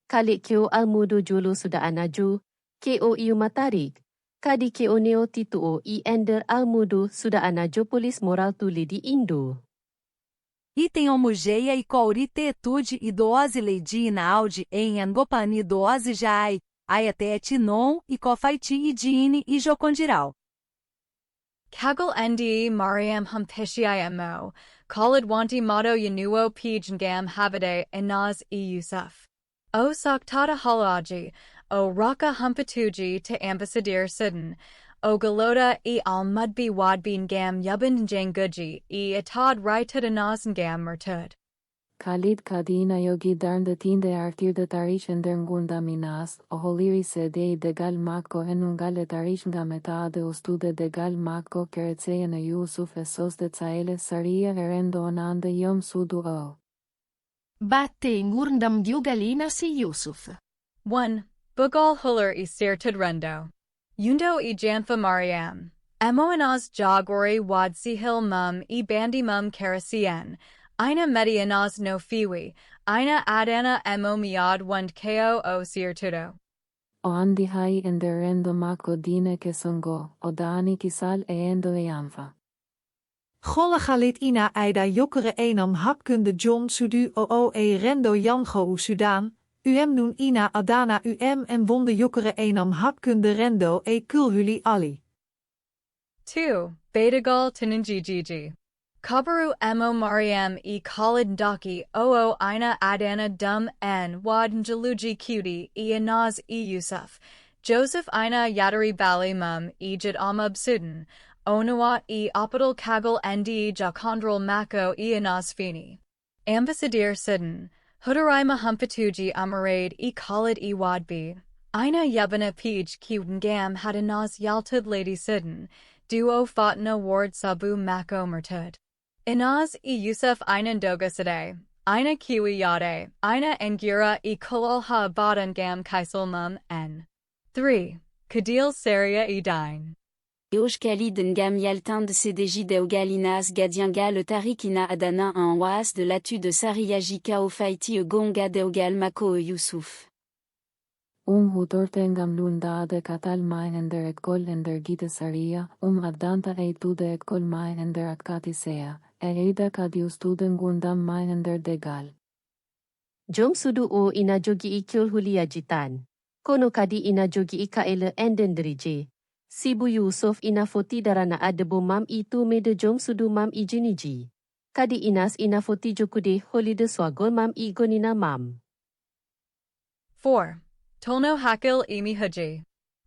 Khalid kyo almudo julu suda anaju, Ko iu matarik. Kadi ko neo tituo I ender almudo sudah anajopolis moral tuli di Indo. Item homogeia e coritetude e doose leidina audi em engopani doose jai, aiatet non e cofaiti e dini e jocondiral. Kagel ndi Mariam humpishimo, khalid wanti motto yanuo pijngam habade inaz e Yusuf. O saktada halaji, o raka humpatuji to ambassador Sudan, o galota e al mudbi wadbin gam yubin janguji e atad ritud inaz ngam mertud. Khalid Kadina yogi darnda tinde artir de tarish gunda minas, o holiri se de gal mako enungal tarish nga meta de ostude gal mako keretseya na Yusuf esos de tsaele saria erendo onande yom sudu o. Batte ngurndam diugalina si Yusuf. 1. Bugal huller e sirtud rendo. Yundo e janfa Mariam. Emo inaz jagori wadsi hil mum e bandi mum karasien. Ina medianas no fiwi, ina adana emo miad wand ko o sirtudo. O andi hai enderendo mako dine ke songo, o dani kisal endo eanfa. Golle galit ina eida jokkere enam hakkunde John sudu o rendo jango u Sudan, nun ina adana en wonde jokkere enam hakkunde rendo kulhuli ali. 2. Betagal tininjijiji. Kabaru emo Mariam e khalid daki oo ina adana dum en wad njaluji cutie e inaz e Yusuf. Joseph ina yadari bali mum e jid amub sudan. Onawat e opital kagal ndi jakondral mako e inaz fini. Ambassador Sudan. Hudaraima humpatuji amarade e khalid e wadbi. Ina yebana pij gam had inaz yaltud lady Sudan. Duo fatna ward sabu mako mertud. Inaz e Yusuf ina dogasade, ina kiwi yade, ina engira e kulolha badangam kaisel mum n. 3. Kadil saria e dine. Yosh Khalid ngam yaltin de cdj de galinas gadianga le tarikina adana en was de latu de sariyajika o faiti gonga de gal mako Yusuf. Hutortengam lunda de katal mai ender et kol ender gita saria, adanta e tude et kol mai ender akatisea. Eida kadius tuden gundam mainender degal. Jom sudu o ina jogi I kulhuli ajitan. Kono kadi ina jogi I kaele endendrije. Sibu Yusuf ina foti darana adebo mam itu mede jom sudu mam I jiniji. Kadi inas ina foti jokude holide swagol mam I gonina mam. 4. Tolno hakil emi huji.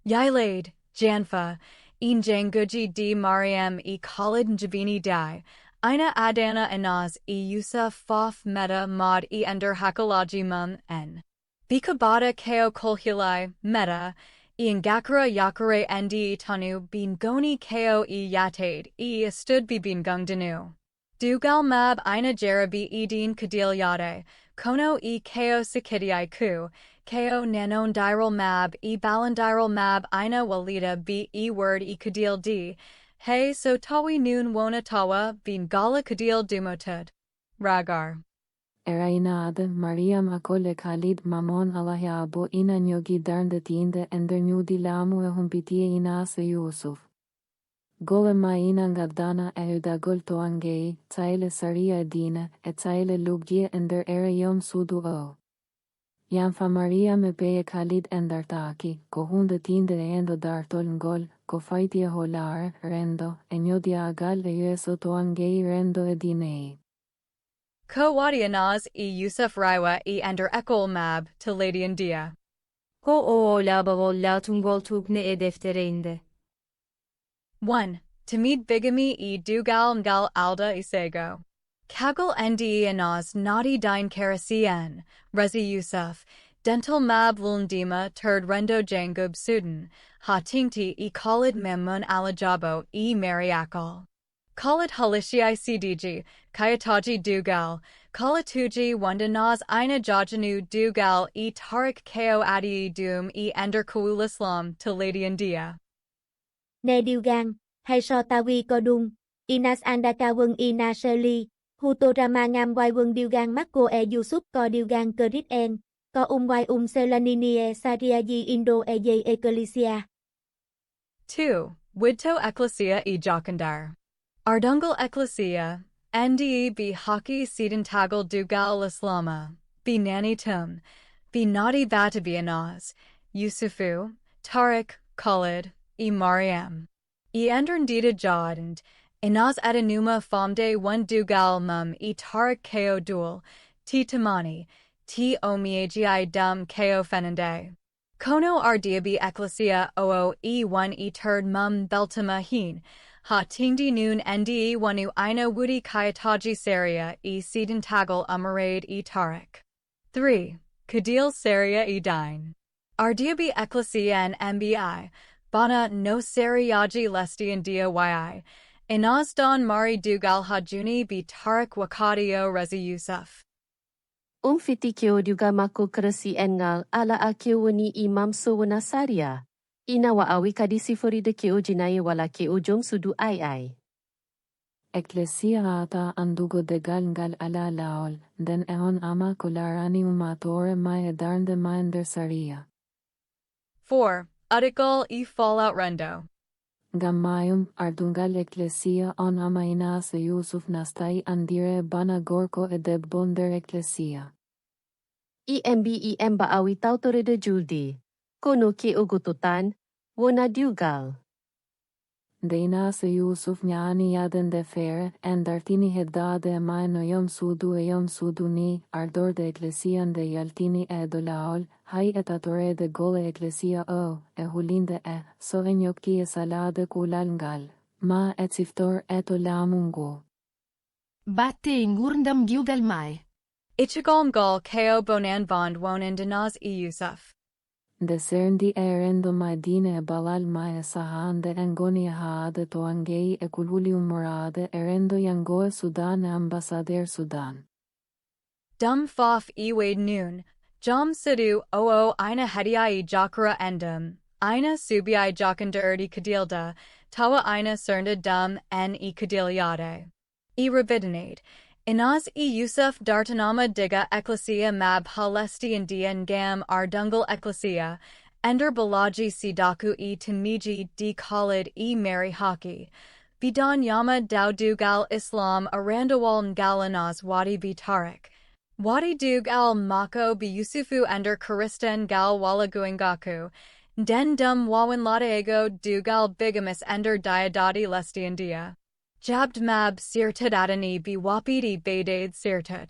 Yailade, Janfa, in janguji di Mariam e khalid njavini dai. Ina adana inaz e Yusuf fof meta mod e ender hakalaji mum n. Bikabada ko kolhilai meta e ngakara yakare ndi tanu bin goni ko e yatade e stood bi bin gung danu. Dugal mab ina jarabi edin kadil yade, kono e ko sikidii ku, ko nanon diral mab e balandiral mab ina walida b e word e kadil d. Hey so tawi noon wona tawa bin gala kadil dumotud. Ragar. Erainade Maria makole Khalid mamon alahyabo ina nyogi darnde tinde ender nyudi lamu humpitie ina se Yusuf. Gole ma ina ngadana euda gol toangei, tsaile saria dina, et tsaile lugje ender yom sudu o. Janfa Maria me beye Khalid ender taki, ko hunde tinde endo dartol ngol, ko faitia holar, rendo, enyodia agal yeso toangei rendo edinei. Ko wadi anaz e Yusuf Raiwa e ender ekol mab to Lady India. Ko o labavol latungol tukne deftere inde. 1. Tamid bigamy e dugal ngal alda isego. Kagel ndi anaz nadi dine karasien, Rezi Yusuf, dental mab lundima turd rendo jangub sudan, ha tingti e khalid memmun alajabo e mariakal. Khalid halishii cdg, kayataji dugal, kalatuji wandanaz ina jajanu dugal e tarik ko adi doom e ender kuul islam to Lady India. Ne Dugang, hay so tawi kodung, inas andaka wung ina sheli, hutorama ngam wai wung Dugang makko e Yusuf ko Dugang kerit en, co selaninie sariaji indo ej ecclesia. 2. Widto ecclesia e jokandar. Ardungal ecclesia, nde b hockey sedentagal dugal islama, b nani tum, b naughty batabi anaz, Yusufu, Tariq, Khalid, e Mariam. E endrendita jod and inaz adanuma famde one dugal mum e Tariq ko dual, t tamani, t omiagi dum ko fenande. Kono ardiabi ecclesia oo e1 e turd mum beltama heen, ha tingdi noon nde wanu ina woody kayataji saria e sedentagal umarade e Tariq. 3. Kadil saria e dine. Ardiabi ecclesia and mbi, bana no sariaji lesti and dia yi, inaz don mari dugal hajuni bi Tariq wakadio rezi Yusuf. Fitikyo juga mako keresi engal ala akyo wani imam so wana saria. Ina wa awi kadisifori de keo jinaye wala keo jom sudu ai. Ecclesia ata andugo de gal ala laol, den eon ama kolarani umatore mai edarnde mainder saria. 4. Artikal e fallout rendo. Gamayum ardungal ecclesia on ama inas Yusuf nastai andire bana gorko edeb bonder ecclesia. Emba awi tautore de juldi. Kono ke ogototan, wona dugal. Deina Yusuf nyani yaden de fere, en dartini hedade mai no yom sudu ni, ardor de ecclesian de yaltini edolaol, hai etatore de gole ecclesia hulinde so enyokki salade kulalngal, ma et siftor etolamungo. Batte in gurndam gilgal mai. Ichigalm gal ko bonan bond wonen dinaz e Yusuf. De serndi erendo mai dine balal mai sahan de engoni haade to angei kulhulium morade erendo yangoe Sudan ambasader Sudan. Dum fof e wade noon, jom sidu ina hediai jakara endum, ina subiai jakanderdi kadilda, tawa ina cernda dum en e kadiliade. E rabidinade. Inaz e Yusuf dartanama diga ecclesia mab halesti indian gam ardungal ecclesia, ender balaji sidaku e tamiji d khalid e mary hockey, bidan yama daudugal islam arandawal ngalanaz wadi b Tariq, wadi dugal mako b Yusufu ender karistan gal wala guingaku, den dum wawan ladaego dugal bigamus ender diadadi lesti india. Jabd mab sirtad adani bi wapidi baydade sirtad.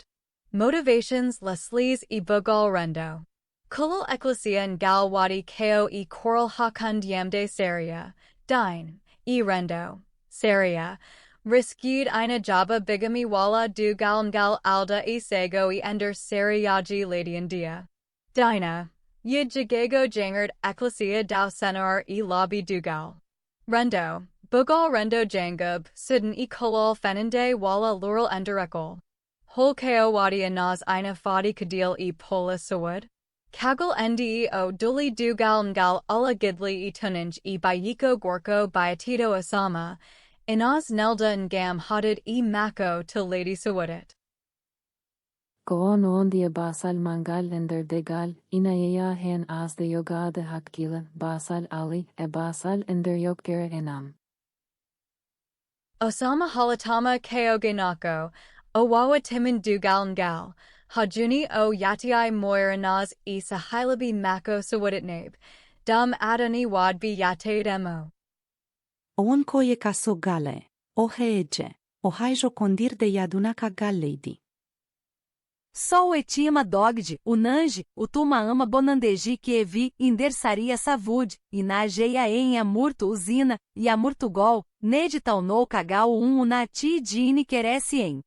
Motivations leslies e bugal rendo. Kulal ecclesia and gal wadi ko e coral hakund yamde saria, dine, e rendo, saria, riskid ina jaba bigami wala du gal alda e sego e ender sariaji lady india. Dina, yid jagago jangard ecclesia dau senar e lobby dugal. Rendo. Bugal rendo jangub, sidden e kolal fenende wala lural enderekol. Hol ko wadi anaz ina fadi kadil e pola sawud. Kagal ndeo duli dugal ngal ula gidli e tuninj e bayiko gorko bayatito asama, inaz nelda ngam hadid e mako to lady sawudit. Koon on die basal mangal ender degal, inaeya hen as de yoga de hatkila, basal ali, basal ender yokkere enam. Osama halatama ko ganako, owawa timin dugal ngal, hajuni o yatiai moiranaz e sahilabi mako sawuditnabe, dum adani wadbi yate demo. On koye kaso gale, o heeje, o haijo kondir de yadunaka galeidi. Só o etima dogde, o nange, o tumaama bonandeji que evi, indersaria savud, inageia em amurto usina, e amurto gol, neditaunou cagal unati dini queresse em.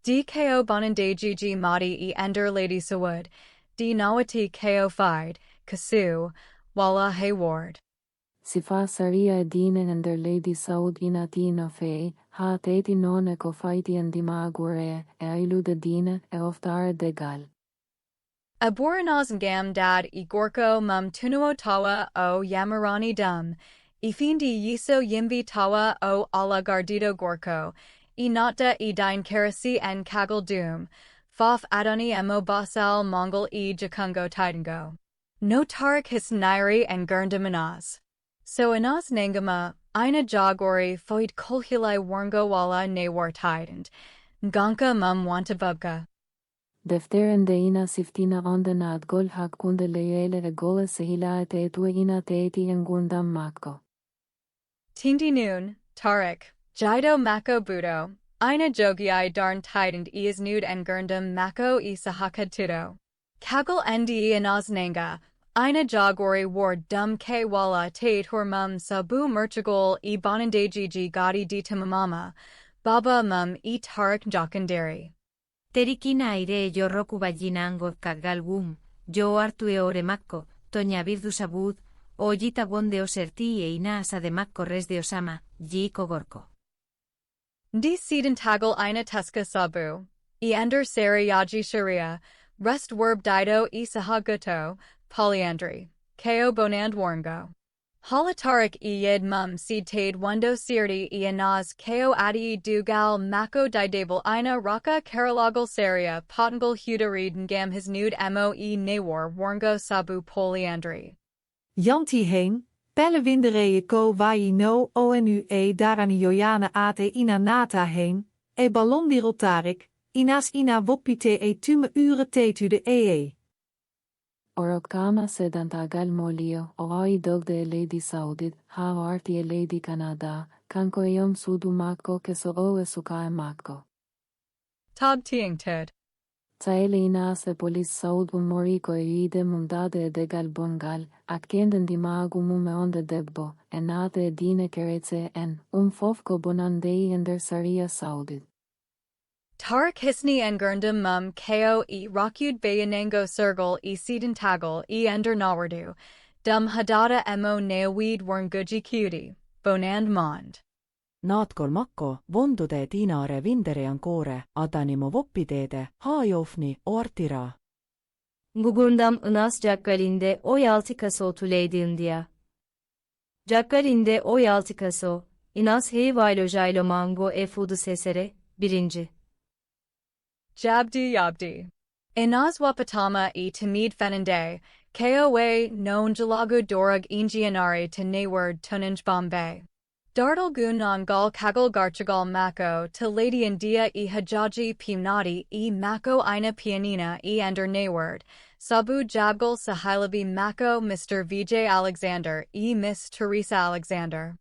DKO bonandeji madi e ender lady sawud, d nawati ko fide, kasu, wala hayward. Sifa saria edine ender lady saud inatina fe, ha teti non eko fighti and dimagure, ailu de dine, oftare degal. Aborinaz ngam dad e gorko mum tunuo tawa o yamarani dum, e findi yiso yimbi tawa o ala gardido gorko, e nata e dine kerasi en kagal doom, Fof Adoni Emo Basal Mongol Jakungo Titango. No Tarik Hisnairi and Gurndam Inaz. So Inaz Nangama, Ina Jagori Foid Kolhilai Warngo Wala Nawar Tidand. Nganka Mum Wantabubka. Deftere de ina siftina onda gol hakunde leyele gola sehila te tu ina teeti en gundam mako. Tindi Noon, Tarik, Jido Mako Budo, Ina Jogiai Darn Tidand Is Nude and Gurndam Mako Sahakad Tudo. Kagel Ndi Inaz Nanga, Ina Jagori War Dum K Wala Tate Hormum Sabu Merchagol Bonande Gigi Gadi Tamamama, Baba Mum Tarik Jakandari. Terikina aire yorroku ballinango kagalgum, yo artue ore makko, toña virdu sabud, o yita wonde oserti ina asa de makko res de osama, yi kogorko. Ndi Sedan Tagal Ina Tuska Sabu, Ender Sari Yaji Sharia, Rest Werb Dido Sahaguto, Polyandry, Ko Bonand Warngo. Halatarik Yed Mum Seed Tade Wando Sirdi Anaz Ko Adi Dugal Mako Didable Ina Raka Karalagal Saria Potangul Hudarid Ngam His Nude Mo Nawar Warngo Sabu Polyandry. Yanti heen, pelle winderee ko wai no onu darani joyana ate ina nata heen, ballondirel tarik, inas ina woppite tume ure tetude Orokama sedantagal molio, oai dog de Lady Saudid, ha arti Lady Canada, kanko yom sudu mako keso o sukae mako. Tab tiing ted. Taelina se polis saud moriko ide mundade de gal bungal, akenden dimagu mume onde debbo, enate dine keretse en, fofko bonandei ender saria saudid. Tarik Hisni and Gurndam Mum Ko Rokud Bayanango Sergal Sedan Tagal Ender Nawardu, Dum Hadada Mo Naawid Warnguji Cutie, Bonand Mond. Naatkol makko, vondude tiinare vindere ankore, adanimo voppideede, haajofni ortira. Gugundam Inas Jakkalinde o yaltikaso otuleydi India. Jakkalinde o yaltikaso, Inas heyvaylo jaylo mango fudu sesere, 1. Jabdi Yabdi. Inaz Wapatama Tamid Fenande, Koa non Jalagu Dorag Ingianari to Naward Tunanj Bombay. Dardal Gunan Gal Kagal Garchagal Mako to Lady India Hajaji Pimnati Mako Ina Pianina Ender Naward, Sabu Jabgal Sahilabi Mako Mr. Vijay Alexander Miss Teresa Alexander.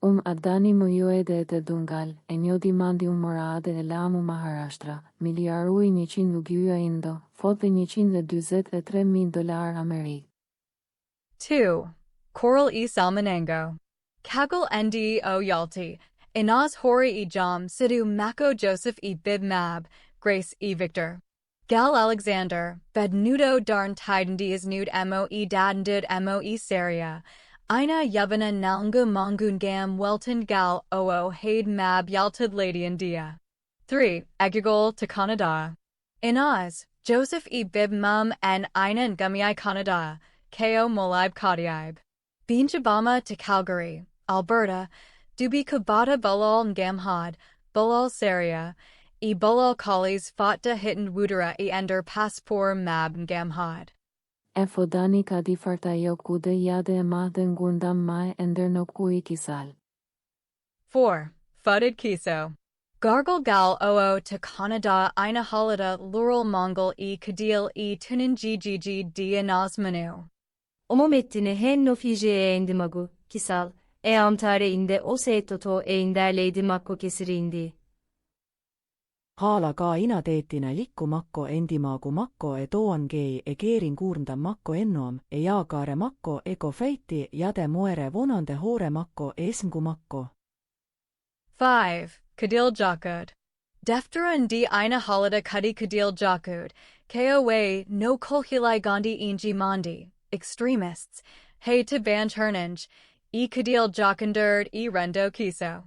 Adani muyoede de dungal, enyo dimandi morade elamu Maharashtra, miliarui nichin luguya indo, fote nichin de $23,000 Ameri. 2. Coral Salmonango. Kagal Ndo Yalti, Inaz Hori Jam Sidhu Mako Joseph Bib Mab, Grace Victor. Gal Alexander, Bednudo Darn Tidandi is Nude Mo Dadandid Mo Saria. Ina Yavana Nalnga Mongungam Welton Gal Oo Haid Mab Yaltid Lady India. 3. Egigol to Canada. Inaz, Joseph Bib Mum and Ina Ngumii Canada, Ko Molib Kadiib. Binjabama to Calgary, Alberta, Dubi Kubata Bulal Ngamhad, Bulal Saria, Bulal Kalis Fatda Hitand Wudara Ender Passpor Mab Ngamhad. Fodani kadifartayo kude yade mahden gundam mai ender no kisal. 4. Fudded Kiso. Gargle Gal Oo to Canada Ina Halida Lural Mongol Kadil Tunin GGG Inaz Manu. Omomettine hen no fije endimagu, kisal, amtare inde o seetoto inder Lady Makko kesiri indi. Haala ka ina teetina likku makko endimaagu makko toangei keerin kuurnda makko ennom jaakaare makko eko feiti jade moere vonande hoore makko esngu makko. 5. Kadil Jakud. Deftere Ndi Ina Halida Kudi Kadil Jakud, Koa no Kolhilai Gandhi Inji Mandi, extremists, hey to Banj Hernanj, Kadil Jakanderd Rendo Kiso.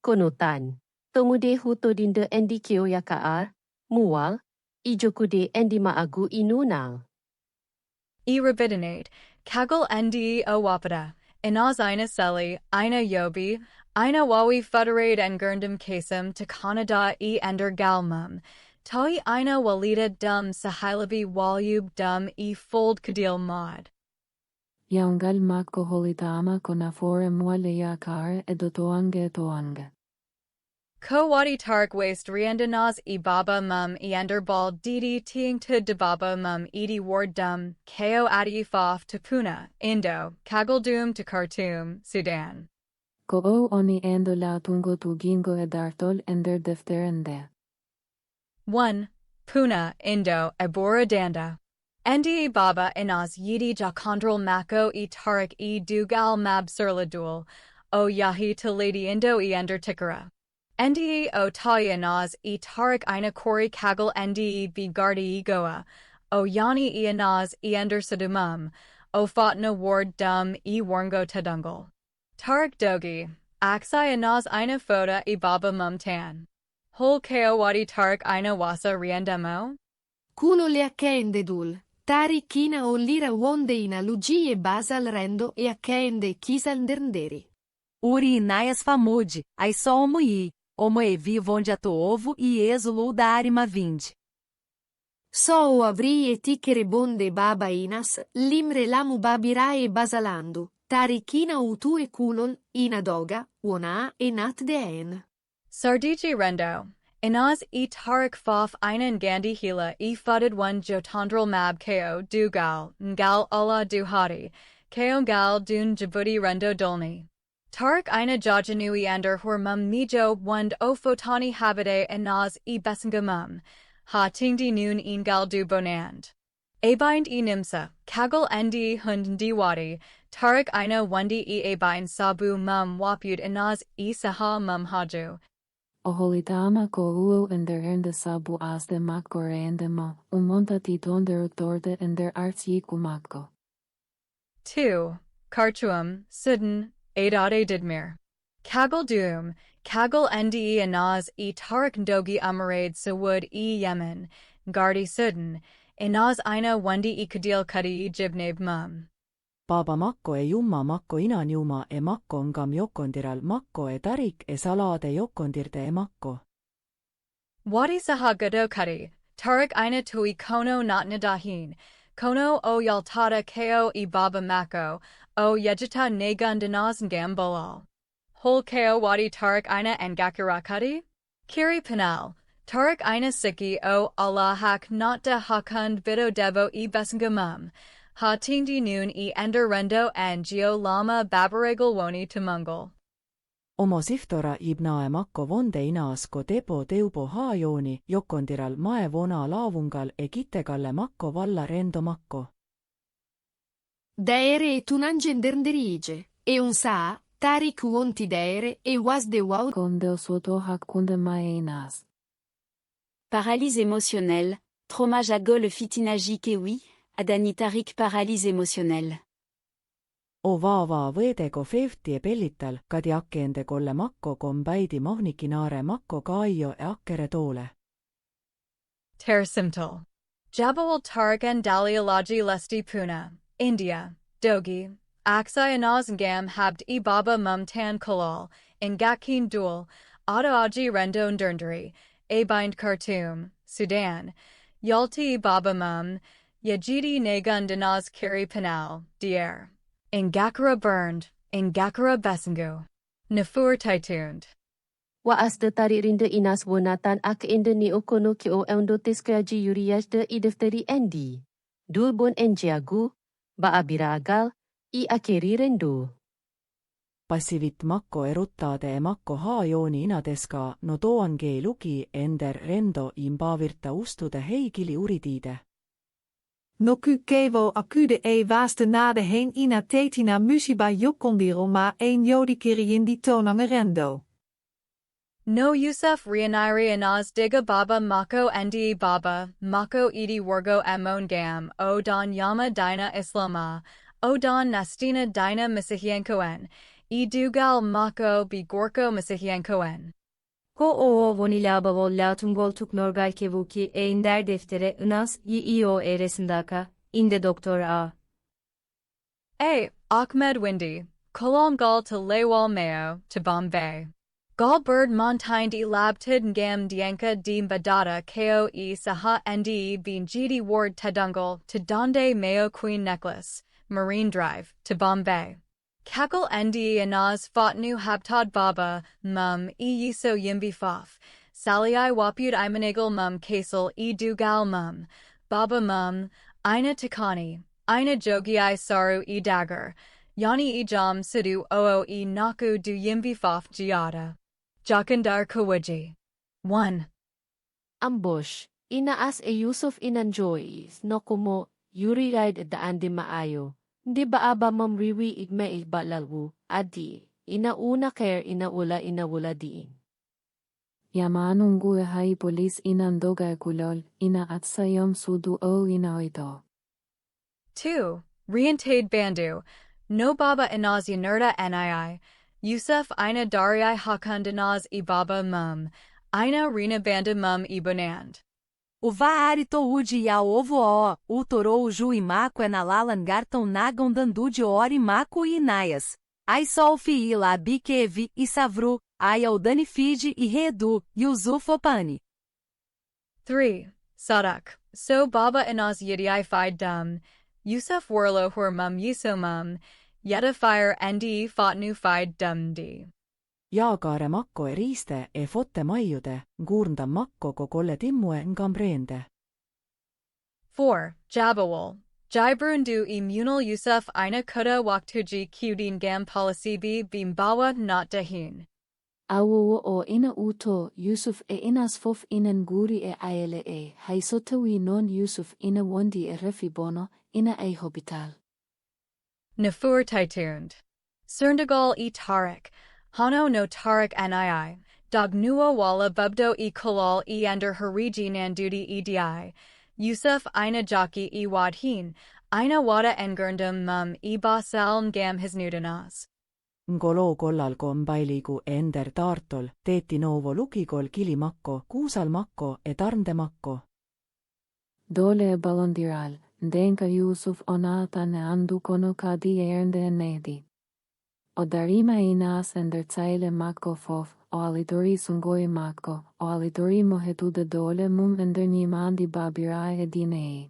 Konutan. Tomude hutodinde endi kio yakaar, mual, ijokude endi maagu inunal. Rabidinate, Kagel Ndi Wapada, Inaz Ina Seli, Ina Yobi, Ina Wawi Fuderade and Gurndam Kasem to Canada Ender Galmum, Tawi ina walida dum sahilabi walyub dum fold kadil mod. Yaungal makko holitama konafore mualeya kar edotoange toange. Ko wadi tarik waste riandanaz baba mum bal didi ting to debaba mum edi ward dum, ko adi fof to Puna, Indo, Kagaldum to Khartoum, Sudan. Go'o oni endo la tungo tugingo edartol ender defterende. 1. Puna, Indo, Ebora Danda. Ndi Baba Inaz Yidi Jakondral Mako Tarik Dugal Mab Surladul, O Yahi to Lady Indo Ender Tikara. Ndi O Talia Inaz Tarik Ina Kori Kagal Ndi Bigardi Goa, O Yani Inaz Ender Sadumum, O Fatna Ward Dum Warngo Tadungal. Tarik Dogi, Aksai Inaz Ina Foda Baba Mumtan. Hol Ko Wadi Tarik Ina Wasa Riandemo? Kulo le akende dul. Tari kina o lira wonde ina lugi e basal rendo e akende kisal ndernderi. Uri inaias famude, ai só omui, omoevi vonde ato ovo e exulo da arima vinde. So o avri e tikere bonde baba inas, limre lamu babira e basalandu, tari kina utu e kulol, ina doga, wona e nat deen. Sardiji Rendo. Inaz tarik fof ina ngandi hila fudid one jotondral mab ko dugal, ngal Allah duhadi, ko gal dun jabuti rendo dolni. Tarik ina jajanui ander hormum mijo wund o fotani habide inaz besingamum, ha tingdi nun ngal du bonand. Abind nimsa, kagal ndi hund diwadi, tarik ina wundi abind sabu mum wapud inaz saha mum haju. Oholitama ko uo ender ende sabu as de makore endema, monta titonder torde ender arts yikumakko. 2. Karchuum, Sudan, Adade Didmir. Kagal Doom, Kagal Ndi Inaz Tarik Ndogi Amarade Sawud Yemen, Gardi Sudan, Inaz Ina Wundi Kadil Kadi Jibneb Mum. Baba makko e jumma makko inan juma e makko ngam jokondiral makko e tarik e salade jokondirde e makko. Wadi Sahagado Kadi, Tarik Ina Tui Kono Natnadahin, Kono o Yaltada Ko Baba Mako, o Yejita Nagundanaz Ngam Bolal. Hol Ko Wadi Tarik Ina and Gakura Kadi? Kiri Panal, Tarik Ina Siki o Allah Hak Natda Hakund Bido Devo Besingamum. Ha tingdi noon ender rendo and geo lama babaragal woni tumungal. Omo siftora ibnae makko vonde inasko tepo teubo haajooni jokondiral mae vona laavungal e kittegalle makko valla rendo makko. Deere e tunangenderderige, e un saa, tarik wonti deere e was de wow. Konde soto hakunde maenas. Paralyse émotionnelle, traumage à gol fitinaji kewi, Adani Tarik paralyse émotionnelle. O vaava võedego fefti e pellital kadi akkeende kolle makko kombaidi mahnikinaare makko kaaio e akkere toole. Tersimtal. Jabal Tarikan Dalialaji Lesti Puna, India, Dogi, Aksa Inazngam Habd Baba Mumtan Kalal, Ngakin Dul, Adaji Rendo Ndurndari, Abind Khartoum, Sudan, Yalti Baba Mum, Yajidi Nagundanaz Kiri Panal, Dier. Ngakara burned, Ngakara Besengu. Nafur Titund. Waas de tari rinde inas wonatan ak inde ni okono ki o endo teskaji yurias de Deftere Endi. Dulbon enjiagu, ba abiragal, akeri rendo. Passivit makko eruttade e makko haajooni inadeska no toange lugi ender rendo imbaavirta ustude heigili uritiide. No ku kevo akude waaste nade heen ina tetina musiba jokondiro ma een jodikiri in die tonange rendo. No Yusuf Rianairi Anaz Diga Baba Mako Ndi Baba, Mako Edi Wargo Amon Gam, O Don Yama Dina Islama, O Don Nastina Dina Masihiankoen, Dugal Mako Bigorko Masihiankoen. Ko o vonilaba volla tungol tuknorgal kevuki e inder deftere Inas yio resndaaka, inde Doktor A. Ahmed Windy, Kolongal to Lawal Mayo, to Bombay. Gal bird montinde labtid ngam dianka di badata ko saha ndi bin gd ward tedungal to donde mayo queen necklace, Marine Drive, to Bombay. Kakal ndi anaz fotnu habtad baba, mum yiso yimbi fof, salii wapud imanagal mum kasal dugal mum, baba mum, ina takani, ina jogi saru dagger, yani jam sidu oo naku du yimbi fof giada. Jakandar Kawaji. 1. Ambush, inaas Yusuf inanjoy, no kumo, yuri ride daan di maayo. Di ba aba mamriwi igme ilbalalwu, adi, inauna care inawula diin. Yamanungu hai polis inandoga kulol, ina at sayom sudu o inaito. 2. Rientade Bandu. No baba inaz yanurda nii. Yusuf ina darii hakundanaz ibaba mum, ina rina banda mum ibonand. Uva arito uji ya ovo o, utoro uju imaco na lalangartão nagam dandude ori maco e inaias. Ai solfi ila bikevi e savru, ai audani fiji e redu, yuzufopani. 3. Sadak. So baba inaz yidi fide dum, Yusuf warlo hur mum yiso mum, yeta fire ndi fotnu fide dumdi. Jaagare makko riiste fotte maiude, gurnda makko kokolle timmue ngambrende. 4. Jabawal. Jibrundu immunal Yusuf ina kuda waktuji kudin gam polisibi bimbawa not dahin. Awo o ina uto Yusuf inas fof inan guri aele haisotawi non Yusuf ina wondi refibono ina hospital. Nafur Taitund. Serndagal Tariq. Hano no Tariq nii. Dognuo wala bubdo kolal ender hariji nandudi edi. Yusuf ina jaki wadhin. Ina wada engurndum mum basal ngam hisnudanas. Ngolo kollal kombailigu ender tartol, teeti novo lukikol kilimakko, kuusalmakko tarndemakko. Dole balondiral, denka Yusuf onatane andu kono kadi ernde nedi. O darima inas ender tsaile makko fof, o alidori sungoi makko, o alidori mohetude dole mum ender nimandi babirai edinei.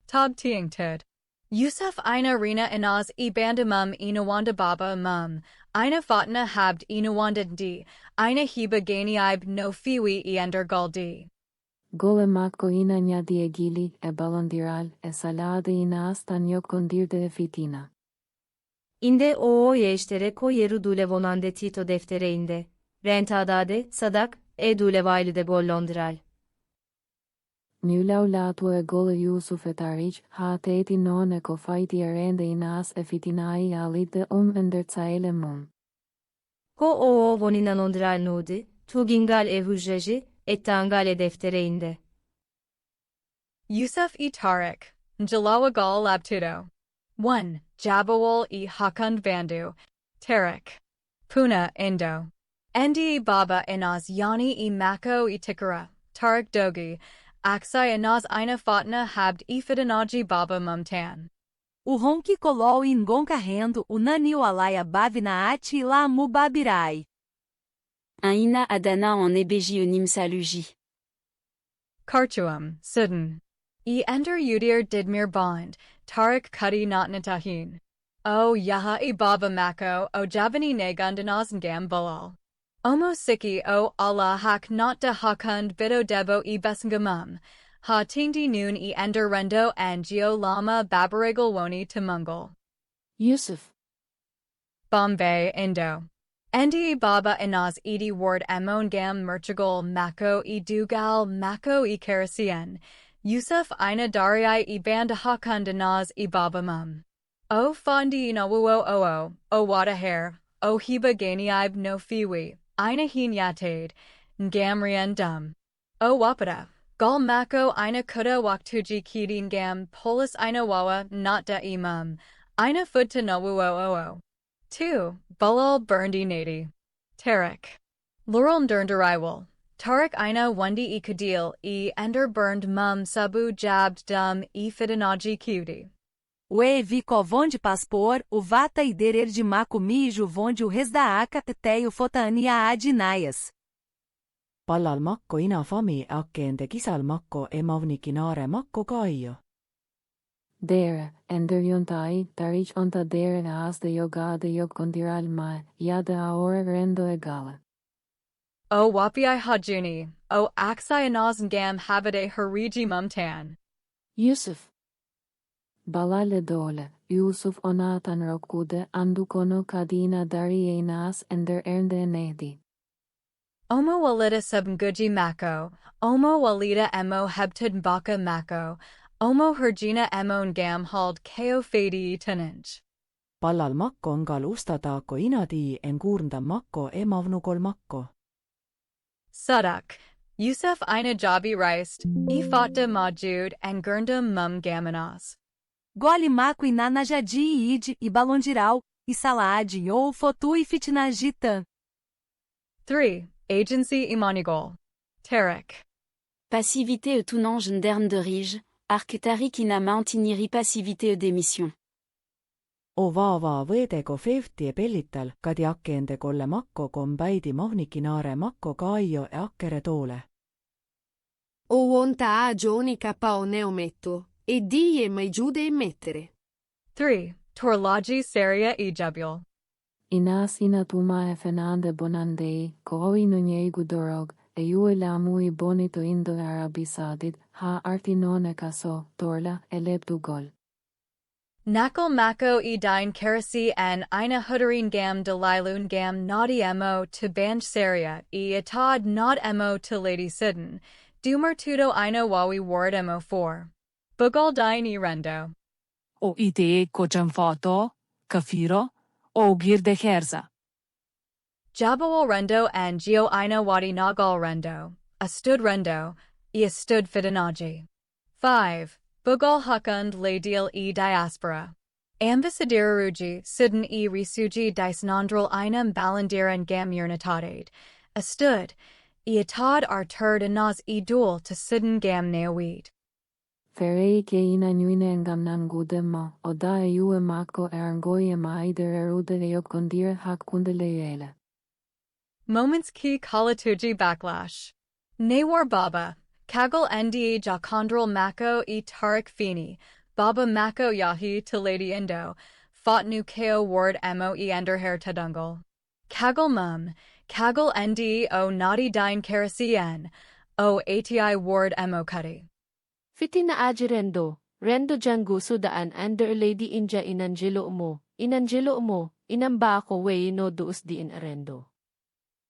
Tob tiing tud. Yusuf ina rina inaz bandamum inawanda baba mum, ina fatna habd inawanda di, ina hiba ganiib no fiwi ender galdi. Gole makko ina nyadi egili balondiral salade inas tanyo kondirde fitina. İnde o yeştere ko yeru dule vonande tito deftere inde. Rentadade, sadak, dule vailide gollondiral. Nulaulatu gole Yusuf tarij, ha teti non ko faiti rende inas fitinai alide ender tsaile mum. Ko o voninanondiral nudi, tugingal hujjaji, tangal deftere inde. Yusuf Tariq. Njalawagal labtudo. 1. Jabawal Hakund Bandu. Tariq. Puna Indo. Ndi Baba Inaz Yani Mako Tikara. Tariq Dogi. Aksai Inaz Ina Fatna Habd Fidanaji Baba Mumtan. O ronki kolol ingonka rendo, o nani alaya bavina ati la mubabirai. Aina Adana en ebeji onim saluji. Karchuam, Sudan. Ender Udir Didmir Bond, Tariq Kudi Notnatahin. O Yaha Baba Mako, O Javani Nagundanaz Ngam Bulal. Omo Siki O Allah Hak Not de Hakund Bido Debo Besangamum. Ha Tingdi Noon Ender Rendo and Geo Lama Babaragal Woni Tumungal. Yusuf. Bombay, Indo. Ndi Baba Inaz Edi Ward Amon Gam Merchagal Mako Dugal Mako Karasien. Yusuf ina darii banda hakund inaz Baba mum. O fondi inawuo o wada hair, o hiba ganiib no fiwi, ina hin yatade, ngamrian dum. O wapada, gal mako ina kuda waktuji kidin gam polis ina wawa not da imum, ina fudta nawuo. 2. Bulal burndi nadi. Tariq. Laurel ndurndariwal. Tariq ina wundi kadil ender burned mum sabu jabbed dum fidanaji cutie. Ue vico vonde paspor, o vata e derer de maco mijo vonde o resndaaka teteio fotania adinaias. Pallal makko ina fami akkeende kisal makko emavniki naare makko kaio. Dere, ender yuntai, darich onta dere as de yoga de yokondiral ma, yada aora rendo egala. O wapiai hajuni, o aksai anazngam habade hariji mumtan. Yusuf. Balale dole, Yusuf onatan rokude andukono kadina dari enas ender ernde nedi. Omo walida subnguji mako, omo walida emo hebtud baka mako, omo hergina emo ngam hald keo fadi tenenj. Pallal makko ngal ustataako inadi en kuurnda makko emavnukol makko. Sudak, Yusuf ina jabi reist, ifatta majud and gurndam mum gamanas. Gole maco e nanajadi e id e balondiral, e salade ou fotu e fitnajitan. 3. Agency imanigol. Tarek. Passivité e tunange ndern de rige, arc tarik inamant iniri passivité e démission. O vaava võedego 50 pellital kadi akkeende kolle makko kombaidi mavnikinaare makko kaio e akkere toole. O onta a gioni kapao neometto, e di e mai giude e mettere. 3. Torlaji seria ejabul. Inas inatuma e fenande bonandei, kooi nunye gudorog, e yue lamui bonito indo arabisadid, ha artinone kaso, torla, e leptugol. Nakal mako e dine karasi en ina hudarin gam dalilun gam nadi emo to banj seria e atad not emo to lady sidden, dumer tudo ina wawi ward emo 4. Bugal dine e rendo. O ide kojam foto, kafiro, o girde herza. Jabawal rendo and geo ina wadi nagal rendo, a stud rendo, e a stud fidanaji. 5. Bugal hukund ladial e diaspora. Ambassadiraruji sidden e risuji disnandral inam balandiran gam urnatadade, a stud, e atad arturd anaz e dual to sidden gam neoweed. Ferei ke ina nuine engam nangudema, o da e yue mako erangoi e maider erude e yokondir hakunde leele. Moments ki kalatuji backlash. Nawar Baba, Kagal Ndi Jakondral Mako e Tarik Fini, Baba Mako Yahi to Lady Indo, Fought Nu Ko Ward Mo e Ender Hair Tadungal. Kagal Mum, Kagal Ndi o Nadi Dine Karasien, o ATI Ward Mo Kudi. Fitina aji rendo jangu sudaan under Lady Inja inangelo mo, inamba ako wey no duus di in arendo.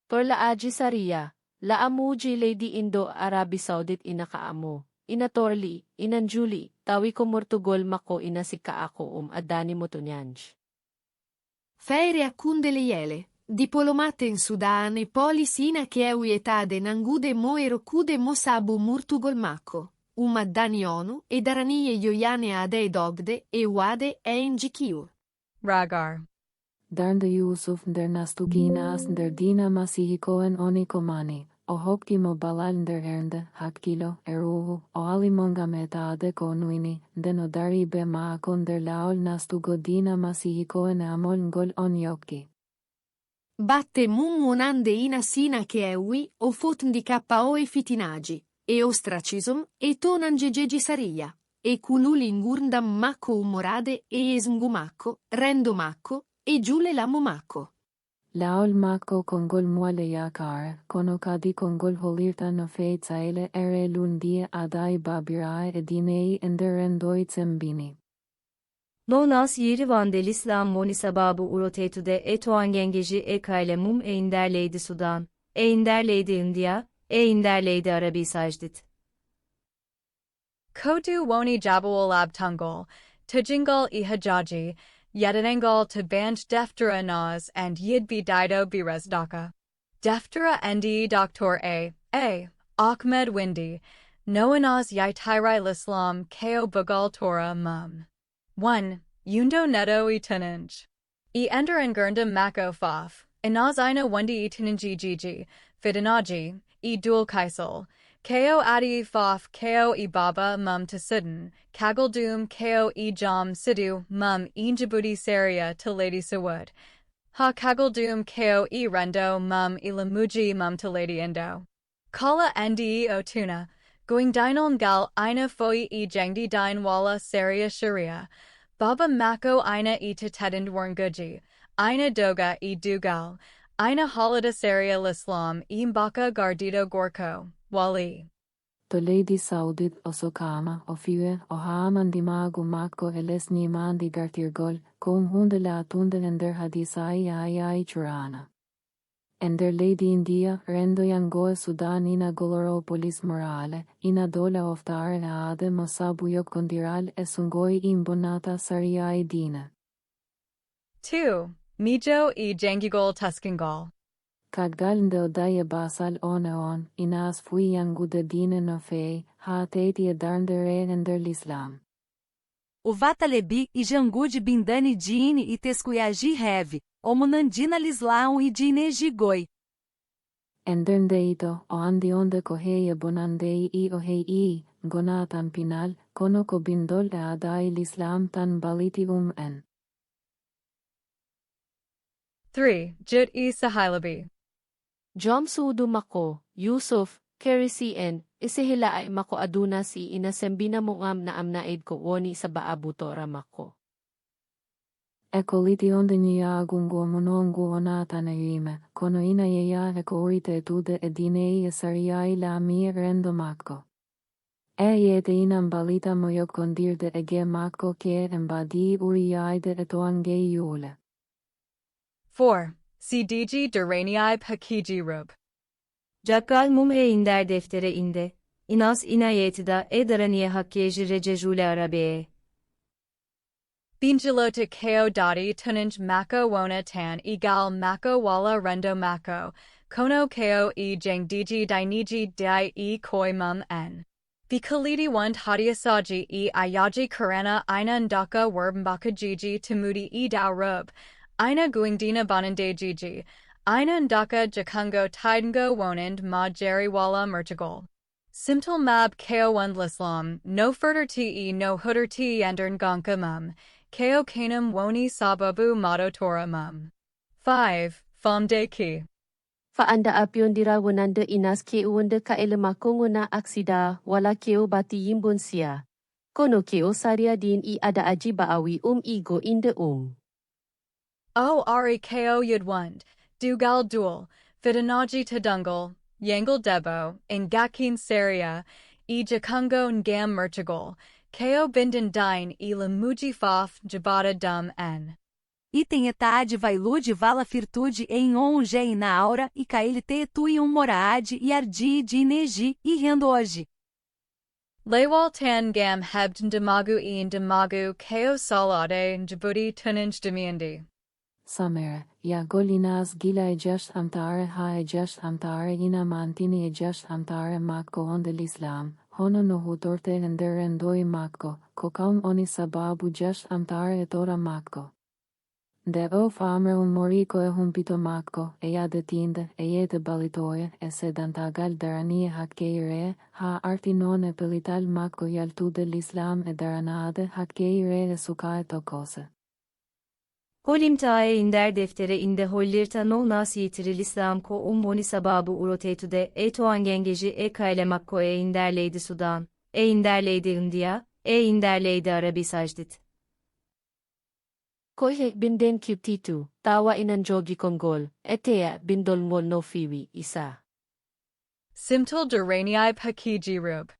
Torla aji saria, la amuji Lady Indo Arabi Saudit inakaamo, inatorli, inanjuli, tawi ko mortugol mako inasika ako adani mo tunyanj. Feire acunde leiele, diplomate in Sudan e polis ina che etade nangude mo erokude mo sabu murtugol mako. Umaddani onu e daraniye yoyane ade dogde e wade e injikiu. Ragar. Darnde Yusuf der nastuginas der dina masihikoen onikomani, o hokti mo balal der ernde, hakilo, eruhu, o alimonga metade konuini, den o dari be maakon der laol nastugo dina masihikoen amol ngol onyoki. Batte mummonande ina sina che ewi o fotndi KO e fitinagi. E ostracism, e tonan gegegi saria, e kululin gurndam mako umorade e esngumako, rendo mako, e giule lamo mako. Laol mako kongol muale yakar, konokadi kongol holirta no feit saile ere lundia adai babirai e dinei enderendoi tsembini. Lonas yeri vandelislam monisababu urotetude e toangengeji e kailemum e inderleydi Sudan, e inderleydi India, e inderleydi Arabi Sajdit. Kodu woni jabawal abtungol, tujingal e hajaji, yedanengal to banj Deftere naz and yiɗɓe dido be resndaaka. Deftere Ndi Dr. A. Ahmed Windi, Noanaz Yitirai Lislam Ko Bugal Torah Mum. 1. Yundo Neto e Tinanj. E Ender and Gurndam Mako Faf, Inaz Ina Wundi e Tinanji Gigi, Fidanaji, e Dual Kaisal, Ko adi fof ko e baba mum to sudden, kagaldum ko e jam sidu mum e Djibouti saria to Lady Sawud. Ha kagaldum ko e rendo mum e lamuji mum to Lady Indo. Kala ndi otuna, going dinal gal ina foi e jangdi din wala saria sharia. Baba mako ina e tetedind warnguji, ina doga e dugal, ina halida saria l'islam e mbaka gardido gorko, wali. To Lady Saudit osokama ofue ohaman dimagu mako eles ni mandi gartirgol kom hundela tunden ender hadisai ai churana. Ender Lady India rendo yangoe Sudan ina goloro polis morale ina dola oftar ade mosabuyo kondiral esungoi imbonata saria dina. 2. Mijo e jangigol tuskingal. Kadgalndo daye basal oneon inas fui yangude dine no fei ha teiti darndere ender l'islam. O Vatalebi e Jangude Bindani Dine e Tescuiagi Heve, Omunandina Lislau e Dine Gigoi. Ender deito o andi onde koheye bonandei I ohei gonatan pinal kono ko bindol adai l'islam tan baliti en. 3. Jut e Sahailabi. Jom suudu mako, Yusuf, Kerisien, isihila ay mako aduna si inasembina mungam na amnaid ko woni sa baabutora mako. Ekoliti onde niya gungo monongo onata na yime, kono ina yeya ekorite tude edinei esariai la mi rendo mako. Yete inam balita moyo kondirde ege mako ke embadi uriaide etoange yule. 4. CDG Duranii Pakiji Rub. Jakkal mum inder deftere inde. Inas inayetida edaraniye hakkeji recejule arabeye. Binjilo to ko dati tunanj mako wona tan egal mako wala rendo mako, kono ko e jangdiji diniji dai e koi mum en. Bikaliti wand hadiasaji e ayaji karana ina ndaka wermbaka jiji tamudi e dao rub, ina guingdina bonande jiji, ina ndaka jakungo tidengo wonand ma jeri wala merchagol. Simtal mab ko wand lislam, no furter te no hooder te endern gonka mum. Ko kanam woni sababu mado tora mum. 5. Famde ki. Faanda apyon dira wonande inas keu wonde ka elemako ngona aksida wala keu bati yimbon sia. Kono keu saria din I ada aji baawi igo inde O ari ko yudwand, dugal dual, fidanaji tadungal, yangal debo, ngakin saria, jakungo ngam merchagol. Ko binden dine lamuji faf jabata dum en. Item etade vailude vala virtude em onge na aura e caile te tui moraade e ardi de neji e rendoji. Lewal tan gam hebd demagu demagu ko salade Djibouti tunanj demiandi. Samere, ya golinas gila ejesh amtare ha ejesh amtare ina mantini ejesh amtare mako onde l'islam. Hono no hudorte enderendoi matko, kokam oni sababu jesh amtare etora matko. Devo famre moriko humpito matko, detinde, de balitoye, sedantagal darani hakkeire, ha artinone pelital matko yaltude l'islam daranade hakkeire sukae tokose. Holimtae inder deftere inde hollirta no nas yitiril İslam ko umboni sababu urotetude toangengeji kailemakko inderleydi Sudan, inderleydi India, inderleydi Arabi sajdit. Kohe binden kutitu, tawa inan jogi kongol, etea bindol mol no fiwi isa. Simtal Duranii Pakiji Rub.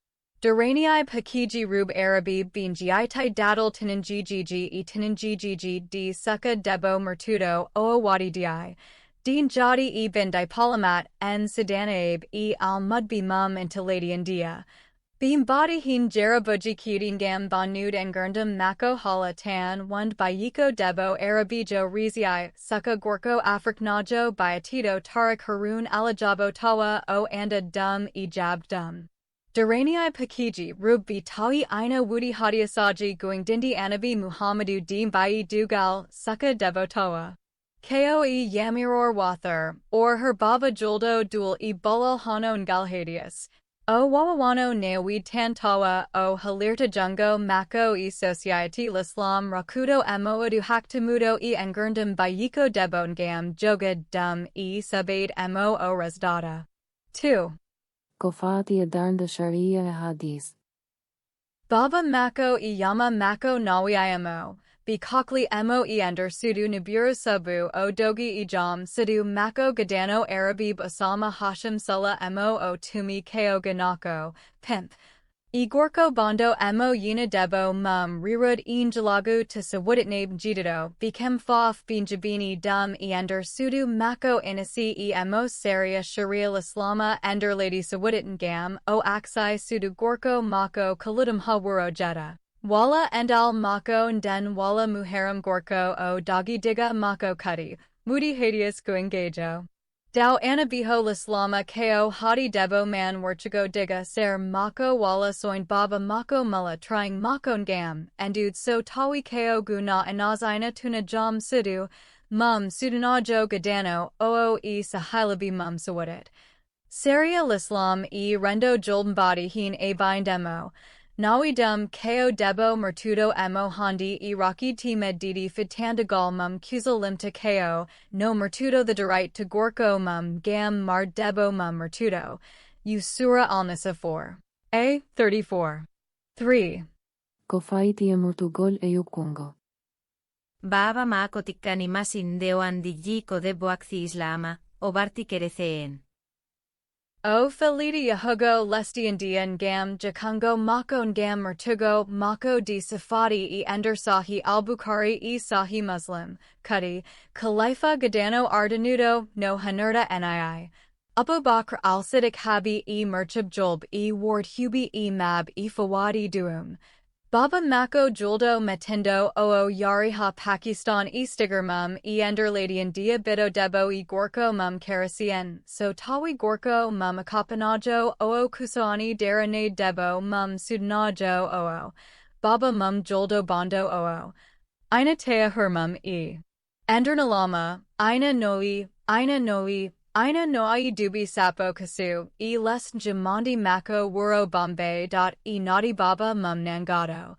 Duranii Pakiji Rub Arabi bin Giitai Daddle Tinanjiji Tinanjiji D Suka Debo Mertudo Oawadi Di. Din Jadi ben Dipalamat en Sidanabe al Mudbi Mum into Lady India. Beam body hin Jarabuji Kudingam Banud and Gurndam Mako Hala Tan Wund by Yiko Debo Arabijo Rizii Suka Gorko Afriknajo Biatito Tarik Harun Alajabo Tawa O Anda Dum Ejab Dum. Duranii Pakiji Rub Tawi Ina Wudi Hadiasaji Going Dindi Anabi Muhammadu Dim Bai Dugal Suka Debo Tawa. Koe Yamiror Wather, or her Baba Juldo Dul Bulal Hano Ngalhadius. O wawawano neawid tantawa o halirta jungo mako e society l'islam rakudo mo adu haktamudo e engurndum bayiko debongam jogad dum e subaid mo o resdata. 2. Kofati adarnda sharia e hadis. Baba mako e yama mako nawi imo. Bikakli mo e ender sudu naburu sabu o dogi ijam sudu mako gadano arabib osama hashim sula mo o tumi ko ganako, pimp. Igorko bondo mo yina debo mum rirud jalagu to sawuditnabe jidado, bikem fof binjabini dum e ender sudu mako inasi e mo saria sharia islama ender lady sawuditngam o aksai sudu gorko mako kaludum hawuro jetta. Wala endal mako den wala muharam gorko o dagi diga mako kudi, mudi hadius guingajo. Dao anabiho lislama ko hadi debo man warchigo diga ser mako wala soin baba mako mulla trying mako ngam, endud so tawi ko guna anazina tuna jam sidu, mum sudanajo gadano oo e sahilabi mum sawadit. Saria lislam e rendo jolmbadi hin a bindemo. Nawi dum ko debo mertudo mo handi iraki timed didi fitandagal mum kuzal limta ko, no mertudo the derite to gorko mum gam mar debo mum mertudo. Usura alnisa 4. A. 34. 3. Kofaiti amurtugol e yukungo. Baba mako tikkani masin dewan dijiko debo akthi islama, o barti kereceen. O felidi yahugo lestiandian gam jakungo mako ngam mertugo mako di safadi e ender sahi al-Bukhari e sahi Muslim, kudi, Khalifa gadano ardanudo no hanurda nii. Abu Bakr al-Siddiq habi e merchab jolb e ward hubi e mab e fawadi duum. Baba mako juldo metindo oo yariha Pakistan e stiger mum e ender ladian dia bido debo e gorko mum karasien, so tawi gorko mum akapanajo oo kusani darane debo mum sudanajo oo. Baba mum juldo bondo oo. Ina tea her mum e. Ender nalama, ina noi, Ina noi dubi sapo kasu, e les jamandi mako wuro bombay. E nadi baba mum nangado.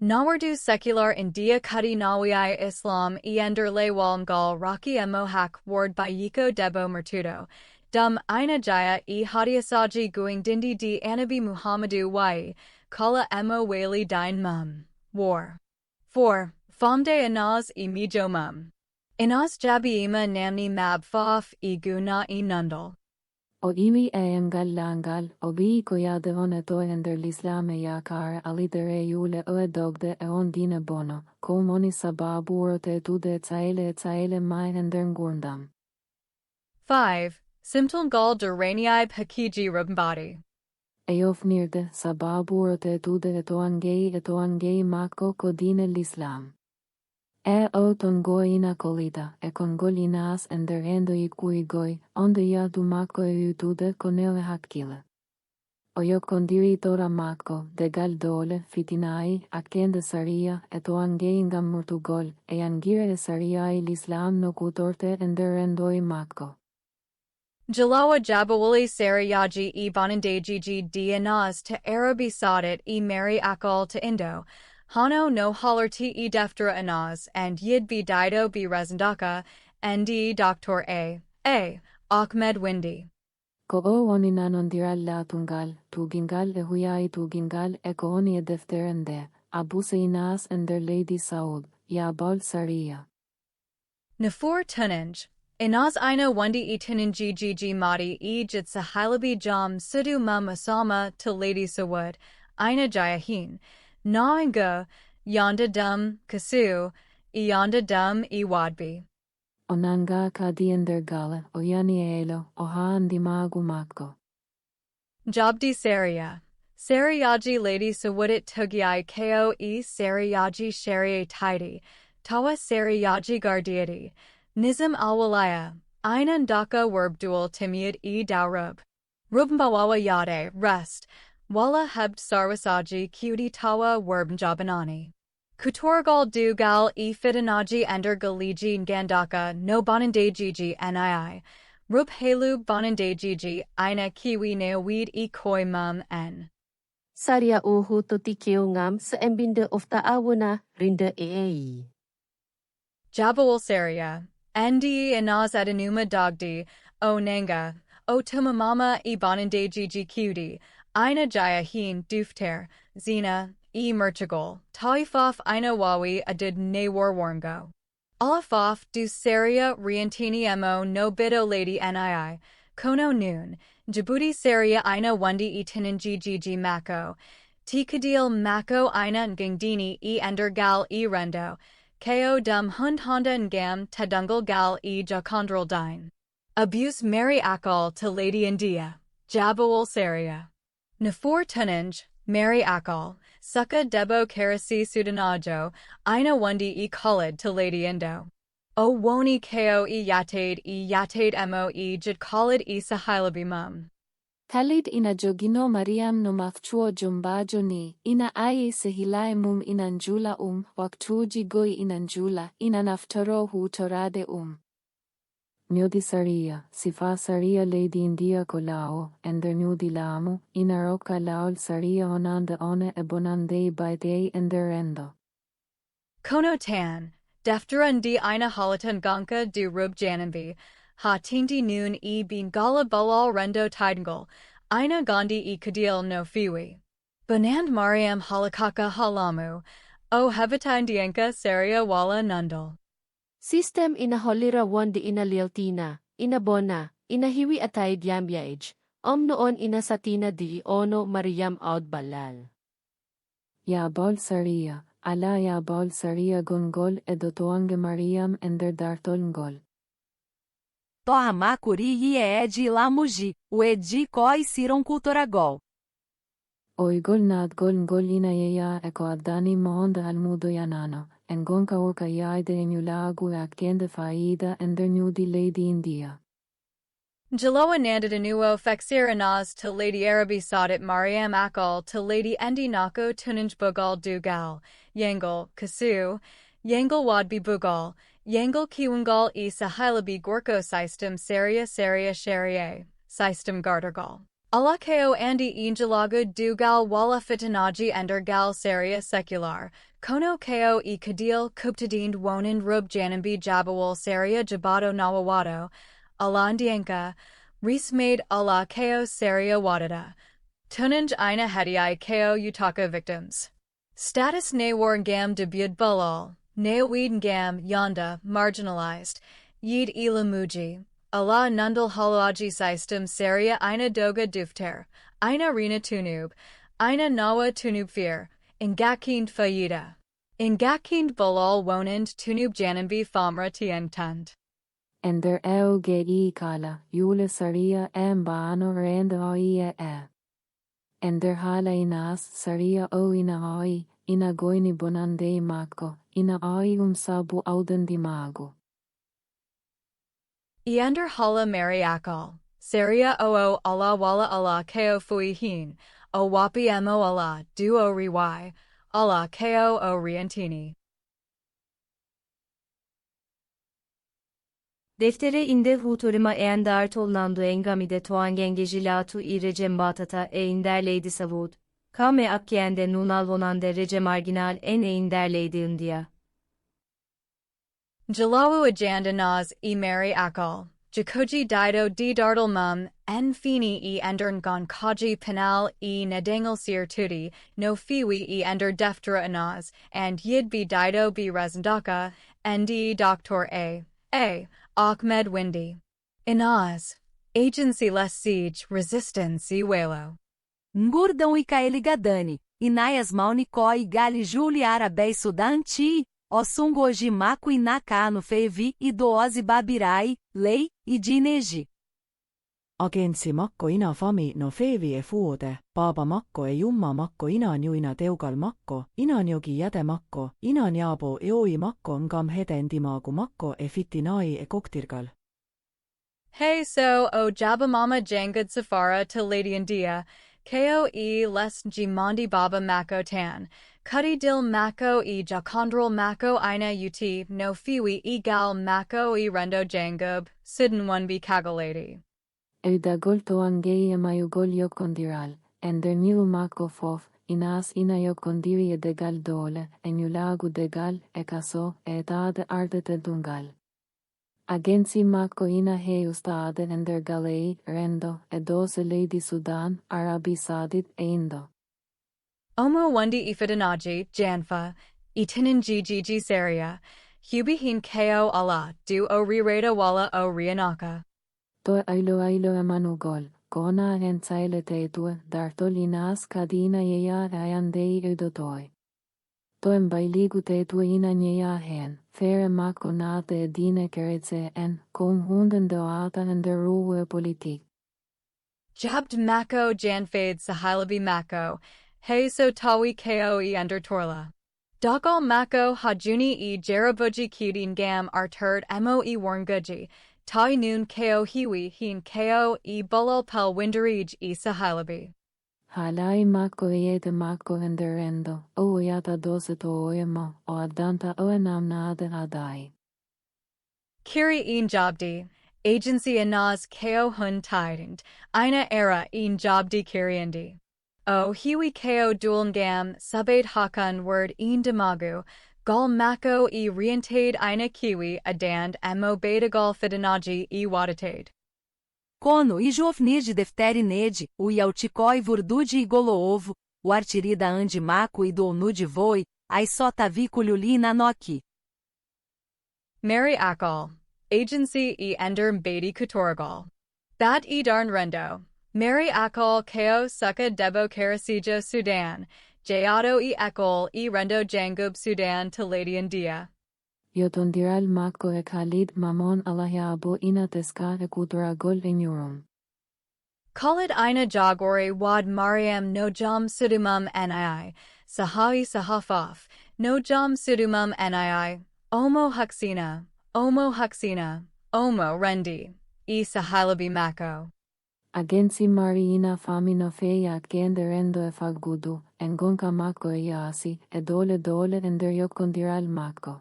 Nawardu secular India kudi nawiai Islam e ender lewal ngal raki hak ward by yiko debo mertudo. Dum ina jaya e hadiasaji guing dindi di anabi Muhammadu wai, kala mo wali dine mum. War. 4. Famde anaz e mijo mum. Inas jabiima namni mab faaf e guna e nundal. O imi e langal, o bi koyadevon eto ender l'islam e yakar alidere yule o edogde e on dine bono, ko moni sababu urte tude tsaile mai ender ngurndam. 5. Simtul gal duraniib hakiji rumbadi. Eof nirde sababu urte tude eto angei mako kodine l'islam. E o tongoina kolida, e kongolinas enderendo i kuigoi, ondo ya dumako e utude koneo e hakile. O yo kondiri tora mako, de galdole, fitinai, akende saria, e to angeinga murtugol, e angire e saria l'islam no kutorte enderendo i mako. Jalawa jabawali sarayaji e bonandajiji dianaz to Arabi Sadat e Mary akal to Indo. Hano no halarti e deftere anaz, and yiɗɓe dido be resndaaka, nd Dr. A. Ahmed Windy. Ko o oni nanondiral la tugingal e huyai tugingal e ko oni e defterende, abuse inas ender Lady Saud, ya bol saria. Nafur tunanj. Inaz ina wundi e tunanji gg madi e jitsa hilabi jam sudu mum asama to Lady Sawud, ina jayahin. Naanga, yonda dum, kasu, yonda dum e wadbi. Onanga kadiender gala, o yanielo, o haan dimagu mako. Jabdi saria. Sariyaji lady sawudit tugiai ko e sariyaji sharia tidy, tawa sariyaji gardiati. Nizam alwalaya, einan daka werbdual timiad e daurub. Rubmbawawa yade, rest. Wala hebt sarwasaji cutie tawa werbnjabanani. Kutorgal du gal e fitanaji ender galiji ngandaka no bonandajiji nii. Rub halu bonandajiji ina kiwi neowid e koi mum en. Saria uhu toti keo ngam sa embinde of taawuna rinde eei. Jabawal saria, ndi inaz adanuma dogdi, o nanga, o tumamama e bonandajiji cutie, ina jaya heen dufter, zina, e merchagol, taifaf ina wawi adid ne warwarngo. Alafaf du saria riantini mo no bido lady nii, kono noon, Djibouti saria ina wundi itinanji gigi mako, tikadil mako ina ngingdini e endergal e rendo, ko dum hund honda ngam tadungal gal e jakondral dine. Abuse Mary Akal to Lady India, Jabawal saria. Nafor tunanj, Mary Akal, suka debo karasi sudanajo, ina wundi e khalid to Lady Indo. O woni ko e yatade mo e jid khalid e sahilabi mum. Khalid ina jogino Mariam no mafchuo jumbajo ni, ina aye sehilai mum inanjula waktuji goi inanjula, ina naftaro hu torade Nyudi saria, sifa saria Lady India kolao, ender nyudi lamu, inaroka laul saria onanda one ebonande by day enderendo. Kono tan, deftere di ina halatan ganka du rub janambi, ha tinti noon e bin gala bulal rendo tidangol, ina gandhi e kadil no fiwi. Banand Mariam halakaka halamu, o hevatindienka saria wala nundal. System ina holira wandi ina liltina, ina bona, ina hiwi atay diambiaij, noon ina satina di ono Mariam aud balal. Ya bol saria, ala ya bol saria gongol edotoange Mariam ender dartolngol. Toa makuri e edi lamuji, o edi koi siron culturagol. Oigol nad gol ina yeya eko adani mohonda almudo yanano. En gonka orka yaide emulagu aktiende faida ender nyudi Lady India. Jaloa nandadanuo Feccere inaz to Lady Arabi Sadat Mariam Akal to Lady Endi Nako Tunanj Bugal Dugal, Yangal, Kasu, Yangal Wadbi Bugal, Yangal Kiwangal e Sahilabi Gorko System Saria Sharia, System Gartergal. Alakeo Andi Injalago Dugal Wala Fitanaji Ender Gal Saria Secular, Kono Ko e Kadil Kuptadind Wonin Rub Janambi Jabawal Saria Jabado Nawawado, Alandienka, Rismaid ala Ko Saria Wadada. Tunanj Ina Hediai Ko Utaka victims. Status Nawar Gam Debud Balal, Naweed Gam Yonda, marginalized, Yid Ilamuji. Allah Nundal Halaji System Saria Ina Doga Dufter, Ina Rina Tunub, Ina Nawa Tunub Fear, Ingakind Fayida. Ingakind Balal Wonand Tunub Janambi Famra Tientund. Ender ge kala, Yule saria baano renda e. Ender hala inas saria ina goini bonande mako, ina sabu auden dimago. Eander hala Mary Akal, Saria oo Allah wala Allah ko fui hin, o wapi mo Allah duo riwai, Allah ko o riantini. Deftere inde huturima eender tolnando engamide toangengeci latu i recem batata einder leydi savud, kame akkiende nunal vonande rece marginal en einder leydi india. Jalawu ajanda naz e Mary Akal, Jakoji dido di dartal mum, en fini e endern gon kaji penal e nadangal sir tudi, no fiwi e ender deftere anaz, and yid be dido be resndaaka, nd Dr. A. Ahmed Windy. Inaz. Agency less siege, resistance e welo. Ngurdão e Kaeligadani, Inaias Maunicó e Gali Juli Arabei Sudanti, Osungoji Maku e Nakano Fevi e Doozi Babirai, Lei, e Dineji. Agentsi makko ina fami no feevi e fuode, paaba makko e jumma makko inan juina teugal makko, inan jogi jäde makko, inan jaabo eoi makko ngam hedendimaagu makko e fitinai e koktirgal. Hey so o Jabamama Jangud Safara to Lady India, ko e les jimandi baba mako tan, Kudi dil mako e jakondral mako ina ut no fiwi e gal mako e rendo jangub, sidin 1b kagaladi. Eudagol toangei mayugol yokondiral, ender niu mako fof, inas ina yokondiri degal dole, enyulagu degal, ekaso, etade ardete dungal. Agency mako ina he ustade ender galei, rendo, edose lady Sudan, Arabi Sadit eindo. Omo wundi ifidanaji, janfa, itinin ggg saria, hubihin ko ala, du o rireda wala o rianaka. To ailo emanugol, kona en saile teitue, dartolinas kadina yeya ayandei eudotoi. To en bailigu teitue ina nyeya hen, fere mako nate edine keretse en, kom hunden doata en der ruwe politik. Jabt mako janfade sahilabi mako, he so tawi ko e under torla. Dogal mako hajuni e jarabuji kudin gam arturd mo e warnguji, tai noon ko hiwi hin ko e bulal pel windarij e sahilabi. Halai mako yete mako enderendo, o yata dose to oemo, o adanta o enamnade adai. Kiri een jobdi, agency anaz ko hun tidend, ina era een jobdi kiriendi. O hiwi ko dualngam subade hakan word een demagu, gal mako e rientade ina kiwi adand mo betagal fidanaji e wadatade. Kono e jovnid deftere nede, o yautikoi vurdudi e goloovo, o artirida ande maco e dolnud voi, ai só tavicululi na noki. Mary akal, agency e ender mbadi kutoragal. Bat e darn rendo, Mary akal ko suka debo karasijo Sudan, jayado e ekol e rendo jangub Sudan to lady India. Yotondiral mako e Khalid mamon alahyabo ina teska e kuturagol enyurum. Khalid ina jagori wad Mariam no jam sudumum nii, sahai sahafaf, no jam sudumum nii, omo huxina, omo rendi, e sahilabi mako. Agency marina famino feya genderendo e fagudu, engonka mako e yasi, e dole ender yokondiral mako.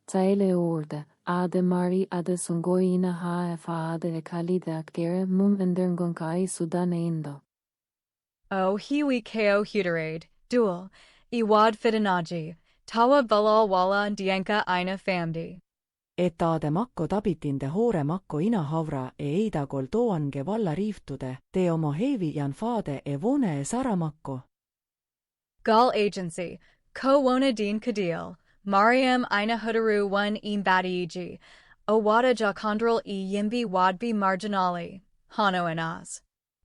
Taile orde, ade mari ade sungoina ha e faade e kalide akere mum endergonkai Sudan eindo. O hiwi ko huterade, dual, e wad fidanaji, tawa balal wala dienka ina famdi. Etaade makko tabitinde hoore makko ina havra e eidagol toange valla riiftude, te omo heivi jan faade e vone e saramakko. Gal agency, ko wona din kadil, Mariam ina hudaru 1 imbadiiji, o wada jakondral e yimbi wadbi marginali, hano anaz.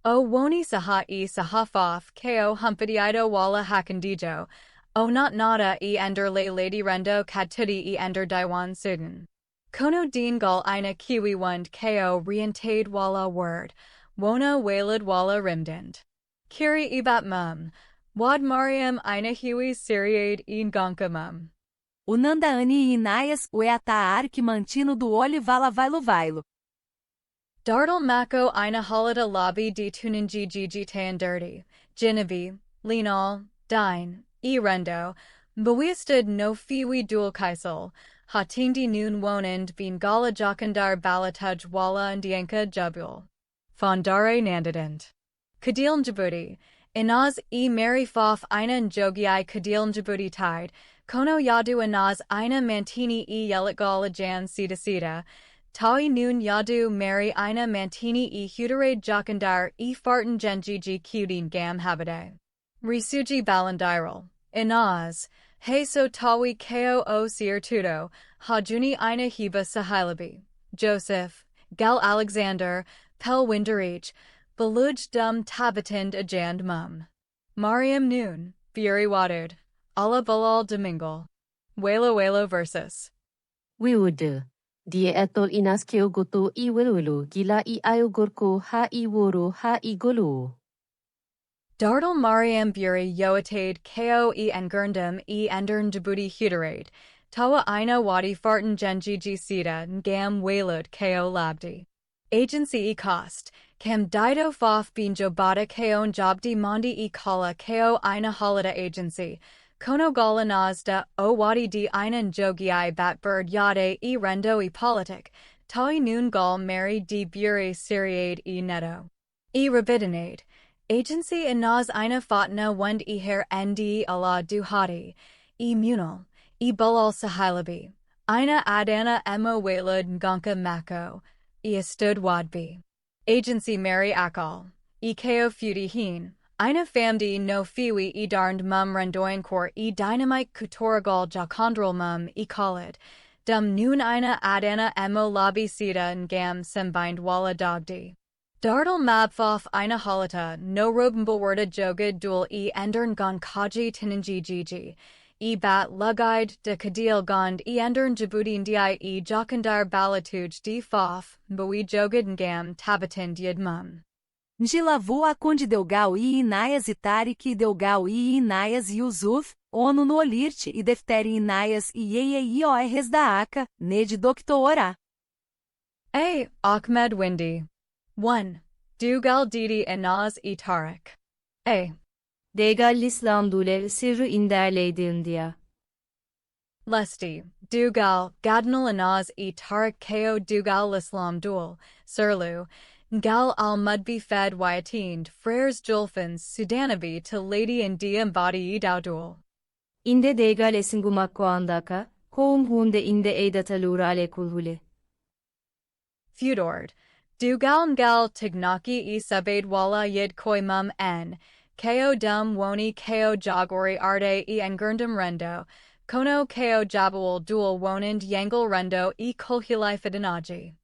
O woni saha e sahafaf ko humpadiido wala hakandijo, o not nada e ender lady rendo katudi e ender daiwan sudan. Kono din gal ina kiwi wund ko rientade wala word, wona walid wala rimdind. Kiri ibat mum, wad Mariam ina hiwi siriade e gonka mum. Unanda ani inaias o eata arque mantino do olho vala vailo. Dardal mako ina halida lobby di tuninji gigi tan dirty, Genevieve, Linal, Dine, e rendo, bawiastad no fiwi dual kaisel, hatindi noon wonand bin gala jakandar balatuj wala ndienka jubul. Fondare nandadend. Kadil Djibouti, inaz e Mary Fof ina njogiai Kadil Djibouti tide, kono yadu inaz ina mantini e yelatgal jan sita, tawi noon yadu Mary ina mantini e huterade jakandar e fartan genjiji kudin gam habade. Risuji balandiral, inaz, he so tawi ko o sir tudo, hajuni ina hiba sahilabi, Joseph, Gal Alexander, Pel winderich, beluj dum tabatind ajand mum. Mariam noon, fury watered, ala balal domingal. Welo versus. Wiude. Die etol inas keo goto I welulu gila I ayo gorko ha I woro ha I golu. Dardal Mariam Buri Yoatade Ko e Engurndum e Endern Djibouti Huterade, Tawa Ina Wadi Fartan Genji Sita Ngam Walud Ko Labdi. Agency e Cost, Kam Dido Fof Bin Jobata Ko Jobdi Mondi e Kala Ko Ina Halida Agency, Kono galanazda o wadi di einan jogi batbird yade e rendo e politic, tawi noon gal mary di bure siriade e netto. E rabidinade, agency inaz ina fatna wund e hair ndi ala duhadi, e munal, e bulal sahilabi, ina adana emo wailud ngonka mako, e astud wadbi. Agency mary akal, e ko feudy heen, ina famdi no fiwi e darned mum rendoin kor e dynamite kutoragal jakondral mum e khalid, dum noon ina adana emo lobby sita ngam sembind wala dogdi. Dardal mabfof ina halata no robumbawarda jogad dual e endern gon kaji tinanji gigi, e bat lugaid de kadil gond e endern jabuti ndi e jokandar balatuj di fof, bui jogad ngam tabatin diad mum. Njilavu a Conde Delgal e Inaias e Tarik Delgal e Inaias e Yusuf, ONU no Olirte e Deftere Inaias e Yeie o Resndaaka, Ned Doctora. A. Ahmed Windy. 1. Dugal Didi Enaz e Tarik. A. Degal Lislam Dule Sirru Inderleydiğindia. Lesti, Dugal, Gadnal Enaz e Tarik Ko Dugal Lislam Dul, Surlu, Ngal al Mudbi Fed Wyatind, Frères Julfins, Sudanabi to Lady India Mbadi Daudul. Inde degal esingumakko andaka, koum hunde inde eidatalura ale kulhule. Feudord, Dugal Ngal Tignaki e Subaid Wala Yid Koi Mum N, Ko Dum Woni Ko Jagori Arde e Engurndum Rendo, Kono Ko Jabawal Dual Wonand Yangle Rendo e Kulhilai Fidanaji.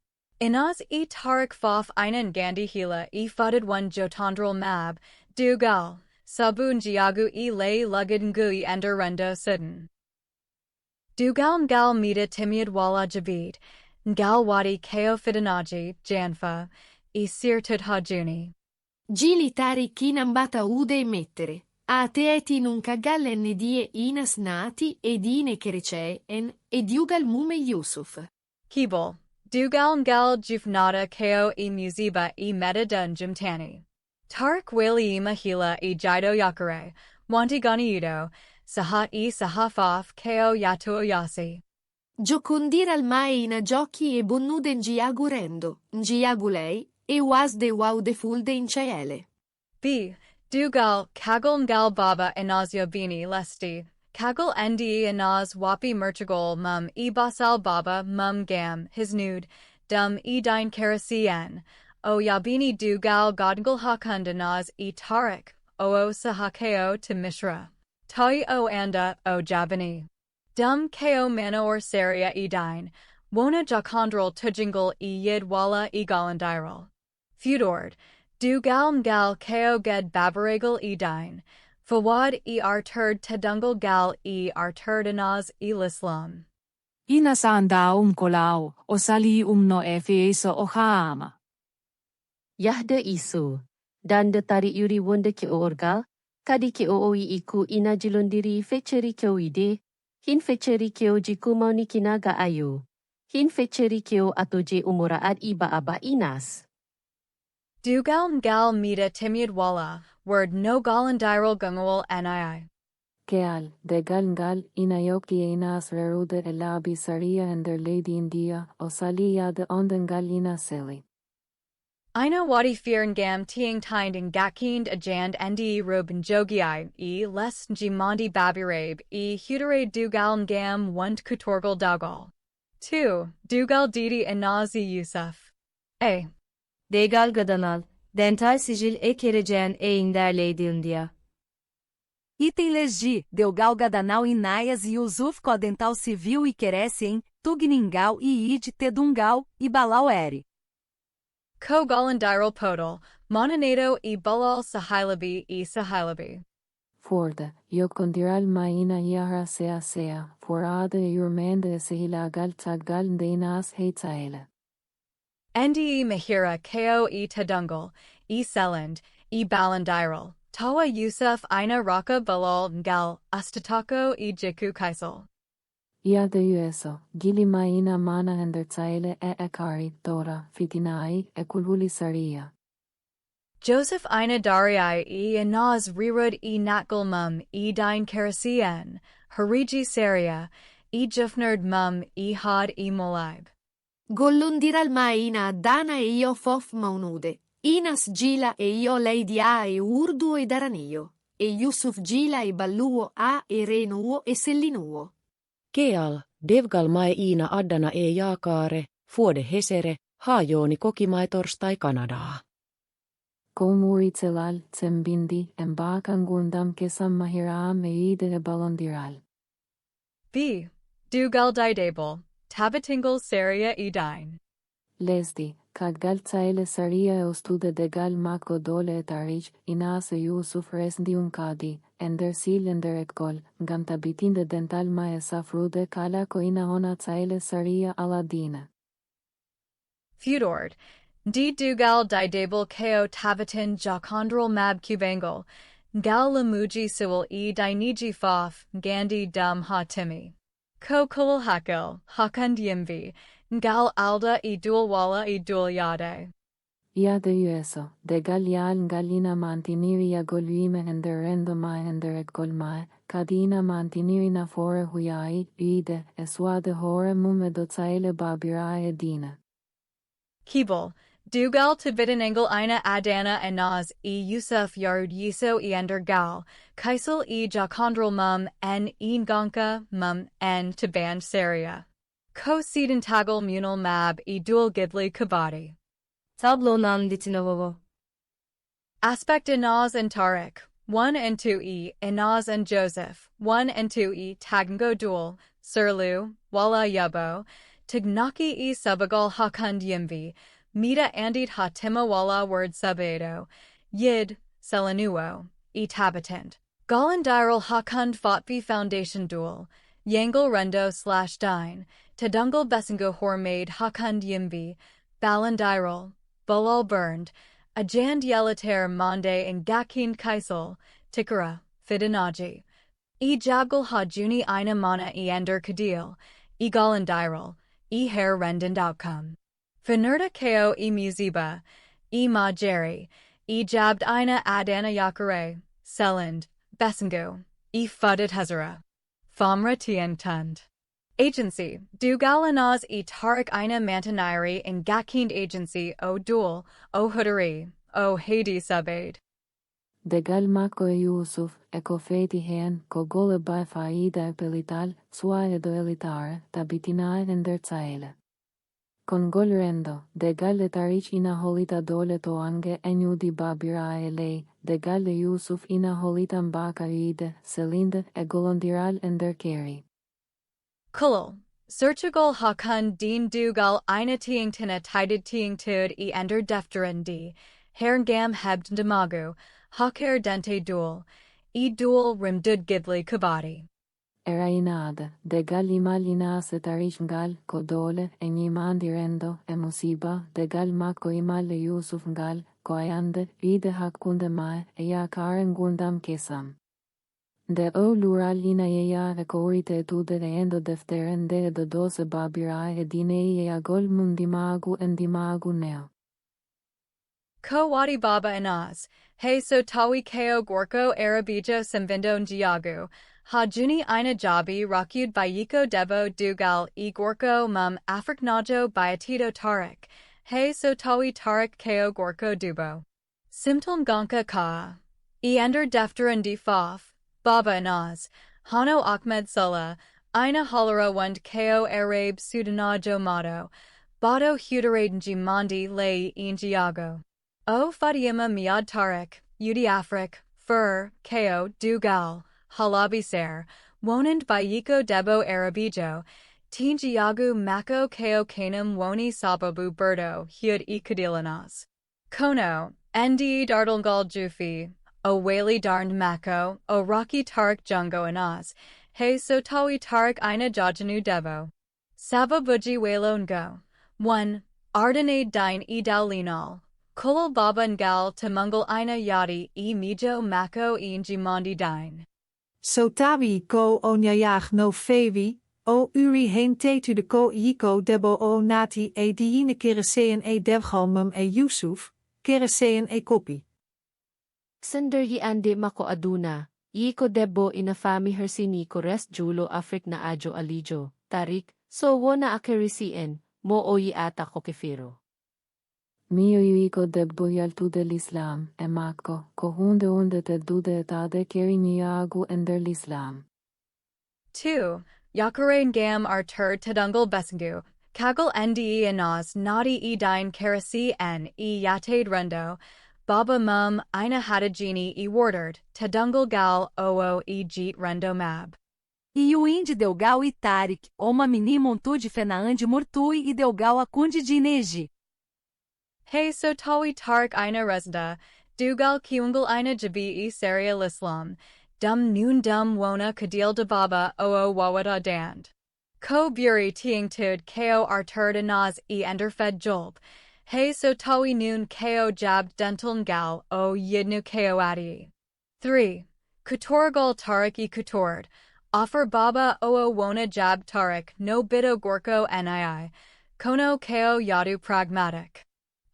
Inaz e Tarik Fof Einan Gandhi Hila e Fudded One Jotandral Mab, Dugal, Sabun Jiagu e Lay Lugad Ngui Ender Rendo Sidden. Dugal Ngal Mida Timiad Wala Jabid, Ngal Wadi Ko Fidanaji, Janfa, e Sirtud Hajuni. Gili Tarik inambata ude e mettere. A teeti nunca gallen die inas nati ed ine kerecee en ed yugal mume Yusuf. Kibol, Dugal Ngal Jufnata Ko e Muziba e Metadun Jimtani. Tarik Wali e Mahila e Jido Yakare, Wantigani Ido, Sahat e Sahafaf Ko Yato Yasi. Giocondir al mai ina giochi e bonnude ngiagu rendo, ngiagu lei, e was de wow de fulde in ciele. B. Dugal, Kagul Ngal Baba Enazio Bini Lesti, Kagul Ndi Enaz Wapi Merchagol Mum E Basal Baba Mum Gam, his nude, Dum E Dine Karasien, O Yabini Dugal Godgal Hakund Enaz E Tarik, O Sahakeo to Mishra. Tai O Anda O Jabini. Dum Ko Manoor Saria E Dine, Wona Jakondral Tujingal E Yid Wala E Galandiral. Feudord, Dugal Ngal Ko Ged Babaragal E Dine, Fawad E Arturd Tedungal Gal E Arturd Anaz E Lislam. Inasanda kolao, o sali no efeso o haama. Yahde isu, dan de tarik yuri wonde ke o orgal, kadi ke o oi iku ina jilondiri feccere ke o ide, hin feccere ke o jiku mauni kinaga ayu, hin feccere ke o atoje umuraad iba aba inas. Dugal Ngal Mida Timiad Wala, word no Galandiral Gungawal Nii. Keal, de Ngal inayoki inas rerude elabi saria and their lady India, o salia de ondengal ina seli. Ina Wadi Fear Ngam Tiang Tind and Gakind Ajand Ndi Ruben Jogiai, E. Les Njimandi Babirabe, E. Hudere Dugal Ngam Wund Kutorgal Daugal. 2. Dugal Didi Inazi Yusuf. A. Degal Gadanal, dental sigil e kereceğen e inderleydiğindia. Item Legi, Delgal Gadanal Inaias e Yusuf Codental Civil e Kerecem, Tugningal e Id Tedungal, e Balau Eri. Ko Galandiral Podal, Mononado e Balal Sahilabi e Sahilabi. Forde, yocondiral maina yara sea, forade yurmende sehilagal tagal denas heitaele. Ndi Mahira Ko e Tadungal, e Selend, e Balandiral, Tawa Yusuf Ina Raka Balal Ngal, Astatako e Jiku Kaisal. Ia de ueso, gili maina mana ender taele e ekari, tora, fitinai, e kulhuli saria. Joseph ina darii e inaz rirud e nakal mum e dine karasian, hariji saria, e jufnerd mum e had e molib. Gollondiral ma ina dana e io fof maunude. Inas gila e io leidia e urdu e daranio. E Yusuf gila e balluo a e renuo e sellinuo. Keal, devgal mai iina addana e jaakaare, fuode hesere, haajooni kokimai torstai Kanadaa. Komuri tselal, tsembindi, embakan gundam kesam mahiram e ide e balondiral. B. Dugal didable, tabatingal saria e dine. Lesdi, kaggal tsaile saria e ostude de gal mako dole et arij, inas e Yusuf resndiun kadi, ender sil ender et gol, ngam tabitinde dental ma e safrude kala ko ina ona tsaile saria aladina. Feudord, D. Dugal didable ko tabatin jacondral mab cubangal, gal lamuji siwil e diniji fof, gandhi dum ha timi. Ko kulal hakil, hakund yimvi, gal alda e dulwala e dul yade. Yade yueso, de gal yal galina mantiniri ya golvime ender rendo mai ender et gol mai, kadina mantiniri na fore huyai, ide, e suade hore mume do tsaile babira e dina. Kibel, Dugal tabitin engel ina adana and naz e Yusuf yard yiso e ender gal, kaisel e jacondral mum en gonka mum en taban saria. Ko sedan tagal munal mab e dual gidli kabadi. Tablonan ditinovovo. Aspect Inaz and Tariq, 1 and 2e, Inaz and Joseph, 1 and 2e, Tagngo dual, Surlu, Wala Yabo, Tignaki e Subagal Hakund Yimvi, Mita Andit Hatima Wala word Subedo, Yid, Selanuo, e Tabatant. Galandiral Hakund Fotvi Foundation dual, Yangal Rendo / Dine, Tadungal Besingo Hormade Hakund Yimvi, Balandiral, Bulal burned, Ajand Yelater Monde and Gakind Kaisel, Tikara, Fidanaji. E Jabgal Hajuni Ina Mana e Ender Kadil, E Galandiral, E Hair Rendand Outcome. Finerda Ko e Muziba, E Ma Jerry, E Jabbed Ina Adana Yakare, Selland, Besengu, E Fudded Hazara. Famra Tien Tund. Agency, Dugalanaz e Tariq Ina Mantanairi and Gakind Agency o Dul, o Hudari, o Haiti Subaid. De gal mako e Yusuf, e ko feti hen, ko gole bai faida e pelital, sua e do elitare, tabitinae ender tsaele. Con gol rendo, de gal e tarich ina holita dole to ange enyudi babira e lei, de gal e Yusuf ina holita mbaka ide, selinde e golondiral ender keri. Kulal, Sertugal Hakan Din Dugal Ina Tiingtina Tided Tiing Tud e Ender Defterin D, Herngam Hebd Demagu, Haker Dente Dual, E Dual Rimdud Gidli Kabadi. Era inade, de gal imalina se tarich gal, kodole, e niman direndo, e musiba, de gal mako imal e Yusuf gal, ko ayande, ide hakunde mai, e ya karen gundam kesam. De o lural ina yeya e kourite tude de endo defteren de dose babira e dine e agol mundimagu en dimagu neo. Ko Wadi Baba Inaz, He So Tawi Ko Gorko Arabijo Semvindo Njiagu, Hajuni Ina Jabi Rakud Bayiko Debo Dugal E Gorko Mum Afriknajo Bayatito Tarik, He So Tawi Tarik Ko Gorko Dubo. Simtum Gonka Ka. E Ender Defterin Di Fof. Baba Inaz, Hano Ahmed Sulla, Ina Halara Wund Ko Arabe Sudanajo Mato, Bado Huderadenji Mandi Lei Injiago. O Fatima Miad Tarik, Yudi Afrik, Fur, Ko, Dugal, Halabi Ser, Wonand Bayiko Debo Arabijo, Tinjiagu Mako Ko Kanam Woni Sababu Berdo, Hud Ikadilanas. Kono, Ndi Dardalgal Jufi, O Wali Darned Mako, O Rocky Tarik Jungo Anas, He Sotawi Tarik Ina Jajanu Devo. Saba Buji Walo Ngo. 1. Ardenade Dine E Daulinal. Kulal Baba Ngal Tamungal Ina Yadi E Mijo Mako E Njimandi Dine. Sotawi ko onyayag no fewi, o uri heen tetu de ko yiko debo o nati e diine kereseen e devgalmum e Yusuf, kereseen e kopi. Sender yi ande mako aduna, yi ko debo inafami hersini ko rest julo Afrik na ajo alijo, tarik, so wona akerisien, mo o yi ata ko kefiro. Mio yuiko debbo yaltude l'Islam, e mako, ko hunde te dude etade keri niagu ender l'Islam. 2. Yakare gam artur tadungal besengu, kagal ndi anas nadi e dine karasi en e yatade rendo, baba mum ina hadajini e wardard, tadungal gal oo e jeet rendo mab. E o inde delgal e tarik, oma mini montu de fenaande murtui e delgal acundi de ineji. Hey so tawi tarik ina resda, dugal kiungal ina jabi e saria l'Islam, dum noon dum wona kadil de baba oo wawada dand. Ko buri tiing tud ko artur anaz e enderfed julb. Hey so tawi noon ko jab dental gal o yidnu ko adi. 3. Kutorgal tarik e kutord. Offer baba oo wona jab tarik no bido gorko nii. Kono ko yadu pragmatic.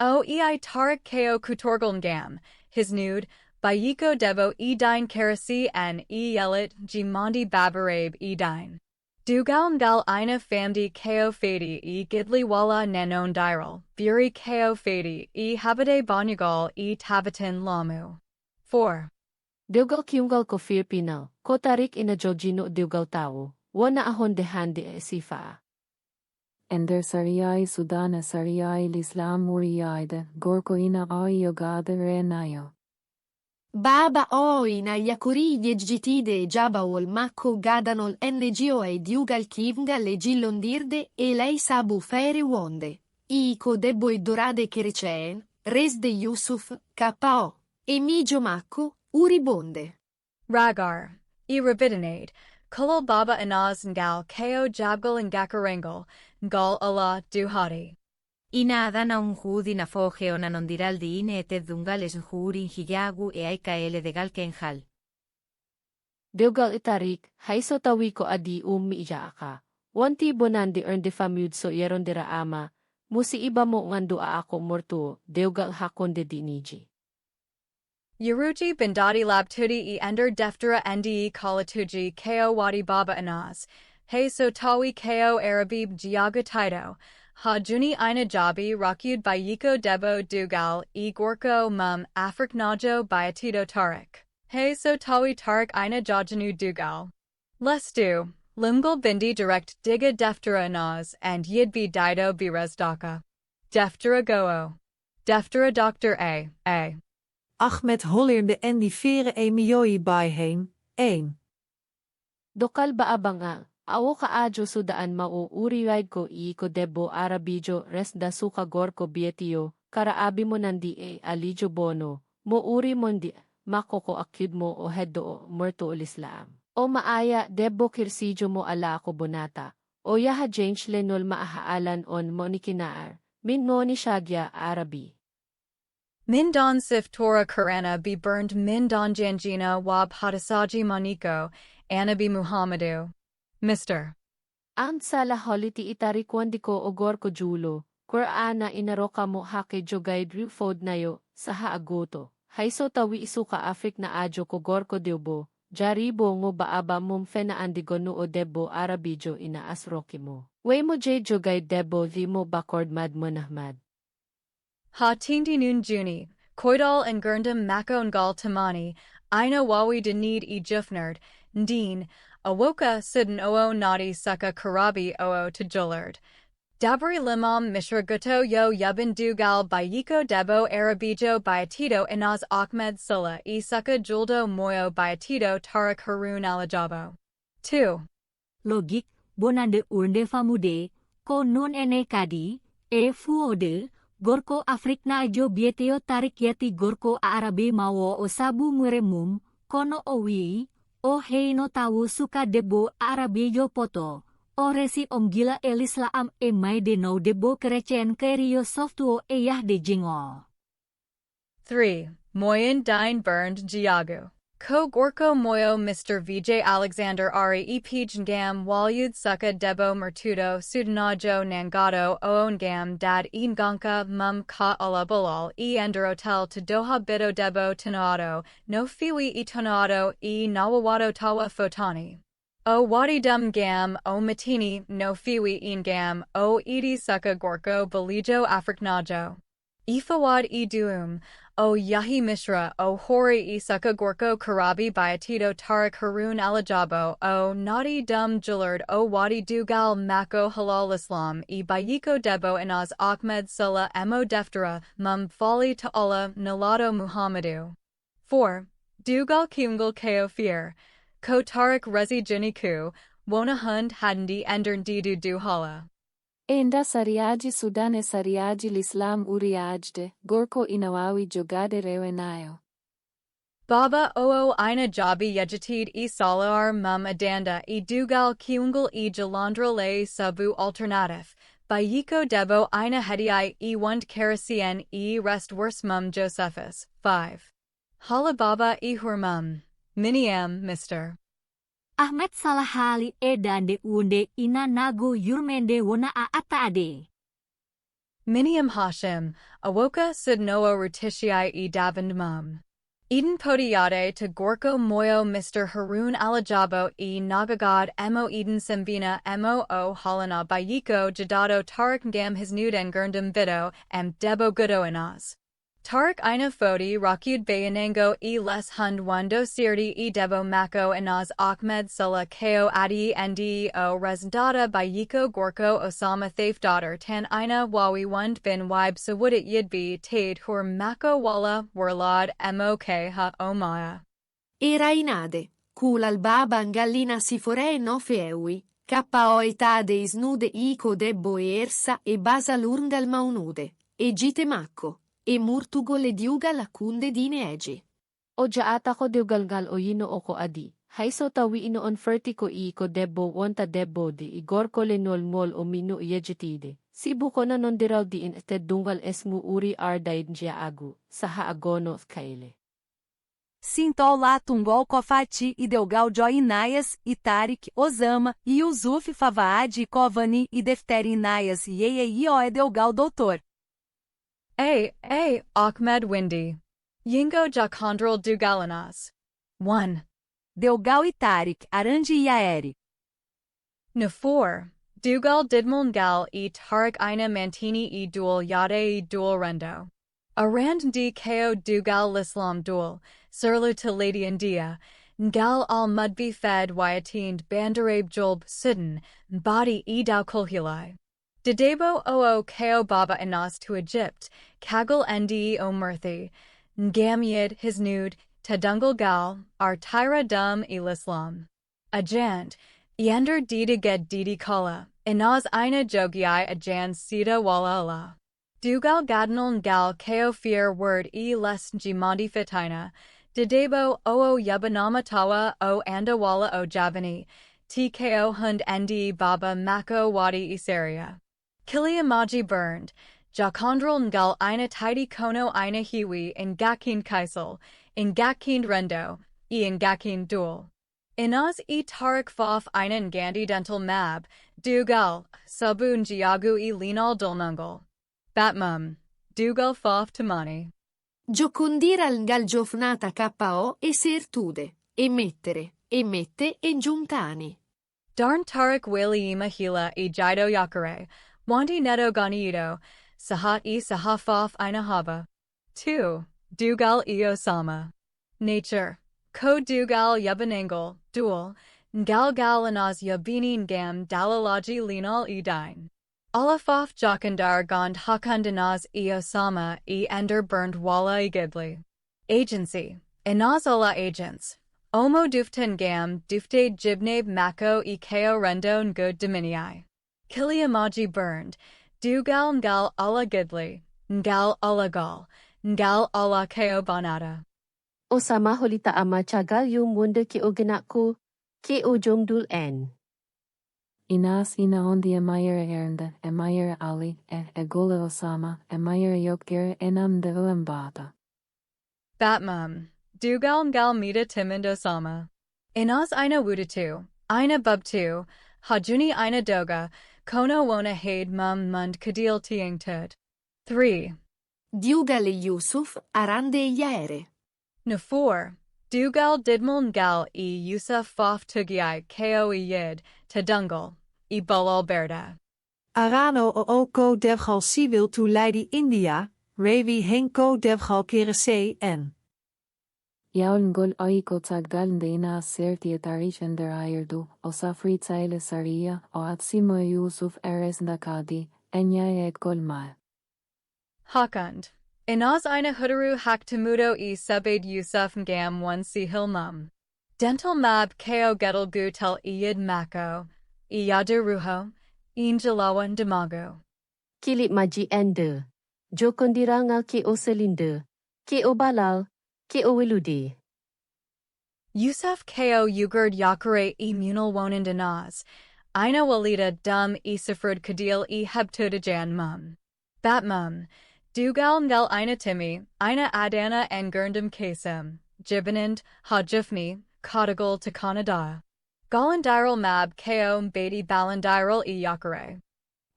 O ei tarik ko kutorgal gam. His nude. Bayiko devo e dine karasi en e yelit jimandi babarabe e dine. Dugal gal ina famdi ko fadi e gidli wala nanon diral, buri ko fadi e habade banyugal e tabatin lamu. 4. Dugal kiungal ko Filipino, ko tarik ina jojino dugal tao, wana ahon dehandi e sifa. Ender sariai Sudana sariai l'Islam muriaide, gorko ina ai yogade renayo. Baba oina yakuri yejjitide jabaol mako gadanol ngio e diugal kivnga le gillondirde e lei sabu fere wonde. Iko debbo e dorade kereceen, res de Yusuf, ko. E migio mako, uribonde. Ragar. E rabidinade. Kulal baba anaz ngal ko jabgal ngakarangal, ngal Allah duhadi. Ina adana un judi na fogeo na nondiral di ine eted dungales jurin higagu e aikaele de gal kenjal. Dugal itarik, haiso tawi ko adi mi iyaaka. Wanti bonandi de famud so yeron dira ama, musi iba mo ngandu ako morto, dugal hakon de diniji. Yeruji bindadi labtudi e ender deftera ndi kalatuji ko wadi baba anaz. Hey so tawi ko arabib jiaga taito. Ha juni ina jabi rakyud bayiko debo dugal e gorko mum afrik najo bayatito tarik. Hey so tawi tarik ina jajanu dugal. Lestu, limgal bindi direct diga deftera naz and yidɓe dido be resndaaka. Deftere Go'o. Deftere Dr. A. Ahmed hollerde en die vere mioi bijheen, 1. Dokal ba abanga, awo ka ajo sudaan uriwag ko ko debo arabijo resda suka gorko bietiyo, karaabi mo nandi alijo bono, mo uri mondi, makoko akyud mo o heddo o murto ulislam. O maaya debo kirsijo mo ala ko bonata, o yaha jange lenol maahaalan on monikinaar, min noni shagya arabi. Min don sif Torah Qurana be burned min don janjina wab hadasaji maniko, anabi Muhammadu. Mr. Ang sala holiti itarikwan diko ogor ko julo, Qurana inaroka mo hake jogay drufod nayo, sa haagoto, haiso tawi isuka Afrik na ajo ko gorko diobo, jaribo ngo baaba mum fena andigo no debo arabijo ina asroki mo. Way mo jogay debo vi mo bakord mad monahmad. Ha tindi nun juni, koidal and gurndam mako ngal tamani, ina wawi de need e jufnerd, ndeen, awoka sidden oo nadi suka karabi oo to jullard. Dabri limam mishra guto yo yubin dugal bayiko debo arabijo bayatito inaz Ahmed Silla e suka juldo moyo bayatito tarik harun alajabo. 2. Logik, bonande urnde famude, ko non ene kadi, fuode, gorko Afrik na ajo bieteo tarik yati gorko arabe mawo o sabu nguremum, kono owi, o heino tawu suka debo arabe yo poto, o resi om gila elislaam mai de no debo kerecen kerio softuo yah de jingo. 3. Moyen dine burned jiagu. Ko Gorko Moyo Mr. Vijay Alexander Ari Epijngam Walyud Suka Debo Mertudo Sudanajo Nangado Oongam Dad Nganka Mum Ka Ala Balal Enderotel to Doha Bido Debo Tanado No Fiwi Itonado Nawawato Tawa Fotani. O Wadi Dum Gam O Matini No Fiwi Ngam O Edi Suka Gorko Balijo Afriknajo. Ifawad Duum O Yahi Mishra O Hori Suka Gorko Karabi Bayatito Tariq Harun Alajabo O Nadi Dum Julard O Wadi Dugal Mako Halal Islam Bayiko Debo Inaz Ahmed Sulla Mo Deftera Mum Fali Ta'ala Nalado Muhammadu. 4. Dugal Kiungal Ko Fear Ko Tariq Rezi Jiniku Wona Hund Hadndi Endern Didu Duhala. Enda sariaji Sudane sariaji l'Islam uriajde, Gorko inawawi jogade rewenayo. Baba oo ina jabi yejatid salar mum adanda dugal kiungal jalandrale sabu alternatif, bayiko debo ina hediai wund karasien rest worse mum Josephus. 5. Hala baba hurmum. Miniam, Mr. Ahmed Salahali dande unde ina nago yurmende wona ataade. Miniam Hashim, awoka sudnoa rutishii davand mum. Eden podiyade to Gorko Moyo Mr. Harun Alajabo Nagagad Mo Eden Sembina Mo o Halana Bayiko Jadado Tariq Ngam Hisnuden Gurndam Vido Debo Gudo Inaz. Tariq Ina Fodi Rakyud Bayanango Les Hund Wando Sirdi Debo Mako Inaz Ahmed Sulla Ko Adi Ndeo Resndaaka Bayiko Gorko Osama Thaif Daughter Tan Ina Wawi Wund Bin Wib Sawudit Yidbi Tade Hur Mako Walla Warlad Mok Ha Omaya. Era inade, kulal baban gallina sifore no feewi, Ko etade isnude iko debbo ersa e basa lurngal maunude, e gite makko. E murtugo le diuga la kunde dine egi. O jaata ko diugalgal o yino oko adi. Haiso tawi inoon ferti ko ko debbo wonta debbo di igor ko le nol mol o mino yejetide. Sibu ko na non diraw di in ested dungal esmu uri ardaid njia agu. Saha agono kaile. Sintol lá Tungol Kofati e Delgal Joy Inayas, e Tariq, Osama, e Yusuf Favaad e Kovani e Deftere Inayas e Oe Delgal Doutor. Ahmed Windy. Yingo Jakhandral Dugalanas. 1. Delgal e Tariq, Arandi e Yaeri. 4. Dugal Didmulngal Tariq Ina Mantini Dual Yade Dual Rendo. Arand D. Ko Dugal Lislam Dual, Surlu to Lady India, Ngal al Mudbi Fed Wyatind Bandarabe Julb Sudan, Badi Dao Kulhulai. Didebo oo Ko Baba Inas to Egypt, Kagal Ndi o Murthi, Ngamyid Hisnud, Tadungal Gal, Artira Dum Lislam. Ajand, Yender Didiged Didi Kala, Inaz Ina Jogiai Ajand Sita Wala Allah. Dugal Gadnal Ngal Ko Fear Word Les Jimandi Fitina, Didebo oo Yabanama Tawa o Andawala o Javani, Tko Hund Ndi Baba Mako Wadi Isaria. Kiliamaji burned, Jakhandral Ngal Ina Tidy Kono Ina Hiwi in Gakin Kaisel, in Gakin Rendo, in Gakin Dual. Inaz Tariq Faf Ina Ngandi Dental Mab, Dugal, Sabun Jiagu Linal Dulnungal. Batmum, Dugal Faf Tamani. Giocondiral Ngal Giofnata Ko e Sertude, e mettere, e mette e giuntani. Darn Tariq Wali Mahila Jido Yakare. Wandi Neto Ganido, Sahat Sahafaf Inahaba. 2. Dugal Osama. Nature. Ko Dugal Yabanangal, Dual, Ngal Inaz Yabini Ngam Dalalaji Linal Dine. Alafaf Jakandar Gond Hakundanaz Osama Ender Burned Wala Gibli. Agency. Inaz Allah Agents. Omo Duftan Gam Dufte Jibnab Mako Ko Rendo Ngud Dominii. Kiliamaji burned, Dugal Ngal Allah Gidli, Ngal Allah Gal, Ngal Allah Ko Banata. Osama holita ama chagal yung munde ki o ginako, ki o jomdul en. Inas ina ondi Mayer Ernda, Mayer Ali, Gole Osama, Mayer Yokgir enam de Ulambata. Batmum, Dugal ngal mita timindo sama. Inas ina wudatu, ina bubtu, hajuni ina doga, kono wona haid mum mund kadil tiangtud. 3. Dugal e Yusuf, arande e yaere. Na 4. Dugal didmal ngal Yusuf fof tugiai ko yid, tadungal, bulal berda. Arano oko devgal civil to Leidi India, Ravi henko devgal kerese en. Yaulngol oiko tagdal dena serti etarish ender ayerdu, o safri tsaile saria, o atsimo Yusuf resndaaka, enya et golma. Hakund. Inas ina hudaru haktamudo subaid Yusuf ngam 1 si hilmum. Dental mab ko gedal gu tel iyid mako, yadu ruho, injalawan demago. Kilit maji ende. Jokondira ngal ke o selinde. Ke o balal. Ke o wiludi. Yusuf ko yugurd yakare munal wonan dinas. Ina walida dum sifrud kadil hebtudajan mum. Bat mum. Dugal ngel ina timi, ina adana en gurndum kasem. Jibanand, hajufni, kadagal to Canada. Galandiral mab ko mbadi balandiral yakare.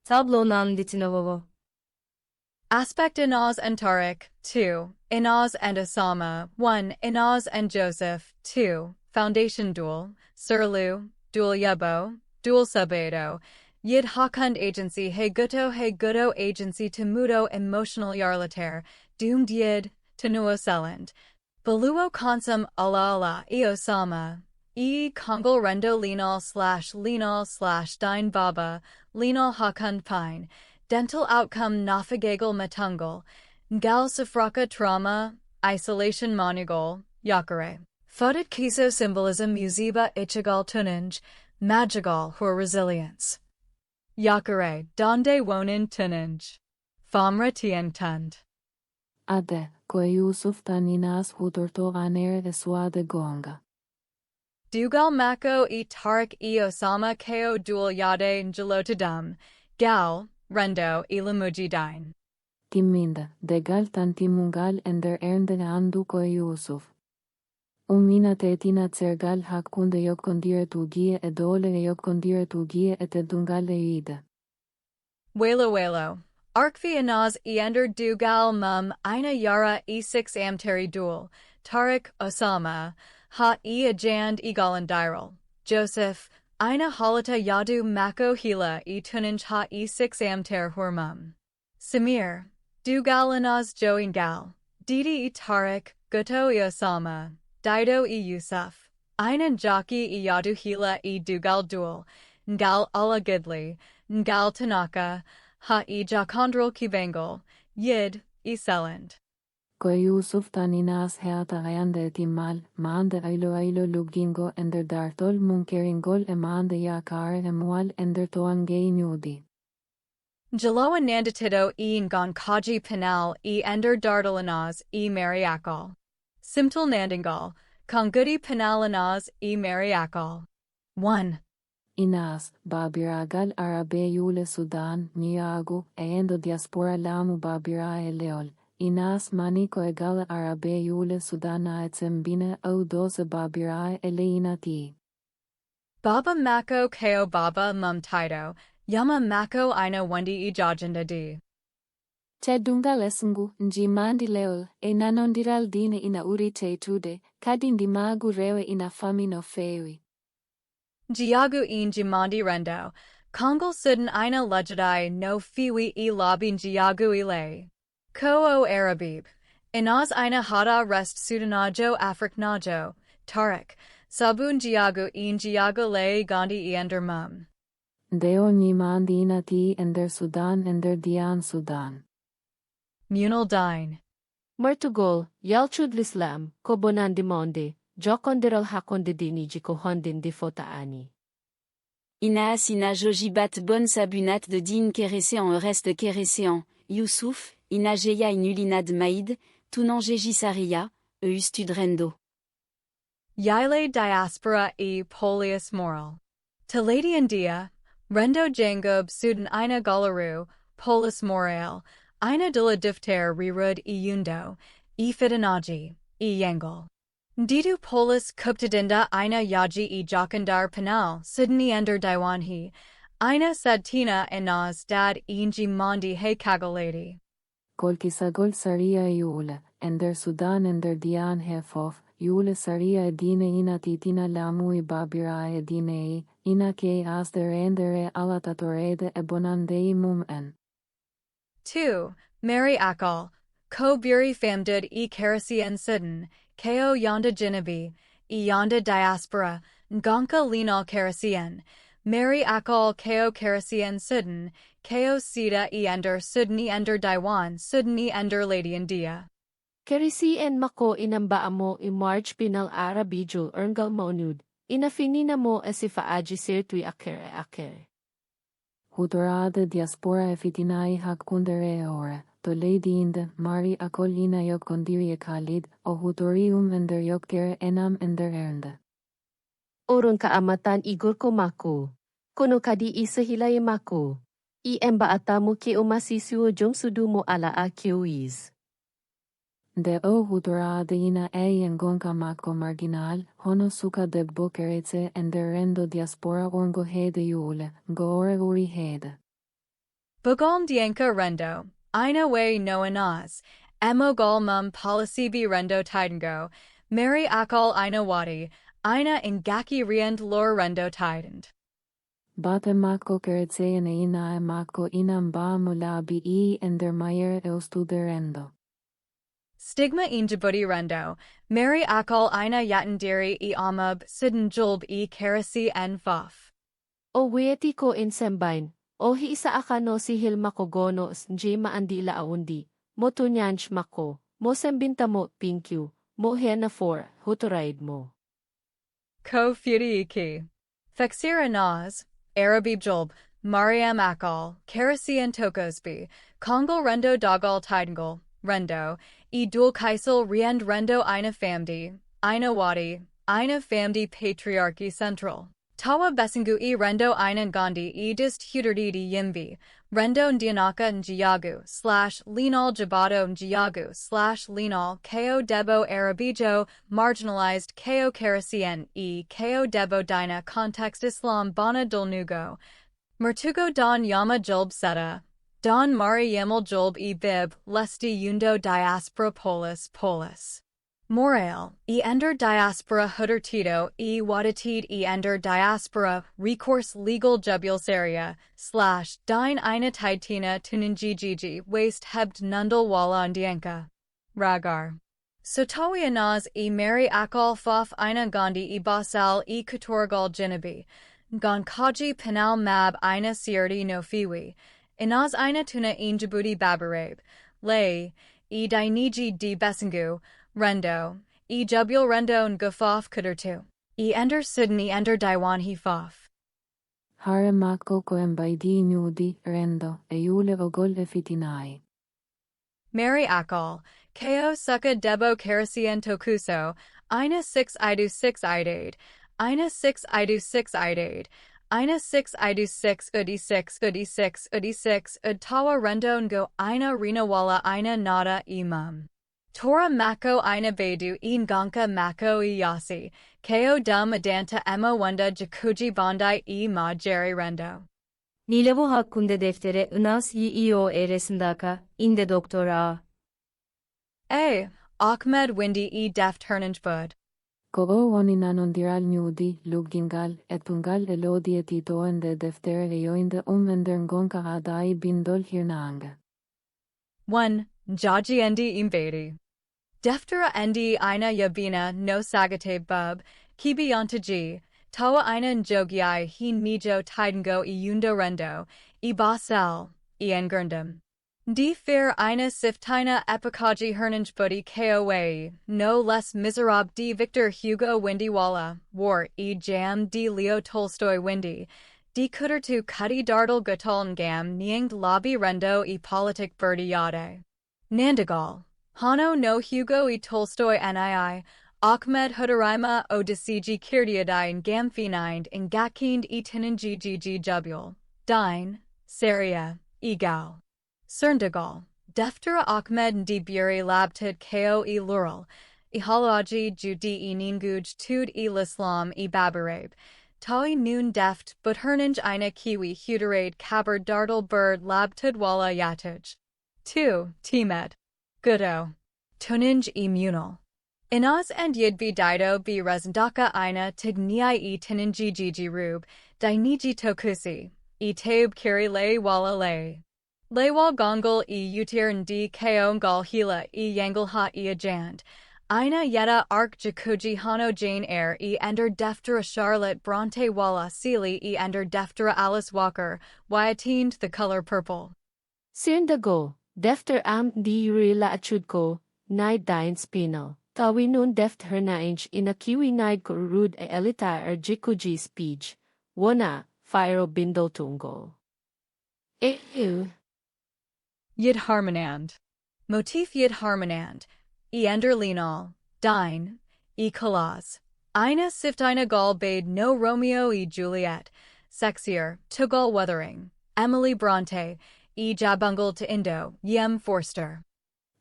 Tablonan litinovovo. Aspect Inaz and Tariq, 2. Inaz and Osama, 1. Inaz and Joseph, 2. Foundation Duel, Surlu, Duel Yebo, Duel Sabedo, Yid Hakund Agency Hey Guto Agency Temudo Emotional Yarlater, Doomed Yid, Tenuo Selland, Baluo Konsum Allah Osama, Kongol Rendo Lenal / Dine Baba, Lenal Hakund Pine, Dental Outcome Nafagagal Matungal, Ngal Safraka Trauma, Isolation Monigol, Yakare. Fodit Kiso Symbolism Muziba Ichigal Tunanj, Magigal Hor Resilience. Yakare, Donde Wonin Tunanj. Famra Tiang Tund. Ade, ko Yusuf taninas hudorto aner de suade gonga. Dugal Mako Tariq Osama Ko Dual Yade Njalotadum, Gal, Rendo Ilamuji Dine. Timinda, de gal tantimungal ender ernde andu ko Yusuf. Umina tetina tsergal hakunde yokondire tugie dole yokondire tugie edungale ide. Welo. Arkvi Inaz Ender Dugal Mum Ina Yara 6 Amteri Dual, Tariq Osama, Ha Ajand Galandiral, Joseph, Ina Halata Yadu Mako Hila Tuninj Ha 6 Amter Hormum. Samir, Dugal Inaz Join Gal, Didi Tariq, Guto Osama, Dido Yusuf, Ina Jaki Yadu Hila Dugal Dual, Ngal Allah Gidli, Ngal Tanaka, Ha Jakondral Kibangal, Yid, Selland. Ko Yusuf taninas heata ayande timal, mande ailo lugingo ender dartol munkeringol mande yakar mual ender toangay nyudi. Jaloa Nandatido Ngon Kaji Pinal Ender Dardalanaz Mariakal. Simtal Nandingal, Kongudi Pinalanaz Mariakal. 1. Inas, Babiragal Arabe Yule Sudan, Niago, Endo Diaspora Lamu Babira Leol. Inas Maniko Egal Arabe Yule Sudana Etzembine O 12 Babira Eleina Ti. Baba Mako Ko Baba Mum Tido, Yama Mako Ina Wendi Jajanda D. Tedunga lesungu, njimandi leol, nanondiral dine ina uri te tude, kadindi magu rewe ina famino fewi. Jiagu Jimandi Rendo, Kongal Sudden Ina Lejadai no Fiwi Labin Jiagu Ile. Ko o Arabib. Inaz Ina Hada Rest Sudanajo Afriknajo, Tariq, Sabun Jiagu Jiagu Le Gandhi Ender Mum. Deo njimandi ina ti ender Sudan ender Dian Sudan. Munal Dine. Martugol, Yalchud Lislam, Kobonan de Monde, Jokondiral Hakonde Diniji Kohondin de Fotaani. Inaas ina jojibat bon sabunat de din keresean reste keresean, Youssouf, ina jeya inulinad maïd, tunan jejisaria, ustudrendo. Yile diaspora polius moral. Taladi India, Rendo Jangob Sudan Ina Galaru, Polis Moral, Ina de la Deftere Rirud Yundo, Fidanaji, Yangal. Didu polis kuptadinda ina yaji e jakandar penal Sydney ender diwanhi. Ina sadtina inaz dad inji mondi he kagaladi. Kolkisagol saria yule, ender Sudan ender dian hefof, yule saria edine ina titina lamui babira edine, ina ke asder endere alatatorede ebonandei en. 2. Mary Akal, ko buri famdud e karasi en sidden, ko yonda jinabi, e yonda diaspora, ngonka linal karasien, Mary Akal ko karasien sidden, ko sida e ender Sydney ender Daiwan Sydney ender Lady India. Kerisi en mako inamba mo i March pinal Arabijul erngal monud, inafinina mo esifa aji sirtui akere. Hudorade diaspora efitinai hakundere ore, to lady inde, Mari akolina yok kondiri Khalid, o hudorium ender yok kere enam ender ernde. Orun kaamatan igor ko mako. Kono kadi isahilay mako. I emba atamu ke umasisiwo jom sudu mo ala a kiois. De o hudorade ina en gonka mako marginal, hono suka de bokeretse ender rendo diaspora ongo hede yule, gore uri hede. Bugalm dienka rendo, ina way no anaz, emogal mum policibi rendo tidengo, Mary Akal ina wadi, ina ingaki riend lor rendo tidend. Bate mako keretse ina mako inam ba mulabi ender mayer eustuderendo. Stigma injibudi rendo, Mary Akal ina yatandiri e amub sidden julb e karasi en faf. O weti ko insembain, o hi isa akano si Hilma Kogono njima andi laundi, mo tunyanch mako, mo sembinta mo pinkyu, mo hena for, huturaid mo. Ko firi iki. Feccere naz, Arabi julb, Mariam Akal, karasi en tokosbi, Kongal rendo dogal tidengol, rendo, e dul kaisel riend rendo ina famdi, ina wadi, ina famdi patriarchy central. Tawa besingu e rendo ina gandhi e dist huderdidi yimbi, rendo ndianaka njiagu, linal jabado njiagu, linal ko debo arabijo, marginalized ko karasien e ko debo dina context Islam bana dulnugo. Mertugo don yama julb seta. Don Mari Yamel Julb e Bib, Lesti Yundo Diaspora Polis. Morale, e ender diaspora Hudertito e Wadatid e ender diaspora, recourse legal jubulsaria, / dine ina tidtina tuninjijiji waste hebt nundal wala ndienka. Ragar. Sotawi anaz e Mary Akal Faf ina Gandhi e Basal e Kutorgal Jinabi, Gonkaji Pinal Mab ina Sierdi no Fiwi. Inaz ina tuna injibuti babarabe, lay, e diniji di besingu, rendo, e jubul rendo ngafaf kudertu, e ender Sydney ender Daiwan he faf. Hare mako ko embaidi nudi rendo, e yule ogol efitinai. Mary Akal, ko suka debo karasien tokuso, ina 6 idu 6 idade, ina 6 idu 6 idade, ina 6 idu 6 udi 6 udi 6 udi 6 tawa rendo ngo ina rinawala ina nada imam. Tora mako ina bedu nganka mako yasi, ko dum adanta ema wanda jakuji bandai ma jerry rendo. Nilevo hakkunda deftere Inas yiɗɓe resndaaka, inde doktora. Ahmed Windy deft bud. Kogo oninanondiral nudi, lugingal, etungal elodi etitoen de deftere yoinde ender ngonka adai bindol hirnanga. 1. Jaji endi imbedi. Deftere endi ina yabina no sagate bub, kibi yantaji, tawa ina njogiai hin mijo tidengo yundo rendo, basal, engurndum. Die fair ina siftina epikaji hernanjbudi koa, no less miserable d Victor Hugo Windiwala, war jam d Leo Tolstoy Windy, d kudertu kudi dardal gutalngam niangd lobby rendo politic birdi yade. Nandagal, Hano no Hugo Tolstoy nii, Ahmed Hudarima o desiji kirdiadine gamfininde in gakind tiningg jubul, dine, Saria, egal. Cerndagal, Deftere Ahmed Ndi Buri Labtid Ko Lural, ihalaji judi ninguj tud lislam babarabe. Tawi noon deft but hernanj ina kiwi huderade kaber dartle bird lab tudwala yatuj. 2. Timed. Go'o. Tuninj munal. Inas and yiɗɓe dido resndaaka ina tigniai tininji jiji rub, diniji tokusi, tabe kiri lay wala lay. Laywal gongal utir ndi ko ngal hila yangal ha ajand. Ina yeta ark jakuji hano Jane Eyre ender deftere Charlotte Bronte wala sealy ender deftere Alice Walker, wyatined the color purple. Resndaaka Go'o, defter am di rila achudko, nide dine spinal. Tawi nun deft hernainch ina kiwi nide ko rud elita jikuji speech. Wona, firo bindol tungol. Ew. Yid harmonand. Motif yid harmonand. Ender linal, dine, kalaz. Ina siftina gal bade no Romeo Juliet. Sexier, tugal weathering. Emily Bronte, jabungal to Indo, Yem Forster.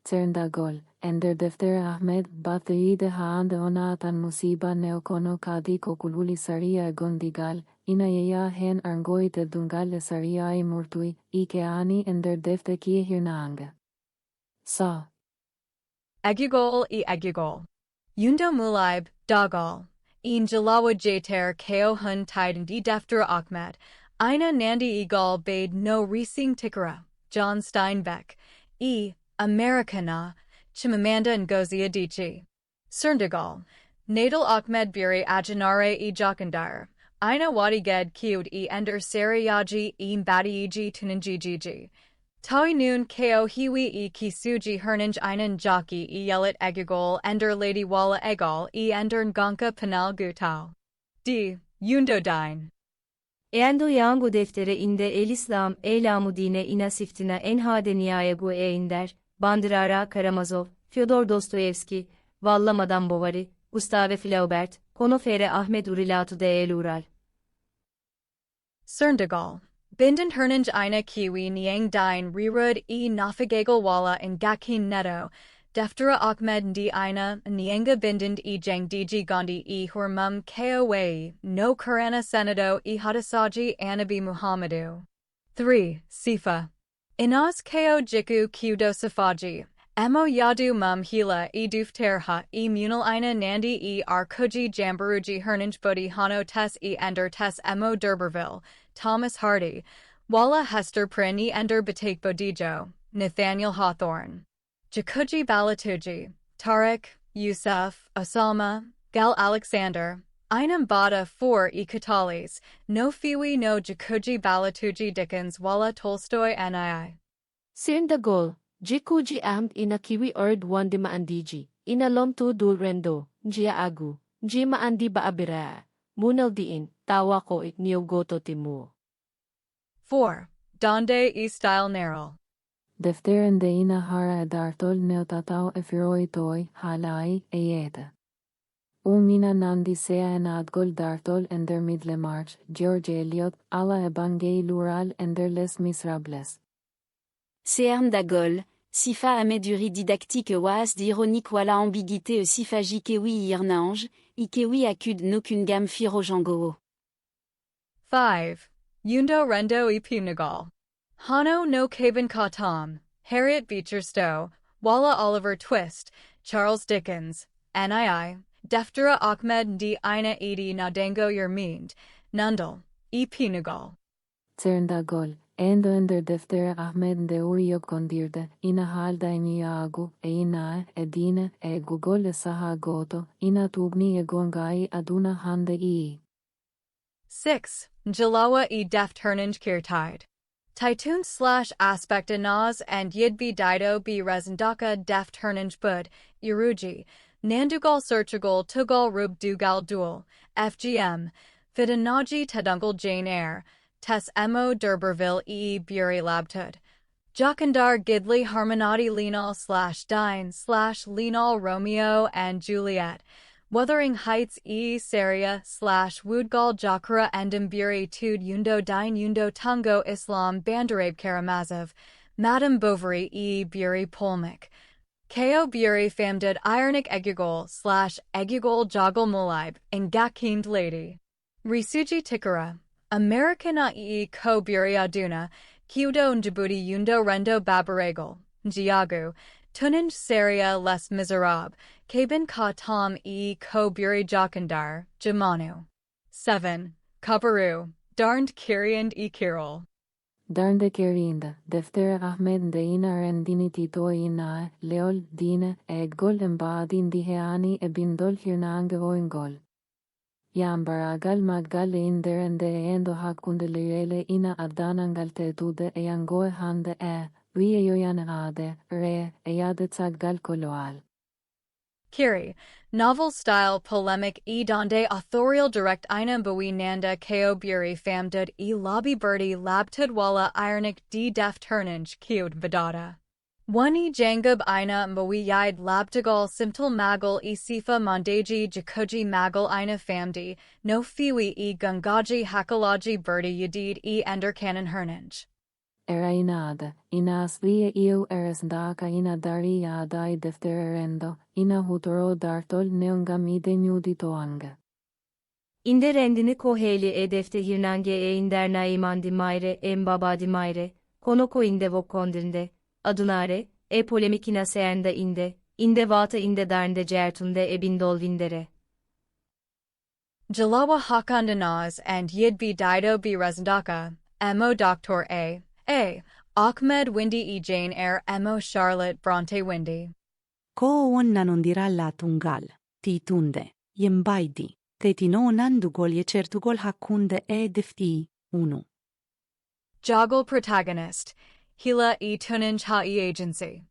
Resndaaka Go'o, ender deftere Ahmed Batide haand onatan musiba neokono kadi kokululi saria gondigal, ina yaya hen arngoi te dungal saria murtui, keani ender defte kie hirnaanga. Sa. Egugol egugol. Yundo mulaib, dagal. Jalawa jater ko hun tidan deftere Ahmed. Ina nandi egal bade no resing tikara, John Steinbeck. Americana, Chimamanda Ngozi Adichie. Serndagal. Nadal Ahmed Biri Ajanare Jakandar. Ina wadiged kiud ender Sarayaji Mbadiiji Tuninjijiji. Tawi noon ko hiwi kisuji hernanj inan jockey yelit egugol ender lady wala egal ender nganka panal gutau. D. Yundodine. Endo yangu deftere inde elislam eylamudine inasiftina enhade niyayegu einder, Bandırara Karamazov, Fyodor Dostoyevski, Valla Madame Bovary, Gustave Flaubert, Konofere Ahmet Urilatu de El Ural. Serndagal. Binden hernanj ina kiwi niang dine rirud nafigagal wala in gakin neto, deftere Ahmed ndi ina nianga bindend jang diji gondi hormum kowe, no karana senado hadasaji anabi Muhammadu. 3. Sifa. Inas ko jiku kudo safaji, emo yadu mum hila dufterha munal ina nandi arkuji jambaruji hernanj budi hano tes ender tes emo D'Urberville, Thomas Hardy, Walla Hester Prin ender Batik Bodijo, Nathaniel Hawthorne. Jakuji Balatuji, Tariq, Yusuf, Osalma, Gal Alexander, Einam Bada 4 Katalis, no Fiwi no Jakuji Balatuji Dickens Walla Tolstoy nii. Resndaaka Go'o, jikuji amt ina kiwi ord wan de maandiji, ina lom tu dul rendo, njia agu, nji maandi baabira, munal diin, tawa ko niogoto timu. 4. Donde style Neral. Defteren de ina hara dartol neotatao efiroi toi halai eyeta. Umina nandi sea enadgol dartol ender midle march, George Eliot, ala ebangei lural ender les miserables. Resndaaka Go'o, sifa ameduri didactique oas d'ironique wala ambiguïté sifaji kewi irnange, kewi acud nokun gam firojango. 5. Yundo Rendo Pumnagal. Hano no Caban Katam, Harriet Beecher Stowe, Walla Oliver Twist, Charles Dickens, nii, Deftere Ahmed ndi ina nadango yermind, Nundal, Pumnagal. Resndaaka Go'o, endo ender deftere Ahmed de Uriok kondirde, ina halda agu, ina edine gugol saha goto, ina tubni gongai aduna hande 6. Jalawa deft hernanj kirtide. Titun / aspect anaz and yiɗɓe dido resndaaka deft hernanj bud, Uruji, Nandugal Searchagal Tugal Rub Dugal Dual, FGM, Fidanaji Tedungal Jane Eyre, Tess Emo D'Urberville Buri Labtud. Jakandar Gidley Harmonati Linal / Dine / Linal Romeo and Juliet. Wuthering Heights Saria / Woodgal Jakara Buri Tud Yundo Dine Yundo Tungo Islam Bandarabe Karamazov, Madame Bovary Buri Polnik. Ko buri famdud ironic egugol / egugol joggle mulaib and gakind lady. Risuji tikara. Americana ko buri aduna, kiudo njabuti yundo rendo babaregal, giagu, tunanj seria les miserab, kabin ka tom ko buri jakandar, jamanu. 7. Kabaru, darned kiriand kirol. Darnde kerinda, deftere Ahmed de ina rendini tito ina, leol dine, gol embadin diheani e bindol hirnange oingol. Yambaragal maggal inderende endo hakundeliele ina adanangal tetude e angoe hande wie yoyan ade, re, yade taggal koloal. Kiri, novel-style polemic donde authorial direct ina bui nanda ko buri famdud lobby birdie labtud wala ironic deft hernanj kiud vidada. One jangub ina bui yid labtagal simtul magal sifa mondaji jakuji magal ina famdi, no fiwi gungaji hakalaji birdie yadid ender canon hernanj. Erainada, inas via resndaaka ina dari yadai deftere rendo, ina hutoro dartol neungamide nyuditoanga. İnde rendini koheli defte hirnange inder imandi mayre babadi mayre, konoko inde vokondinde, adunare, polemikina seenda inde vata inde darnde certunde bindolvindere. Jalawa hakandanaz and yiɗɓe dido be resndaaka, mo Dr. A. Ahmed Windy Jane mo Charlotte Bronte Windy. Ko onna non dirà la tungal, ti tunde, yembaidi, te tino nandugol ye certugol hakunde defti, 1. Joggle protagonist, Hila tuninj ha agency.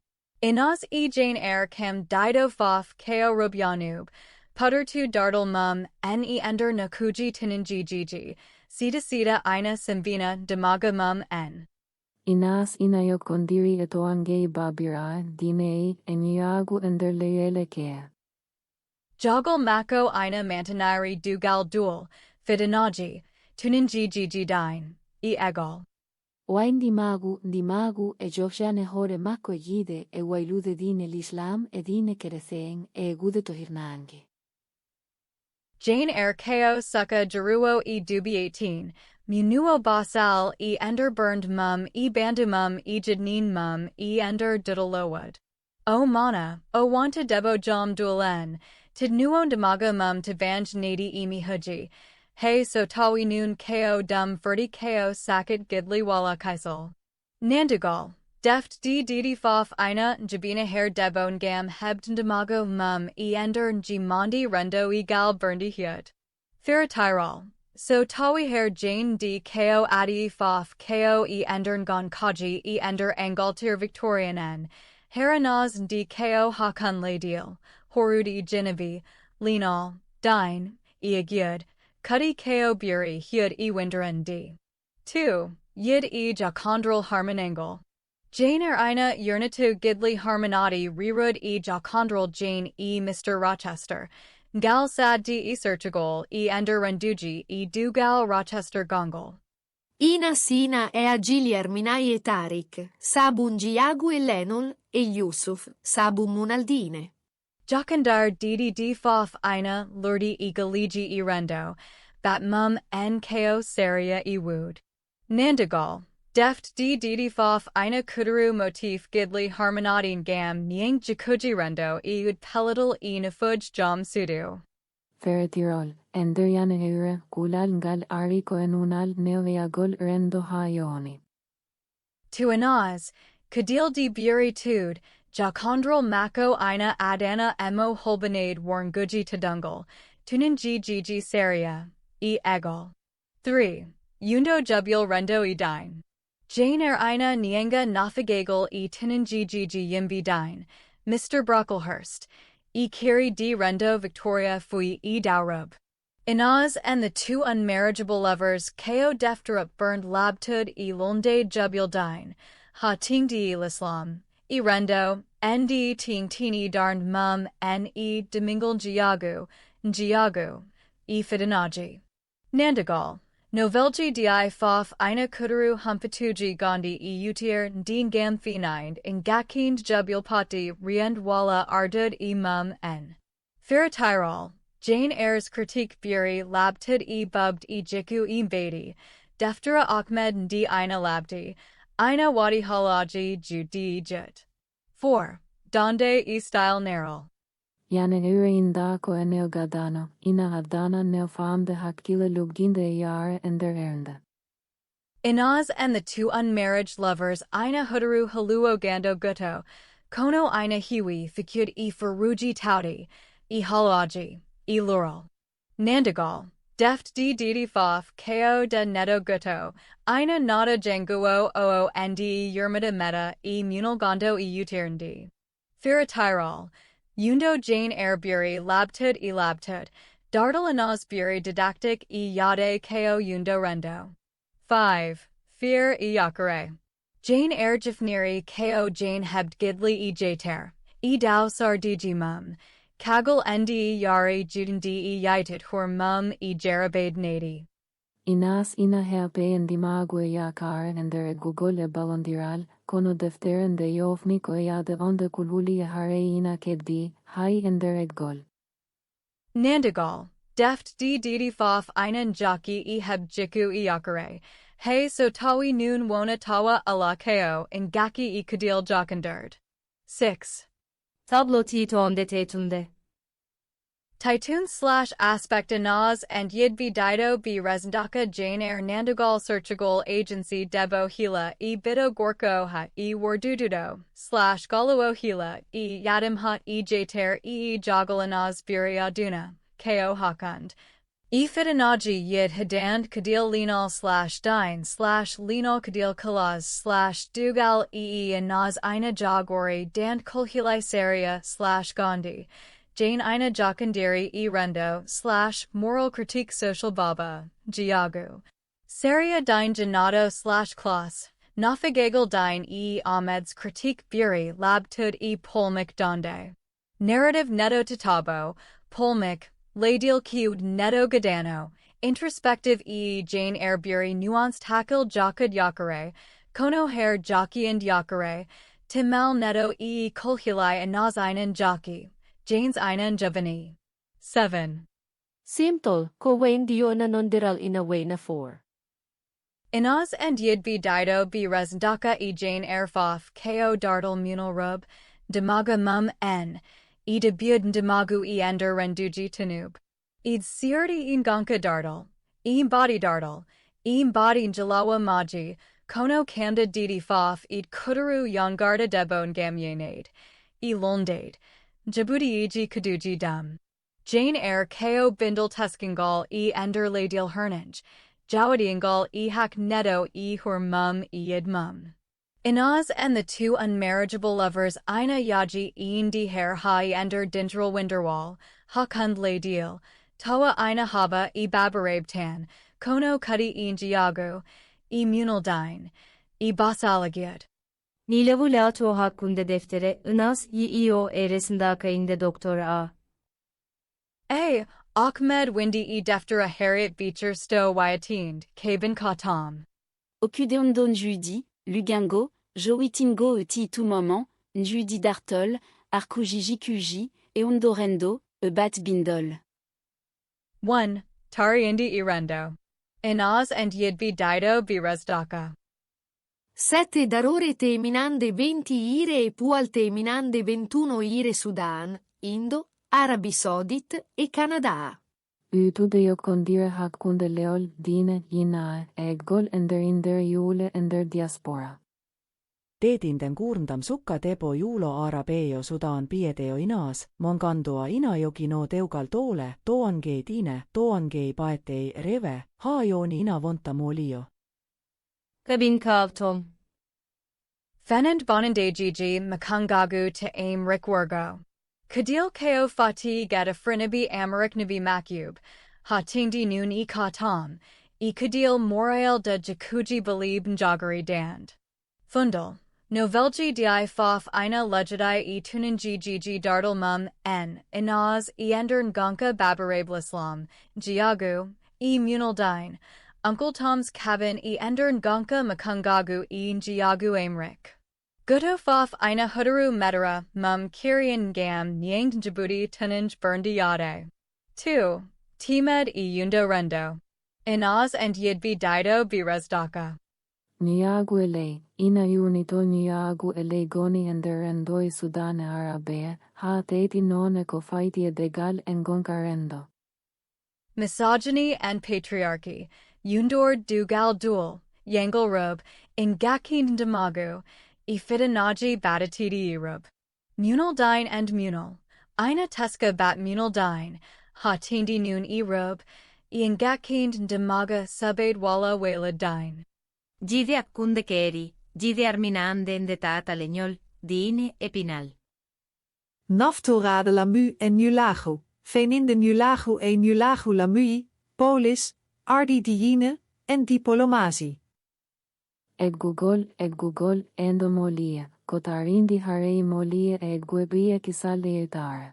Inas Jane cam dido fof ko rubyanub, putter tu dartle mum, ender nakuji tininji gigi, sita ina simvina demaga mum n. Inas inayo kondiri etoange babira, dinei, enyagu enderleele kea. Joggle mako ina mantanari dugal dual, fidanaji, tuninji gigi dine, egal. Wain dimagu jofshane hore mako yide wailude dine l'Islam dine kereseeng gude to hirnange. Jane ko suka jeruo dubi 18, munuo basal ender burned mum bandu mum jidneen mum ender diddlowud. O mana, o wanta debo jom dualen, tidnuon demaga mum vanj nadi emi huji, hey so tawi noon ko dum ferdi ko sakit gidli wala kaisal. Nandugal, deft didi fof ina jabina hair debon gam hebd demago mum ender jimandi rendo gal burndi hyut. Faratirol, so tawi hair jane ko adi fof ko ender gon kaji ender angaltir victorian n, haranaz ko hakun ladiel, horudi genevi, linal, dine, agyud, kudi ko buri hyud winderan d. 2. Yid jakondral harmonangle. Jane ina yernatu gidli harmonati rerud jakondral Jane Mr. Rochester, gal sad searchagol ender renduji dugal Rochester gongol. Ina sina agili arminai Tarik, sabun giagu Lenol Yusuf, sabun munaldine. Jakandar didi fof ina lurdi galigi rendo, bat mum nko seria wood. Nandagal, deft didi fof ina kuduru motif gidli harmonatin gam niang jakuji rendo ud pelital nafuj jam sudu. Feratirol, enderyanehira kulal gal ariko enunal neoviagol rendo hayoni. Tuanaz, kadil di buri tud, jakondral mako ina adana mo holbanade warnguji tadungal, tuninji gigi seria, egal. 3. Yundo jubul rendo dine. Jane ina nienga nafigagal tininji gigi yimbi dine, Mr. Brocklehurst, kiri di rendo Victoria fui daurub. Inaz and the two unmarriageable lovers ko defterup burned labtud londe jubul dine, ha ting di l'Islam, rendo, nd ting tini darned mum demingal giagu, fidanaji. Nandagal, Novelgi di fof ina kuduru humpatuji gondi utir din gam finind in gakind jubulpati riend wala ardud mum n. Firatirol, Jane Eyre's critique Fury labtud bubbed jiku badi, Deftere Ahmed di ina labdi, ina wadi halaji judi jut. 4. Donde style narrow. Jane resndaaka enel gadano, ina hadana nel famde hakila luginde jare en der ernde. Inaz and the two unmarried lovers ina huduru haluo gando guto, kono ina hiwi fikud faruji taudi, halaji, lural. Nandagal, deft didi fof ko de neto guto, ina nada janguo oo ndi yermida meta munal gondo utirndi. Firatirol, Yundo Jane Eyre Buri labtud, Dartle Inaz Buri didactic yade ko yundo rendo. 5. Fear yakare. Jane Eyre Jifniri ko Jane Hebd Gidley jater, dao sar digi mum, Kagel ndi yari judendi yitit hor mum jarabade nadi. Inas ina helpe en dimagwe yakar en der Google balondiral, kono defteren de jofnik de onde kululi hare ina kedbi, hai en der gol. Nandagal, deft didi fof einan jockey heb jiku yakare, hey so tawi noon wona tawa ala ko in gaki kadil jokanderd. 6. Tablo titomde tetunde. Titun / aspect Inaz and yiɗɓe dido be resndaaka Jane Eyre Nandagal Searchagol Agency Debo Hila bido Gorko ha wardududo / Galuo Hila yadim hot jater jogal Inaz Buria Duna ko Hakund. Fitanaji yid hadand kadil linal / dine / linal kadil kalaz / dugal Inaz ina jagori dand kulhilai saria / Gandhi. Jane ina jokandiri rendo / moral critique social baba, Giagu. Saria dine janado / class, Nafagagal dine Ahmed's critique Buri labtud polmic donde. Narrative neto tatabo, polmic, ladil cubed neto gadano, introspective Jane Eyre Buri nuanced hakil jokud yakare, kono hair jockey and yakare, timal neto kulhilai anazinan jockey. Jane's Einan Javani. 7. Simple, ko wain dio na nondiral inaway na 4. Inaz and yiɗɓe dido be resndaaka Jane Eyre fof ko dartle munal rub, demaga mum n, debud demagu ender renduji tanub. Sirdi ganka dartle, body dartle, body jalawa maji, kono kamda didi fof kuduru yangarda debon gamyenade, londade. Djibouti kaduji dum. Jane Eyre ko bindle teskingal ender ladil hernage, jawadiangal hak neto hor mum yid mum. Inaz and the two unmarriageable lovers ina yaji di hair ha ender dindral winderwall, hakund ladil, tawa ina haba babarabe tan, kono kudi jiagu, munal dine, basalagid. Nilavu lato hakkunda deftere Inaz yiyo resndaaka inde Doktor A. Ahmed Windy Deftere Harriet Beecher Stowe Wyatind, Kabin Katam. Okudeondon Judi, Lugango, Joitingo Eti tout moment, Njudi Dartol, Arkujiji et Ondorendo, Bat Bindol. 1. Tariendi Irendo. Inaz and yiɗɓe dido be resndaaka. 7 darore terminande 20 ire e pual terminande 21 ire Sudan, Indo, Arabi Saudit e Canada. Utude jokondire hakkunde leol dine jinae eggol ender inder jule ender diaspora. Teetinden kuurndam sukka tebo juulo arabejo Sudan piedeo Inaz, mongandoa inajoki no teugal toole, toangei tine, toangei paetei reve, haajooni ina vonta molio. Kabin kavtom. Fenand bonandajiji makangagu te rikwargo. Kadil ko fati gada frinabi amarik nabi makub, hatindi noon katam, kadil morael de jakuji balib njagari dand. Fundal, novelji di fof ina legedi tunanji dartle mum n, inaz ender nganka babarablislam, giagu, munal dine, Uncle Tom's Cabin e Endern Gonka Makungagu e Njiagu Amrik. Gudo Fof Ina Hudaru Medera Mum Kirian Gam Nyang Djibouti Tunanj Burndiade. 2. Timed e Yundo Rendo. Inaz and Yidbi Dido be resndaaka. Niagu ele, ina unito niagu ele goni enderendoi Sudan Arabe, ha teti none cofitia degal en goncarendo. Misogyny and patriarchy. Yundor Dugal Dual, Yangle Rub, Ingakin Damagu, Ifidanaji Batatiti Erub. Munal Dine and Munal. Ina Teska Bat Munal Dine, Ha Tindi Noon Erub, Ingakin Damaga Subade Walla Wela Dine. Gide acunde keri, gide arminande en detata leñol, diine e pinal. Naftorade lamu en nulagu, veninde nulagu e nulagu lamui, polis, ardi diine, en diplomasi. Google endomolia, cotarindi harei molia guebia kisaleetare.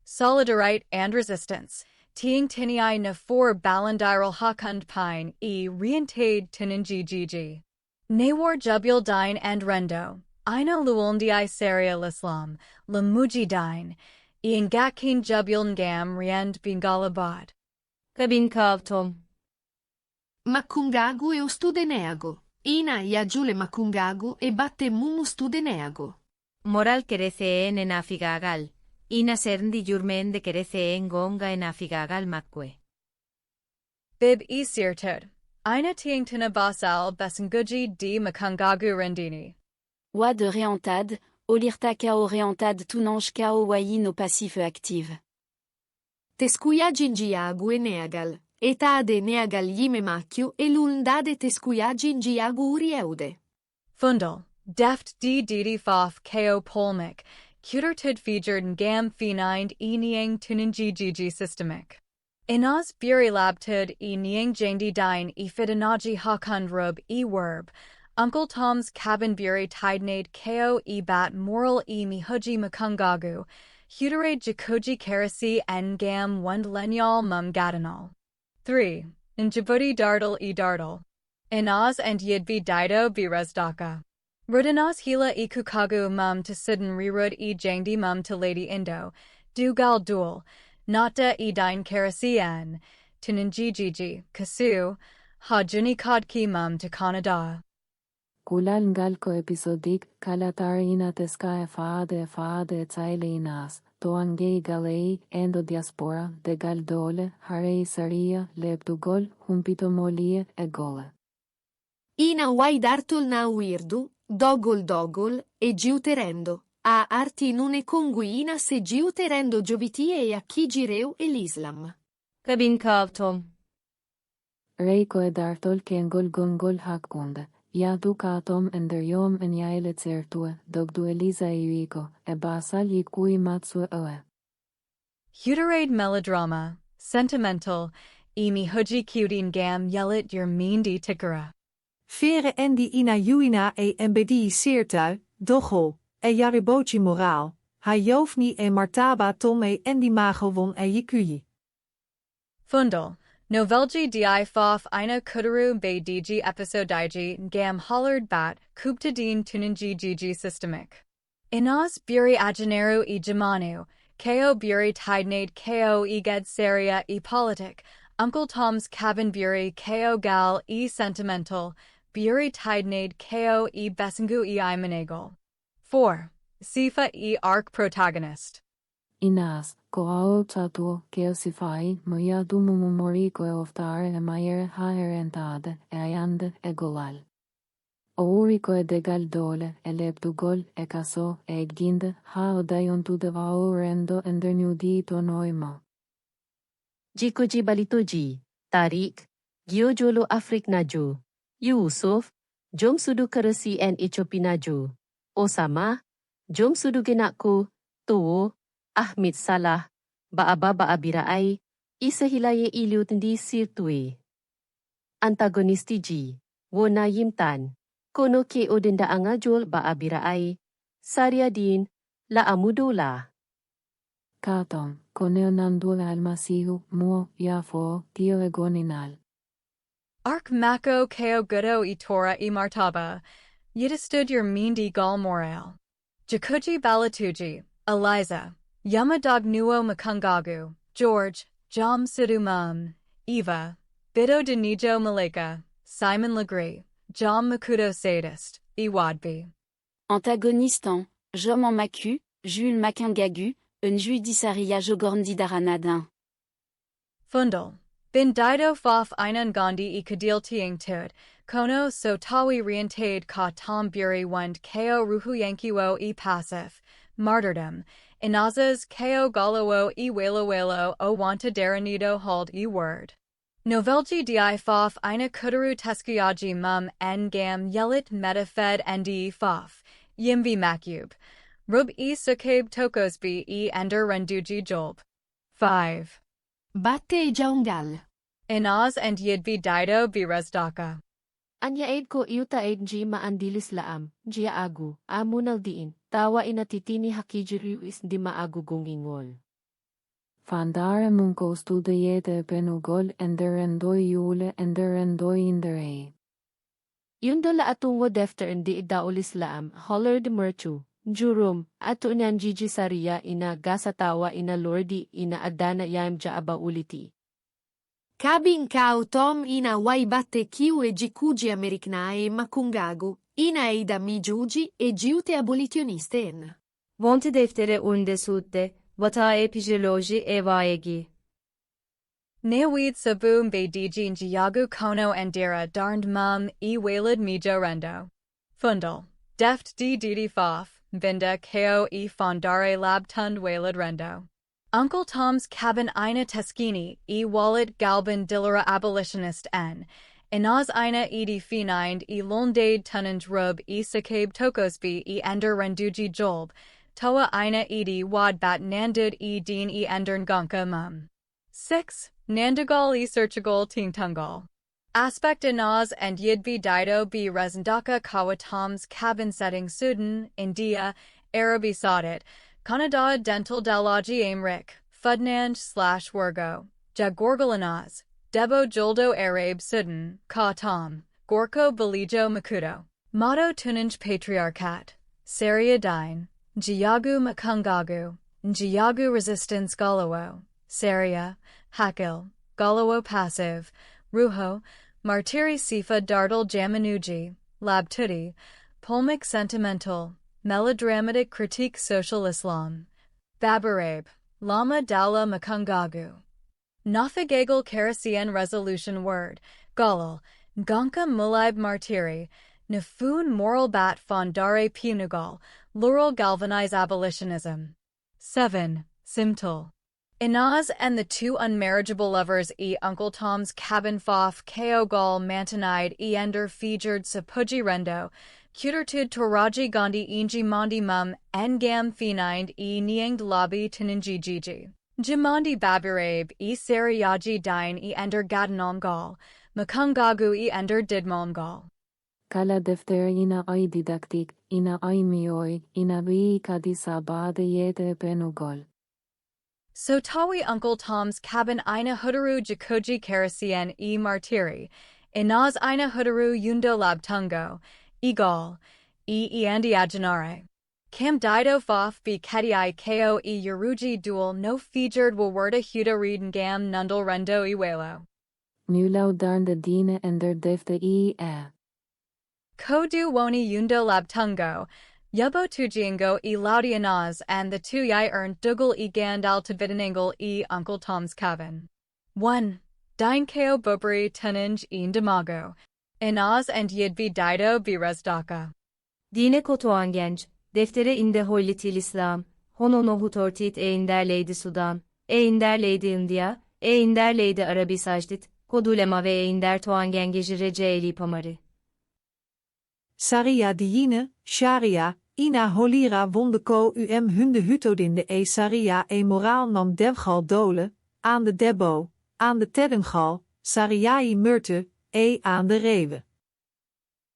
Solidarite and resistance. Ting tinii na 4 balandiral hakund pine reintade tininji gigi. Nawar jubul dine and rendo. Ina luolndi seria l'islam, lamuji dine. Ingakin jubul ngam riend bingalabad. Kabin kavtom. Makungagu e ostudeneago. Ina yajule makungagu e batte mumu studeneago. Moral kerece en afigagal. Ina serndi jurmen de kerece en gonga en afigagal makwe. Bib e sirtud. Ina ting tina basal besenguji di makungagu rendini. Wa de réentade, olirta kao réentade tunange kao wayin au passif active. Teskuya jinjiagu e neagal. Etade neagal yime macchio e lundade teskuya jinjiagu urieude. Fundal. Deft d didi fof ko polmic. Cutertud featured ngam fenind niang tuninji gigi systemic. Inaz buri labtud niang jangdi dine fidanaji hakund rub werb. Uncle Tom's Cabin buri tidenade ko bat moral mihuji makungagu. Huterade jakoji karasi ngam wund lenyal mum gadanal. 3. Djibouti dartle dartle. Inaz and Yidbi Dido be resndaaka. Rudinas hila kukagu mum to Sidon rerud jangdi mum to Lady Indo. Dugal dual. Nata dine karasian. Tuninjijiji, kasu. Ha junikadki mum to Canada. Kulal ngalko episodik kalatarina teska faade tsailinas. Toangei galei endo diaspora de galdole harei saria leptugol humpito molie e gole. Ina wai dartul na wirdu, dogol e giuterendo. A arti nune conguina se giuterendo giovitie e a chi gireu e l'islam. Kabin kavtom. Reiko e dartol kengol gongol hakkunde. Ja dukatom enderjom en jaile certue, dogdu Elisa Iuiko, e basal yikui matsue oe. Huterade melodrama, sentimental, mihuji cutin gam yelit your meandi tikara. Vere endi ina juina e embedi seertu, dochol, e jaribochi moraal, ha jofni e martaba tom e endi magowon e jikuyi. Fundal. Novelji di fof ina kudaru be digi episodiji ngam hollard bat kuptadin tuninji gigi systemic. Inaz buri ageneru jamanu, ko buri tidenade ko ged seria politic, Uncle Tom's Cabin buri ko gal sentimental, buri tidenade ko besengu imanagol. 4. Sifa arc protagonist. Inaz, koao tatu keosifai, moja dumumu moriko e oftare e maiere haerentade e ayande e golal. Ouriko e degal dole e leptugol e kaso e ginde ha odayon tu devao rendo endernudi to noima. Jikuji balitoji, Tarik, Giojolo Afrik Naju, Yusuf, Jom sudu keresi en Ethiopia Naju, Osama, Jom sudu genakku, Tuo, Ahmed Salah, Baaba Biraai, Isahilaye iliut di sirtui. Antagonisti ji, Wona Yimtan, Kono ke odenda angajul Biraai, Sariadin, La Amudula. Katom, koneo nandula almasihu, muo, yafo, tio egoninal. Ark mako kao gudo e tora e martaba, yidistud your mindi gal moral. Jakuji balatuji, Eliza, Yamadog nuo makungagu, George, Jam sidu mum, Eva, Bido de Nijo Maleka, Simon Legree, Jam Makudo sadist, Iwadbi. Antagonistan, Jom en Macu, Jules Makungagu, Unju Disaria Jogorndi Daranadin. Fundal. Bin Dido Fof Einan Gandhi e Kadil Tiang Tud, Kono so Tawi Rientade Ka Tom Buri Wund Ko Ruhu Yankiwo e Passif, Martyrdom, Inazas Ko Galawo e Welo o Wanta Daranido Hold e Word. Novelji di Fof Ina Kuduru Teskiyaji Mum En Gam Yelit Metafed Ndi Fof, Yimvi Makub, Rub e Sukab Tokosbi e Ender Renduji Jolb. 5. Batte e Jaungal. Inaz and Yidbi Dido bi resndaaka. Anya aid ko iuta aid ji maandilis laam, jia agu, amunal diin, tawa inatitini hakijiriu is di maagu gungingol. Vandare munko studejete penugol enderendoi jule enderendoi inderei. Yundola atungwo defter ndi idaulis laam, holler de merchu, jurum, atu nyan jiji saria ina gasatawa ina lordi ina adana yaim jaaba uliti. Kabin kao tom ina waibatte kiu e jikuji ameriknae makungagu, ina eida mijuji e jiute abolitionisten. Vonti deftere unde sudde, vata epijoloji e vaegi. Neweed sabum be dijin jiyagu kono andira darned mum e walid mijo rendo. Fundal. Deft didi fof, binda ko e fondare lab tund walid rendo. Uncle Tom's cabin ina teskini e wallet galban dillara abolitionist n. Inaz ina edi fenind e londade tunanj rub e sakab tokosbi e ender renduji jolb. Toa ina edi wadbat nandud e dean e endern gonka mum. 6. Nandagal e searchagol tingtungal. Aspect Inaz and Yidbi Dido b resndaaka kawa Tom's cabin setting Sudan, India, Arabi Saudit. Canada dental dalaji aimrik, fudnanj / wergo, jagorgalanaz, debo joldo Arab Sudan, ka tom, gorko belijo makudo, motto tunanj patriarchat, saria dine, jiyagu makungagu, njiyagu resistance galawo, saria, hakil, galawo passive, ruho, martiri sifa dartal jamanuji, labtuti, polmic sentimental, melodramatic critique social Islam. Babarabe, Lama Dawla Makungagu. Nathagagal Karasian resolution word, Galal, Gonka Mulaib Martiri, Nafun moral bat fondare punugal, Lural galvanize abolitionism. 7. Simtul. Inaz and the two unmarriageable lovers e Uncle Tom's cabin fof ko gal mantanide e ender featured sapuji rendo, Kudertud Toraji Gandhi Inji Mandi Mum Ngam Fenind e Niangd Lobby Tininji Gigi. Jimandi Babirabe e Sariyaji Dine e Ender Gadanam Gal, Makungagu e Ender Didmam Gal. Kala deftere ina ai didaktik, ina ai mioi, ina vi kadisa bade yete penugol. So Tawi Uncle Tom's cabin ina Huduru Jakoji Karasien e Martiri, Inaz ina Huduru Yundo Labtungo, Egal, e Andi Ajanare. Cam Dido Fof be Kedi ko e Yuruji dual no featured Wawerda Huda Reed Gam Nundal Rendo e Welo. Nulau darnde dine ender defte e. Kodu Woni Yundo Labtungo, Yubo Tujiango e Laudi Inaz and the two Yai earned Dougal e Gandal Tvidinangle e Uncle Tom's cabin. 1. Dine ko Bubri Tuninj e Damago. Inaz and Yidbi Dido bi resndaaka. Dine kotoan genç, deftere inde hollitil İslam, honono hutortit e inderleydi Sudan, e inderleydi India, e inderleydi Arabi Sajdit, kodulema ve e inder toan gengeci receeli pamari. Saria diine, sharia, ina holira wondeko hunde hutodinde e saria e moraal nam devgal dole, aan de debo, aan de teddengal, sariai murte, e aan de rewe.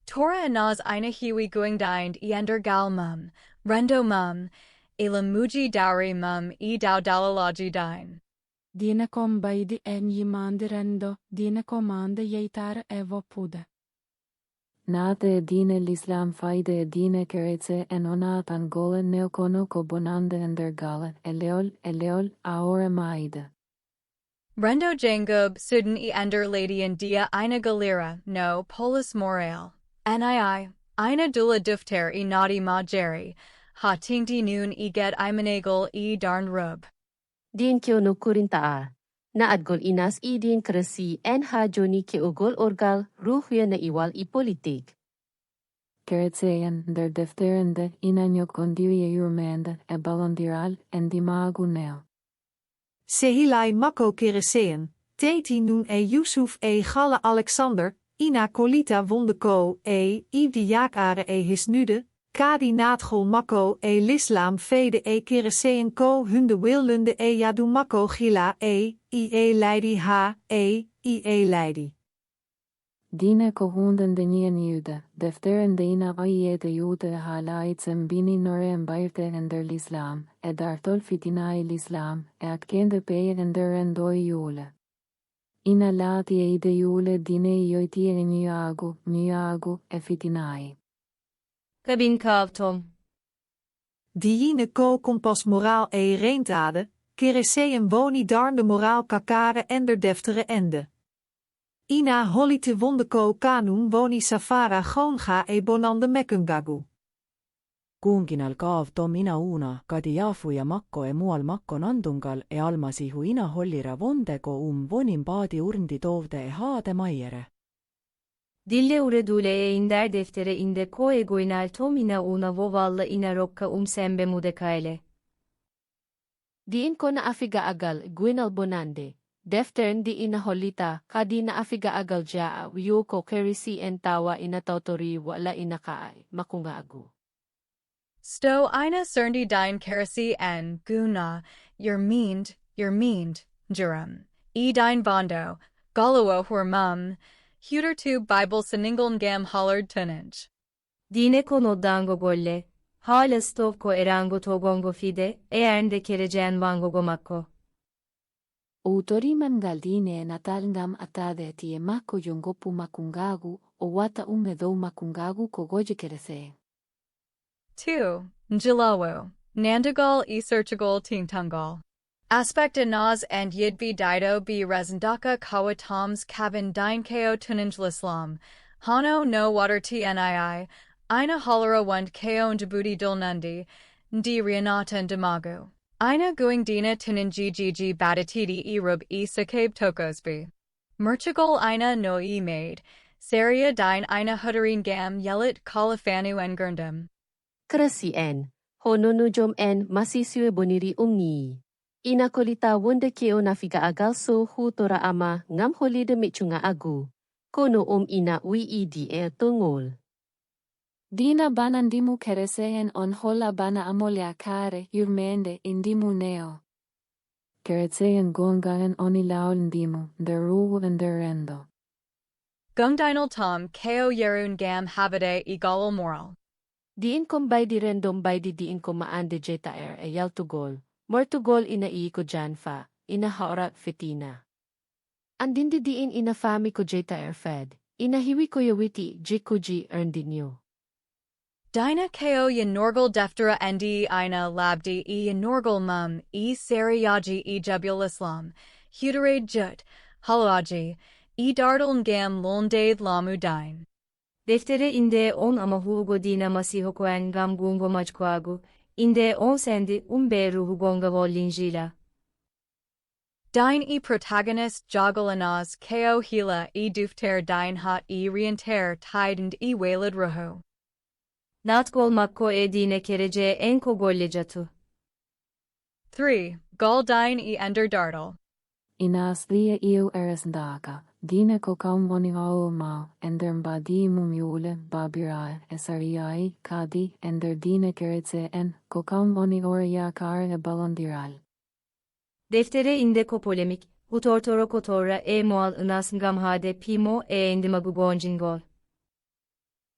Torah Inaz ina hiwi guingdind e ender gal mum, rendo mum, e lamuji dowry mum e dao dalalaji dine. Dine kom baidi en jimandi rendo, dine komande jeitare evo pude. Nate dine l'Islam faide dine keretse en onat angola neokono ko bonande endergala eleol aore maide. Rendo Jangub Sudan ender lady and dia eine galera, no, polis morale. Nii, eine dula dufter nadi ma jerry, ha tingti noon get imanagel darn rub. Din kiono kurintaa. Na adgol inas din kresi en ha joni ke ugol orgal ruhya na iwal politik. Keretseyen der defterende inanyo kondirie jurmende e balondiral en dimagu neo. Sehilai Makko Kereseën, Teti Nun Yusuf Galla Alexander, Ina Kolita Wondeko Ibdi Jakare Hisnude, Kadi Naatgol Makko Lislam Vede Kereseën Ko Hunde Willunde Yadu Makko Gila Ie Leidi Ie Leidi. Dine ko hunden de nien jude, defteren de ina de jude halaitzen bini nore en bairte ender l'Islam, e dartol fitinai l'Islam, e akkende peie ender endoi jule. Ina lati de jule dine ioiti e miagu e fitinai. Kabin kavtom. Diine ko kompas moraal reentade, Kereseën woni darn de moraal kakare ender deftere ende. Ina holite wondeko kanun woni safara gonga bonande mekungagu. Kuunginal kaav tom ina uuna kadi jaafu ja makko mual makko nandungal almasihu ina hollira wondeko vonin paadi urndi toovde haade maiere. Dille uredule inder deftere inde ko egoinal tom ina una vovalla ina rokka sembe mudekaile. Diin ko na afiga agal gwinal bonande. Deftern di inaholita, kadi na afiga agal jaa, ko kerisi en tawa inatotori wala inakaay, makungagu. Sto ina cerndi dine kerisi en, guna, you're meaned, jurum. Dine bondo, galuo mum, huter tu Bible seningoln gam hollard tunage. Dine kono dango golle, hala stovko erango togongo fide, ernde kereceğen vangogo makko. Autori mangaldine natalngam atade tie mako yongopu makungagu o wata umedou makungagu kogoje kerese. 2. Njilawo, Nandagal Searchagol Tingtungal. Aspect Anaz and Yiɗɓe Dido be resndaaka Kawatoms Kavin Dine Ko Tunanjlislam, Hano no water tnii, Ina Hollera Wund Ko Djibouti Dulnundi, Ndi Rianata Damagu. Ina Guing Dina Tinanjiji Batatiti Erub Sakabe Tokosby. Merchagol Ina no made, Saria Dine Ina Hudarin Gam Yelit Kalafanu en Gurndam. Krasi en, hononujom en masisue boniri umni. Ina kolita wonde keo nafiga agal so hutora ama ngam holide michunga agu. Kono ina wiidi tungol. Dina banandimu keresehen on hola bana amolya kare yurmende indimu neo. Keresehen gongaen onilaol ndimu, deru and derendo. Gungdinal tom ko yerun gam habade egalal moral. Diin kombay di rendom bay diin ko maande jeta yaltugol. Mortugol ina ko janfa, ina haorat fitina. Andin diin ina fami ko jeta fed, ina hiwi ko yawiti jikuji erndinyo. Dina ko norgal deftera ndi ina labdi norgal mum sariyaji jebul islam, huderade jut, halaji, dardal gam londade lamu dine. Deftere inde on ama hugo dina masiho koen gam gungo majkoagu, inde on sendi beru hugonga vollinjila. Dine protagonist jogalanaz ko hila dufter dine hot rienter tidend walid ruho. Natgol makko dine kerece enko gollecatu. 3. Gol dine ender dardal. Inas lia resndaaka, dine ko kamwani ma, ender badi mumjule, babirai, esariai, kadi, ender dine keretse en, ko kamwani yakar balondiral. Deftere inde ko polemik, hutortoro kotora mual inas ngamhade pimo indimagugonjingol.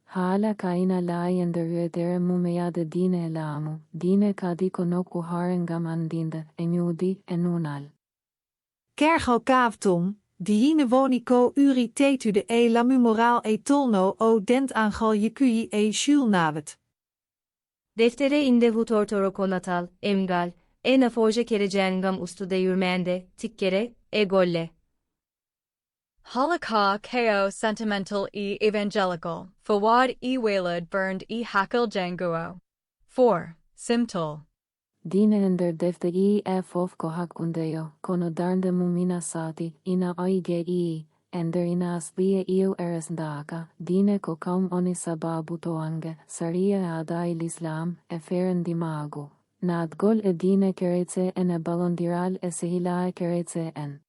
Hala kaina lai ender dere mumeyade dine lamu, dine kadi konoku harengam andinde, enyudi enunal. Kergo kavtum, diine wonico uri tetude e lamu moraal e tolno o dent angal yekui e shulnavet. Deftere inde hutortoro konatal, emgal, na forje kerecengam ustude yürmende, tikkere, golle. Halakha ko sentimental evangelical, fawad walud burned hakil janguo. 4. Simtul. Dine ender defte fof kohak undeo, kono darnde mumina sati, ina oige ender inas lie resndaaka, dine ko kam oni sababu toange, saria ada islam, feren dimago. Nad gol dine keretse balondiral sehila keretse en.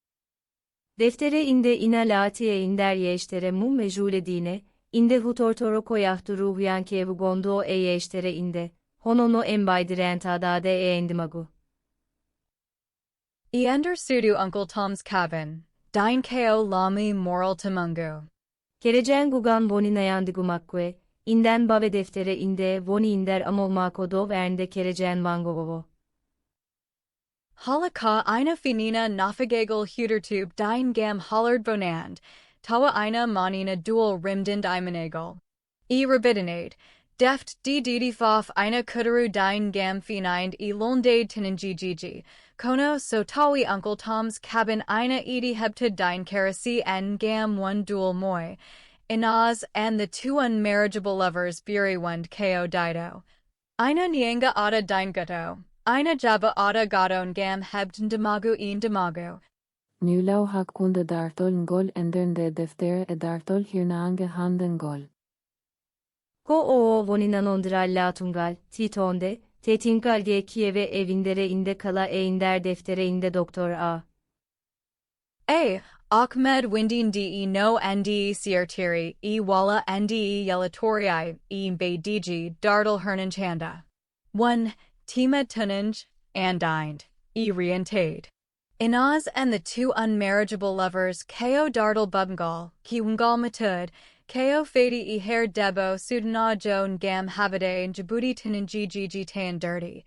Deftere inde ina latiye inder yeştere mum mejule dine, inde hutortoro koyahtu ruhyan kevu gondo yeştere inde, honono embaydirentadade endimagu. Ender sudu Uncle Tom's cabin, dine ko lami moral tamungu. Kerecen gugan boninayandigumacque, inden bave deftere inde voni inder amolmakodo vernde kerecen vangovovo. Halakha ina finina nafigagal hudertube dine gam hollard bonand, tawa ina manina dual rimdind imanagal. Rabidinade, deft fof ina kudaru dine gam finind londade tiningigi, kono so tawi Uncle Tom's cabin ina hebta dine karasi en gam one dual moi, inaz and the two unmarriageable lovers buri wund ko dido. Ina nianga ada dine guto. Ina jaba ada gadon gam hebden demagu demagu. Nulau hakkunde dartol ngol endernde deftere dartol hirnange handen gol. Go'o voninanondiral latungal, titonde, tetingal ge kieve evindere inde kala inder deftere inde doktor a. Ahmed windin no ndi siertiri wala ndi yelatorii beidiji dartal hernanchanda. 1. Tima tunanj, andined, reentade. Inaz and the two unmarriageable lovers ko dartal bubngal, kiwungal matud, ko fadi hair debo sudana joan gam habade Djibouti tinanjiji tan dirty.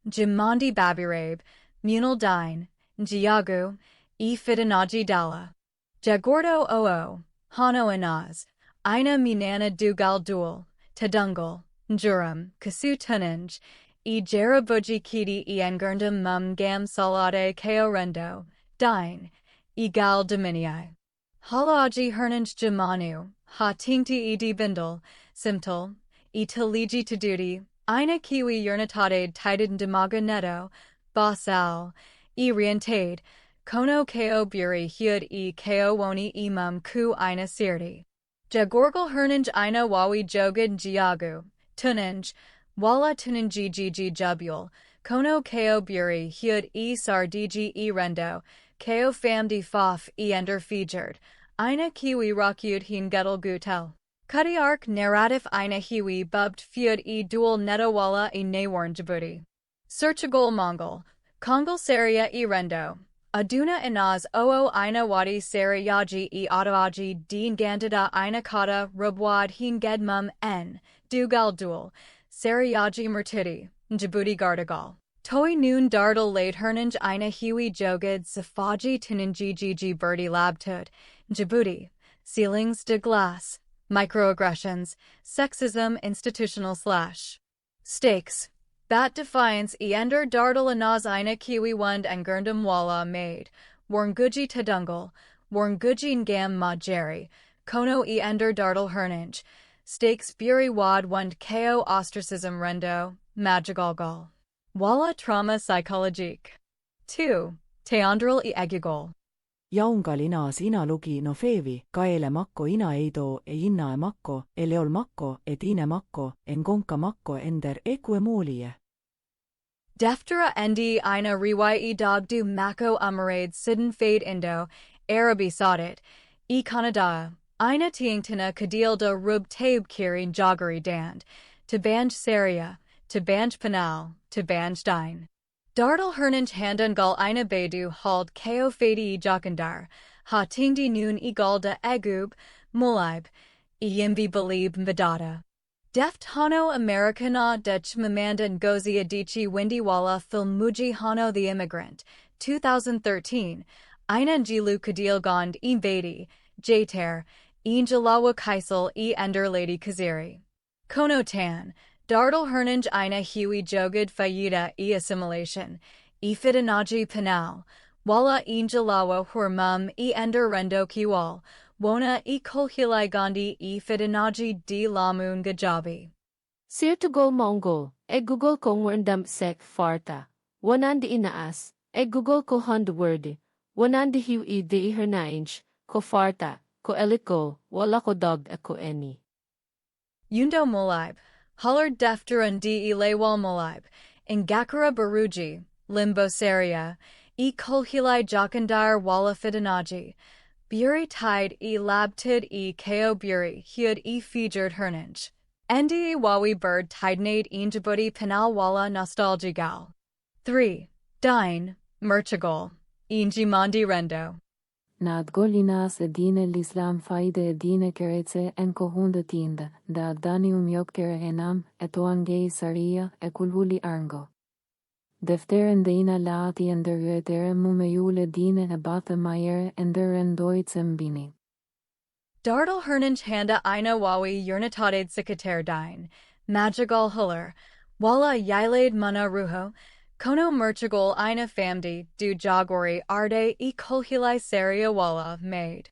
Jimandi babirabe, munal dine, jiagu, fidanaji dala. Jagordo oo, hano inaz, ina minana dugal dual, tadungal, jurum, kasu tunanj, jarabuji kiti engurndum mum gam salade ko rendo, dine, gal dominii. Halaji hernanj jamanu, ha tingti bindal, simtul, taliji taduti, ina kiwi yernatade tided demaga neto, basal, reentade, kono ko buri hud ko woni mum ku ina sirti. Jagorgal hernanj ina wawi jogad jiagu, tunanj, wala tunanjiji jubul, kono ko buri hud sardiji rendo, ko famdi fof ender featured, ina kiwi rokyud hin guttal gutel. Kutiark narratif ina hiwi bubbed feud dual netawala nawarn Djibouti. Searchagol mongol, kongal saria rendo. Aduna inaz oo ina wadi sarayaji otawaji din gandida ina kata rubwad hin gedmum n, dugal dual, sarayaji mertidi, Djibouti gardagal. Toi noon dartal laid hernanj ina hiwi jogad safaji tinanjiji birdie labtud, Djibouti, ceilings de glass, microaggressions, sexism institutional / stakes. Bat defiance ender dartal inaz ina kiwi wund and gurndum wala made, warnguji tadungal, warnguji ngam majeri, kono ender dartal hernanj, stakes buri wad wund ko ostracism rendo, magigalgal. Wala trauma psychologique. 2. Teandral egugol. Jaungal inas ina lugi no feevi, kaele makko ina eido inna makko, leol makko ine makko, konka makko ender ekue moolie. Deftere ina riwai dogdu mako umarade sidden fade indo, Arabi sodit, Canada, ina tiingtina kadilda rub taib kirin joggery dand, to banj saria, to banj panal, to banj dine. Dartal hernanj handungal ina bedu hald ko fadi jokandar, ha tingdi noon galda egub, mulaib, yimbi balib mbadata. Deft hano Americana Dutch Mamanda Ngozi Adichie Windiwala Film Muji Hano the Immigrant, 2013, Ina Jilu Kadil Gond E Badi, Jater, E Jalawa Kaisel E Ender Lady Kaziri. Kono Tan, Dardal Hernanj Ina Hiwi Jogad Fayida E Assimilation, E Fidanaji Panal, Wala E Jalawa Hurmum E Ender Rendo Kiwal, Wona E Kolhilai Gandhi E Fidanaji D Lamun Gajabi. Sir to go Mongol, Google ko ngwendam sek farta. Wanan di inaas, Google ko hond word. Wanan di hiwi di hernainj, ko farta, ko eliko, wala ko dog ko eni. Yundo Molaib, Hullard Deftere D Lewal Molaib, Ingakara Baruji, Limbo Saria, E Kolhilai Jakandar Wala Fidanaji, Buri Tide E Labtid E Ko Buri Hud E Featured Hernanj. Ndi Wawi Bird Tidenade Injabudi Penal Wala Nostalgigal. 3. Dine, Merchagol, Inji Mandi Rendo. Nadgolinas edine l'Islam faide edine keretse en kohunda tinda, da danium yokkere enam, etoangei saria, kulhuli arngo. Defteren deina laati en der ruetere mumeyule dine ebate mayer en der rendoitsem bini. Dardal Hernanj Handa Ina Wawi Yernataded Sikater Dine, Magigal Huller, Wala Yilade Muna Ruho, Kono Merchagol Ina Famdi, Du Jagori Arde E Kolhilai Saria Wala Made.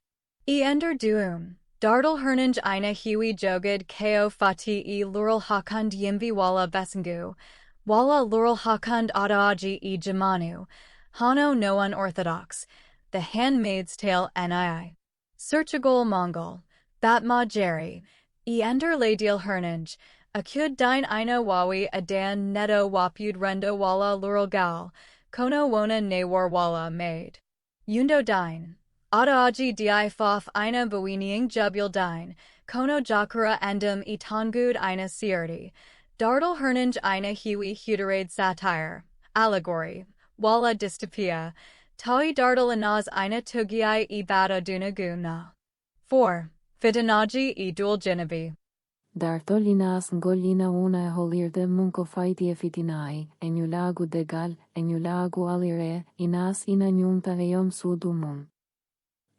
E Ender Duum, Dardal Hernanj Ina Hiwi Jogad Ko Fati E Lural Hakund Yimvi Wala Besengu, Wala Lural Hakund Adaaji E Jamanu, Hano no Unorthodox, The Handmaid's Tale Nii. Searchagol Mongol, Batma Jerry, E Ender Ladil Hernanj, Akud Dine Ina Wawi Adan Neto Wapud Rendo Wala Lural Gal, Kono Wona Nawar Wala Made. Yundo Dine, Adaaji Di Fof Ina Bawiniing Jubul Dine, Kono Jakara Endum E Tangud Ina Sierti, Dardal Hernanj Ina Hiwi Huderade Satire, Allegory, Wala Dystopia, Tawi Dardal Inaz Ina Tugiai E Bada Dunaguna. 4. Fidanaji E Dul Genevi. Dartolinas ngolina una holirde munko faiti fitinai, enyulagu degal, enyulagu alire, inas ina nyunta eom sudumum.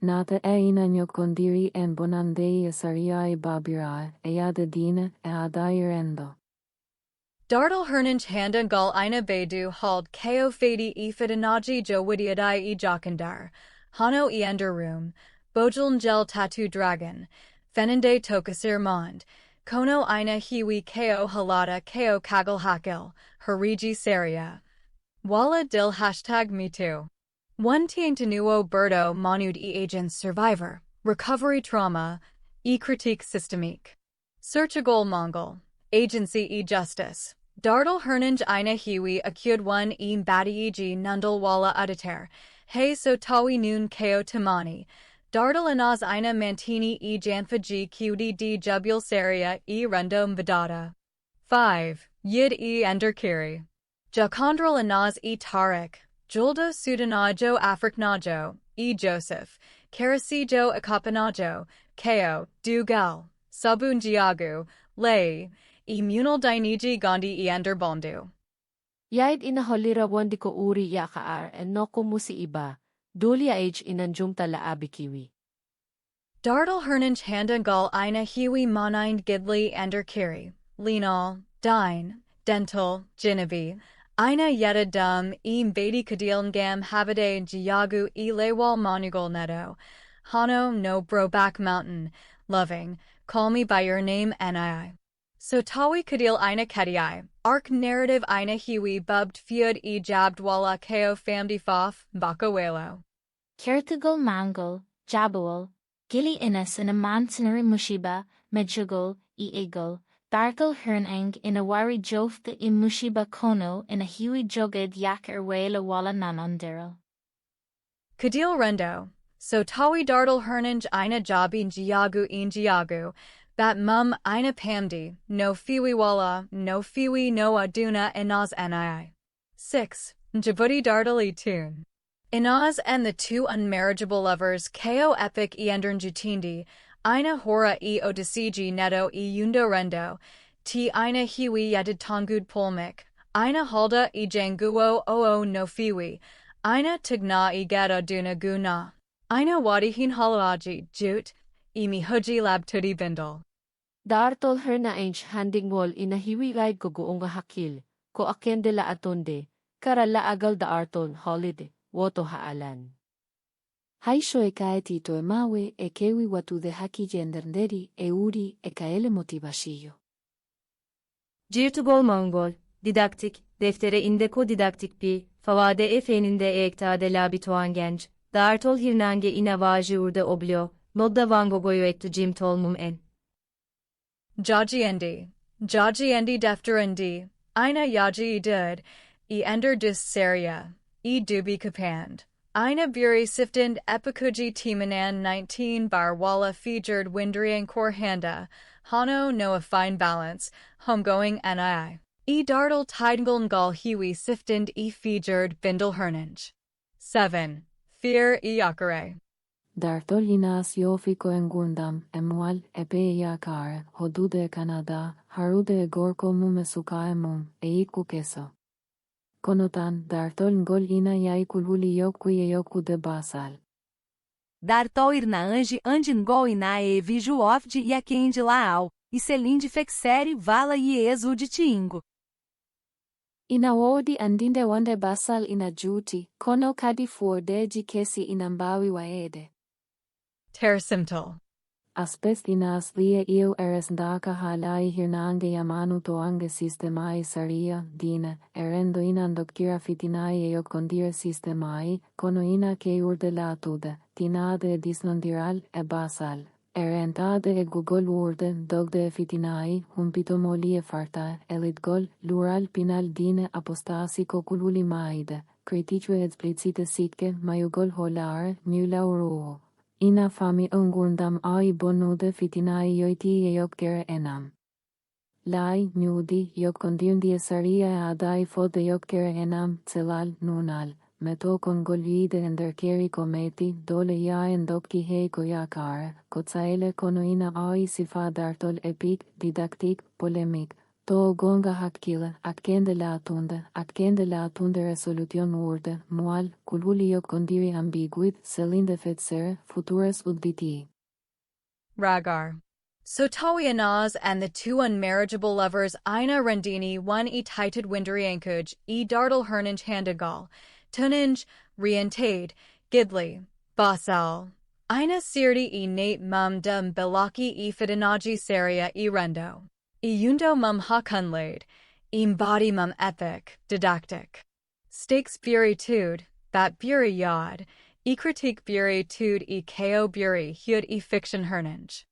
Nata ina nyokondiri en bonandei saria babira, eada dina adairendo. Dardal Hernanj Handa Gal Ina Bedu Hald Ko Fadi E Fidanaji Jo Widiadai E Jakandar, Hano E Ender Room, Bojul Gel Tattoo Dragon, Fenande Tokasir Mond, Kono Ina Hiwi Ko Halata Ko Kagal Hakil, Hariji Saria. Wala Dil #MeToo. 1 Tiantanuo Berto Manud E Agents Survivor, Recovery Trauma, E Critique Systemique. Searchagol Mongol, Agency E Justice. Dardal Hernanj Ina Hiwi Akud 1 E Mbadi Eg Nundal Wala Uditer, Hey So Tawi Noon Ko Tamani, Dardal Inaz Ina Mantini E Janfa G QDD Jubul Saria E Rendo Mbadada. 5. Yid E Ender Kiri. Jakandral Inaz E Tariq, Juldo Sudanajo Afriknajo, E Joseph, Karasijo Akapanajo, Ko, Dugal, Sabun Jiagu, Lay, E Munal Dainiji Gandhi E Ender Bondu. Yaid inaholira wandi ko uri yakaar en noko musi iba, dulia age inanjum tala abikiwi. Dardal Hernanj Handa Gal Ina Hiwi Monind Gidli Ender Kiri, Linal, Dine, Dental, Genevi, Ina Yeda Dum E Mbadi Kadilngam Habade Jiagu E Lewal Monugal Neto, Hano no Broback Mountain, Loving, Call Me By Your Name Nii. So Tawi Kadil Ina Kediai, Arc Narrative Ina Hiwi Bubbed Fiud E Jabbed Wala Ko Famdi Fof, Bakawelo. Kertugol Mangol, Jabual, Gili Inas in a Mansinari Mushiba, Medjugol, Egol, Dargal Hernang in a Wari Jofta in Mushiba Kono in a Hiwi Joged Yak Erwela Wala Nanondiral. Kadil Rendo, So Tawi Dardal Hernanj Ina Jabin Jiagu In Jiagu, Bat Mum Ina Pamdi, No Fiwi Wala, No Fiwi No Aduna Inaz Nii. 6. Djibouti Dardali Tune. Inaz and the two unmarriageable lovers Ko Epic E Endern Jutindi, Ina Hora E Odisiji Neto E Yundo Rendo, T Ina Hiwi Yedid Tongud Polmik, Ina Halda E Janguo Oo No Fiwi, Ina tigna igada duna guna. Ina wadihin halaji jut, imi huji lab tudi bindal. Dartol her na ainch handing wall inahiwigay ko goong hakil, ko aken de la atonde, karala agal da arton holiday, woto haalan. Haisho e kae tito e mawe e kewi watu de haki gendernderi e uri e kaele motivasio. Jirtugol Mongol, didaktik, deftere indeko didaktik pi, favade efeninde ektade labituan genç, dartol hirnange inavaji urde oblio, nodda vangogoyu ettu jim tolmum en. Jajiendi defterendi, ina yaji dud, e ender dis seria, e dubi kapand. Ina buri siftend epikuji timanan 19 bar walla featured windrian korhanda, hano no a fine balance, homegoing ni. E dartle tidengulngal hiwi siftend e featured bindel hernange. 7. Fear e yakare. Dartol inas yofiko en gundam, emual e pe yakare, hodude e Canada, harude e gorko mume suka mum, e iku keso. Konotan, dartol ngol ina yai kulhuli yoku e yoku de basal. Dartol irna anji andingol ina e viju ofde e akendi laal, e selinde fexere vala e exu de tingo. Ina wodi andinde wande basal ina juti, kono kadi fuordeji kesi inambawi waede. Tersimtal. Aspes inas lia iu resndaaka halai hirnange yamanu toange sistemai saria, dina, erendo inandokira fitinai e yokondira sistemai, kono ina ke urde latude, tinade disnondiral e basal. Erentade e Google urde, dogde e fitinai, humpito moli e farta, elitgol, lural pinal dine apostasico kululi maide, criticu explicite sitke, mayugol holar, mula uruo. Ina fami ungundam ai bonude fitinai yoiti e yokgere enam. Lai, mudi, yokondirndi e saria adai fode yokgere enam, celal, nunal. Meto con golvide enderkeri kometi, dole ya endokki hei koyakar, kotsaele konoina ai sifa dartol epik, didaktik, polemik. To gonga hakkile, akkende la tunde resolution urde, mual, kulhuli kondiri ambiguit, selinde Feccere, futures udviti. Ragar. Sotawi Anaz and the two unmarriageable lovers Ina Rendini one e tited Windriankuj, e dartle hernange handigal, tuninge, rientade, gidli, basal. Ina sirdi e nate mum dum belaki e fidinaji saria e rendo. E yundo mum hakunlaid, e body mum epic, didactic. Stakes buri tude, bat buri yod, e critique buri tude e ko buri hud e fiction hernange.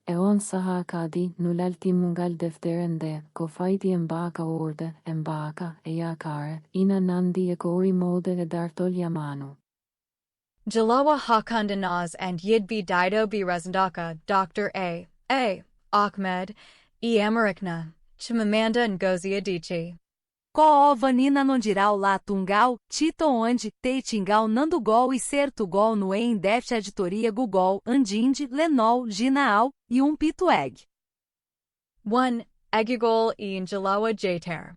Eon saha kadi nulalti mungal defterende, ko faiti embaka orde, embaka, e yakare, ina nandi e kori mode e dartol yamanu. Jalawa Hakundanaz and Yidbi Dido B. Resndaaka, Dr. A. Ahmed, E. Amarikna, Chimamanda Ngozi Adichie. Ko vanina nondiral lá tungal, tito onde, teitingal nandugol e sertugol no em deft editoria Google, andinde, lenol, ginaal, e pito egg. 1. Egugol e Njalawa Jater.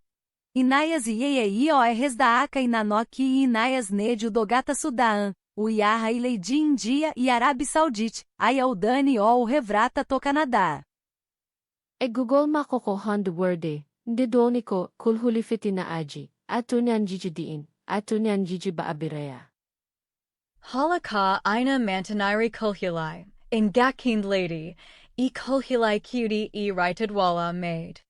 Inaias e o resndaaka inanoki e inaias nedio dogata sudaan, o iaha e leidi India e Arábia Saudite, ayaudani o revrata to Canadá. E Google makokohan de worde. Ndidoniko, kulhuli fitina aji, atunyan jijidiin, atunyan jiji baabirea. Halaka ina mantanairi kulhulai, in gakind lady, e kulhulai cutie e righted wala made.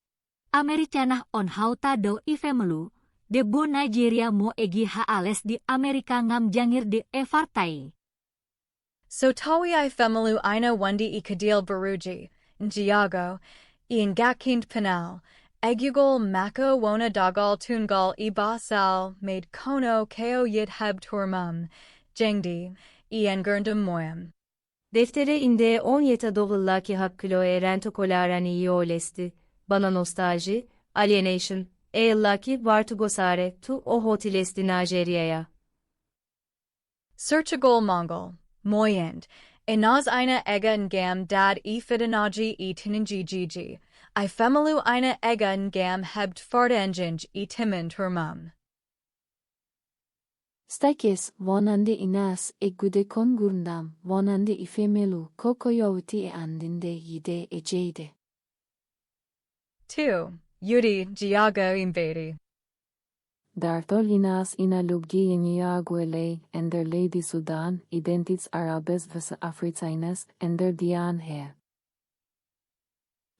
Americana on hauta do I femelu, de bo Nigeria mo egi haales di Amerika ngam jangir de fartai. So tawi I femelu ina wandi e kadil baruji, njiago, e gakind penal, Egugol mako wona dagal tungal e basal made kono ko yit heb turmum, jengdi, e engurndum moyam. Deftere inde 17 dollaki hakkilo rento kolarani iolesti, bana nostalji, alienation, laki vartugosare tu o hotilesti Nigeria'ya. Searchagol mongol, moyend, enaz ina ega ngam dad e fidanaji e tininji I femelu ina ega ngam hebt fardenjinj e timin turmum. Stakes, vonande inas e gude kon gurndam, vonande I femelu, kokoyouti e andinde yide e jade. 2. Yuri Giago Imbedi. Dartol inas ina lugdi in Iaguele, ender Lady Sudan, identits Arabes vs Afritaines, ender dian he.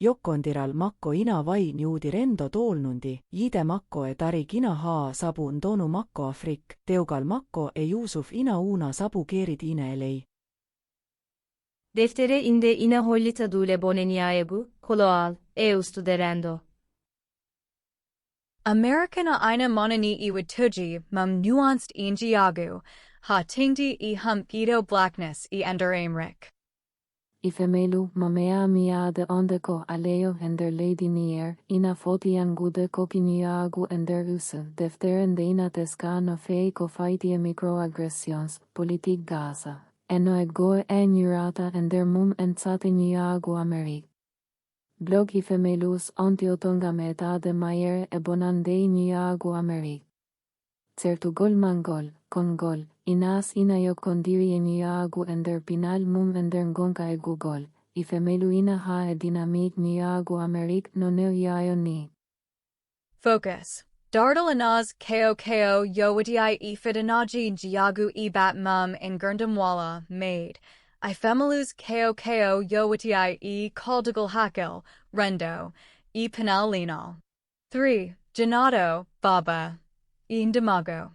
Jokkondiral makko ina vain juudi rendo toolnundi, jide makko e tarik ina haa sabun tonu makko Afrik, teugal makko e Yusuf ina una sabu keerid ine elei. Deftere inde ina hollita dule boneniaegu, koloal, eustu derendo. Americana ina monani iwid tuji mum nuanced in Giagu, ha tingdi I hump ido blackness I ender aimrik. Ifemelu mamea miade ondeko aleo ender Lady Nier, ina fotian gude kopiniagu ender use, defteren de ina tescano feico faitie microaggressions, politik Gaza, eno e goe enurata ender mum ensate niagu Amerik. Blog ifemelus ontiotonga meta de maier e bonandei niagu Amerik. Certugol mangol, kongol, inas inayo kondiri niagu ender pinal mum ender ngonka e gugol, ifemelu ina ha e dinamik niagu Amerik no yayo ni. Focus. Dardal anaz ko yowati ifidanaji Giagu bat mum in gurdamwala made. Ifemelus ko yowati caldigal hakil, rendo, penal linal. 3. Janado, baba. Indamago.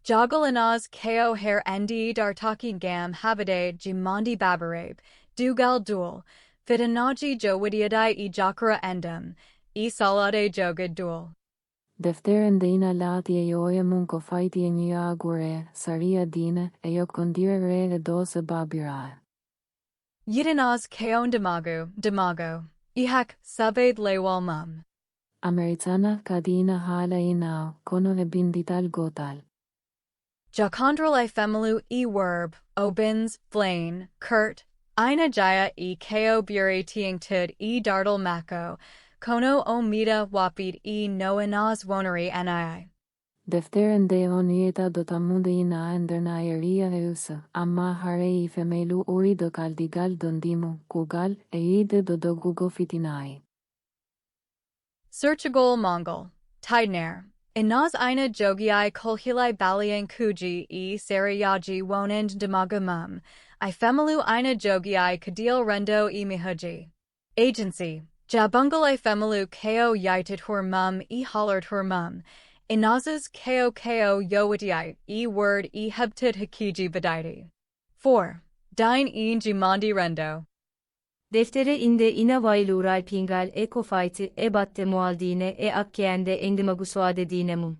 Jogalanaz ko hair ndi dartaki gam habade jimandi babarabe, dugal dual, fidanaji jowitiadai jakara endum, salade jogad dual. Defteren de ina lati yoye munko faiti niagure, saria dine, yo kondire re 12 babira. Yidanaz ko damago, ihak sabed lewal mum. Ameritana kadina hala inao, kono e bindital gotal. Jacondral ifemelu werb, obins, blain, kurt, ina jaya ko bure tiing tud dardal mako, kono omida wapid noanaz woneri nii. Defteren de onieta dotamunde ina endernaeria eusa, amma hare ifemelu uri do caldigal dondimu, kugal, ide do gugo fitinai. Searchagol Mongol, Tidnair, Inaz ina jogiai kolhilai balian kuji sarayaji wonend damagamum, ifemelu ina jogiai kadil rendo mihuji. Agency, jabungal ifemelu ko yited hurmum hollard hurmum, Inaz's ko yowatiai word hebtud hakiji badaiti. 4. Dine jimandi rendo. Deftere inde ina vailural pingal kofaiti batte mualdine akkeende endimagusuade dinemum.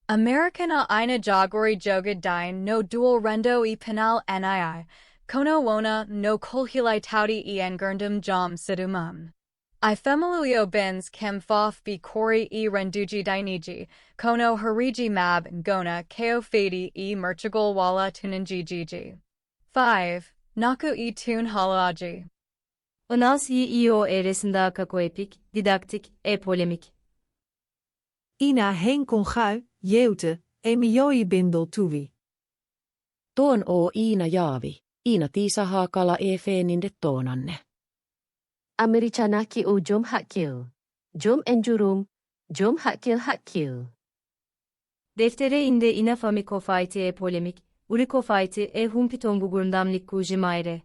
Americana ina jagori jogad dine no dual rendo penal nii, kono wona no kolhilai taudi gurndum jam sidumum. Ifemelu bens kem fof bi kori renduji diniji, kono hariji mab ngona ko fadi merchagol wala tunanjijiji. 5. Naku tun halaji. Onas io resndaaka koepik, didactic polemik. Ina hen kongui, jeute, mioi bindel tuvi. Tuon Iina jaavi, Iina tiisahaa kala feeninde toonanne. Americana ki o jom hakil. Jom enjurum, jom hakil. Deftere inde ina fami kofaiti polemik, uri kofaiti humpitongu gurndamlik kuji maire.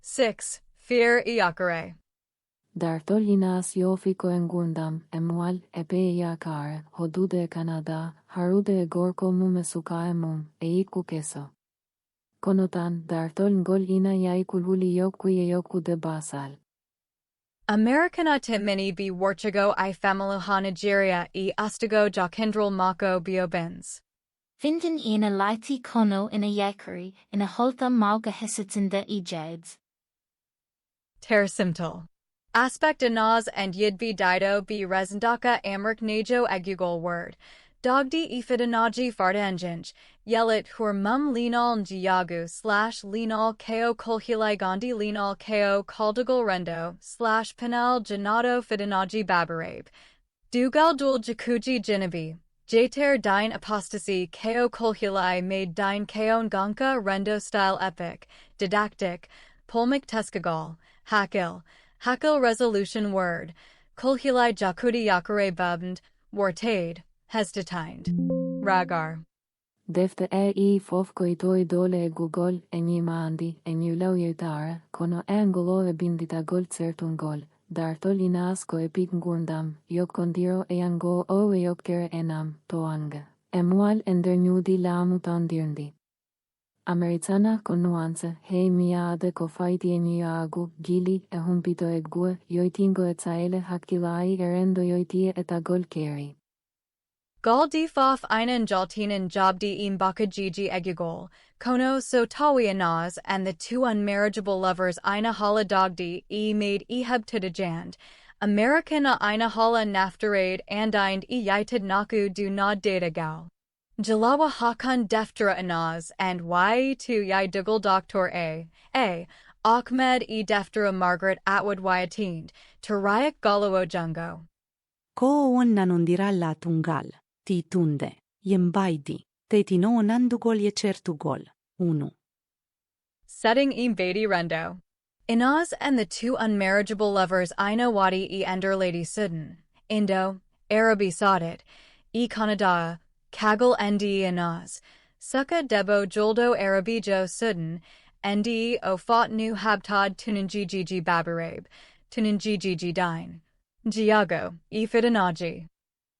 6. Fear iakare. Dartol inas yofiko en gundam, emual pe iakare, hodude Canada, harude gorko mumesuka mum, iku keso. Konotan, dartol ngol ina yaikululi yoku de basal. Americana timini bi warchago ifemelu Nigeria astago jakendral mako biobens. Finden ina laiti kono ina yakari ina holta mauga hesitinda jades. Tersimtal. Aspect anaz and yidbi dido bi resndaaka amrik najo agugol word. Dogdi ifidanaji fardanjinj, yelit hur mum linal njiyagu / linal ko kolhilai gandhi linal ko kaldagal rendo / penal janado fidanaji babarabe. Dugal dul jakuji jinabi, Jater dine apostasy ko kolhilai made dine ko nganka rendo style epic, didactic, polmic teskagal, hakil resolution word, kolhilai jakudi yakare bubnd, wartade, hestitined. Ragar. Deftere I fofkoitoi dole Google enimandi enulau kono angolo e bindita gol certungol, dartol inasko e pitngundam, yokondiro e ango o e yokkere enam, toanga. Emual endernudi lamutandirndi. Ameritana con nuance, hei miade ko faiti eniagu, gili e humpito e gue, yoitingo e tsaele hakilai erendo yoitie et agol keri. Gal di fof einen jaltinen jobdi im baka gigi egugol, kono so tawi anaz and the two unmarriageable lovers ina hala dogdi made eheb tudajand, American ina hala naftarade andined yited naku do nod data gal. Jalawa hakan deftera anaz and to dugal doctor Ahmed deftera Margaret Atwood Wyattend, Tarayak Galawo Jungo. Ko onna non dirà la tungal, ti tunde, yembaidi, te tino nandugol ye certugol, 1. Setting Beatty Rendo. Inaz and the two unmarriageable lovers Ina Wadi Ender Lady Sudan, Indo, Arabi Saudet, Kanada, Kaggle Ndi Inaz, Suka Debo Joldo Arabijo Sudan, Ndi O Fought Nu Habtad Tunanjiji Babarabe, Tunanjiji Dine. Giago, Fidanaji.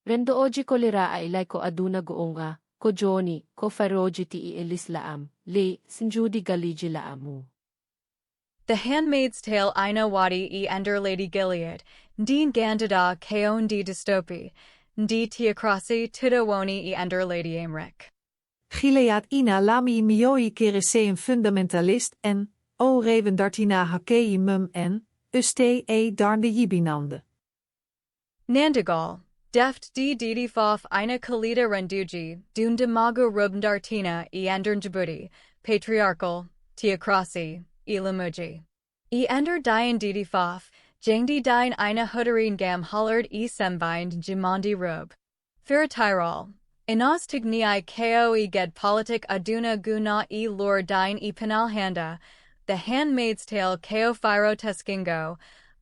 Rendo oji ko lira ay ko aduna goonga, ko Johnny, ko faroji ti ilis laam, le, sinjudi galiji laamu. The Handmaid's Tale Ina Wadi Ender Lady Gilead, Dean Gandada Kaon di Dystopi, Di Tiakrasi Tidawoni Ender Lady Amrik. Gilead ina lami mioi kereseum fundamentalist en, o reven dartina hakei mum en, uste darnde jibinande. Nandagal, deft didi fof ina kalida renduji, dun demago rubndartina endern Djibouti, patriarchal, tiakrasi, ilamuji. Ender dien didi fof, jangdi dien ina hudarin gam hollard sembind jimandi rub. Firatirol, inas tignii ko ged politic aduna guna lor dien penal handa, the Handmaid's Tale ko phiro teskingo,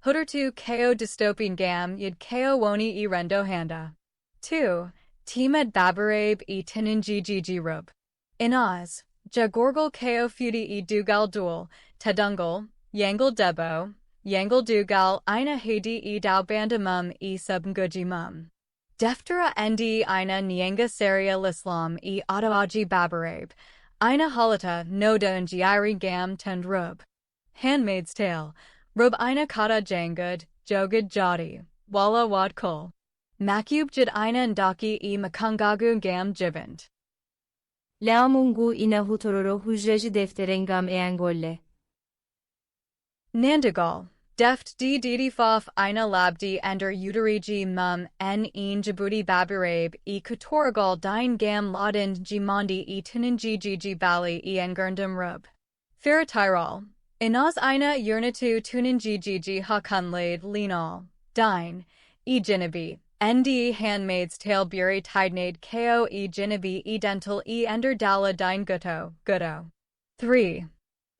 Hudertu ko dystopian gam yid ko woni rendo handa. 2. Timed babarabe tinanjiji rub. Inaz, jagorgal ko fudi dugal dual, tedungal, yangal debo, yangal dugal ina hadi dau bandamum subnguji mum. Deftera ndi ina nyanga saria lislam otoaji babarabe, ina halata noda njiiri gam tend rub. Handmaid's Tale. Rub ina kata jangud, jogud jadi, wala wad kul. Makub jid ina ndaki makungagu gam jiband. Lamungu ina hutororo hujraji defterengam eangolle. Nandagal, deft didi fof ina labdi ender uteriji mum Djibouti babirabe kutoragal dine gam ladend jimandi tinanjiji bali engurndum rub. Firatirol. Inaz ina yurnatu tunanjiji hakunlaid linal, dine, jinabi, ndi Handmaid's Tale buri tidenade ko jinabi dental ender dala dine guto. 3.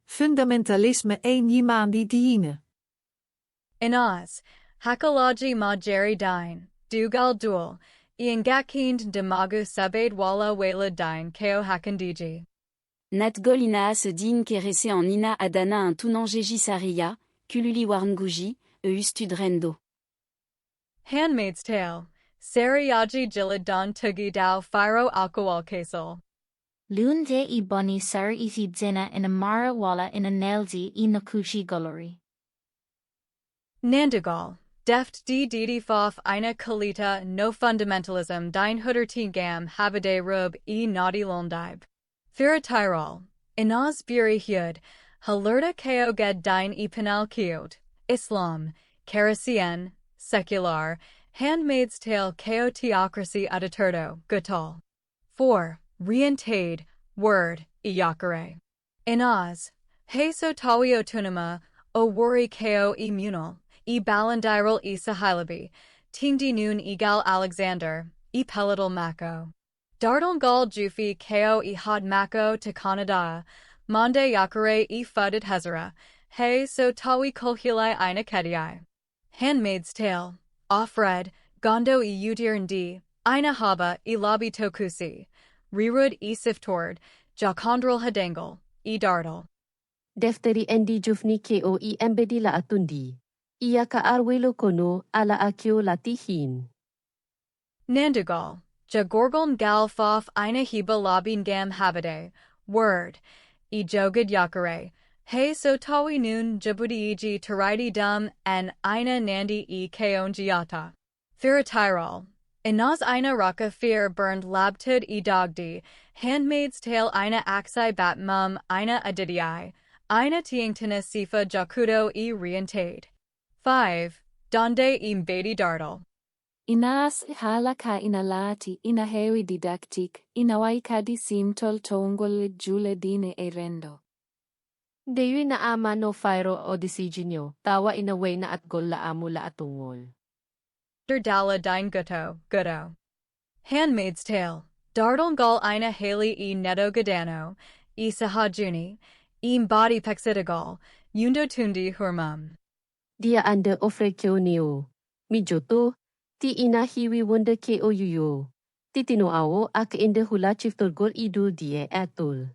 Fundamentalisme yimandi diene. Inaz, hakalaji majeri dine, dugal dual, ngakind demagu subade wala wela dine ko hakandiji. Natgol inaas din kerese en ina adana un tunanjeji saria, kululi warnguji, ustudrendo. Handmaid's Tale, Sariyaji Jilid Don Tugi Dao Phiro Alcohol Kasel. Lunde boni sar isi dzena in amara wala in a nelzi nakushi golori. Nandagal, deft didi fof ina kalita no fundamentalism dine huderti gam habade rub naughty londib. Firatirol, inaz buri hyud, halerta ko ged dine penal kiot, Islam, Karasien, secular, Handmaid's Tale ko theocracy aditurdo, gutal. 4. Rientade, word, yakare. Inaz, he so tawio tunima, o wori ko munal, balandiral sahilabi, tingdi nun egal Alexander, e pelital mako. Dartlegal jufi ko e had mako to Canada, monde yakare e fuded hezera, he so tawi kolhilai ina kediai. Handmaid's Tale, Offred, Gondo e udirndi, ina haba e lobby tokusi, rirud e siftord, jakondral hadangle, e dartle. Deftere endi jufni ko I embedi la atundi. Ia ka arwelo kono ala akio latihin. Nandugal, jagorgolm gal fof ina heba lobbying gam habade, word, e jogad yakare, he so tawi noon jabudiiji taridi dum en ina nandi e kaongiata. Firatirol, inaz ina raka fear burned labtud e dogdi, Handmaid's Tale ina axai bat mum ina adidii, ina tiingtina sifa jakudo e rientade. 5. Donde e mbedi dartle. Inaas halaka inalati inahewi didactic, inawaikadi simtol tongol jule dine e rendo. Deyo na ama no Fyro o decisionyo, tawa inaway na at gol la amo la atungol. Dala dine guto. Handmaid's Tale, Dartle gal ina Haley e neto gadano, e sahajuni, e mbadi pexitigal, yundo tundi hurmum. Dia anda ofrekyo neo. Mijoto, ti inahiwi wonda ke o yuyo. Titino awo ak inde hula chiftolgol idul die atol.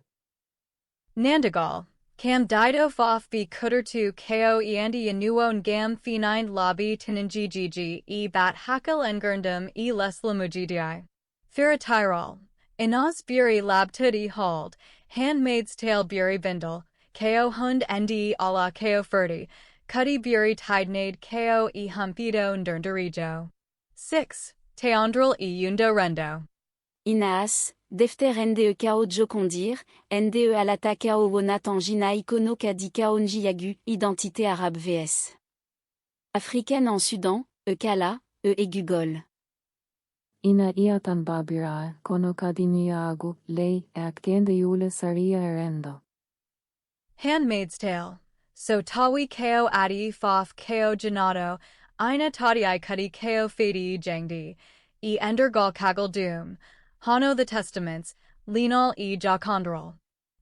Nandagal, Cam dido fof be kudertu ko eandi yanuon gam finine lobby tiningigi e bat hakal engurndum e les lamujidi. Firatirol, Inaz buri labtud e hold, Handmaid's Tale buri bindle, ko hund ndi ala ko furti, cuddy buri tidenade ko e humpido nderderijo. 6. Teandral e yundo rendo. Inaas, Deftere Go'o jokondir, nde alata kao wonat angina ikono kadi kaonji yagu, identité arabe vs. Africaine en Sudan, kala, gugol. Ina iatan babira, kono kadiniagu, lei, kende yule saria rendo. Handmaid's Tale, so tawi ko adi fof ko janado, ina tadi kudi ko fadi jangdi, e endergal kagal doom, Hano the Testaments, Linal e Jakondral.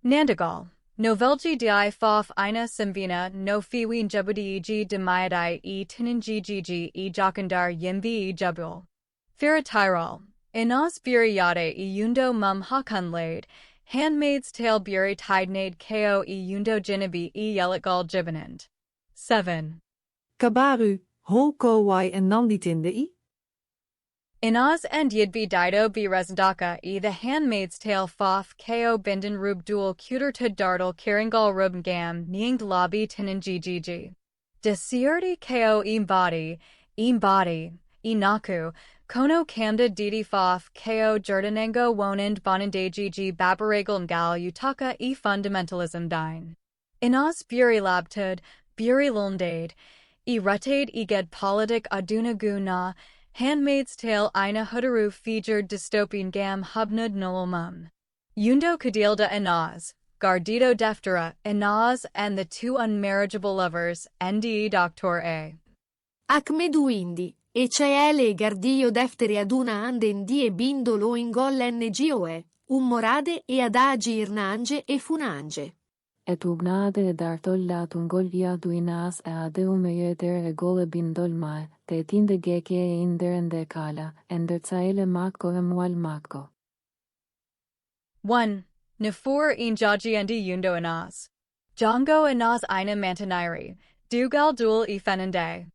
Nandagal, Novelgi di fof ina simvina no fiwin jabudiji demayadai e tiningigi e jakandar yimbi e jabul. Firatirol, Inaz buri yade e yundo mum hakun laid, Handmaid's Tale buri tidenade ko e yundo jinibi e yelikgal jibanand. 7. Kabaru, holko wai en nanditinde I? Inaz and yidbi dido be resndaaka e the Handmaid's Tale fof ko binden rub dual cuter to dartle kiringal rub gam niingd lobby tiningigi. Desierti ko imbadi, inaku, kono kamda didi fof ko jordanengo wonand bonandagigi babaragal ngal utaka e fundamentalism dine. Inaz buri labtud, buri lundade, e rutade eged politic adunagu na, Handmaid's Tale ina hudaru featured dystopian gam hubnud nulumum. Yundo kadilda Inaz, Gardito Deftere, Inaz and the two unmarriageable lovers, NDE Dr. A. Akmedu indi, e ceele gardio deftere aduna anden die bindolo ingol ngoe, morade e adagi irnange e funange. Et ugnade dartol la tungol duinas ade umeyeder gole bindol ma, te tinde geke inder kala, ender tsaile mako emwal mako. 1. Nifur injaji endi yundo Inaz. Jongo Inaz ina mantanairi, dugal dul e fenende.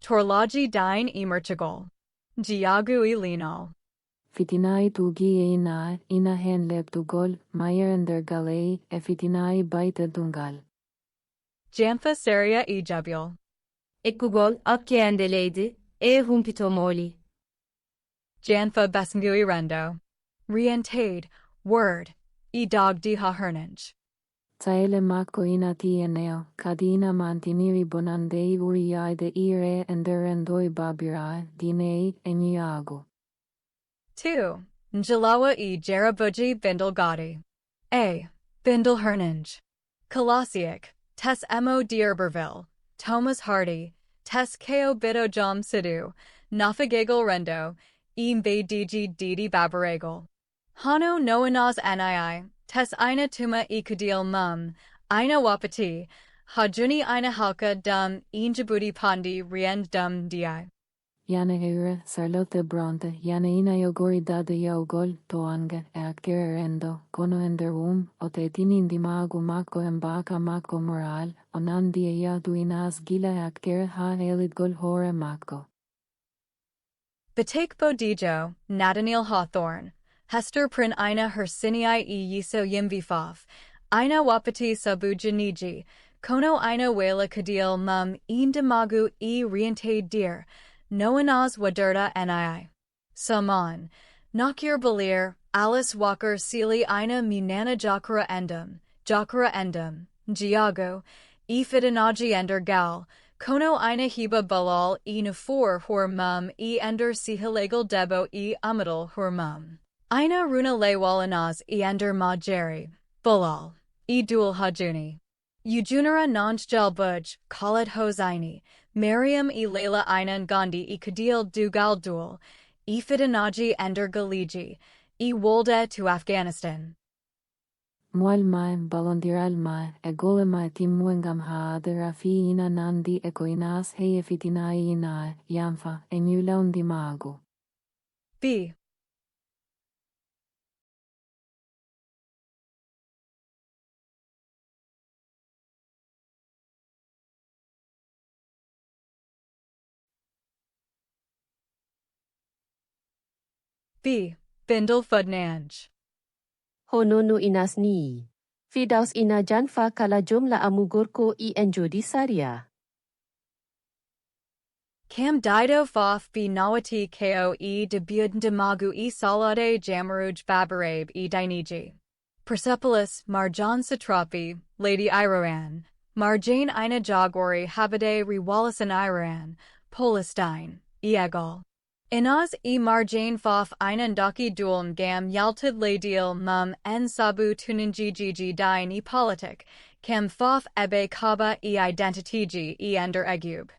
Torlaji dine e merchagol. Giagu e linal. Fitinai tugi ina hen leptugol, mayer ender galei, fitinai baita dungal. Jamfa seria e jabul. Ekugol akyendeleydi, humpitomoli. Janfa besngui rendo. Rientade, word, e dog di ha hernange. Tsaile mako ina tieneo, kadina mantiniri bonandei uriai de ire enderendoi babirai, dinei eniago. 2. Njalawa e Jarabuji Bindel Gadi. A. Bindel Hernange. Colossiac, Tess Mo Dierberville, Thomas Hardy, Tess Ko Bido Jom Sidhu, Nafagagal Rendo, Imbe digi didi babaregal. Hano noanas nii, tes ina tuma ikadil mum, ina wapati, hajuni ina halka dum injabuti pandi riend dum di. Yana ure, sarlote bronte, yana ina yogori dada yogol, toange, akgerendo, kono enderum, o te tinin dimagu mako embaka mako moral, onandi ya duinas gila akger ha elid gol hore mako. Batik Bodijo, Nathaniel Hawthorne, Hester Prin Ina Hersinii e Yiso Yimvifaf, Ina Wapati Sabu Janiji, Kono Ina Wela Kadil Mum Demagu e Riente Deer, Noanaz Waderta Nii. Saman, Nakir Balir, Alice Walker Sealy Ina Munana Jakara Endum, Giago, E Fidanaji Ender Gal, Kono ina hiba balal e nafur hor mum e ender sihalegal debo e amadal hor mum. Ina runa lewal anaz e ender ma jerry, balal, e dual hajuni. Ujunara nanjjal buj, khalid hozaini, Mariam e Layla Inan Gandhi e Kadil Dugal Dul, e Fidanaji ender Galiji, e Wolde to Afghanistan. Mualma, balondiralma, egolema timuengam ha de rafi ina nandi egoinas heye fitinai ina, yamfa, emulaun dimago. B. B. Bindel Fudnanj. Hono no inas ni. Fidaus ina janfa kala jumla amugorko I enjodi saria. Cam dido fof b nawati ko e debut demagu e salade jamaruj babarabe e diniji. Persepolis, Marjan Satrapi, Lady Iroan, Marjane ina jagori habade riwalasan Iran, Polistine, Eagal. Inaz e Marjane fof ina ndaki dulm gam yaltid ladil mum en sabu tuninjijiji dine e politic, cam fof ebe kaba e identitiji e ender egub.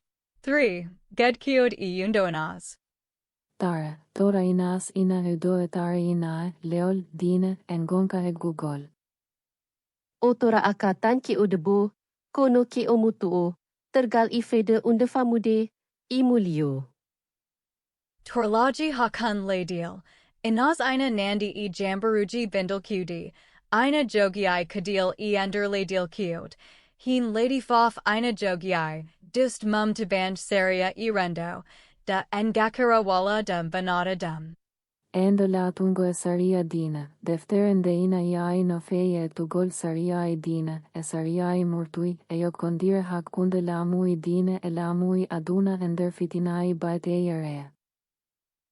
3. Gedkiod e undoinaz. Tara, tora inas ina udo tara ina, leol, dine, engonka e gugol. Otora akatan ki odebu, kono ki omutuo, tergal I fede undefamude, I mulio. Torlaji Hakan Ladil, Inaz ina Nandi e Jambaruji Bindal Qd, ina Jogiai Kadil e ender Ladil Kiod, Heen Lady Fof ina Jogiai, Dust mum to band Saria e Rendo, da Engakara wala dum banada dum. Endo la tungo e saria dina, defterende ina iai no feye tu gol saria e dina, e saria e murtui, e yo kondir hakunde la mui dina e la mui aduna ender fitinai bate area.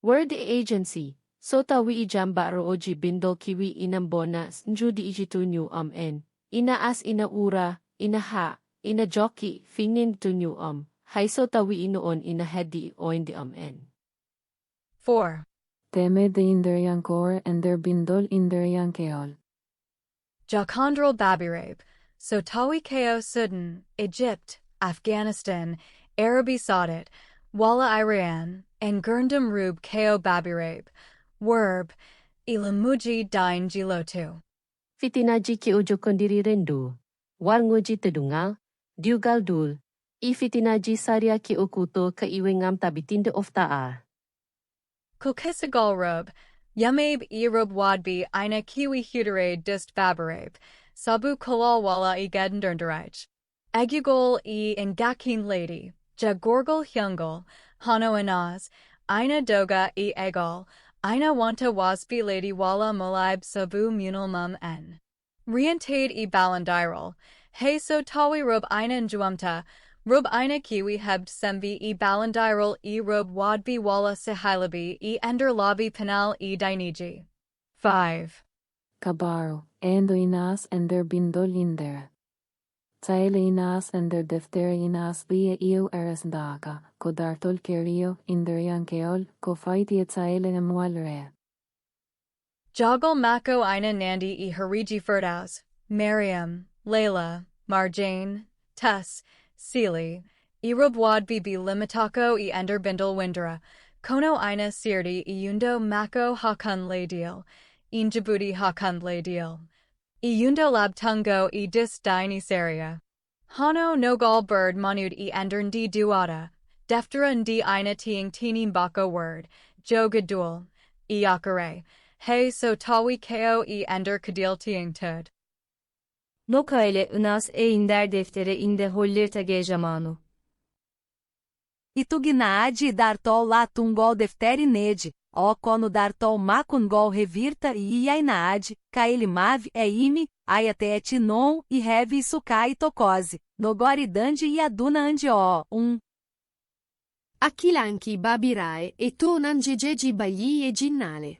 Word agency. Sota wi ijamba rooji bindol kiwi inambona njudi ijitunyu en. Ina as ina ura, ina ha, ina joki, finin tunyu Hai sota wi inoon ina hedi oindi en. 4. Teme de inderian kor ender bindol inderian keol. Jakandral Babirabe, Sotawi Ko Sudan, Egypt, Afghanistan, Arabi Saudat, Wala Iran, and Gurndam Rub Ko Babirabe, Werb, Ilamuji Dine Jilotu. Fitinaji ki ojo kondiri rendu. Walngoji tedungal, diugal dul. I fitinaji saria ki okuto ka iwengam tabitinde oftaa. Kokesagal Rub, Yamabe Erub Wadbi Ina Kiwi Hudere Dust Babarabe, Sabu Kalal Wala e Gedendernderij. Agugol e Ngakin Lady, Jagorgol Hyungol, Hano Anaz, Ina Doga e Egal, Ina Wanta Wasbi Lady Wala Mulib Sabu Munal Mum N. Rientade e Balandiral, Hey So Tawi Rub Ina Njuamta, Rub Ina Kiwi Hebd Sembi e Balandiral e Rub Wadbi Wala Sihilabi e Ender Lobby Penal e Diniji. 5. Kabaro, endo inas ender bindol inder. Taile inas ender deftere inas via iu resndaaka, kodartol kerio inderian keol, ko fighti e taile emualre. Joggle Mako Ina Nandi e Hariji Ferdaus, Mariam, Layla, Marjane, Tess, Sealy, Erub Wadbi Limitako e Ender Bindal Windra, Kono ina sirdi iundo mako hakun ladil, in Djibouti hakun ladil. Iundo labtungo e dis dini seria. Hano nogal bird manud e endern di duada, deftera ndi ina tiing teeny bako word, jo gadul, e yakare, hey so tawi ko e ender kadil tiing tud. Noka ile unas inder deftere inde hollirta gejamanu. Itugnaad dartol latungol deftere ned, o kono dartol makungol revirta e iainaad, kaelimav ime, ayatet non e hevi sukai tokose, nogoridande e aduna ande o, Akilanki babirae e tonan jejeji bayi e ginnale.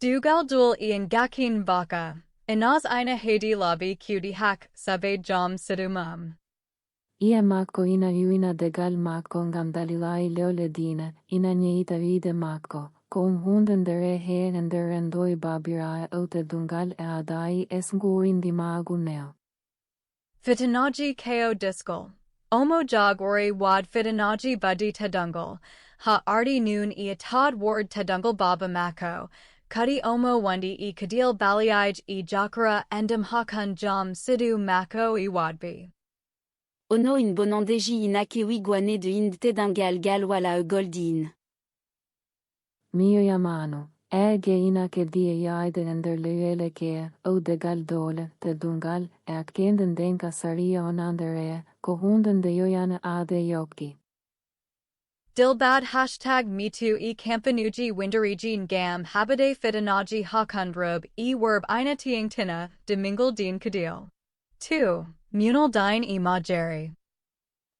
Dugal dul ian gakin baka, inas ina hedi lobby cutie hak, sabe jom sidumum. Ia mako ina yuina degal mako ngam dalilai leoledina, ina nyeita vide mako, kom hunden dere heen en derendoi babirai ote dungal e adai esnguin di magu neo. Fitanaji ko diskal. Omo jagori wad fitanaji budi tadungal, ha ardi noon e atad ward tadungal baba mako, kudi omo wundi e kadil baliaj e jakara endem hakun jam sidu mako e wadbi. Ono in bonandeji inakewi guane de indte dangal galwala goldin. Mio yamano, ge ina ke die jaide en der leele ke, o de gal dole, te dungal, kenden denka saria onandere, ko hunden de joyane ade yoki. Dilbad hashtag MeToo e Campanuji Winderigi Gam Habade Fitanaji Hakundrub e Werb Ina Tiang Tina, Domingal Din Kadil. 2. Munal Dine e Majeri.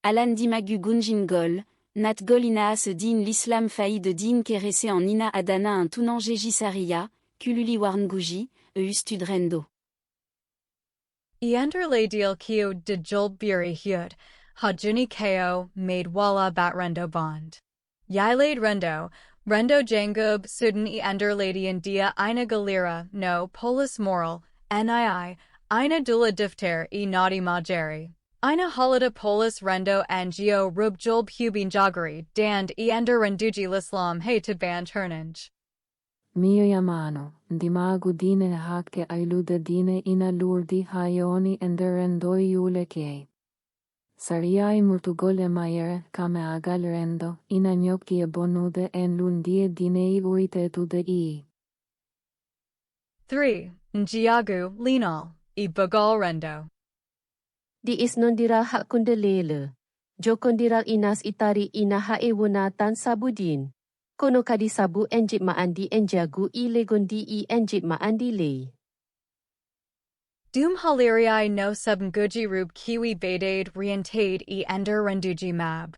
Alan Dimagu Gunjingol, Nat Golina se din l'islam failli de din kerese en ina adana un tunangeji saria, kululi warnguji, eustudrendo. Ienderle deal kio de jul buri hyud, hajuni ko, made wala bat rendo bond. Yilade rendo, rendo jangub sudden ienderladian dia ina galera, no, polis moral, nii, ina dula difter e naughty majeri. Ina halida polis rendo angio rub jul pubin jagari, dand iender renduji lislam hey to ban turnanj. Mio yamano, dimagu dine hake ailude dine ina lurdi hayoni enderendoi yule ke. Sariai mutugole mayer kame agal rendo, ina nyoki e bonude en lundie dinei uite tude i. 3. Njiagu, linal, e bagal rendo. Di isnondira hakunde lele. Jokondira inas itari ina haewunatan sabudin. Kono kadi sabu enjip maandi enjagu I legondi I enjip maandi lei. Doom halirii no subnguji rub kiwi badade rientade e ender renduji mab.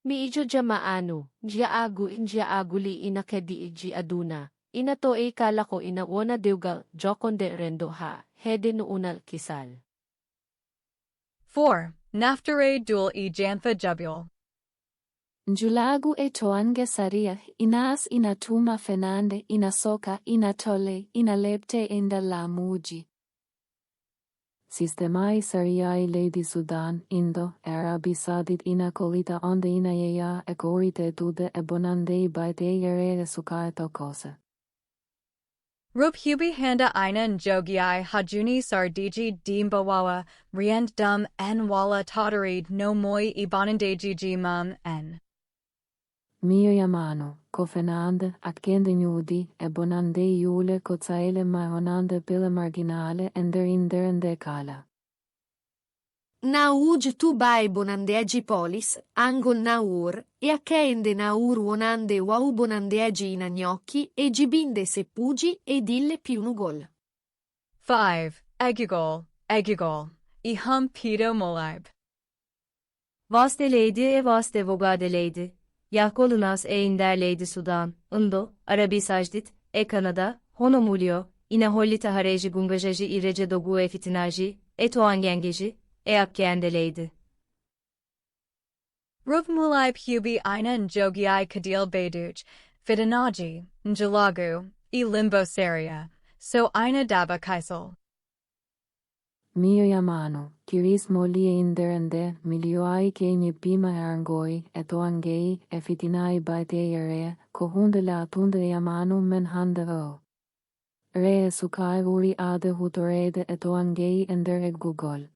Mi ijo jamaano, njia aguli inakedi iji aduna. Inato e kala ko inawona deugal jokonde rendo ha, hede no unal kisal. 4. Naftare dul e jantha jubul. Njulagu e toange saria, inas inatuma fenande, inasoka, inatole, inalepte enda la muji. Sistemai sariai Lady Sudan, Indo, Arabi Sadit inakolita onde inayeya e korite tude e bonande baite yere sukai tokose. Rup hubi handa ina njogiai hajuni sardiji dimbawawa, riend dum en wala tatarid no moi ibanandeji mum en. Mio yamano, kofenande, akende njudi, e bonande jule kotsaile mahonande pille marginale ende kala. Nauj tu bai bonandeegi polis, angol naur, e akende naur wonande wau bonandeegi in agnocchi, e gibinde seppugi e dille piunugol. 5. Egugol, e hum pido molib. Vasteleydi e vaste vogadeleydi. Yahkolunas e inderleydi Sudan, Indo, Arabi Sajdit, e Kanada, Honomulio, ina hollita hareji gungajeji irece dogu e fitinaji, e toangengeji, e akkendeleydi. Rup mulib hubi ina njogiai kadil beduj, fitanaji, njalagu, e limbo seria, so ina daba kaisel. Mio yamano, kiris molie inderende, milioai ke mi pima arangoi, etoangei, fitinai baiteyere, kohunde la tunde yamano men hande o. Re sukai uri ade hutorede etoangei ender Google.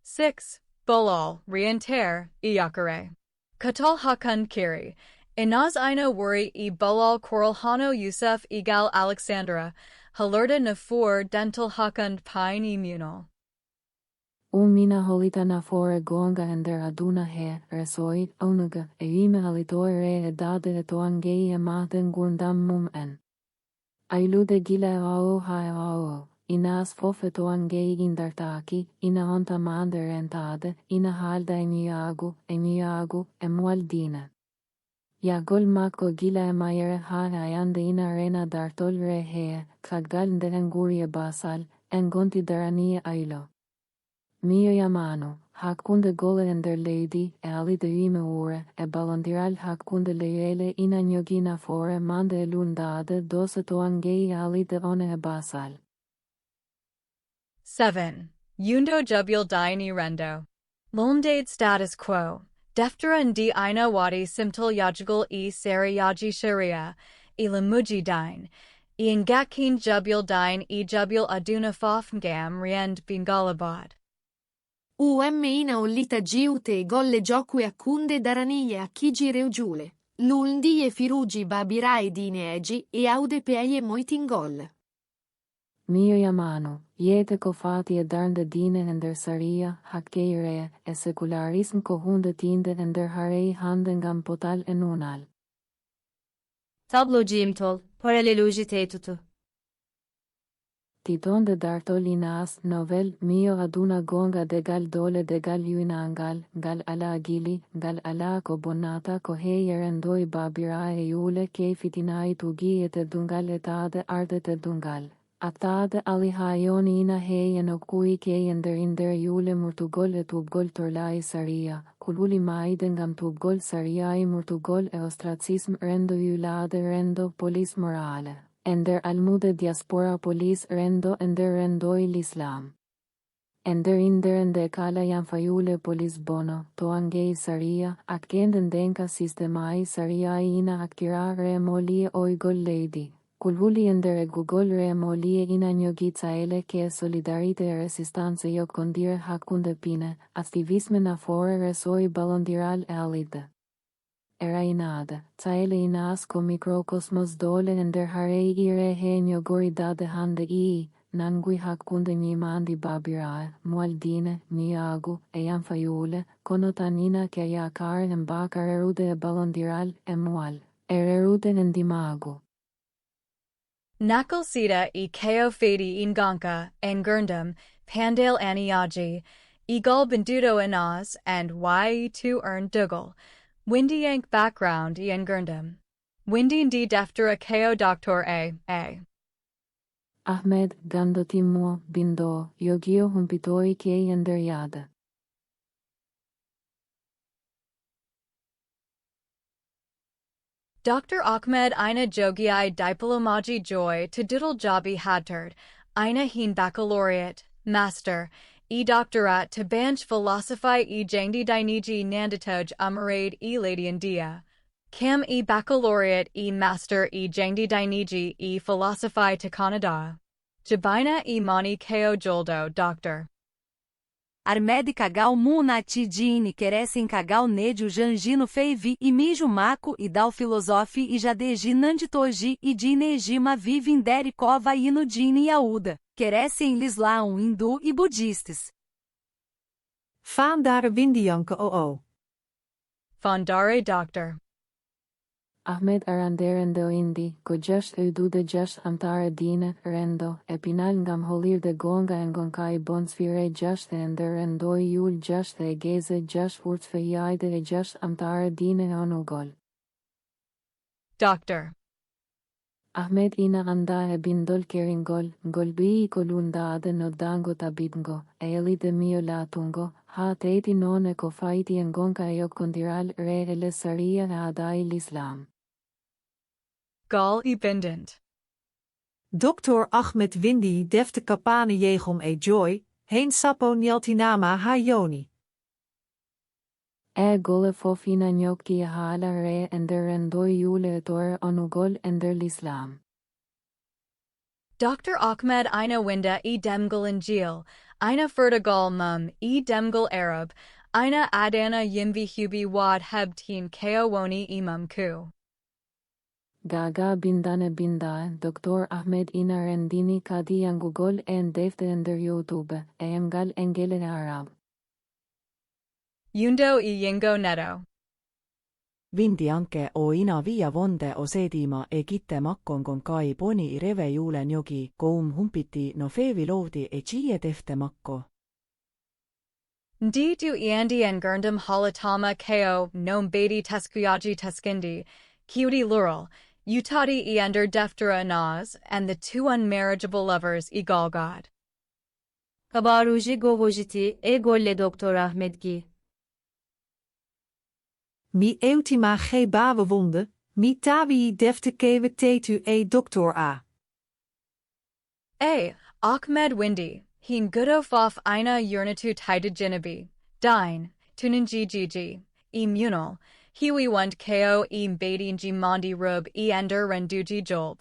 6. Bolal, Rienter, Iyakare. Katal Hakan Kiri. Inaz Ina Wuri e Bolal Koralhano Yusuf Egal Alexandra. Halurda Nafur Dental Hakan Pine Immunal. Mina holita na fore gonga ender aduna he, resoid, onuga, ime halitoi re dade etoangei maten gundam mum en. Ailude gile ao hae ao. Inas fofeto angei indartaki, ina honta mander entade, ina halda emiagu, emualdine. Ya gol mako gila emayere hae ayande ina rena dartol re he, kaggal nderengurie basal, engonti daranie ailo. Mio yamano, hakunde gole ender lady, ali de ime ure, balondiral hakunde leele ina nyogina fore mande lundade doseto angei ali de one basal. 7. Yundo Jubil Daini Rendo. Lomdade status quo. Deftere ndi Ina Wadi Simtul Yajigal Sari Yaji Sharia, Ilamuji Dine. Ngakin Jubil Dine Jubil Aduna Fafngam Riend Bingalabad. Ina ollita giute golle gioque acunde daranie a chigi reugiule. Lulndi e firugi babirai di neegi aude peie moitingol. Mio yamano, yete kofati darnde dine ender saria, hakkeire, secularism kohunde tinde ender harei handengam potal enunal. Tablocu imtol, paraleloji tetutu. Titonde dartolinas novel mio aduna gonga de gal dole de gal yuinangal, gal ala gili, gal ala ko bonata ko heyerendoi babira yule ke fitinai tugi dungal etade ardete dungal. Atade alihayonina heyen okui ke inder yule murtugol etubgol torlai saria, kululi maidengam tubgol sariai murtugol ostracism rendo yulade rendo polis morale. Ender almude diaspora polis rendo ender rendoi l'Islam. Ender ende kala yan fayule polis bono, toangei saria, akenden denka sistemai saria ina akira remolie oigol lady. Kulhuli ender Google remolie ina nyogitsaele ke solidarite resistance yo kondir hakunde pine, aktivisme na fore resoi balondiral alide. Era inada, taele inas ko mikrokosmos dole ender harei ire henyo goridade hande nangui hakunde mandi babirae, mualdine, niagu, fayule, konotanina ke yakar embakar erude balondiral mual, erude endimagu. Nakal Sita Ko Fadi Nganka, Ngurndam, Pandale Aniyaji, Egal Bendudo Inaz, and Y2 Dugal. Windy Yank Background Ngurndam. Windy Ndi Deftere Ko Dr. A. Ahmed Gandotimo Bindo, Yogio Humpitoi Ke Yenderyada. Dr. Ahmed Ina Jogiai Diplomaji Joy to Diddle Jabi Hadtard, Ina Heen Baccalaureate, Master, Doctorat to Banch Philosophi Jangdi Diniji Nanditoj Amarade Lady India. Cam Baccalaureate Master Jangdi Diniji Philosophi to Canada. Jabina Mani Ko Joldo, Dr. Armed cagal muna tidine querecem cagal nedio jangino feivi e mijo maco e dal filosofi e jadeji nanditoji e dinejima vivindere cova inudine e auda, querecem lislaum hindu e budistas. Fandare windianke o. Fandare Dr. Ahmed aranderendo indi, ko just udude just amtare dine, rendo, epinal ngam holir de gonga engonkai bonsfire just ender rendoi yul just geze just urtfeyaide just amtare dine onugol. Dr. Ahmed ina anda bindol keringol, golbi kolundade nodango tabingo, eli de mio latungo, ha teiti none ko faiti engonka kondiral re ele saria adai l'Islam. Gal Bindant. Dr. Ahmed Windy defte kapane jegom e joy, heen sapo nyaltinama ha yoni. Gole fofina nyoki hala re ender endoi yule tor onugol ender l'Islam. Dr. Ahmed Ina Winda demgal Injil, Ina Fertigal mum demgal Arab, Ina Adana Yimvi Hubi Wad Hebteen Ko Woni Imam Ku. Gaga bindane binda, Dr. Ahmed Ina rendini kadi ang Google en defte ender YouTube, emgal engel Arab. Yundo Yingo Neto. Vindi anke o ina via vonde o sedima e kitte makkon kai poni reve juulen jogi koum humpiti no fevi loodi e chie defte makko. Ndi du iandi en gurndam halatama ko nom beti teskuyaji teskindi, kiudi lural, utadi eander deftera naz, and the two unmarriageable lovers Galgad. Kabaruji govojiti golle Dr. Ahmed gi. Mi eutima ge bawe wonde, mi tawi defte kewe tetu Dr. A. Ahmed Windy, heen gudofof ina yurnatu tida jinabi, dine, tuningigi, munal, hiwi wund ko mbadingi mondi rub ender renduji jolb.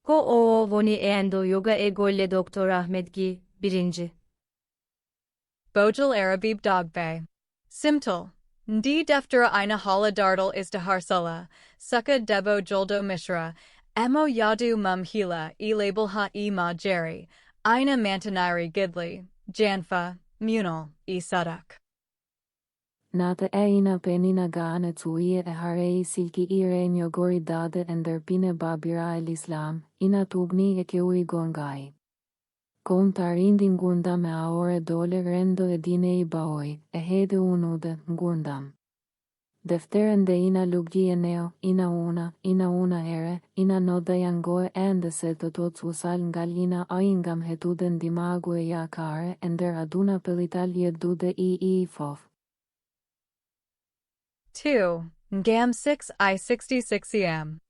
Ko o voni endo yoga golle Dr. Ahmed gi, birinci. Bojal Arabib Dogbe. Simtal. Ndi deftera ina hala dartal is de harsala, suka debo joldo mishra, emo yadu mum hila label ha ma jerry, ina mantanari gidli, janfa, munal, sudak. Nata ina penina gana tuie hare silki irenyo goridade ender pine babira l'Islam, ina tubni keui gongai. Kom tarindin gundam aore dole rendo dine baoi, hede unude gundam. Defterende ina lugi eneo, ina una ere, ina noda yangoe ende setotot usal galina aingam hetuden dimague yakare ender aduna pelital yedude fof. 2. Ngam 6 I66 em.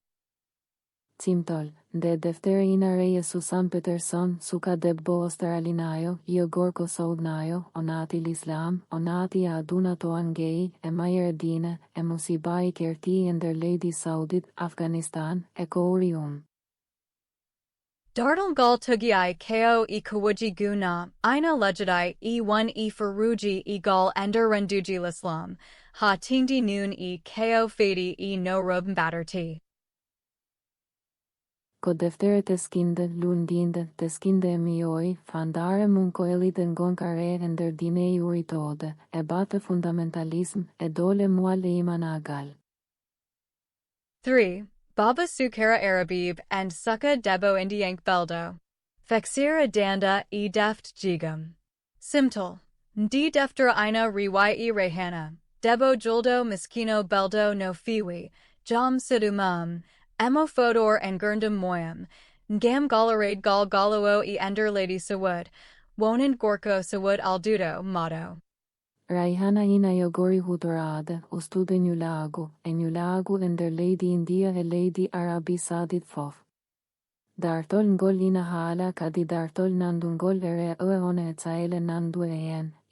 Timtol, de deftere ina reje Susan Peterson, suka debbo australinajo, gorko saudnajo, onati l'Islam, onati aduna toan gay, majeredine, musibai kerti ender Lady Saudit, Afghanistan, kourium. Dartal gal tugi ko kawuji guna, ina legidai 1 faruji gal ender renduji l'Islam, ha tingdi noon ko fadi no rub batterti. Ko deftere teskinde lundinde teskinde mioi fandare munkoeli den gonkare ender dine uritode, bate fundamentalism, dole muale imanagal. 3. Baba Sukara Arabib and Suka Debo Indiank Beldo. Feccere danda deft jigam. Simtal. Ndi deftera ina riwai rehana. Debo juldo miskino beldo no fiwi. Jam sidumam. Emo fodor and gurndam moyam. Ngam galarade gal galuo ender lady sawud. Wonan gorko sawud aldudo motto. Raihana ina yogori hudorade, ustude nyulago ender Lady India Lady Arabi Sadid fof. Dartol ngol ina hala kadi dartol nandungol ere one tsaile nandu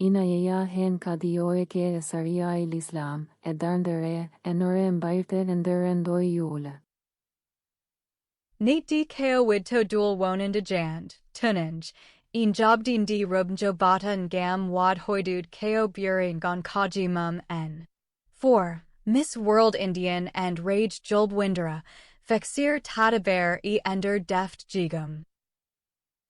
ina yeya hen kadi oe ke saria l'Islam, darndere, enore embairte ender endoi yule. Nate ko widto dual wonan de jand, tunanj. In jobdin di rubnjo bata ngam wad hoidud ko burin gon kaji mum n. 4. Miss World Indian and Rage Julb Windera, Feccere Tadaber ender deft jigam.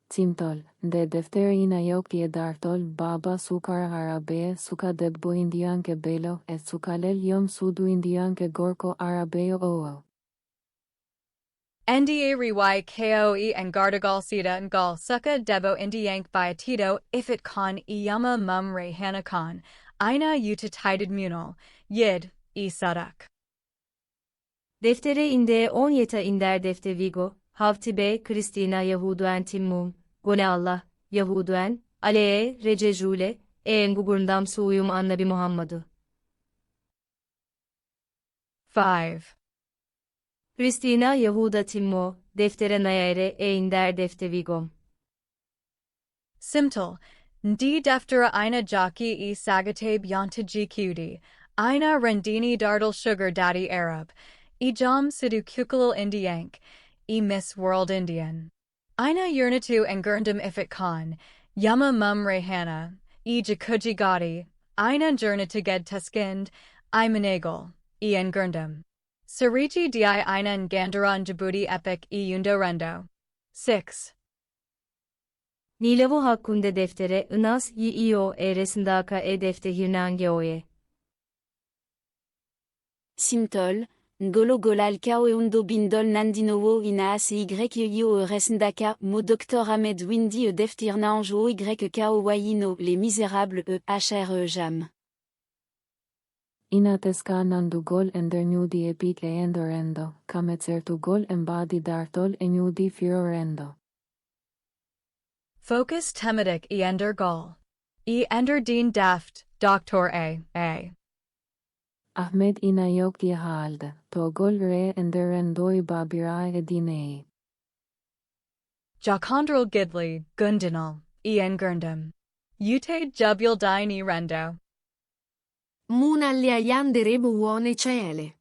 Timtol, de deftere ina yoki dartol baba sukar arabe suka debbo indianke belo sukalel yom sudu indianke gorko arabeo oo. Nda riwai koe and gardagal sida and gal suka debo indiank by tito ifit con yama mum rehana con, ina utatided munal, yid, sadak. Deftere inde 17 inder defte Vigo, Havtibe, Kristina Yahuduen Timmum, Gone Allah, Yahuduen, Alee, Recejule, Ngugurndam Suyum Annabi Muhammadu. 5. Kristina Yahuda Timmo, Deftere Nayere einder Deftere Simtel, ndi deftera ina jockey e sagatabe yantaji cutie, ina rendini dardal sugar daddy Arab, e jam sidu kukulal indiank, e Miss World Indian. Ina yurnatu and gurndam ifit khan, yama mum rehana, e jakuji gadi, ina jurnataged tuskind, I managol, e en gurndam. Sariji di ina en gandaran jabuti epic e yundo rendo. 6. Nilavu hakkunda deftere Inas yiɗɓe resndaaka defte hirnangeoye. Simtol, Ngolo Golal Kao e Undo Bindol Nandinowo Inaas y yo resndaaka mo Dr Ahmed Windy e Deftirnange o y Kao Wayino Les Misérables hr jam. Inateska nandugol ender njudi epik endorendo, kametsertugol embadi dartol njudi fiorendo. Focus tematic e ender gol. E ender din daft, Dr. A. Ahmed inayok yehalde, togol re enderendoi babirai edine. Jakondral gidli, gundinal, e en gurndam. Ute jubil dine rendo. Muna le ayande rebu uone ceele.